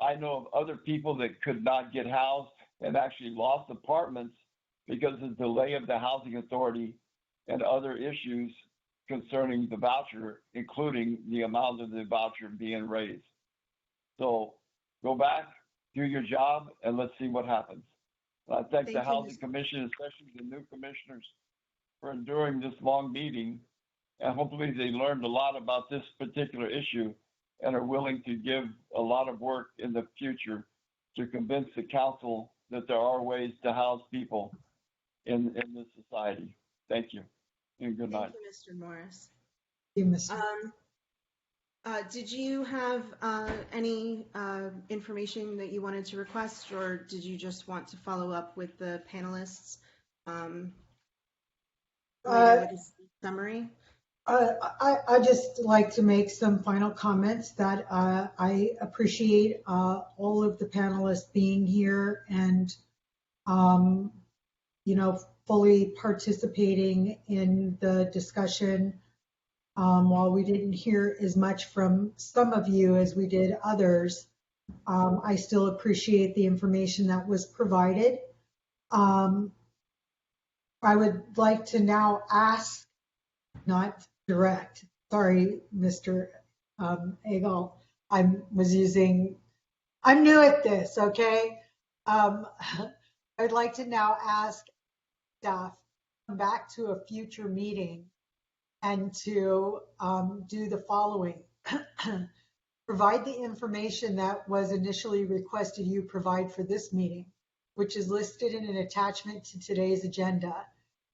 I know of other people that could not get housed and actually lost apartments because of the delay of the Housing Authority and other issues concerning the voucher, including the amount of the voucher being raised. So go back, do your job, and let's see what happens. I thank the Housing Commission, especially the new commissioners, for enduring this long meeting. And hopefully they learned a lot about this particular issue and are willing to give a lot of work in the future to convince the council that there are ways to house people in this society. Thank you, and good night. Thank you, Mr. Morris. Thank you, Mr. Did you have any information that you wanted to request, or did you just want to follow up with the panelists with a summary? I just like to make some final comments that I appreciate all of the panelists being here and, fully participating in the discussion. While we didn't hear as much from some of you as we did others, I still appreciate the information that was provided. I would like to now ask, not direct, sorry, Mr. Agel, I'm new at this, okay? I'd like to now ask staff to come back to a future meeting and to do the following. Provide the information that was initially requested you provide for this meeting, which is listed in an attachment to today's agenda,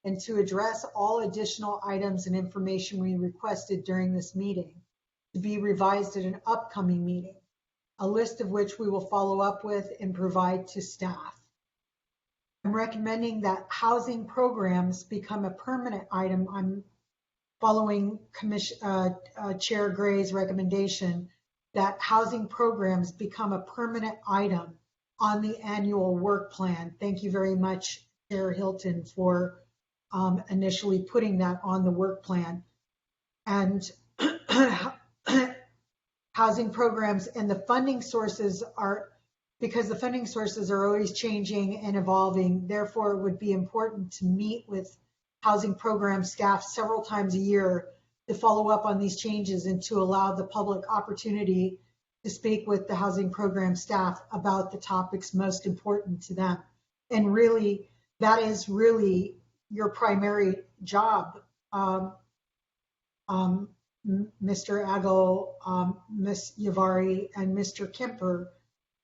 and to address all additional items and information we requested during this meeting to be revised at an upcoming meeting, a list of which we will follow up with and provide to staff. I'm recommending that housing programs become a permanent item. I'm following Chair Gray's recommendation that housing programs become a permanent item on the annual work plan. Thank you very much, Chair Hilton, for initially putting that on the work plan. And housing programs and the funding sources are, because the funding sources are always changing and evolving, therefore it would be important to meet with housing program staff several times a year to follow up on these changes and to allow the public opportunity to speak with the housing program staff about the topics most important to them. And really, that is really your primary job, Mr. Agel, Ms. Yavari, and Mr. Kemper,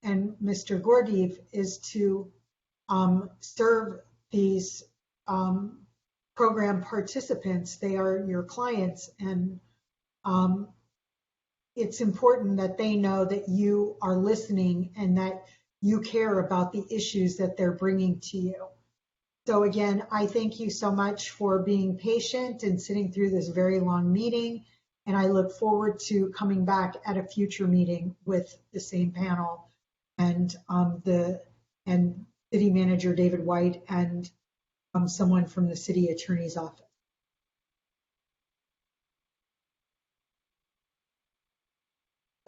and Mr. Gordeev, is to serve these program participants. They are your clients, and it's important that they know that you are listening and that you care about the issues that they're bringing to you. So again, I thank you so much for being patient and sitting through this very long meeting, and I look forward to coming back at a future meeting with the same panel and City Manager David White and someone from the City Attorney's Office.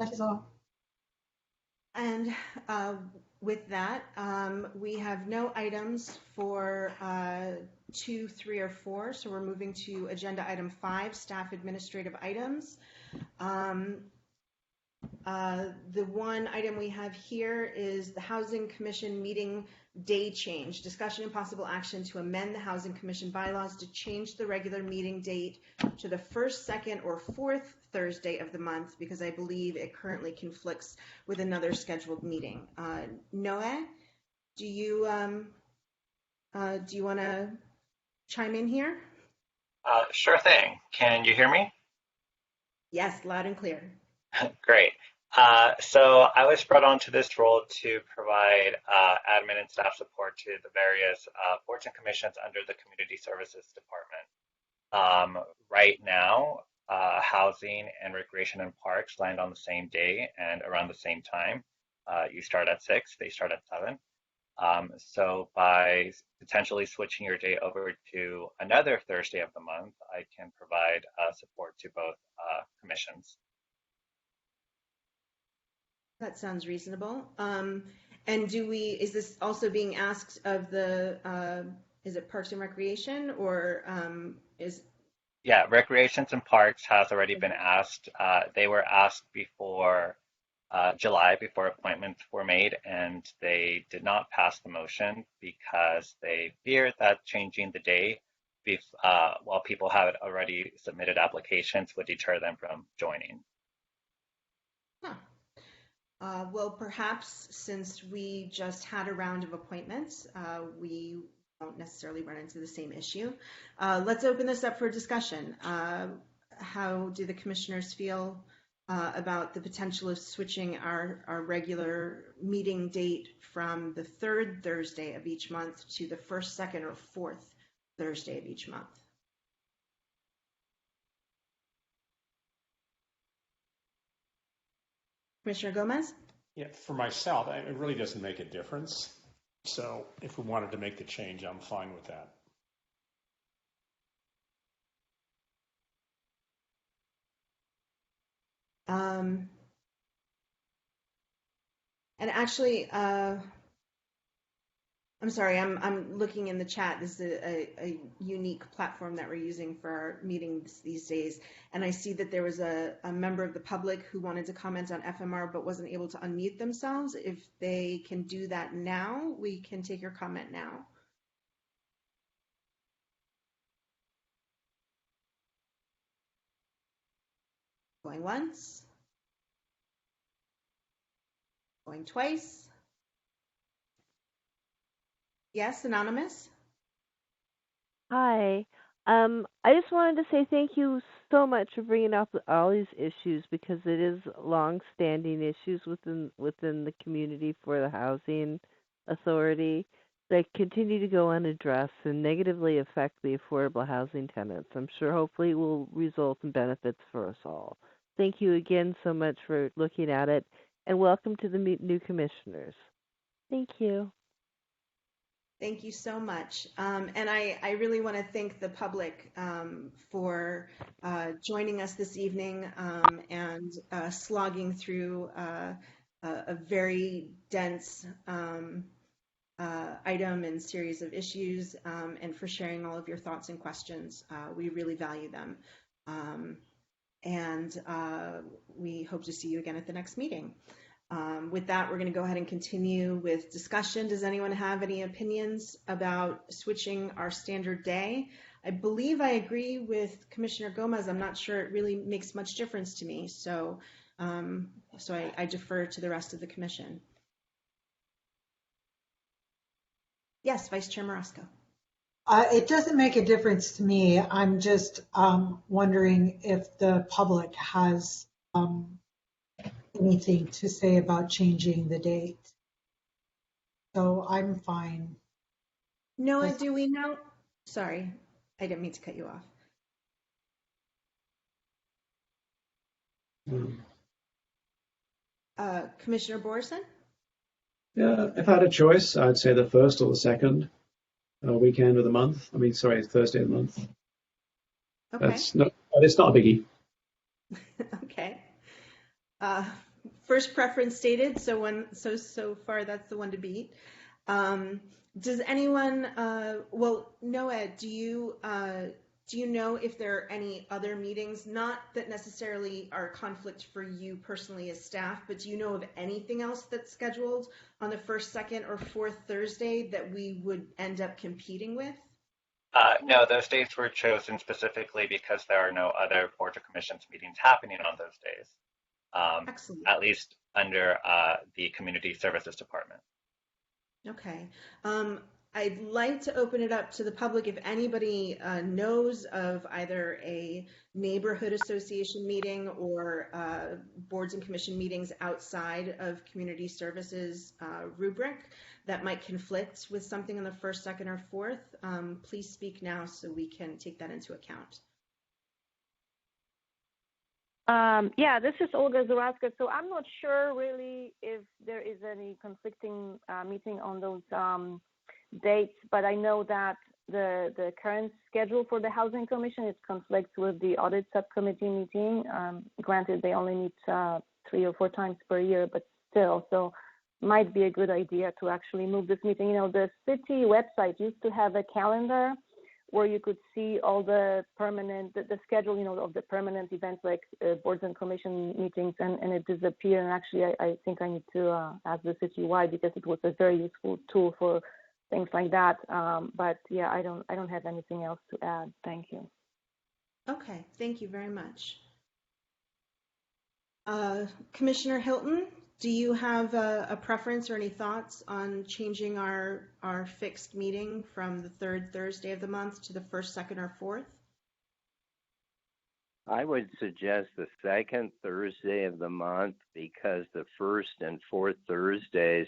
That is all. And with that, we have no items for 2, 3, or 4, so we're moving to agenda item 5, staff administrative items. The one item we have here is the Housing Commission meeting day change. Discussion and possible action to amend the Housing Commission bylaws to change the regular meeting date to the first, second, or fourth Thursday of the month, because I believe it currently conflicts with another scheduled meeting. Noah, do you want to chime in here? Sure thing. Can you hear me? Yes, loud and clear. Great. So I was brought onto this role to provide admin and staff support to the various boards and commissions under the Community Services Department. Right now, Housing and Recreation and Parks land on the same day and around the same time. You start at 6, they start at 7. So by potentially switching your day over to another Thursday of the month, I can provide support to both commissions. That sounds reasonable. And is this also being asked of the, is it Parks and Recreation, or Yeah, Recreations and Parks has already been asked. They were asked before July, before appointments were made, and they did not pass the motion because they feared that changing the day while people have already submitted applications would deter them from joining. Well, perhaps since we just had a round of appointments, we won't necessarily run into the same issue. Let's open this up for discussion. How do the commissioners feel about the potential of switching our regular meeting date from the third Thursday of each month to the first, second, or fourth Thursday of each month? Commissioner Gomez? Yeah, for myself, it really doesn't make a difference. So if we wanted to make the change, I'm fine with that. And actually, I'm sorry, I'm looking in the chat. This is a unique platform that we're using for our meetings these days. And I see that there was a member of the public who wanted to comment on FMR but wasn't able to unmute themselves. If they can do that now, we can take your comment now. Going once. Going twice. Yes, anonymous. Hi. I just wanted to say thank you so much for bringing up all these issues because it is long-standing issues within the community for the housing authority that continue to go unaddressed and negatively affect the affordable housing tenants. I'm sure hopefully will result in benefits for us all. Thank you again so much for looking at it, and welcome to the new commissioners. Thank you. Thank you so much. And I really want to thank the public for joining us this evening and slogging through a very dense item and series of issues and for sharing all of your thoughts and questions. We really value them. And we hope to see you again at the next meeting. With that, we're going to go ahead and continue with discussion. Does anyone have any opinions about switching our standard day? I believe I agree with Commissioner Gomez. I'm not sure it really makes much difference to me. So, I defer to the rest of the commission. Yes, Vice Chair Marusco. It doesn't make a difference to me. I'm just wondering if the public has anything to say about changing the date. So I'm fine. Noah, do we know? Sorry, I didn't mean to cut you off. Commissioner Borison? Yeah, if I had a choice, I'd say the first or the second weekend of the month. I mean, sorry, Thursday of the month. Okay. It's not a biggie. Okay. First preference stated, so far that's the one to beat. Does anyone, well, Noah, do you know if there are any other meetings, not that necessarily are a conflict for you personally as staff, but do you know of anything else that's scheduled on the first, second, or fourth Thursday that we would end up competing with? No, those days were chosen specifically because there are no other boards or commissions meetings happening on those days. Excellent. At least under the Community Services Department. Okay. I'd like to open it up to the public. If anybody knows of either a neighborhood association meeting or boards and commission meetings outside of community services rubric that might conflict with something on the first, second, or fourth, please speak now so we can take that into account. Yeah, this is Olga Zaraska. So I'm not sure really if there is any conflicting meeting on those dates, but I know that the current schedule for the Housing Commission is conflicts with the Audit Subcommittee meeting. Granted, they only meet 3 or 4 times per year, but still, so might be a good idea to actually move this meeting. You know, the city website used to have a calendar where you could see all the permanent, the schedule, you know, of the permanent events like boards and commission meetings, and it disappeared. And actually, I think I need to ask the city why, because it was a very useful tool for things like that. But yeah, I don't have anything else to add. Thank you. Okay, thank you very much. Commissioner Hilton, do you have a preference or any thoughts on changing our fixed meeting from the third Thursday of the month to the first, second, or fourth? I would suggest the second Thursday of the month because the first and fourth Thursdays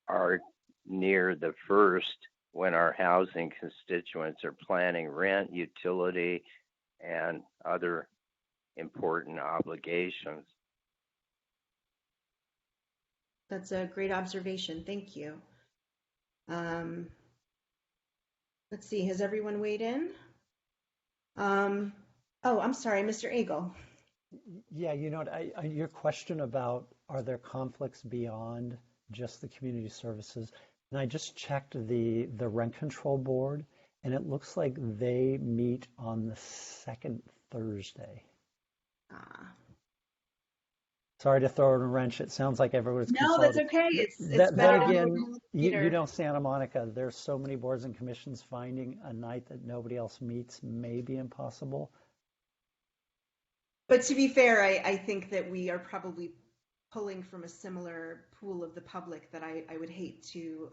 are near the first when our housing constituents are planning rent, utility, and other important obligations. That's a great observation. Thank you. Let's see, has everyone weighed in? Oh, I'm sorry, Mr. Agel. Yeah, you know what, your question about are there conflicts beyond just the community services, and I just checked the rent control board, and it looks like they meet on the second Thursday. Sorry to throw in a wrench. It sounds like everyone's No, that's consolidated. okay. It's better Then than again, looking at you Peter. know Santa Monica, there's so many boards and commissions, finding a night that nobody else meets may be impossible. But to be fair, I think that we are probably pulling from a similar pool of the public that I would hate to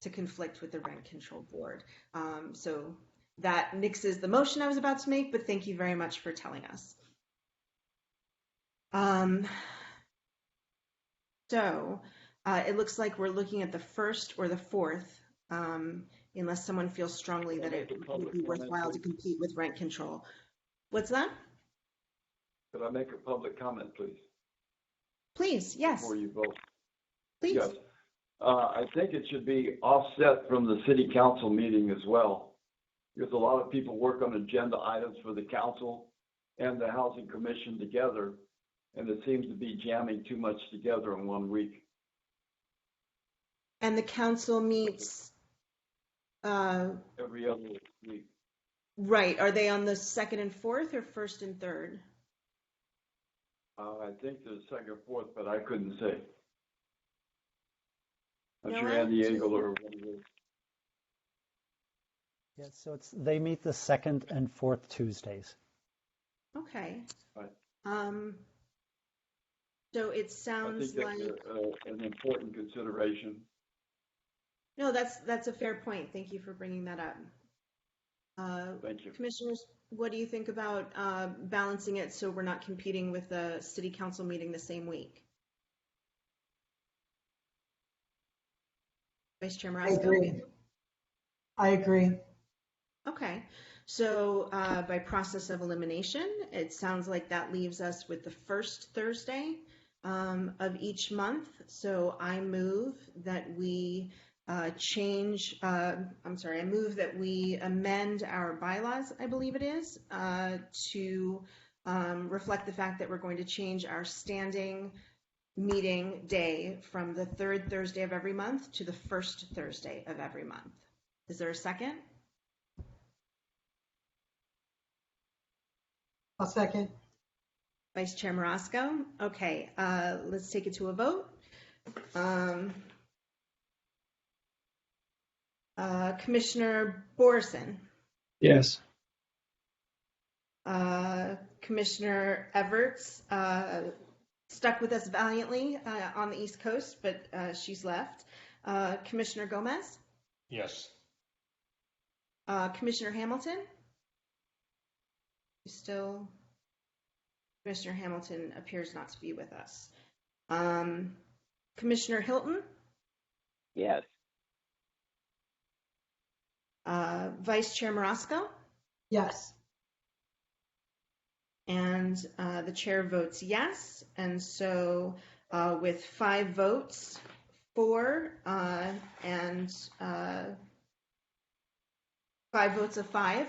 conflict with the rent control board. So that nixes the motion I was about to make, but thank you very much for telling us. So it looks like we're looking at the 1st or the 4th, unless someone feels strongly that it would be worthwhile to compete with rent control. What's that? Could I make a public comment, please? Please, yes. Before you vote. Please. Yes. I think it should be offset from the city council meeting as well, because a lot of people work on agenda items for the council and the housing commission together, and it seems to be jamming too much together in 1 week. And the council meets Every other week. right. Are they on the 2nd and 4th or 1st and 3rd? I think there's 2nd or 4th, but I couldn't say. I'm No, sure I Andy actually- Engel or one of those. Yeah, so they meet the 2nd and 4th Tuesdays. Okay. Right. So it I sounds think like that's an important consideration. no. That's a fair point. Thank you for bringing that up. Thank you. Commissioners, what do you think about balancing it so we're not competing with the city council meeting the same week? Vice Chair I Marasco? agree. I agree. Okay, so by process of elimination, it sounds like that leaves us with the 1st Thursday of each month. So I move that we I move that we amend our bylaws, I believe it is, to reflect the fact that we're going to change our standing meeting day from the 3rd Thursday of every month to the 1st Thursday of every month. Is there a second? I'll second. Vice Chair Marasco. Okay, let's take it to a vote. Commissioner Borison. Yes. Commissioner Everts stuck with us valiantly on the East Coast, but she's left. Commissioner Gomez. Yes. Commissioner Hamilton. Still, Commissioner Hamilton appears not to be with us. Commissioner Hilton. Yes. Vice Chair Marasco. Yes. And the chair votes yes. And so with 5 votes for and 5 votes of 5,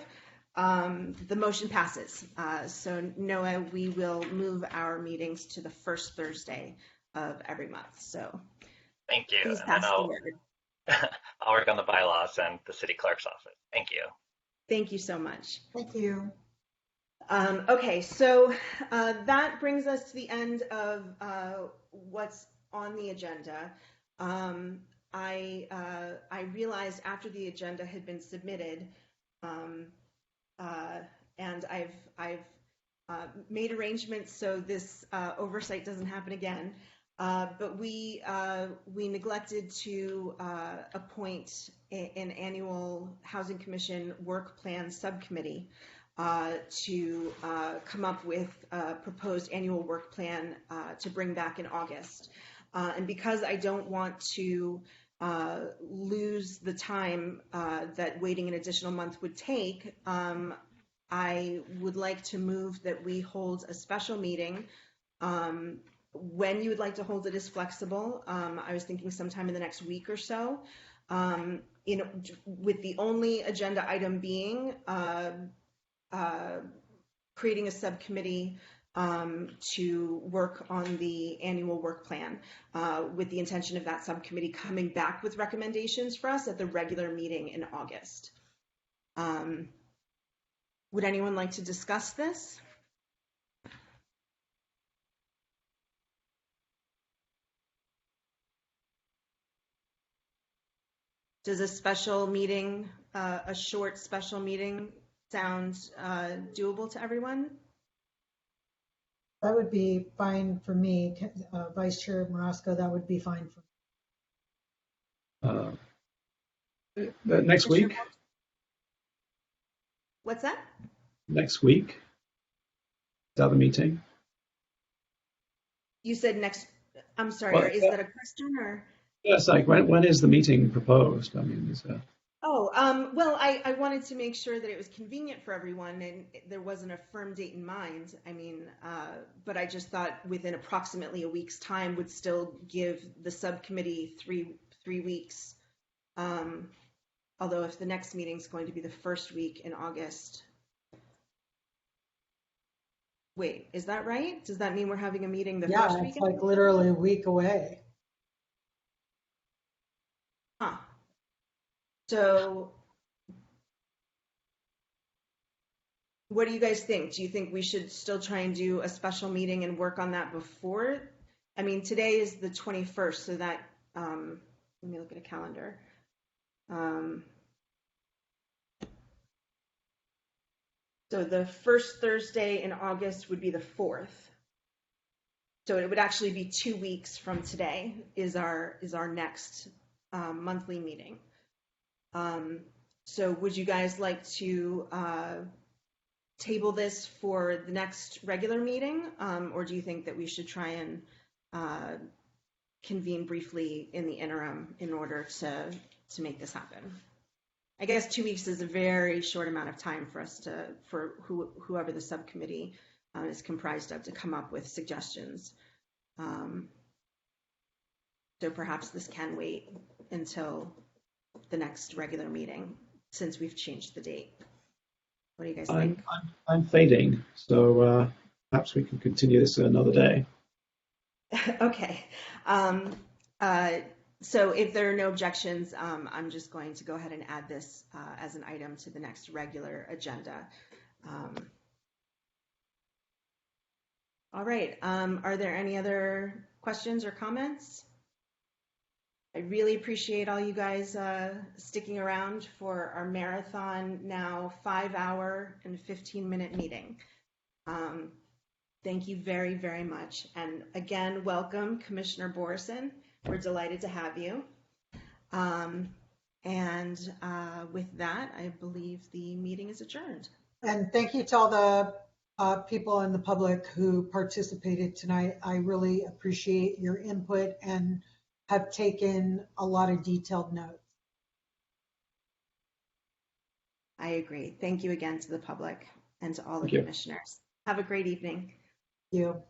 the motion passes. So Noah, we will move our meetings to the 1st Thursday of every month. So Thank you. please And pass then the word. I'll work on the bylaws and the city clerk's office. Thank you. Thank you so much. Thank you. Okay, so that brings us to the end of what's on the agenda. I realized after the agenda had been submitted, and I've made arrangements so this oversight doesn't happen again. But we neglected to appoint an annual Housing Commission Work Plan Subcommittee to come up with a proposed annual work plan to bring back in August. And because I don't want to lose the time that waiting an additional month would take, I would like to move that we hold a special meeting when you would like to hold it is flexible. I was thinking sometime in the next week or so. With the only agenda item being creating a subcommittee to work on the annual work plan, with the intention of that subcommittee coming back with recommendations for us at the regular meeting in August. Would anyone like to discuss this? Does a special meeting, a short special meeting, sound doable to everyone? That would be fine for me. Vice Chair Marasco, that would be fine for me. Next week? What's that? Next week? Is that the meeting? You said next, I'm sorry, Well, is that a question or? Yes, like when is the meeting proposed? I mean, Well, I wanted to make sure that it was convenient for everyone and there wasn't a firm date in mind. I mean, but I just thought within approximately a week's time would still give the subcommittee three weeks. Although if the next meeting is going to be the first week in August. Wait, is that right? Does that mean we're having a meeting the first week? Yeah, it's like literally a week away. Huh. So what do you guys think? Do you think we should still try and do a special meeting and work on that before? I mean, today is the 21st, so that, let me look at a calendar. So the first Thursday in August would be the 4th. So it would actually be 2 weeks from today is our next monthly meeting. So would you guys like to table this for the next regular meeting, or do you think that we should try and convene briefly in the interim in order to make this happen? I guess 2 weeks is a very short amount of time for us for whoever the subcommittee is comprised of to come up with suggestions. So perhaps this can wait until the next regular meeting since we've changed the date. What do you guys think? I'm fading, so perhaps we can continue this another day. Okay. So if there are no objections, I'm just going to go ahead and add this as an item to the next regular agenda. All right. Are there any other questions or comments? I really appreciate all you guys sticking around for our marathon, now 5-hour and 15-minute meeting. Thank you very, very much. And again, welcome, Commissioner Borison. We're delighted to have you. With that, I believe the meeting is adjourned. And thank you to all the people in the public who participated tonight. I really appreciate your input and have taken a lot of detailed notes. I agree. Thank you again to the public and to all the Thank you. commissioners. Have a great evening. Thank you.